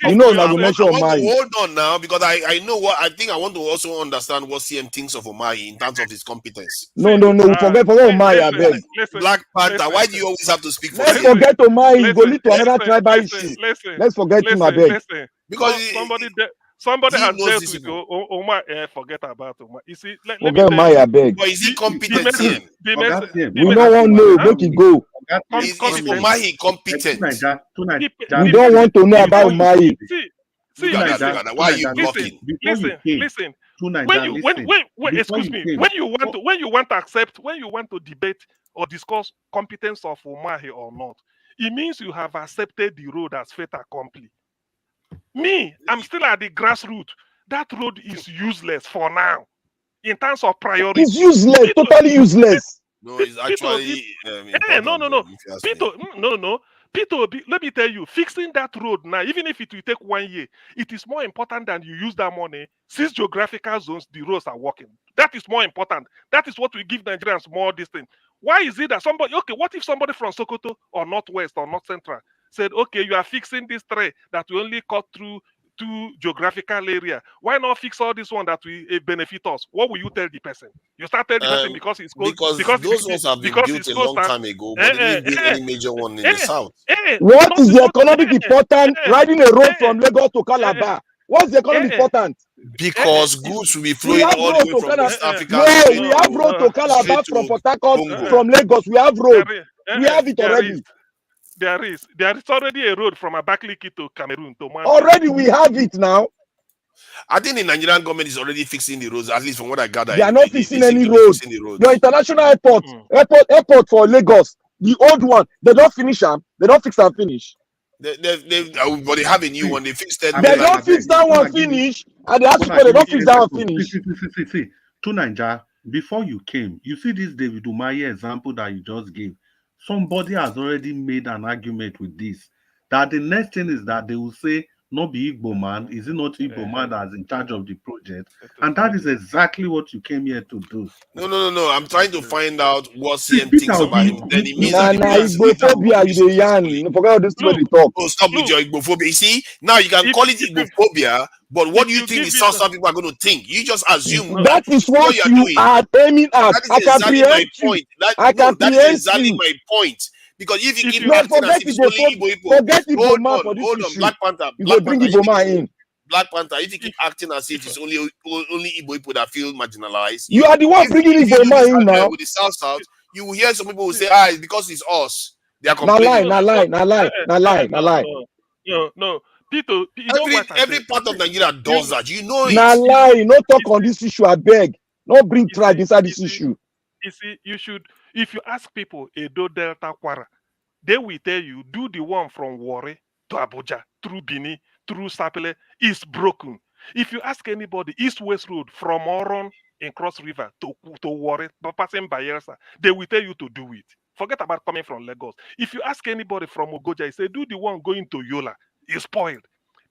You know, I go mention Umahi. Hold on now, because I know what I think. I want to also understand what CM thinks of Umahi in terms of his competence. No. We forget Umahi. I beg. Black Panther. Why do you always have to speak for him? Let's forget Umahi. You go lead to another tribal issue. Let's forget him. I beg. Because somebody has dealt with Omar. Forget about Omar. You see, let me forget Umahi. I beg. But is he competent? We don't want to know. Make it go. Is Umahi competent? We don't want to know about Umahi. See, why are you blocking? Listen. Excuse me. When you want to debate or discuss competence of Umahi or not, it means you have accepted the road as fait accompli. Me, I'm still at the grassroots. That road is useless for now. In terms of priority, it's useless, totally useless. No, it's actually no. P2B, let me tell you, fixing that road now, even if it will take 1 year, it is more important than you use that money. Since geographical zones, the roads are working. That is more important. That is what will give Nigerians more distance. Why is it that what if somebody from Sokoto or Northwest or North Central said, okay, you are fixing this tray that will only cut through 2 geographical area. Why not fix all this one that will benefit us? What will you tell the person? You start telling the person because it's close. Because those ones have been built a long time ago, but they didn't build any major one in the south. What is the economic importance riding a road from Lagos to Calabar? What's the economic importance? Because goods will be flowing all the way from West Africa. No, we have road to Calabar from Port Harcourt, from Lagos. We have road. We have it already. There is already a road from Abakaliki to Cameroon to Mali. Already we have it now. I think the Nigerian government is already fixing the roads, at least from what I gather. They are not fixing any roads. Your international airport for Lagos, the old one, they don't finish them. They don't fix and finish. But they have a new one. They fixed it. They don't fix that one finish, and they have to they don't fix that one finish. See. To Nigeria, before you came, you see this David Umahi example that you just gave. Somebody has already made an argument with this. That the next thing is that they will say, not be Igbo man, is it not Igbo man that's in charge of the project? And that is exactly what you came here to do. No. I'm trying to find out what CM thinks about him. Then it means Igbophobia, you the yarn. Forget all this way they talk. Oh, stop with your Igbophobia. You see, now you can call it Igbophobia, but what do you think the South people are going to think? You just assume. That is what you are aiming at. That is exactly my point. That is exactly my point. Because if you keep acting as if it's only Igbo, forget Igbo man for this issue. Black Panther. You go bring Igbo man in. Black Panther, if you keep acting as if it's only Igbo people that feel marginalized, You are the one bringing if you Igbo do man this in now. with the South, you will hear some people who say, it's because it's us. They are Na lie, complaining. na lie, na lie, na lie, na lie. No. Peter, you know what I Every say? part of Nigeria does that. You know Na it. lie, no talk on this issue, I beg. No bring tribe inside this issue. You see, you should, if you ask people, Edo Delta Kwara, they will tell you, do the one from Warri to Abuja, through Bini, through Sapele, is broken. If you ask anybody, East-West Road from Oron in Cross River to Warri, passing Bayelsa, they will tell you to do it. Forget about coming from Lagos. If you ask anybody from Ogoja, he say, do the one going to Yola, it's spoiled.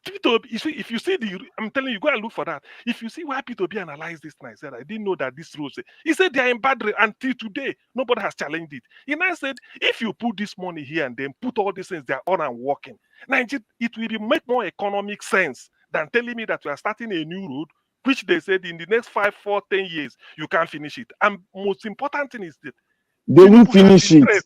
If you see I'm telling you, go and look for that. If you see why P2B analyzed this, and I said, I didn't know that this rule. He said they are in bad until today. Nobody has challenged it. He now said, if you put this money here and then put all these things, they are on and working. Now, it will make more economic sense than telling me that we are starting a new road, which they said in the next 5, 4, 10 years, you can't finish it. And most important thing is that they will finish it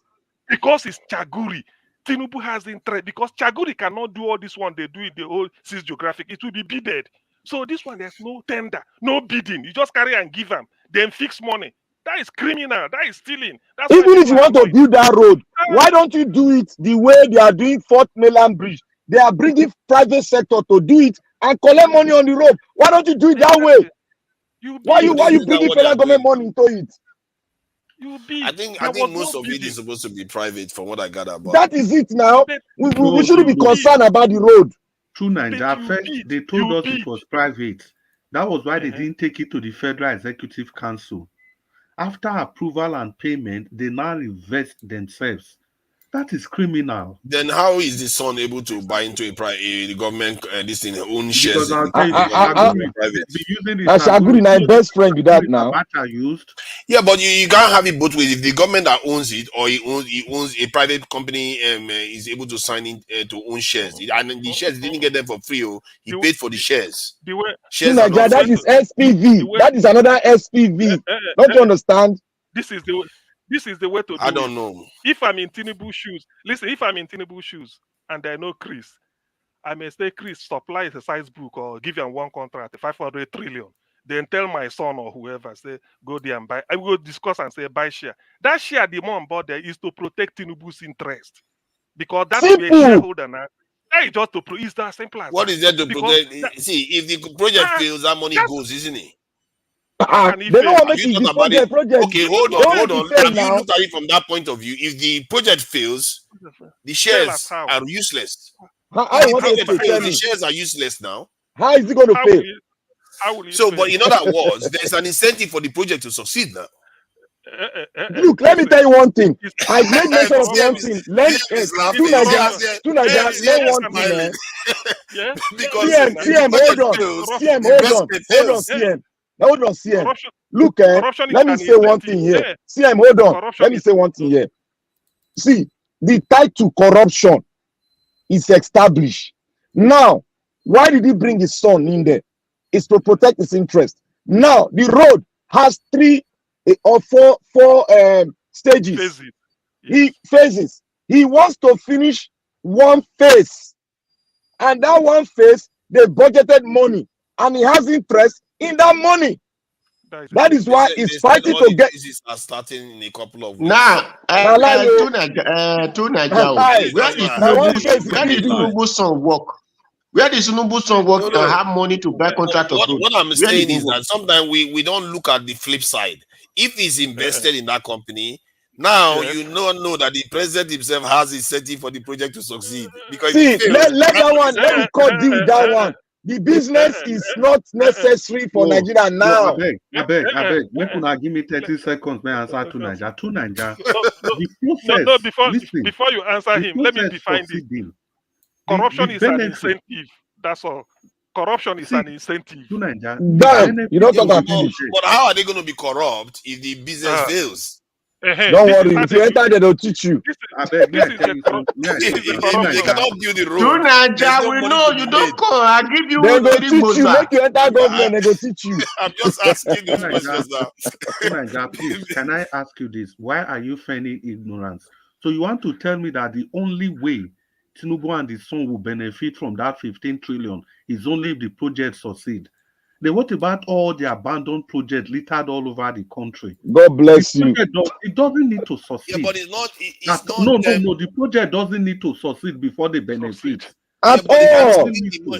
because it's Chaguri. Tinubu has interest because Chaguri cannot do all this one they do in the whole 6 geographic. It will be bidded. So this one, there's no tender, no bidding. You just carry and give them, then fix money. That is criminal. That is stealing. That's even if you want to build that road, why don't you do it the way they are doing Fort Mainland Bridge? They are bringing private sector to do it and collect money on the road. Why don't you do it that way? Why you bringing federal government money into it? I think most of it is supposed to be private, from what I gather. About that is it now. We shouldn't be concerned about the road. True Nigeria, first they told us it was private. That was why they didn't take it to the Federal Executive Council. After approval and payment, they now invest themselves. That is criminal. Then how is the son able to buy into the government this in own shares? Because Shaguri, my best friend with that now. Yeah, but you can't have it both ways. If the government that owns it or he owns a private company is able to sign in to own shares. And the shares didn't get them for free. He paid for the shares. That is SPV. That is another SPV. Don't you understand? This is the way to do it. I don't know. If I'm in Tinubu shoes, listen, if I'm in Tinubu shoes and I know Chris, I may say, Chris, supply a size book or give him one contract, 500 trillion. Then tell my son or whoever, say, go there and buy. I will discuss and say, buy share. That share, the more on board there is to protect Tinubu's interest. Because that's the shareholder now. That is just to it's that simple as what is there to protect? See, if the project fails, that money goes, isn't it? They don't want to make the project. Okay, hold on. Have you looked at it from that point of view? If the project fails, the shares are useless. The shares are useless now. How is it going to fail? So, but in other words, there's an incentive for the project to succeed now. Look, let me tell you one thing. I made mention of one thing. Learn one thing, man. CM, hold on, CM. Look, let me say one thing here. CM, hold on. Let me say one thing here. See, the title corruption is established. Now, why did he bring his son in there? It's to protect his interest. Now, the road has 3 or 4 stages. Phases. He wants to finish one phase. And that one phase, they budgeted money. And he has interest in that money. That is why he's fighting to get. This are starting in a couple of weeks. Now, where is Tinubu's son work? Where does Tinubu's son work and have money to buy contract of road? What I'm saying is that sometimes we don't look at the flip side. If he's invested in that company, now you know that the president himself has incentive for the project to succeed. Because let that one, let me deal with that one. The business is not necessary for Nigeria now. I beg. Make una give me 30 seconds. May answer to Nigeria. Before you answer him, let me define it. Corruption is an incentive. That's all. Corruption is an incentive. You don't talk about it. But how are they going to be corrupt if the business fails? Don't worry, if you enter there, they'll teach you. You cannot build the road. We know you don't come. I give you one. They teach you, make you enter government, they go teach you. I'm just asking this question now. Please, can I ask you this? Why are you feigning ignorance? So you want to tell me that the only way Tinubu and his son will benefit from that 15 trillion is only if the project succeed. Then what about all the abandoned projects littered all over the country? God bless you. It doesn't need to succeed. Yeah, but it's not. No. The project doesn't need to succeed before they benefit. At all.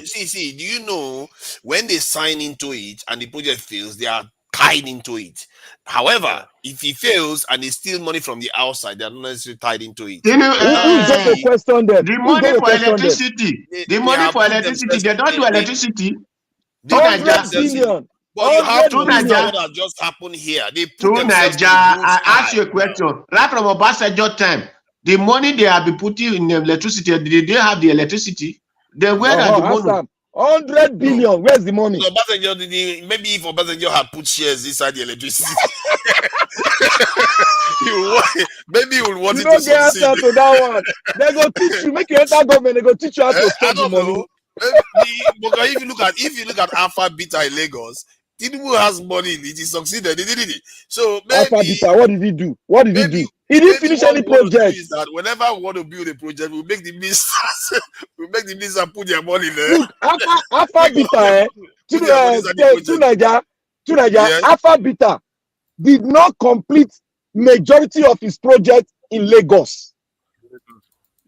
See, do you know when they sign into it and the project fails, they are tied into it. However, if it fails and it's still money from the outside, they are not necessarily tied into it. Who's going to question them? The money for electricity. The money for electricity. They don't do electricity. 100 billion. But you have to Two understand what just happened here. They put to themselves Niger, I ask you a question. Right from Obasanjo time, the money they have been putting in the electricity, did they have the electricity? Then where are the money? 100 billion. Where's the money? So maybe if Obasanjo had put shares inside the electricity, maybe he would want it to succeed. Answer to that one. They go teach you, make you enter government. They go teach you how to spend the money. Because if you look at Alpha Beta in Lagos, Tinubu has money in it. He succeeded, didn't he? So maybe Alpha Beta, what did he do? What did he do? He didn't finish any project. That whenever we want to build a project, we make the ministers, put their money there. Look, Alpha Beta, to Niger, Alpha Beta did not complete majority of his project in Lagos.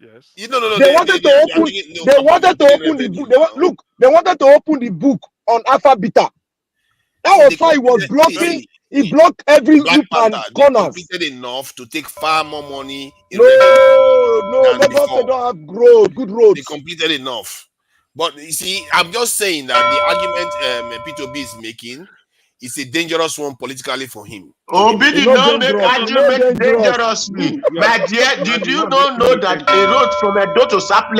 Yes. They wanted to open the book. They wanted to open the book on Alpha Beta. That was why he was blocking. He blocked every loop and corners. They completed enough to take far more money. No, Lagos don't have good roads. They completed enough. But you see, I'm just saying that the argument P2B is making is a dangerous one politically for him. Obi did not make argument dangerously. My dear, did you not know that a road from Edo to Saple,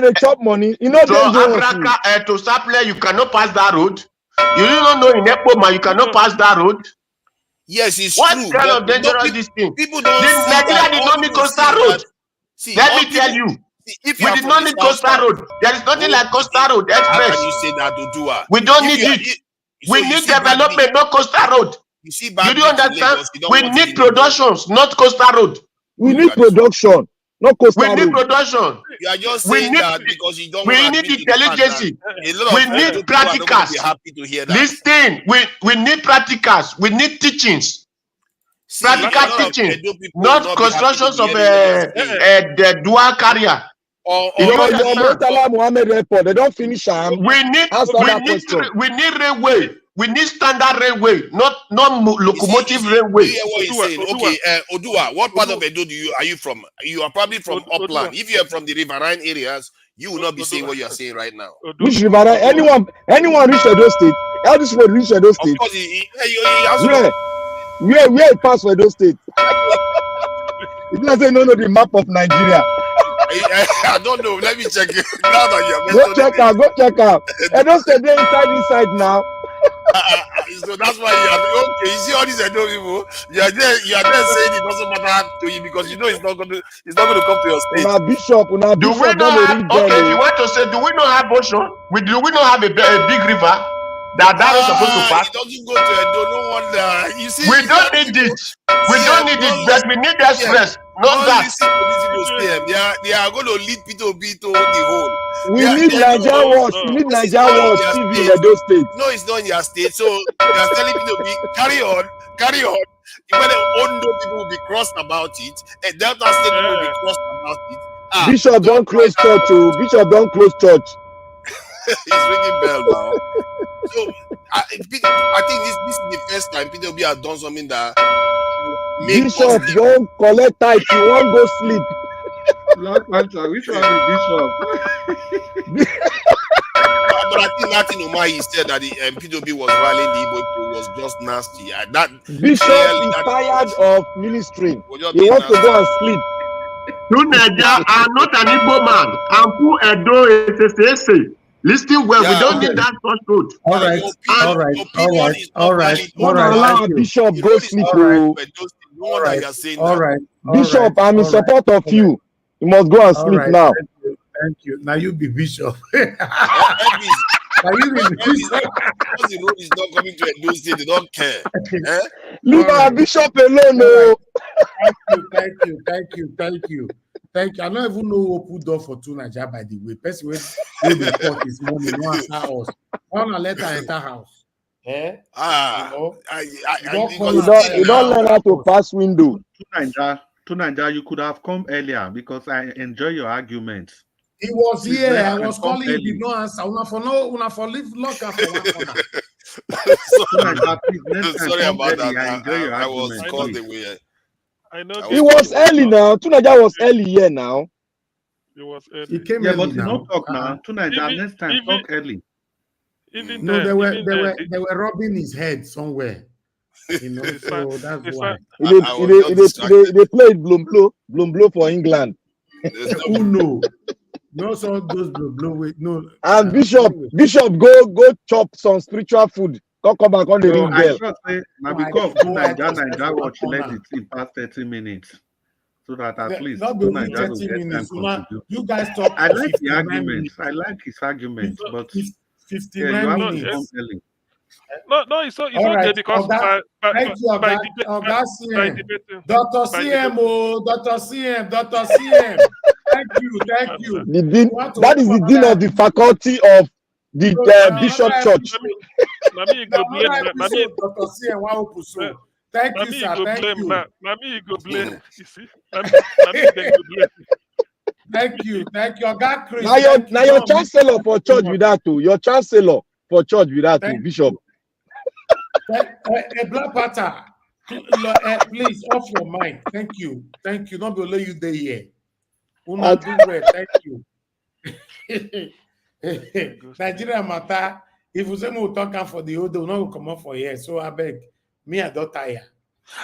they chop money? You know, to Saple, you cannot pass that road. You don't know in Epoma, you cannot pass that road. Yes, it's what true. What kind of dangerous this thing? People don't Nigeria did not need coastal road. Let me tell you. We did not need coastal road. There is nothing like coastal road express. How can you say that, Odua? We don't need it. We need development, not coastal road. You see, you understand? We need productions, not coastal road. We need production, not coastal road. We need production. You are just saying that because you don't. We need intelligence. We need practicals. Happy to hear that. Listen, we need practicals. We need teachings. Practical teaching, not constructions of the dual carrier. They don't finish. We need railway. We need standard railway, not locomotive railway. Okay, Odua, what part of Edo are you from? You are probably from Upland. If you are from the riverine areas, you will not be saying what you are saying right now. Which riverine? Anyone reach Edo State? How this road reach Edo State? Of course, where it pass for Edo State? It doesn't know the map of Nigeria. I don't know. Let me check it. Now that go check out. Edo State, they're inside now. So that's why you are okay. You see all these Edo people. You are there saying it doesn't matter to you because you know it's not going to come to your state. Bishop, do we not have? Okay, if you want to say, do we not have ocean? Do we not have a big river that is supposed to pass? It doesn't go to Edo. No wonder. You see, we don't need it. We don't need it, but we need express. Not that. They are going to lead P2B to the whole. We need Niger Watch. We need Niger Watch TV in Edo State. No, it's not in your state. So they are telling P2B, carry on. Even the Ondo people will be crossed about it, and Delta State people will be crossed about it. Bishop don't close church. Bishop don't close church. He's ringing bell now. So I think this is the first time P2B has done something that Bishop don't collect tithe. You won't go sleep. Lord Panther, which one is Bishop? But I think Martin Umahi said that the P2B was rallying the Igbo people was just nasty. Bishop is tired of ministering. He wants to go and sleep. I'm not an Igbo man. I'm who Edo is. Listen well, we don't need that first road. All right. Bishop, go sleep. All right. Bishop, I'm in support of you. You must go and sleep now. Thank you. Now you be Bishop. Now you be Bishop. Because the road is not coming to Edo State, they don't care. Leave our Bishop alone. Thank you. Thank you. I don't even know who opened door for two Naija, by the way. Person where they caught this morning, no answer us. I want to let her enter house. You know? You don't learn how to pass window. To Naija, you could have come earlier because I enjoy your arguments. He was Please, here. I next was time, come calling. He early. did not answer. Una for leave locker for one corner. Naija, please, next time, Sorry come about early. that. I enjoy your I was arguments. called please. away. I know He was early now. Tunaja was early here now. He was early. He came Yeah, early but you now. don't talk now. Tunaja, next time, talk early. Even No, then, they were rubbing his head somewhere. You know, so that's why. They played bloom blow for England. Who know? No, so those blow no. And Bishop go chop some spiritual food. Come back on the ring I bell. just say now because Naija watch let it in past 30 minutes. So that at least not be only Naija will 30 get minutes. time contribute. You guys talk I for like the 59 arguments. minutes. I like his arguments, but 59 yeah, you have to minutes. come early. No, it's All okay right, because thank you, by CM. debating. Dr. CM, Dr. CM, Dr. CM. Thank you. The dean, that is the dean of the faculty of the Bishop Church. Dr. CM, thank you, sir. Thank you. Nami go blame. You see, Nami go blame. Thank you. God, Chris. Now your chancellor for church with that too. Your chancellor for church with that too, Bishop. Black Panther, please off your mic. Thank you. Not below you there here. Una do well. Thank you. Nigeria matter. If you say we talk for the old, we not come up for here. So I beg, me I don't tire.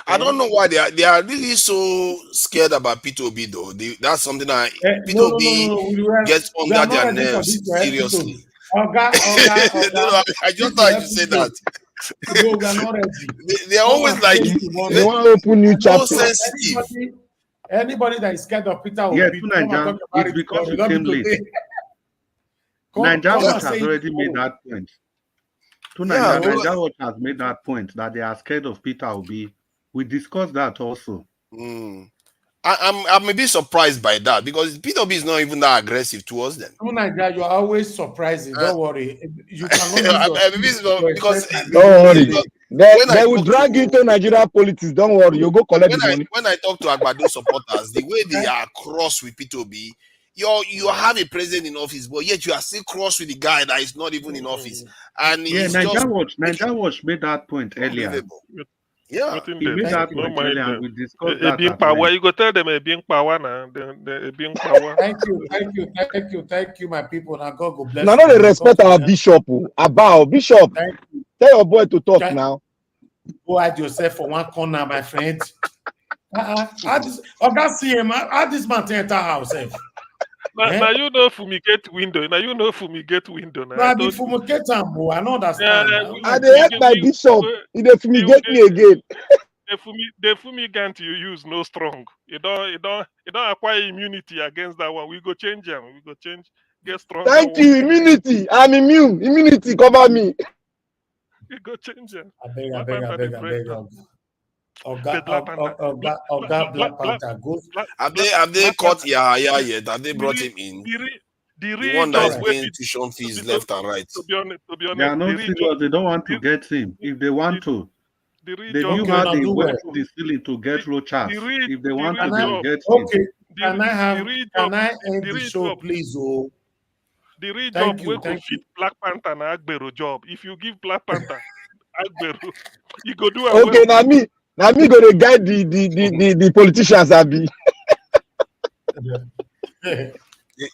I don't know why they are really so scared about P2B though. That's something that P2B gets under their nerves seriously. I just thought you said that. No, we are not ready. They are always like they want to open new chapter. Anybody that is scared of Peter yeah, Obi, Naija, it's because you came late. Naija Watch has already made that point. Naija Watch has made that point that they are scared of Peter Obi. We discussed that also. I'm a bit surprised by that because Peter Obi is not even that aggressive towards them. Naija, you are always surprising. Don't worry. You cannot because don't worry. They will drag you into Nigeria politics. Don't worry. You go collect the money. When I talk to Agbado supporters, the way they are cross with Peter Obi, you have a president in office, but yet you are still cross with the guy that is not even in office. And yeah, Naija Watch made that point earlier. Yeah, he made that point earlier, and we discussed that. You go tell them being power now. Being power. Thank you, my people. Now God go bless. Now, they respect our bishop. About Bishop. Tell your boy to talk now. Go hide yourself for one corner, my friend. See him. How this man enter house? Now you know fumigate window. Now you know fumigate window. Now I be fumigate I don't understand. I dey help my bishop. He dey fumigate me again. The fumigant you use no strong. You don't acquire immunity against that one. We go change them. We go change. Get strong. Thank you, immunity. I'm immune. Immunity cover me. We go change them. I beg. Black Panther goes. Have they caught Yahaya yet? Have they brought him in? The one that is paying tuition fees left and right. To be honest, they are not serious. They don't want to get him. If they want to, they knew how they went through the ceiling to get Rochas. If they want to, they'll get him. Okay, can I end the show, please? Oh, the real job will fit Black Panther and Agbero job. If you give Black Panther Agbero, you go do it. Okay, now me go to guide the politicians. Abi.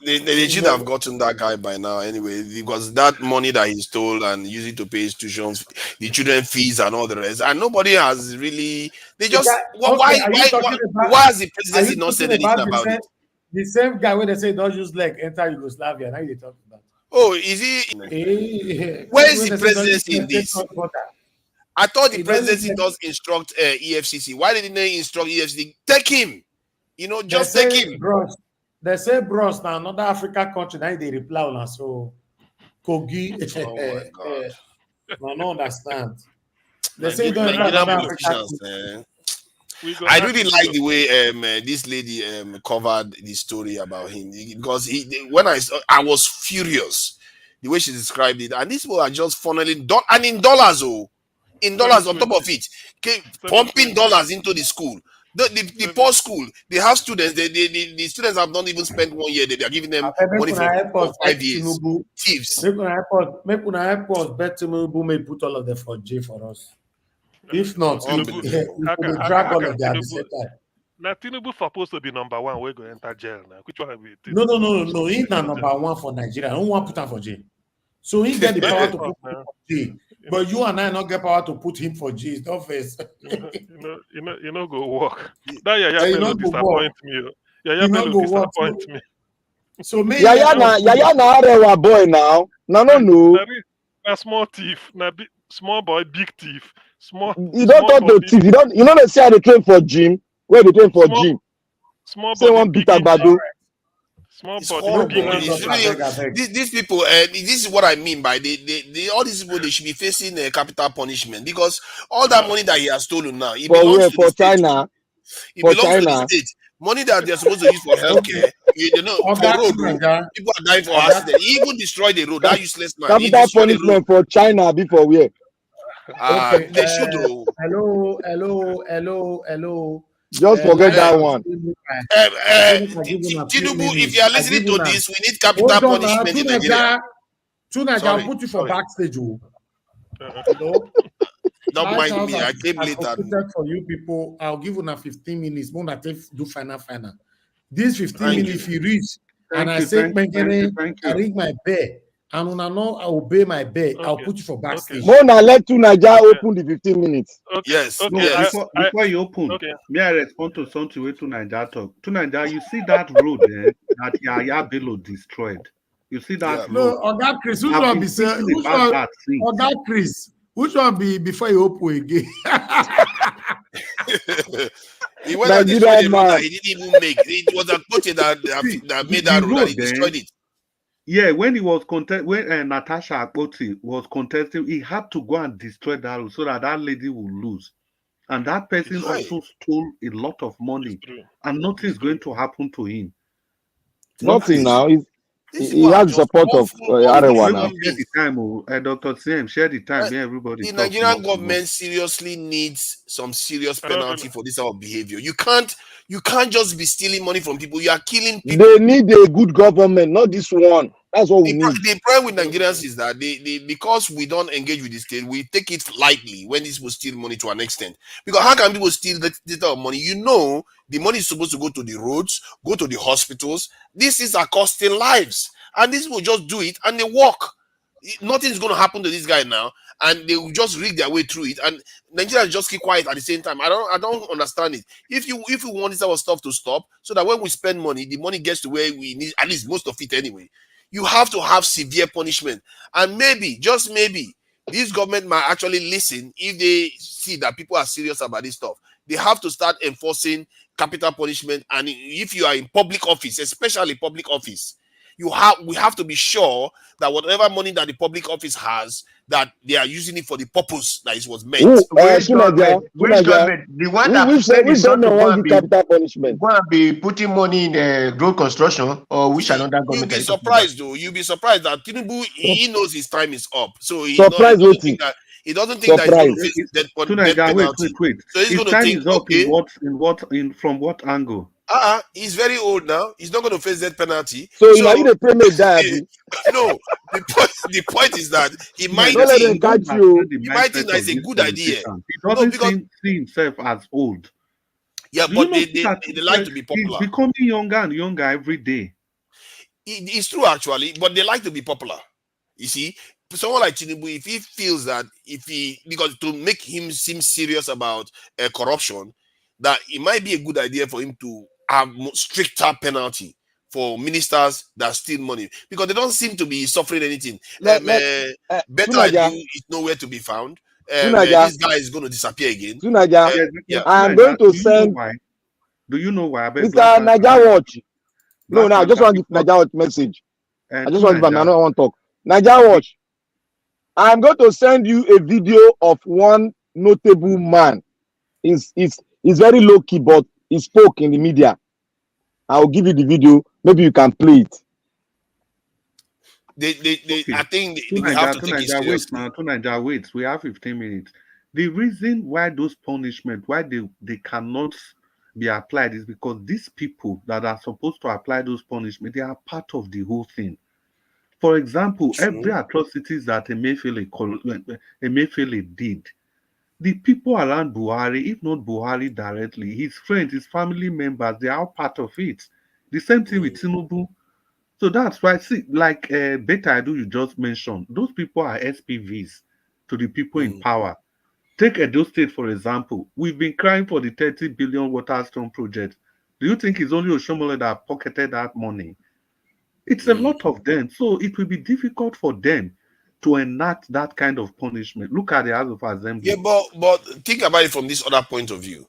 They should have gotten that guy by now anyway, because that money that he stole and used it to pay his tuitions, the children fees and all the rest, and nobody has really. They just why has the presidency not said anything about it? The same guy where they say don't use leg enter Yugoslavia. Now they talk about. Oh, is he? Where is the presidency in this? I thought the presidency does instruct EFCC. Why didn't they instruct EFCC? Take him. Just take him. They say bros now another African country. Now they reply on so Kogi. Oh my God. I don't understand. They say don't African. I really like the way this lady covered the story about him, because when I was furious the way she described it, and these people are just funneling and in dollars, in dollars on top of it, pumping dollars into the school. The poor school, they have students. The students have not even spent 1 year. They are giving them money for 5 years. Thieves. Make una help us. Bet Tinubu may put all of them for jail for us. If not, we could drag all of them at the same time. Now Tinubu supposed to be number one. We're going to enter jail now. Which one we? No. He's not number one for Nigeria. I don't want to put him for jail. So he get the power to put him for jail. But you and I not get power to put him for jail. Don't face. you know, go work. That Yaya Bello disappoint me. Yaya Bello disappoint me. So me Yaya na arewa boy now. No. Na small thief. Na small boy, big thief. Small. You don't talk to thief. You know they say how they train for gym. Where they train for gym. Small say one big agbado. Small body. These people, this is what I mean by all these people. They should be facing capital punishment, because all that money that he has stolen now, it belongs to the state. China. It belongs to the state. Money that they're supposed to use for healthcare, for road, people are dying for accident. He even destroyed the road. That useless man. Capital punishment for China before where? They should do. Hello. Just forget that one. Tinubu, if you are listening to this, we need capital punishment in Nigeria. I'll put you for backstage. Don't mind me. I came later. For you people, I'll give you 15 minutes. More than do final. This 15 minutes, if you reach, and I say, I ring my bell, and when I know I obey my bell, I'll put you for backstage. Mona, let Tunaja open the 15 minutes. Yes. No, yes. Before you open, may I respond to something with Tunaja talk? Tunaja, you see that road that Yaya Bello destroyed. You see that road. No, Oga Chris, which one be say? Oga Chris, which one be before you open again? He went and destroyed the road that he didn't even make. It was a coach that made that road that he destroyed it. Yeah, when he was when Natasha Akpoti was contesting, he had to go and destroy that road so that lady will lose. And that person also stole a lot of money, and nothing's going to happen to him. Nothing now. He has support of Arewa now. Share the time, Dr. CM, share the time. Everybody. The Nigerian government seriously needs some serious penalty for this type of behavior. You can't just be stealing money from people. You are killing people. They need a good government, not this one. That's what we need. The problem with Nigerians is that because we don't engage with the state, we take it lightly when these people steal money to an extent. Because how can people steal this type of money? You know, the money is supposed to go to the roads, go to the hospitals. These things are costing lives. And these people just do it and they walk. Nothing is going to happen to this guy now. And they will just rig their way through it. And Nigerians just keep quiet at the same time. I don't understand it. If you want this type of stuff to stop, so that when we spend money, the money gets to where we need, at least most of it anyway. You have to have severe punishment. And maybe, just maybe, this government might actually listen if they see that people are serious about this stuff. They have to start enforcing capital punishment. And if you are in public office, especially public office, we have to be sure that whatever money that the public office has, that they are using it for the purpose that it was meant. Which government? The one that said it's not going to be putting money in the road construction, or which another government? You'll be surprised, though. You'll be surprised that Tinubu, he knows his time is up. So he doesn't think that he's going to face death penalty. Wait. So he's going to think, okay, from what angle? He's very old now. He's not going to face death penalty. So you need a payment that. No, the point is that he might think that it's a good idea. He doesn't see himself as old. Yeah, but they like to be popular. He's becoming younger and younger every day. It's true, actually, but they like to be popular. You see, someone like Tinubu, if he feels that because to make him seem serious about corruption, that it might be a good idea for him to have stricter penalty for ministers that steal money, because they don't seem to be suffering anything. Better idea is nowhere to be found. This guy is going to disappear again. I am going to send. Do you know why? Mr. Naija Watch. No, I just want to give Naija Watch message. I just want to give I don't want to talk. Naija Watch. I am going to send you a video of one notable man. It's very low key, but he spoke in the media. I'll give you the video. Maybe you can play it. Okay. I think we have to take it seriously. Wait. We have 15 minutes. The reason why those punishments, why they cannot be applied is because these people that are supposed to apply those punishments, they are part of the whole thing. For example, every atrocities that Emefiele did, the people around Buhari, if not Buhari directly, his friends, his family members, they are all part of it. The same thing with Tinubu. So that's why, see, like Beta Edu you just mentioned, those people are SPVs to the people in power. Take Edo State, for example. We've been crying for the 30 billion Waterstone project. Do you think it's only Oshomole that pocketed that money? It's a lot of them. So it will be difficult for them to enact that kind of punishment. Look at the House of Assembly. Yeah, but think about it from this other point of view.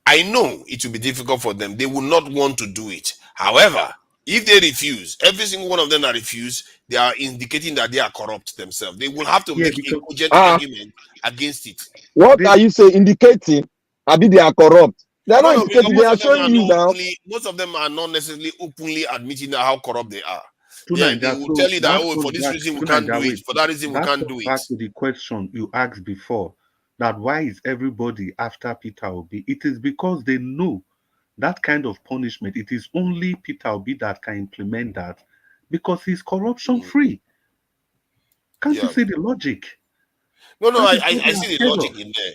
I know it will be difficult for them. They will not want to do it. However, if they refuse, every single one of them that refuse, they are indicating that they are corrupt themselves. They will have to make a cogent argument against it. What are you saying? Indicating? Abi they are corrupt. They are not indicating. They are showing you now. Most of them are not necessarily openly admitting how corrupt they are. They will tell you that, for this reason we can't do it. For that reason we can't do it. Back to the question you asked before, that why is everybody after Peter Obi? It is because they know that kind of punishment, it is only Peter Obi that can implement that because he's corruption free. Can't you see the logic? No, I see the logic in there.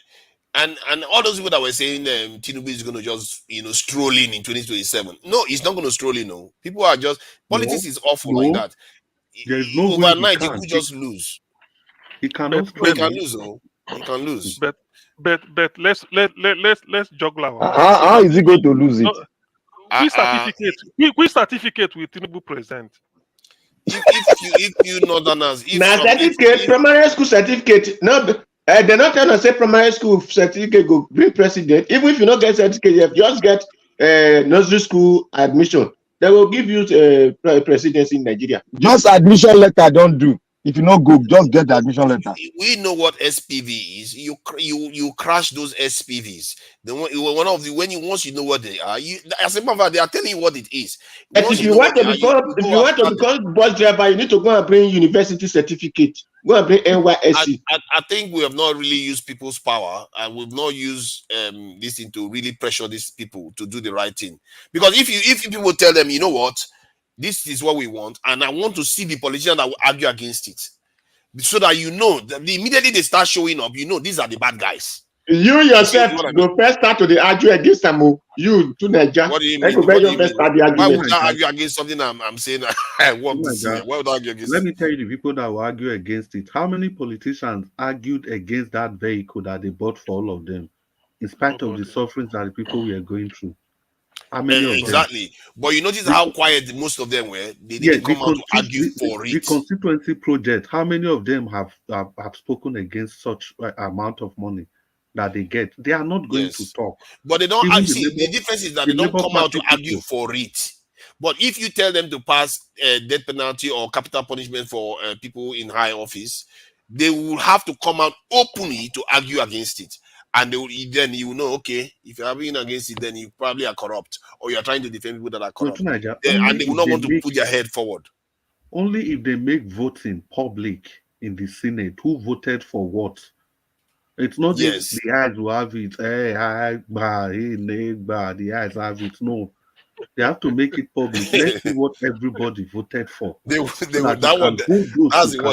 And all those people that were saying Tinubu is going to just stroll in 2027. No, he's not going to stroll in. No, people are just politics is awful like that. There's no overnight he could just lose. He cannot. He can lose. Oh, he can lose. But let's juggle our. How is he going to lose it? Which certificate will Tinubu present? If you northerners, certificate, primary school certificate. No, they're not trying to say primary school certificate go bring president. Even if you don't get certificate, you just get nursery school admission. They will give you presidency in Nigeria. Just admission letter don't do. If you not go, just get the admission letter. We know what SPV is. You crash those SPVs. Once you know what they are, as a matter of fact, they are telling you what it is. If you want to become bus driver, you need to go and bring university certificate. Go and bring NYSC. I think we have not really used people's power, and we've not used this thing to really pressure these people to do the right thing. Because if people tell them, you know what, this is what we want, and I want to see the politician that will argue against it, so that immediately they start showing up, these are the bad guys. You yourself go first start to argue against them. You to Nigeria. What do you mean? Why would I argue against something I'm saying I want to see? Why would I argue against Let me tell you the people that will argue against it. How many politicians argued against that vehicle that they bought for all of them, in spite of the sufferings that the people were going through? How many of exactly them? But you notice how quiet most of them were. They didn't come out to argue for it. The constituency project, how many of them have spoken against such amount of money that they get? They are not going to talk. But they don't actually. The difference is that they don't come out to argue for it. But if you tell them to pass death penalty or capital punishment for people in high office, they will have to come out openly to argue against it. And then you know, okay, if you're arguing against it, then you probably are corrupt, or you're trying to defend people that are corrupt. And they will not want to put their head forward. Only if they make voting public in the Senate, who voted for what. It's not just the eyes who have it. The eyes have it. No. They have to make it public. Let's see what everybody voted for. That's what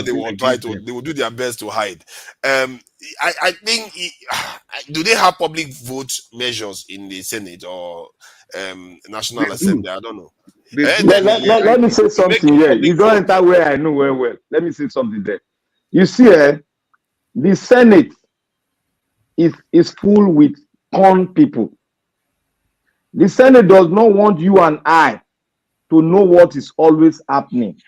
they will try to. They will do their best to hide. I think. Do they have public vote measures in the Senate or National Assembly? I don't know. Let me say something here. You don't enter where I know well. Let me say something there. You see, the Senate is full with con people. The Senate does not want you and I to know what is always happening.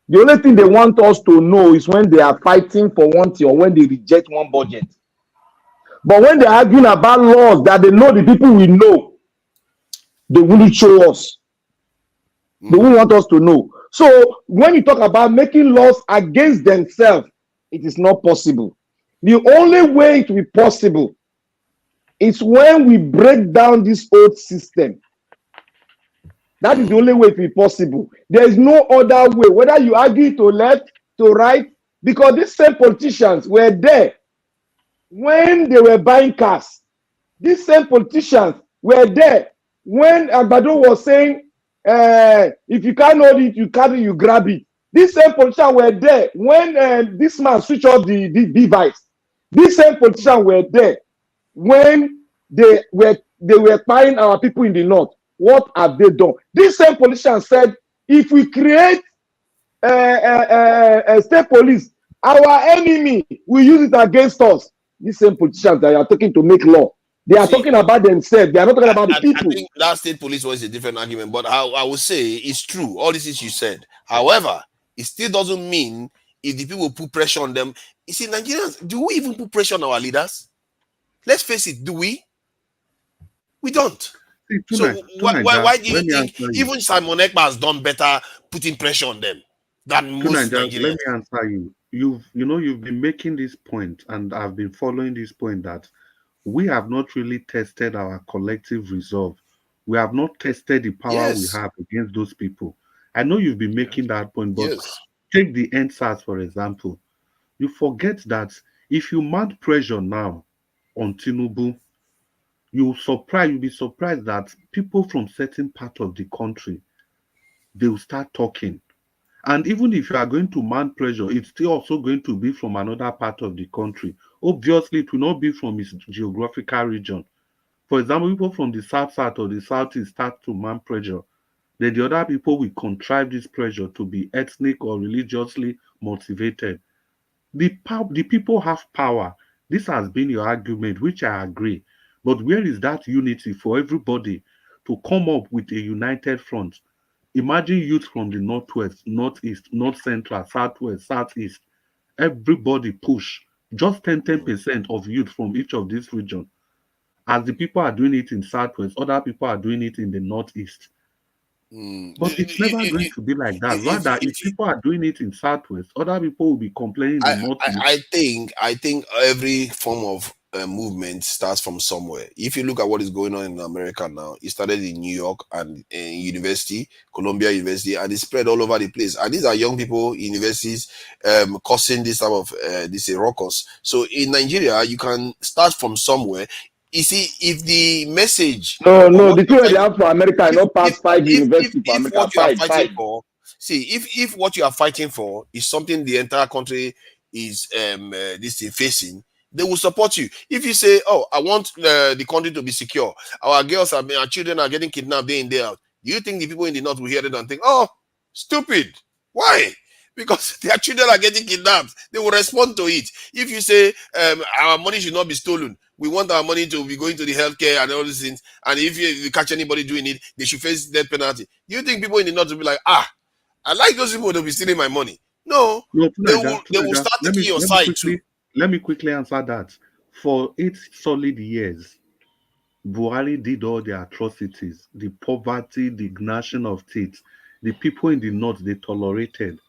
The only thing they want us to know is when they are fighting for one thing or when they reject one budget. But when they're arguing about laws that they know the people will know, they won't show us. They won't want us to know. So when you talk about making laws against themselves, it is not possible. The only way it will be possible It's when we break down this old system. That is the only way to be possible. There is no other way, whether you argue to left, to right, because these same politicians were there when they were buying cars. These same politicians were there when Agbado was saying, if you can't hold it, you carry, you grab it. These same politicians were there when this man switched off the device. These same politicians were there when they were buying our people in the north. What have they done? These same politicians said, if we create a state police, our enemy will use it against us. These same politicians that are talking to make law, they are talking about themselves. They are not talking about the people. I think that state police was a different argument, but I would say it's true. All this is you said. However, it still doesn't mean if the people put pressure on them. You see, Nigerians, do we even put pressure on our leaders? Let's face it, do we? We don't. So why do you think even Simon Ekpa has done better putting pressure on them than most Nigerians? Let me answer you. You've been making this point, and I've been following this point that we have not really tested our collective resolve. We have not tested the power we have against those people. I know you've been making that point, but take the NSAS, for example. You forget that if you mount pressure now on Tinubu, you'll be surprised that people from certain part of the country, they will start talking. And even if you are going to mount pressure, it's still also going to be from another part of the country. Obviously, it will not be from its geographical region. For example, people from the south or the southeast start to mount pressure. Then the other people will contrive this pressure to be ethnic or religiously motivated. The people have power. This has been your argument, which I agree. But where is that unity for everybody to come up with a united front? Imagine youth from the northwest, northeast, north central, southwest, southeast. Everybody push. Just 10% of youth from each of these regions. As the people are doing it in southwest, other people are doing it in the northeast. But it's never going to be like that. Rather, if people are doing it in southwest, other people will be complaining in northeast. I think every form of movement starts from somewhere. If you look at what is going on in America now, it started in New York and university, Columbia University, and it spread all over the place. And these are young people in universities causing this type of ruckus. So in Nigeria, you can start from somewhere. You see, if the message the thing they have for America is not past 5 universities for America. What you are fighting for, if what you are fighting for is something the entire country is facing, they will support you. If you say, "Oh, I want the country to be secure. Our children are getting kidnapped day in day out," do you think the people in the north will hear it and think, "Oh, stupid"? Why? Because their children are getting kidnapped. They will respond to it. If you say our money should not be stolen, we want our money to be going to the healthcare and all these things, and if you catch anybody doing it, they should face death penalty. Do you think people in the north will be like, I like those people to be stealing my money? No, they will start taking your side too. Let me quickly answer that. For 8 solid years, Buhari did all the atrocities, the poverty, the gnashing of teeth. The people in the north, they tolerated.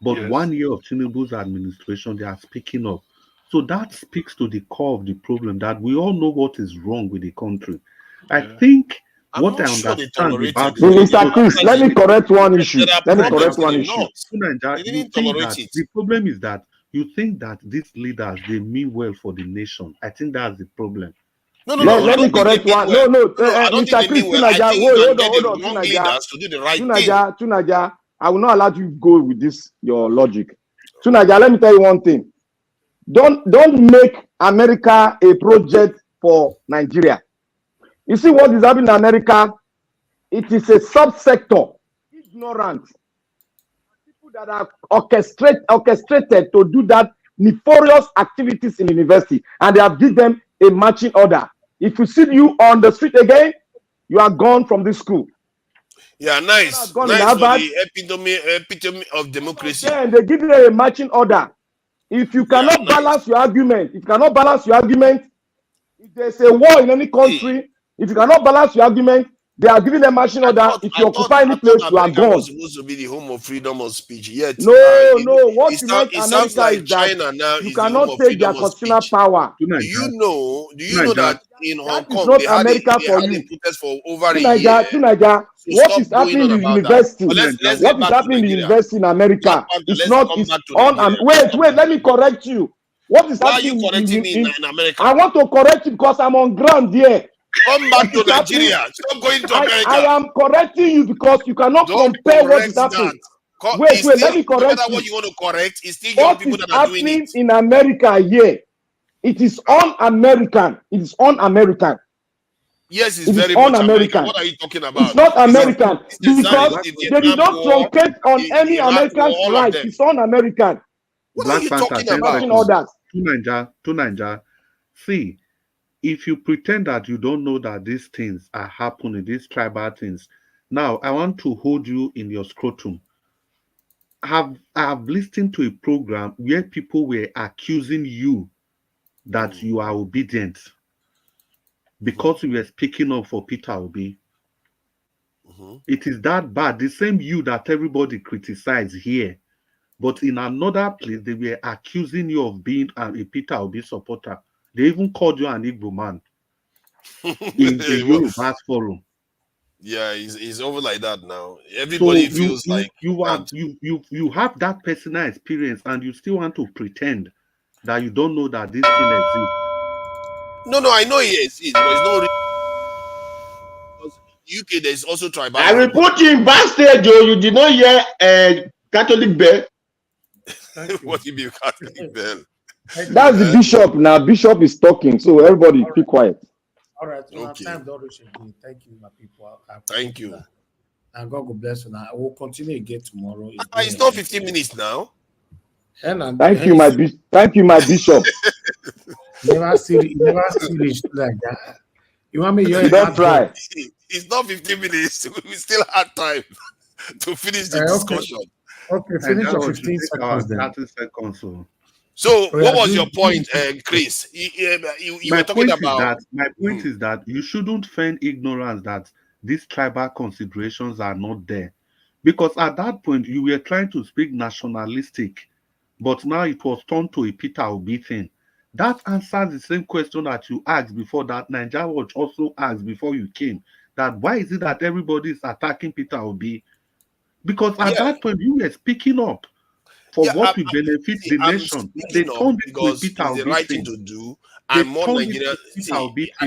But 1 year of Tinubu's administration, they are speaking up. So that speaks to the core of the problem, that we all know what is wrong with the country. I think what I understand about Mr. Chris, let me correct one issue. The problem is that you think that these leaders, they mean well for the nation. I think that's the problem. Let me correct one. Mr. Chris, Tunaja, I will not allow you to go with this, your logic. Tunaja, let me tell you one thing. Don't make America a project for Nigeria. You see what is happening in America? It is a subsector, ignorant. People that are orchestrated to do that nefarious activities in university, and they have given them a marching order. If you see you on the street again, you are gone from this school. Yeah, nice for the epitome of democracy. Then they give you a marching order. If you cannot balance your argument, if there's a war in any country, if you cannot balance your argument, They are giving them marching order. If you occupy any place, you are America gone. was supposed to be the home of freedom of speech. Yet, No. What unites it sounds America like is that China now you is the home cannot of take their freedom of constitutional speech. power. Do you know that in Hong That is Kong not they had America a for you. protest for over a year Tunaja, to what stop is going happening on in the about that? university? But let's What get is back to happening in the Nigeria. university in America? Let's come back to on. Nigeria. Wait. Let me correct you. What is Why are happening you correcting me in America? I want to correct you because I'm on ground here. Come back to Nigeria. Stop going to America. I am correcting you because you cannot Don't compare what is correct happening. that. Wait, let me No correct matter you. what you want to correct, it's still young people that are doing it. What is happening in America here? It is un-American. It is un-American. Yes, it's very much American. What are you talking about? It's not American because the they did not truncate on any American's all right. It's un-American. What are you talking about? To Nigeria. See, if you pretend that you don't know that these things are happening, these tribal things, now I want to hold you in your scrotum. I have listened to a program where people were accusing you that you are obedient because you were speaking up for Peter Obi. It is that bad. The same you that everybody criticizes here, but in another place they were accusing you of being a Peter Obi supporter. They even called you an Igbo man in the Yoruba forum. Yeah, it's over like that now. Everybody feels like you have that personal experience and you still want to pretend that you don't know that this thing exists. No, I know it exists, but it's not. UK, there's also tribalism. I will put you in backstage, Joe. You did not hear Catholic bell. What do you mean Catholic bell? That's the bishop now. Bishop is talking, so everybody be quiet. All right. Okay. Time don't reach again. Thank you, my people. Thank you. And God will bless you. Now I will continue again tomorrow. It's not 15 minutes now. Thank you, my bishop. Never serious like that. You want me? Don't try. It's not 15 minutes. We still had time to finish the discussion. Okay, finish your 15 seconds then. 30 seconds. So, what was your point, Chris? You were talking about. My point is that you shouldn't feign ignorance that these tribal considerations are not there. Because at that point, you were trying to speak nationalistic, but now it was turned to a Peter Obi thing. That answers the same question that you asked before, that Nigeria Watch also asked before you came, that why is it that everybody is attacking Peter Obi? Because at that point, you were speaking up for what will benefit the nation. They turned it to a Peter Obi the right thing to do, and more Nigeria.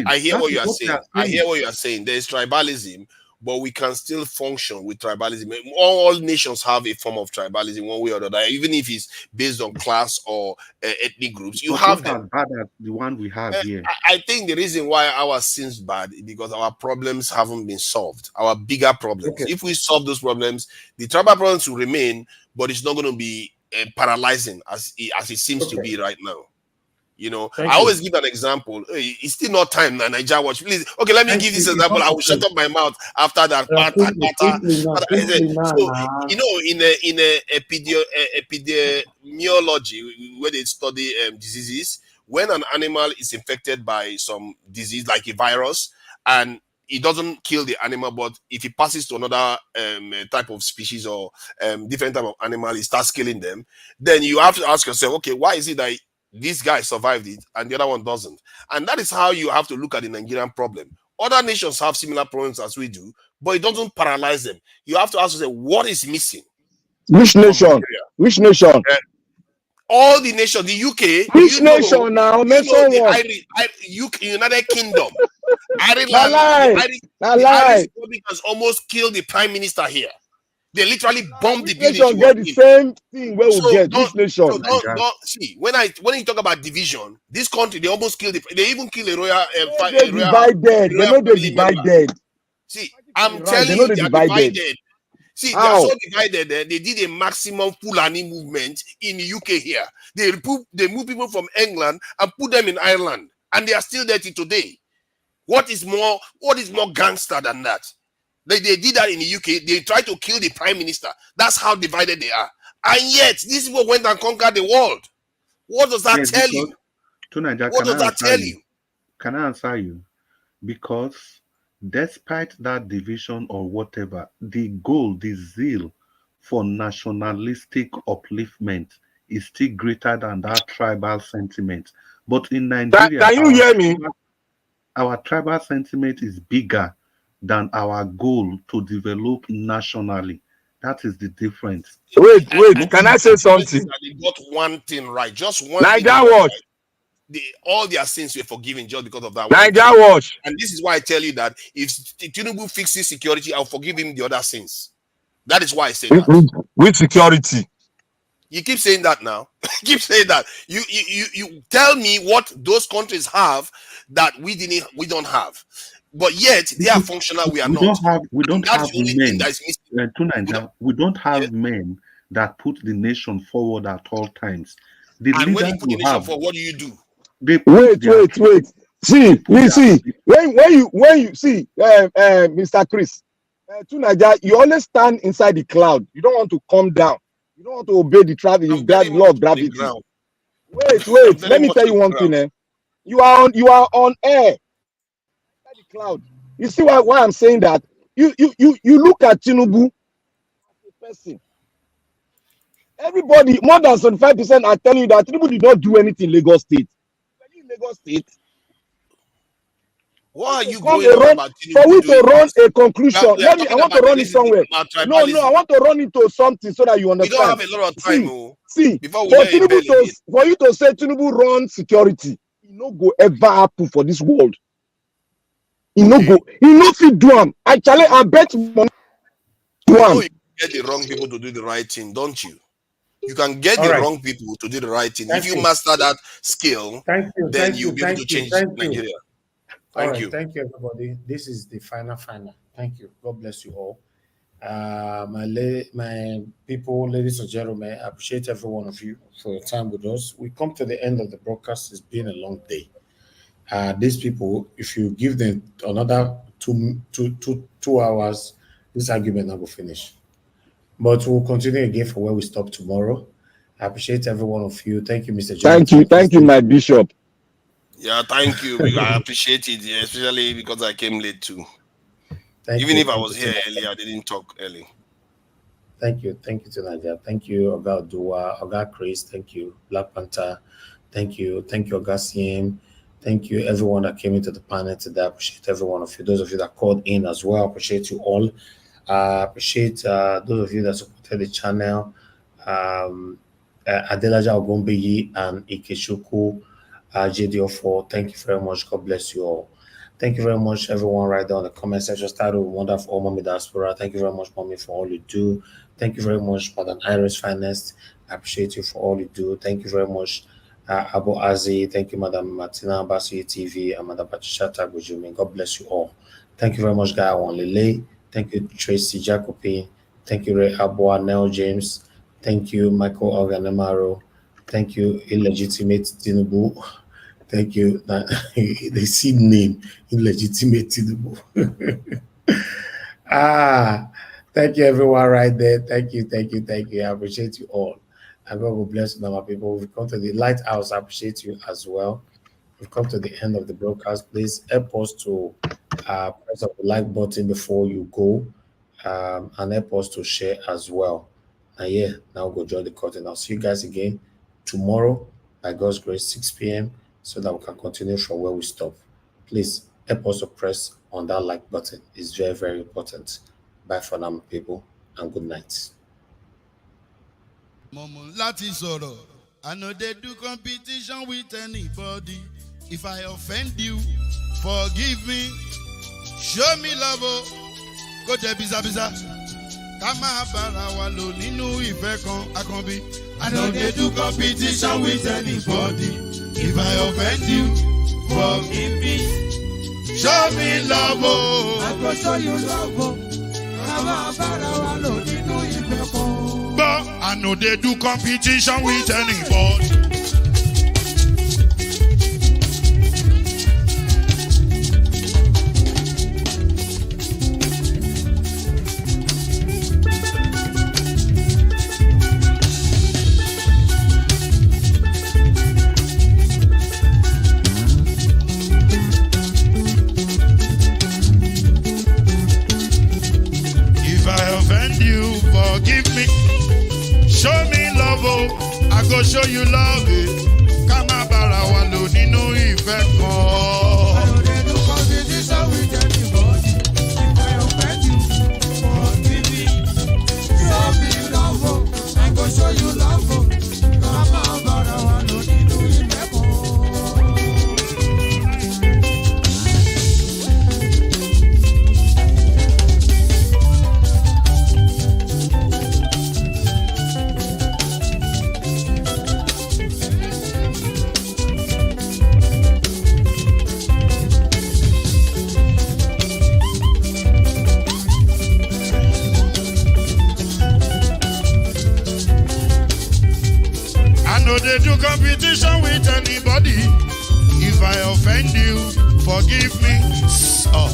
I hear what you are saying. I hear what you are saying. There is tribalism, but we can still function with tribalism. All nations have a form of tribalism, one way or another, even if it's based on class or ethnic groups. You have them. As bad as the one we have here. I think the reason why ours seems bad is because our problems haven't been solved. Our bigger problems. If we solve those problems, the tribal problems will remain, but it's not going to be paralyzing as it seems to be right now. You know, I always give an example. It's still not time now, Nigeria Watch. Please, okay, let me give this example. I will shut up my mouth after that. So, you know, in epidemiology, where they study diseases, when an animal is infected by some disease like a virus, and it doesn't kill the animal, but if it passes to another type of species or different type of animal, it starts killing them, then you have to ask yourself, okay, why is it that this guy survived it and the other one doesn't? And that is how you have to look at the Nigerian problem. Other nations have similar problems as we do, but it doesn't paralyze them. You have to ask yourself, what is missing? Which nation? Which nation? All the nations, the UK. Which nation now? Nation what? United Kingdom. Ireland. The Irish Republic has almost killed the Prime Minister here. They literally bombed the building. Nation get the same thing where we get this nation. Don't see when you talk about division, this country they almost killed they even killed a royal. They know they divided. See, I'm telling you, they are divided. See, they are so divided. They did a maximum Fulani movement in the UK here. They move people from England and put them in Ireland, and they are still there till today. What is more gangster than that? They did that in the UK. They tried to kill the Prime Minister. That's how divided they are. And yet, these people went and conquered the world. What does that tell you? What does that tell you? Can I answer you? Because despite that division or whatever, the goal, the zeal for nationalistic upliftment is still greater than that tribal sentiment. But in Nigeria, Can you hear me? Our tribal sentiment is bigger than our goal to develop nationally. That is the difference. Wait, can I say something? They got one thing right, just one Like thing. that watch. Right. All their sins were forgiven just because of that. Like that watch. And this is why I tell you that if Tinubu fixes security, I'll forgive him the other sins. That is why I say that. With security. You keep saying that now. Keep saying that. You tell me what those countries have that we don't have. But yet they are functional, we are not. We don't have men. We don't have Yeah. men that put the nation forward at all times. And when you put the nation forward, what do you do? Wait. See, when you see, Mr. Chris, Tunaja, you always stand inside the cloud. You don't want to come down. You don't want to obey the law of gravity. Wait. Let me tell you one thing. You are on air. Inside the cloud. You see why I'm saying that? You look at Tinubu as a person. Everybody, more than 75% are telling you that Tinubu did not do anything in Lagos State. Lagos State. Why are you going on about Tinubu? For we to run a conclusion, I want to run it somewhere. No, I want to run into something so that you understand. We don't have a lot of time. See, before for you to say Tinubu run security, it no go ever happen for this world. He no fit do am. I bet money do am. You get the wrong people to do the right thing, don't you? You can get the wrong people to do the right thing. If you master that skill, then you'll be able to change Nigeria. Thank you. Thank you, everybody. This is the final. Thank you. God bless you all. My people, ladies and gentlemen, I appreciate every one of you for your time with us. We come to the end of the broadcast. It's been a long day. These people, if you give them another two hours, this argument not will finish. But we'll continue again from where we stop tomorrow. I appreciate every one of you. Thank you, Mr. Jonathan. Thank you, my bishop. Yeah, thank you. I appreciate it, especially because I came late too. Even if I was here early, I didn't talk early. Thank you to Nadia. Thank you, Oga Dua, Oga Chris. Thank you, Black Panther. Thank you, Oga CM. Thank you, everyone that came into the panel today. I appreciate every one of you. Those of you that called in as well, I appreciate you all. I appreciate those of you that supported the channel. Adelaja Ogombeyi and Ikechukwu JD04. Thank you very much. God bless you all. Thank you very much, everyone, right there on the comment section. Started with wonderful Mommy Diaspora. Thank you very much, Mommy, for all you do. Thank you very much, Madam Iris Finest. I appreciate you for all you do. Thank you very much, Abu Azi. Thank you, Madam Martina Basi TV and Madam Patricia Tagujumi. God bless you all. Thank you very much, Guy Lele. Thank you, Tracy Jacopi. Thank you, Ray Abua, Nell James. Thank you, Michael Organemaro. Thank you, Illegitimate Tinubu. Thank you. They see name, Illegitimate Tinubu. Thank you, everyone, right there. Thank you. I appreciate you all. And God will bless you, my people. We've come to the lighthouse. I appreciate you as well. We've come to the end of the broadcast. Please help us to press up the like button before you go, and help us to share as well. And now go join the curtain. I'll see you guys again tomorrow by God's grace, 6 p.m. so that we can continue from where we stop. Please help us to press on that like button. It's very, very important. Bye for now, people, and good night. I know they do competition with anybody. If I offend you, forgive me. Show me love. Go there, biza. Kama bara walo ninu ife kan akanbi. I know they do competition with anybody. If I offend you, forgive me. Show me love. I go show you love. Kama bara walo ninu ife kan. But I know they do competition with anybody. go show you love it. Come on, Barawa, no need no effect. I know they do competition with anybody. If I offend you, forgive me. Show me love, I go show you love. Come on, Barawa, no need no effect. No, they do competition with anybody. If I offend you, forgive me. Oh,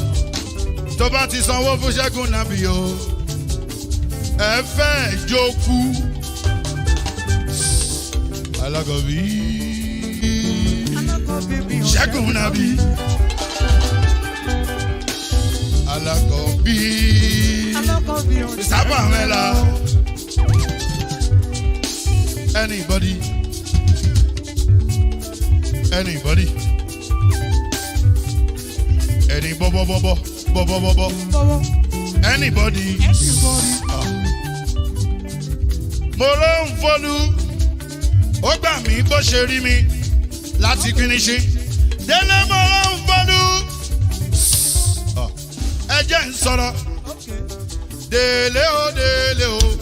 tó bá ti sanwó fún Ṣẹ́gun nàbí o. Ẹ fẹ́ jókòó. Alákọ̀bí. Ṣẹ́gun nàbí. Alákọ̀bí. Sábà mẹ́la. Anybody. Anybody? Any bobo. Anybody? Mo ló ń fọlú, ó gbà mí bó ṣe rí mi láti kíníṣí. Délé mo ló ń fọlú, ẹ jẹ́ ń sọ̀rọ̀. Délé o.